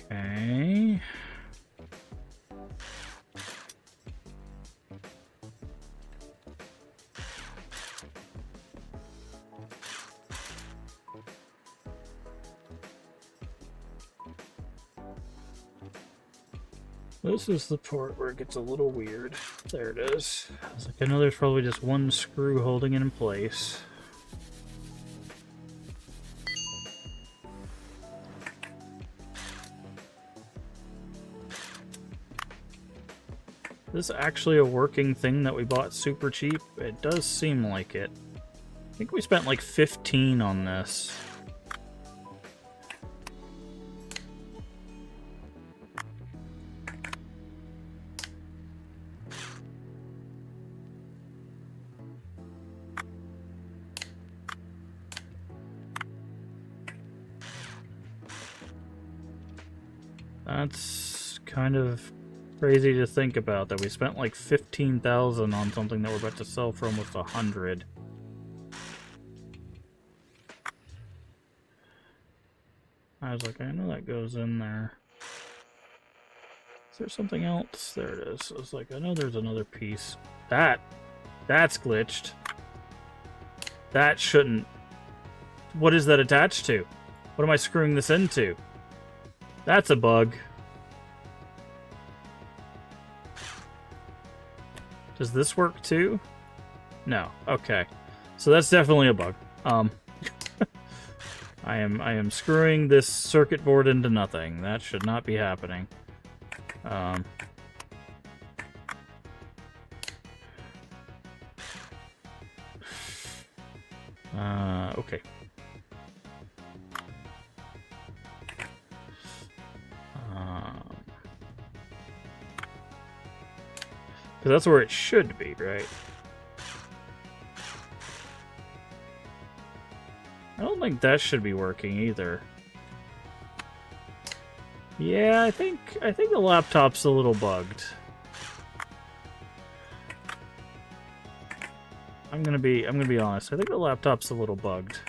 Okay. This is the part where it gets a little weird. There it is. I was like, I know there's probably just one screw holding it in place. Is this actually a working thing that we bought super cheap? It does seem like it. I think we spent like 15 on this. That's kind of crazy to think about, that we spent like 15,000 on something that we're about to sell for almost 100. I was like, I know that goes in there. Is there something else? There it is. I was like, I know there's another piece. That That's glitched. That shouldn't... What is that attached to? What am I screwing this into? That's a bug. Does this work too? No. Okay. So that's definitely a bug. I am screwing this circuit board into nothing. That should not be happening. Okay. Because that's where it should be, right? I don't think that should be working either. Yeah, I think the laptop's a little bugged. I'm gonna be honest. I think the laptop's a little bugged.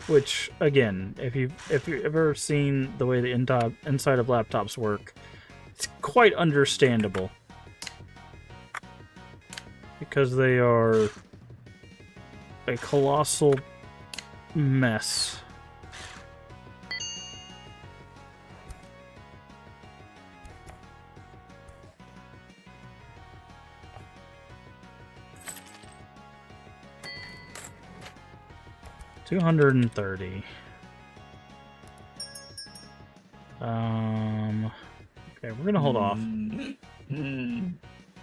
Which, again, if you've ever seen the way the inside of laptops work, it's quite understandable. Because they are a colossal mess. $230. Okay, we're gonna hold off.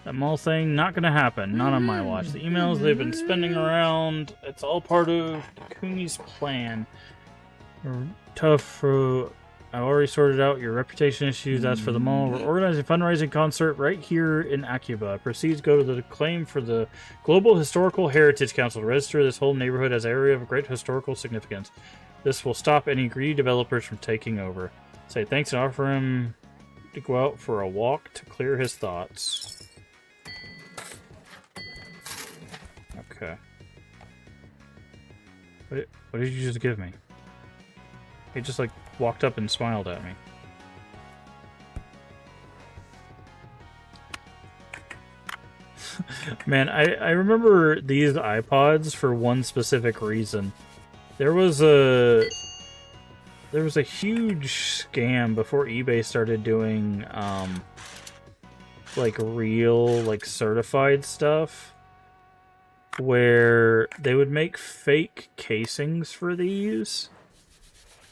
That mall thing, not gonna happen. Not on my watch. The emails they've been spending around, it's all part of Cooney's plan. You're tough. I already sorted out your reputation issues. That's for the mall. We're organizing a fundraising concert right here in Acuba. Proceeds go to the claim for the Global Historical Heritage Council to register this whole neighborhood as an area of great historical significance. This will stop any greedy developers from taking over. Say thanks and offer him to go out for a walk to clear his thoughts. Okay. What did you just give me? He just, like, walked up and smiled at me. Man, I remember these iPods for one specific reason. There was a huge scam before eBay started doing, like, real, like, certified stuff, where they would make fake casings for these,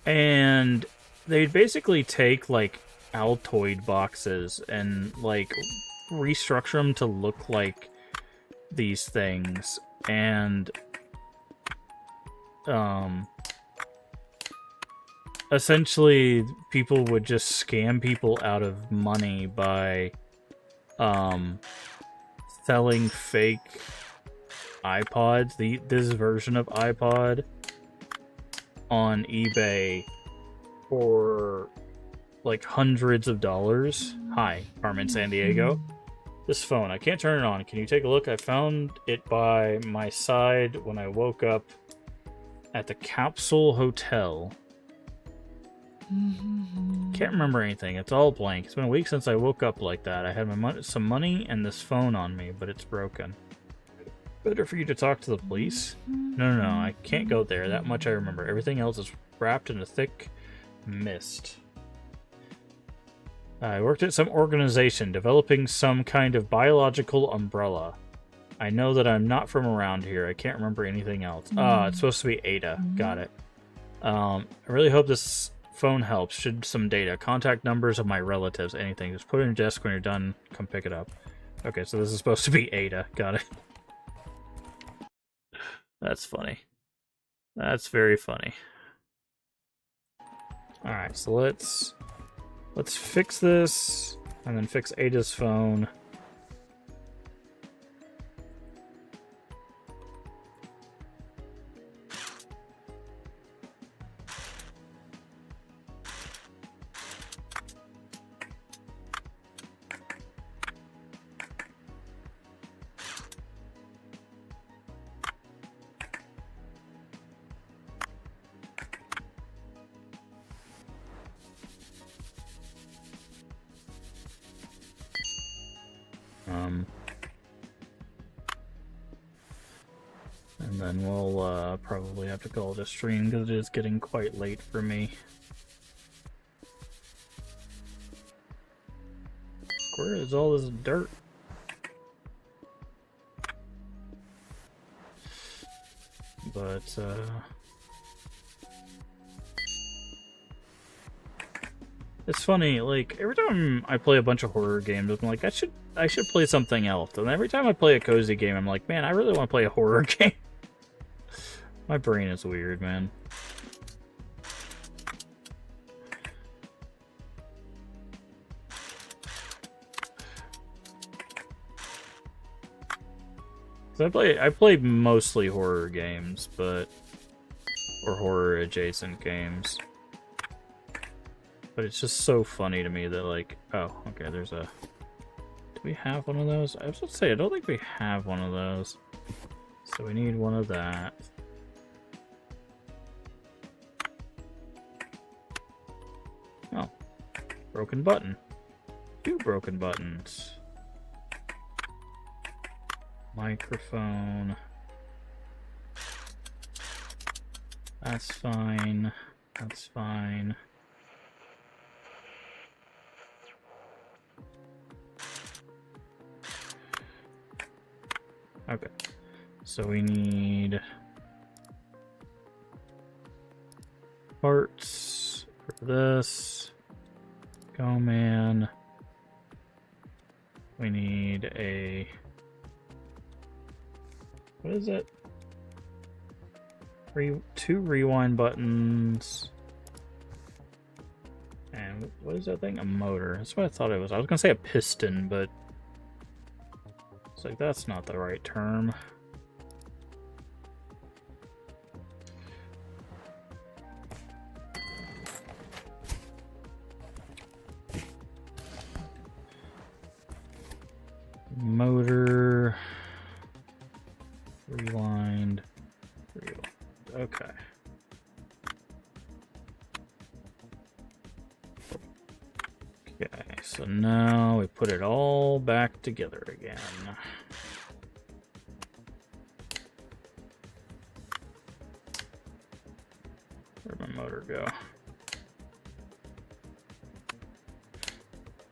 and they'd basically take, like, Altoid boxes and, like, restructure them to look like these things, and, essentially, people would just scam people out of money by, selling fake iPods, this version of iPod, on eBay for like hundreds of dollars. Hi, Carmen San Diego. This phone, I can't turn it on. Can you take a look? I found it by my side when I woke up at the Capsule Hotel. Can't remember anything. It's all blank. It's been a week since I woke up like that. I had some money and this phone on me, but it's broken. Better for you to talk to the police? No, I can't go there. That much I remember. Everything else is wrapped in a thick mist. I worked at some organization developing some kind of biological umbrella. I know that I'm not from around here. I can't remember anything else. It's supposed to be Ada. Got it. I really hope this phone helps. Should some data. Contact numbers of my relatives. Anything. Just put it in your desk when you're done. Come pick it up. Okay, so this is supposed to be Ada. Got it. That's funny. That's very funny. Alright, so let's fix this, and then fix Ada's phone. And then we'll probably have to call it a stream because it is getting quite late for me. Where is all this dirt? But, it's funny, like, every time I play a bunch of horror games, I'm like, I should play something else. And every time I play a cozy game, I'm like, man, I really want to play a horror game. My brain is weird, man. I play mostly horror games, or horror adjacent games. But it's just so funny to me that, like, oh, okay, there's a... Do we have one of those? I was about to say, I don't think we have one of those. So we need one of that. Oh. Broken button. 2 broken buttons. Microphone. That's fine. That's fine. Okay. So we need parts for this. Go, man. We need a... What is it? 2 rewind buttons. And what is that thing? A motor. That's what I thought it was. I was gonna say a piston, but it's like that's not the right term. Motor. Rewind. Okay. Okay, so now we put it all back together again. Where'd my motor go?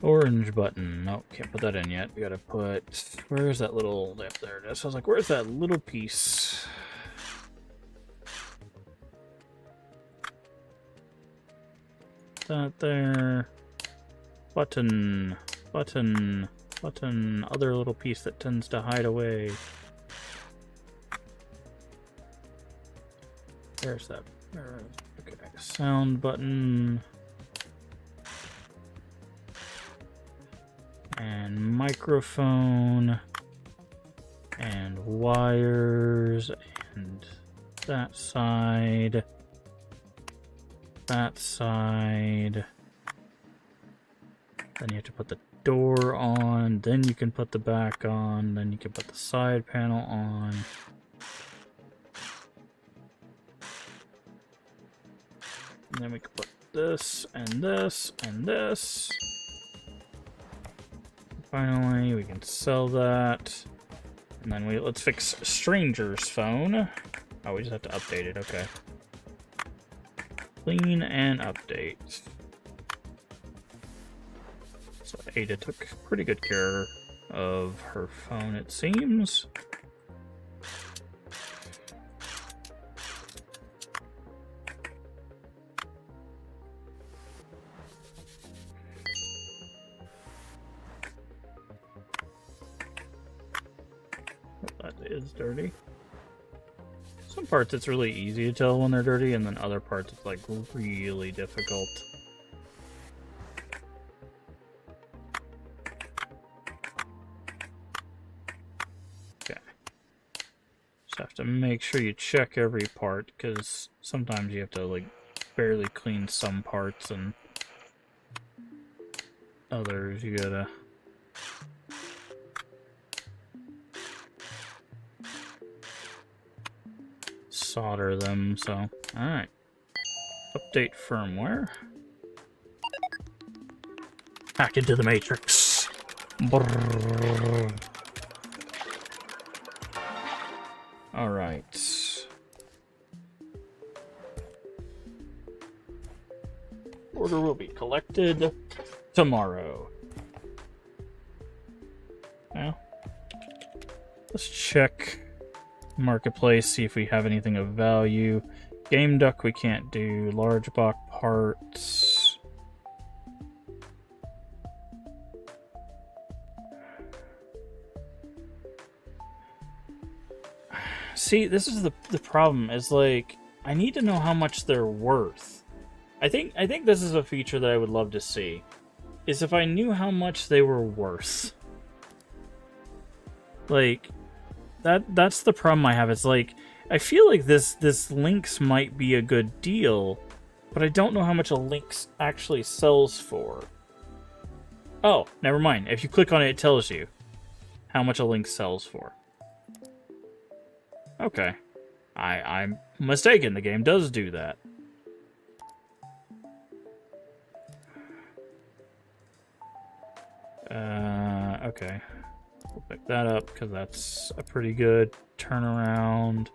Orange button. Nope, can't put that in yet. We gotta put... Where's that little... Yep, there it is. I was like, where's that little piece? That there. Button. Button. Button. Other little piece that tends to hide away. Where's that? Okay. Sound button. And microphone. And wires. And that side. That side. Then you have to put the door on. Then you can put the back on. Then you can put the side panel on. And then we can put this and this and this. Finally, we can sell that. And then let's fix Stranger's phone. Oh, we just have to update it. Okay. Clean and update. So Ada took pretty good care of her phone, it seems. That is dirty. Some parts it's really easy to tell when they're dirty, and then other parts it's like really difficult. Okay. Just have to make sure you check every part, because sometimes you have to like barely clean some parts, and others you gotta solder them, so alright. Update firmware. Hack into the Matrix. Brrr. All right. Order will be collected tomorrow. Now, let's check Marketplace, see if we have anything of value. Game Duck we can't do. Large box parts. See, this is the problem, is like, I need to know how much they're worth. I think this is a feature that I would love to see, is if I knew how much they were worth. Like, that's the problem I have. It's like, I feel like this Lynx might be a good deal, but I don't know how much a Lynx actually sells for. Oh, never mind. If you click on it, it tells you how much a Lynx sells for. Okay. I'm mistaken. The game does do that. Okay. We'll pick that up because that's a pretty good turnaround.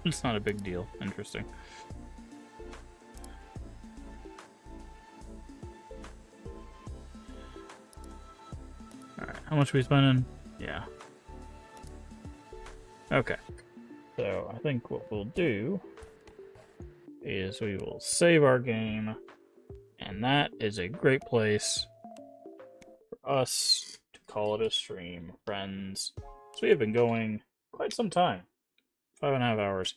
It's not a big deal. Interesting. Alright, how much are we spending? Yeah. Okay. So, I think what we'll do is we will save our game, and that is a great place for us to call it a stream, friends. So we have been going quite some time. 5.5 hours.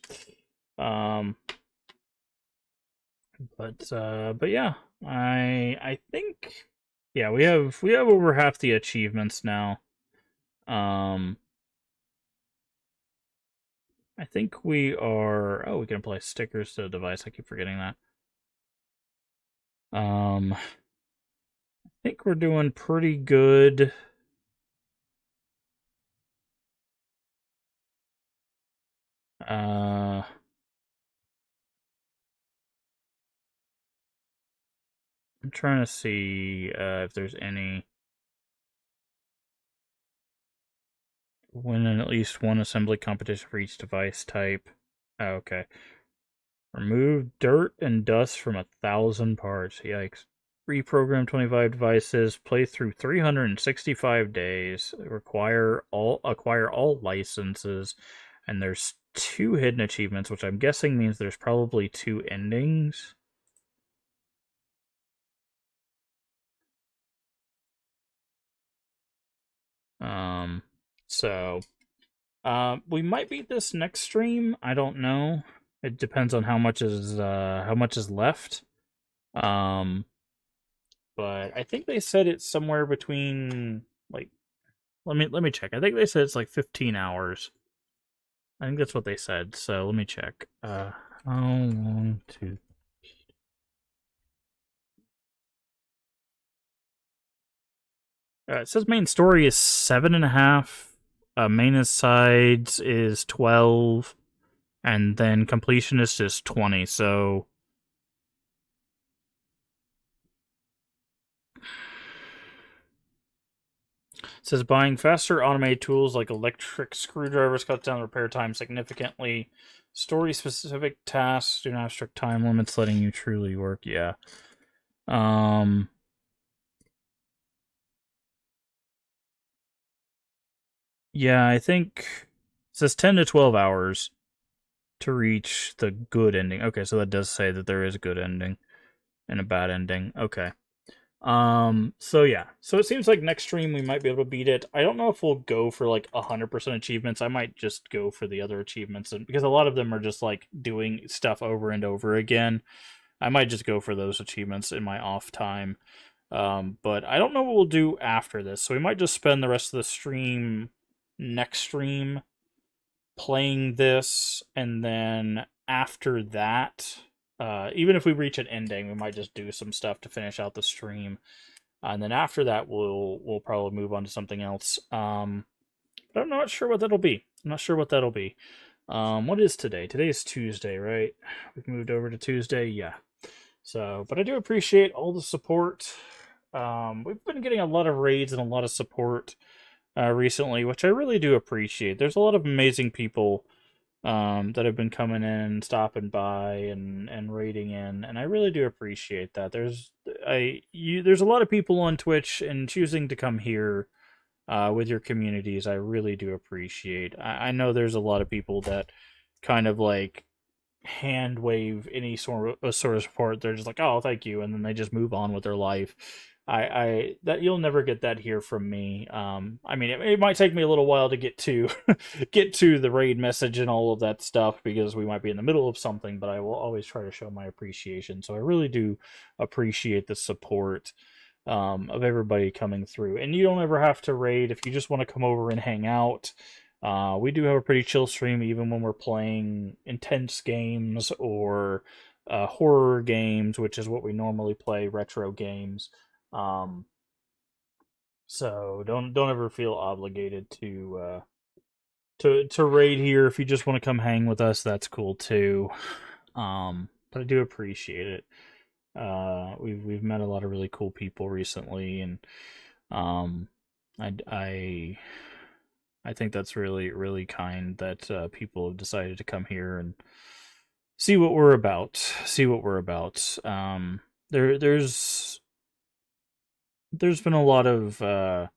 But yeah, I think, yeah, we have over half the achievements now. I think we are. Oh, we can apply stickers to the device. I keep forgetting that. I think we're doing pretty good. I'm trying to see if there's any. Win at least one assembly competition for each device type. Oh, okay. Remove dirt and dust from 1,000 parts. Yikes. Reprogram 25 devices. Play through 365 days. Acquire all licenses. And there's 2 hidden achievements, which I'm guessing means there's probably 2 endings. So we might beat this next stream. I don't know. It depends on how much is left. But I think they said it's somewhere between, like, let me check. I think they said it's like 15 hours. I think that's what they said. So let me check. How long to? It says main story is 7.5. Main sides is 12, and then completionist is 20. So it says buying faster automated tools like electric screwdrivers cuts down repair time significantly. Story specific tasks do not have strict time limits, letting you truly work. Yeah. Yeah, I think it says 10 to 12 hours to reach the good ending. Okay, so that does say that there is a good ending and a bad ending. Okay. So yeah. So it seems like next stream we might be able to beat it. I don't know if we'll go for like 100% achievements. I might just go for the other achievements, and because a lot of them are just like doing stuff over and over again. I might just go for those achievements in my off time. But I don't know what we'll do after this. So we might just spend the rest of the stream, next stream, playing this, and then after that, even if we reach an ending, we might just do some stuff to finish out the stream, and then after that, we'll probably move on to something else. But I'm not sure what that'll be. I'm not sure what that'll be. What is today? Today is Tuesday, right? We've moved over to Tuesday, yeah. So, but I do appreciate all the support. We've been getting a lot of raids and a lot of support recently, which I really do appreciate. There's a lot of amazing people that have been coming in, stopping by, and raiding in, and I really do appreciate that. There's a lot of people on Twitch, and choosing to come here with your communities, I really do appreciate. I know there's a lot of people that kind of like hand wave any sort of support. They're just like, oh, thank you, and then they just move on with their life. I that you'll never get that here from me. I mean, it might take me a little while to get to get to the raid message and all of that stuff because we might be in the middle of something, but I will always try to show my appreciation. So I really do appreciate the support of everybody coming through. And you don't ever have to raid if you just want to come over and hang out. We do have a pretty chill stream even when we're playing intense games or horror games, which is what we normally play, retro games. So don't ever feel obligated to raid here. If you just want to come hang with us, that's cool too. But I do appreciate it. We've met a lot of really cool people recently, and um, I think that's really really kind that people have decided to come here and see what we're about. See what we're about. There's been a lot of I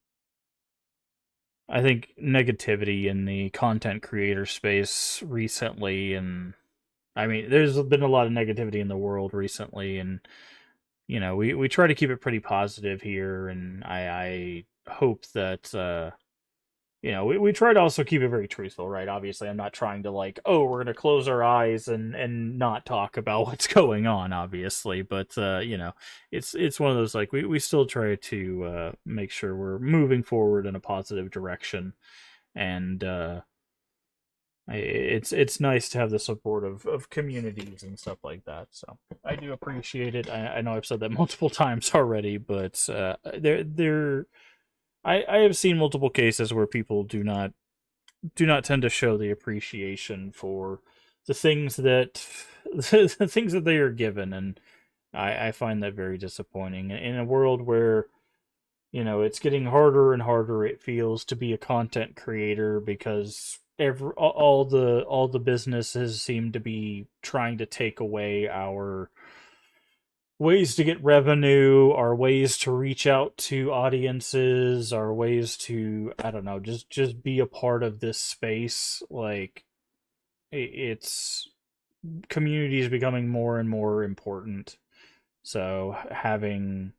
think negativity in the content creator space recently, and I mean there's been a lot of negativity in the world recently, and you know we try to keep it pretty positive here, and I hope that you know, we try to also keep it very truthful, right? Obviously, I'm not trying to like, oh, we're gonna close our eyes and not talk about what's going on, obviously. But you know, it's one of those like we still try to make sure we're moving forward in a positive direction, and it's nice to have the support of communities and stuff like that. So I do appreciate it. I know I've said that multiple times already, but I have seen multiple cases where people do not tend to show the appreciation for the things that the things that they are given, and I find that very disappointing. In a world where you know it's getting harder and harder, it feels to be a content creator because all the businesses seem to be trying to take away our ways to get revenue, our ways to reach out to audiences, our ways to I don't know, just be a part of this space. Like it's community is becoming more and more important. So having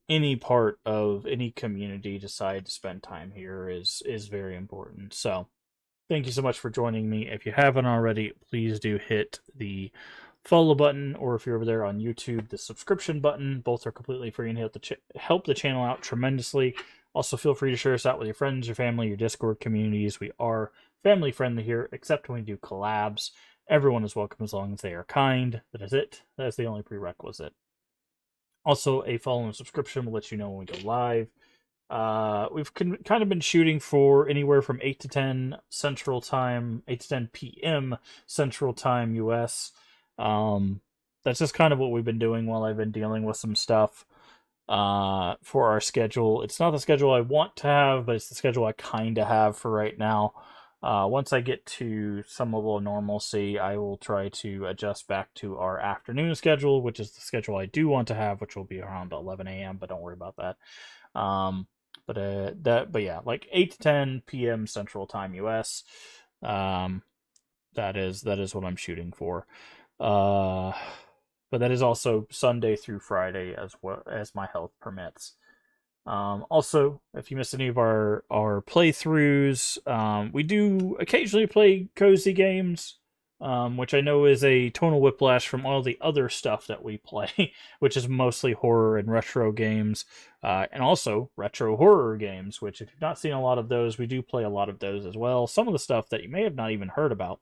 any part of any community decide to spend time here is very important. So thank you so much for joining me. If you haven't already, please do hit the follow button, or if you're over there on YouTube, the subscription button. Both are completely free and help the channel out tremendously. Also, feel free to share us out with your friends, your family, your Discord communities. We are family friendly here, except when we do collabs. Everyone is welcome as long as they are kind. That is it. That is the only prerequisite. Also, a follow and subscription will let you know when we go live. We've kind of been shooting for anywhere from 8 to 10 Central Time, 8 to 10 p.m. Central Time US. That's just kind of what we've been doing while I've been dealing with some stuff for our schedule. It's not the schedule I want to have, but it's the schedule I kind of have for right now. Once I get to some level of normalcy, I will try to adjust back to our afternoon schedule, which is the schedule I do want to have, which will be around 11 a.m., but don't worry about that. But yeah, like 8 to 10 p.m. Central Time US. That is what I'm shooting for. But but that is also Sunday through Friday as well as my health permits. Also, if you missed any of our playthroughs, we do occasionally play cozy games, which I know is a tonal whiplash from all the other stuff that we play, which is mostly horror and retro games, and also retro horror games. Which, if you've not seen a lot of those, we do play a lot of those as well. Some of the stuff that you may have not even heard about.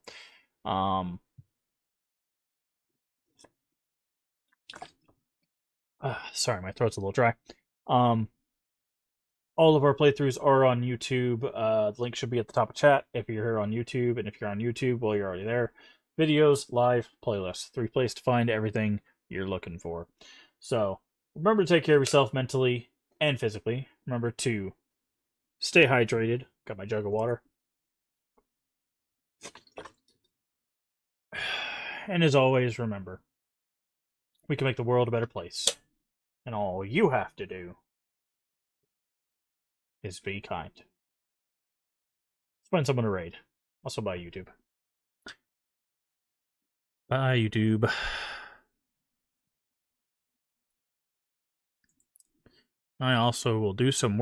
Sorry, my throat's a little dry. Um, all of our playthroughs are on YouTube. The link should be at the top of chat if you're here on YouTube, and if you're on YouTube, well, you're already there. Videos, live, playlists. 3 places to find everything you're looking for. So, remember to take care of yourself mentally and physically. Remember to stay hydrated. Got my jug of water. And as always, remember, we can make the world a better place. And all you have to do is be kind. Find someone to raid. Also by YouTube. Bye, YouTube. I also will do some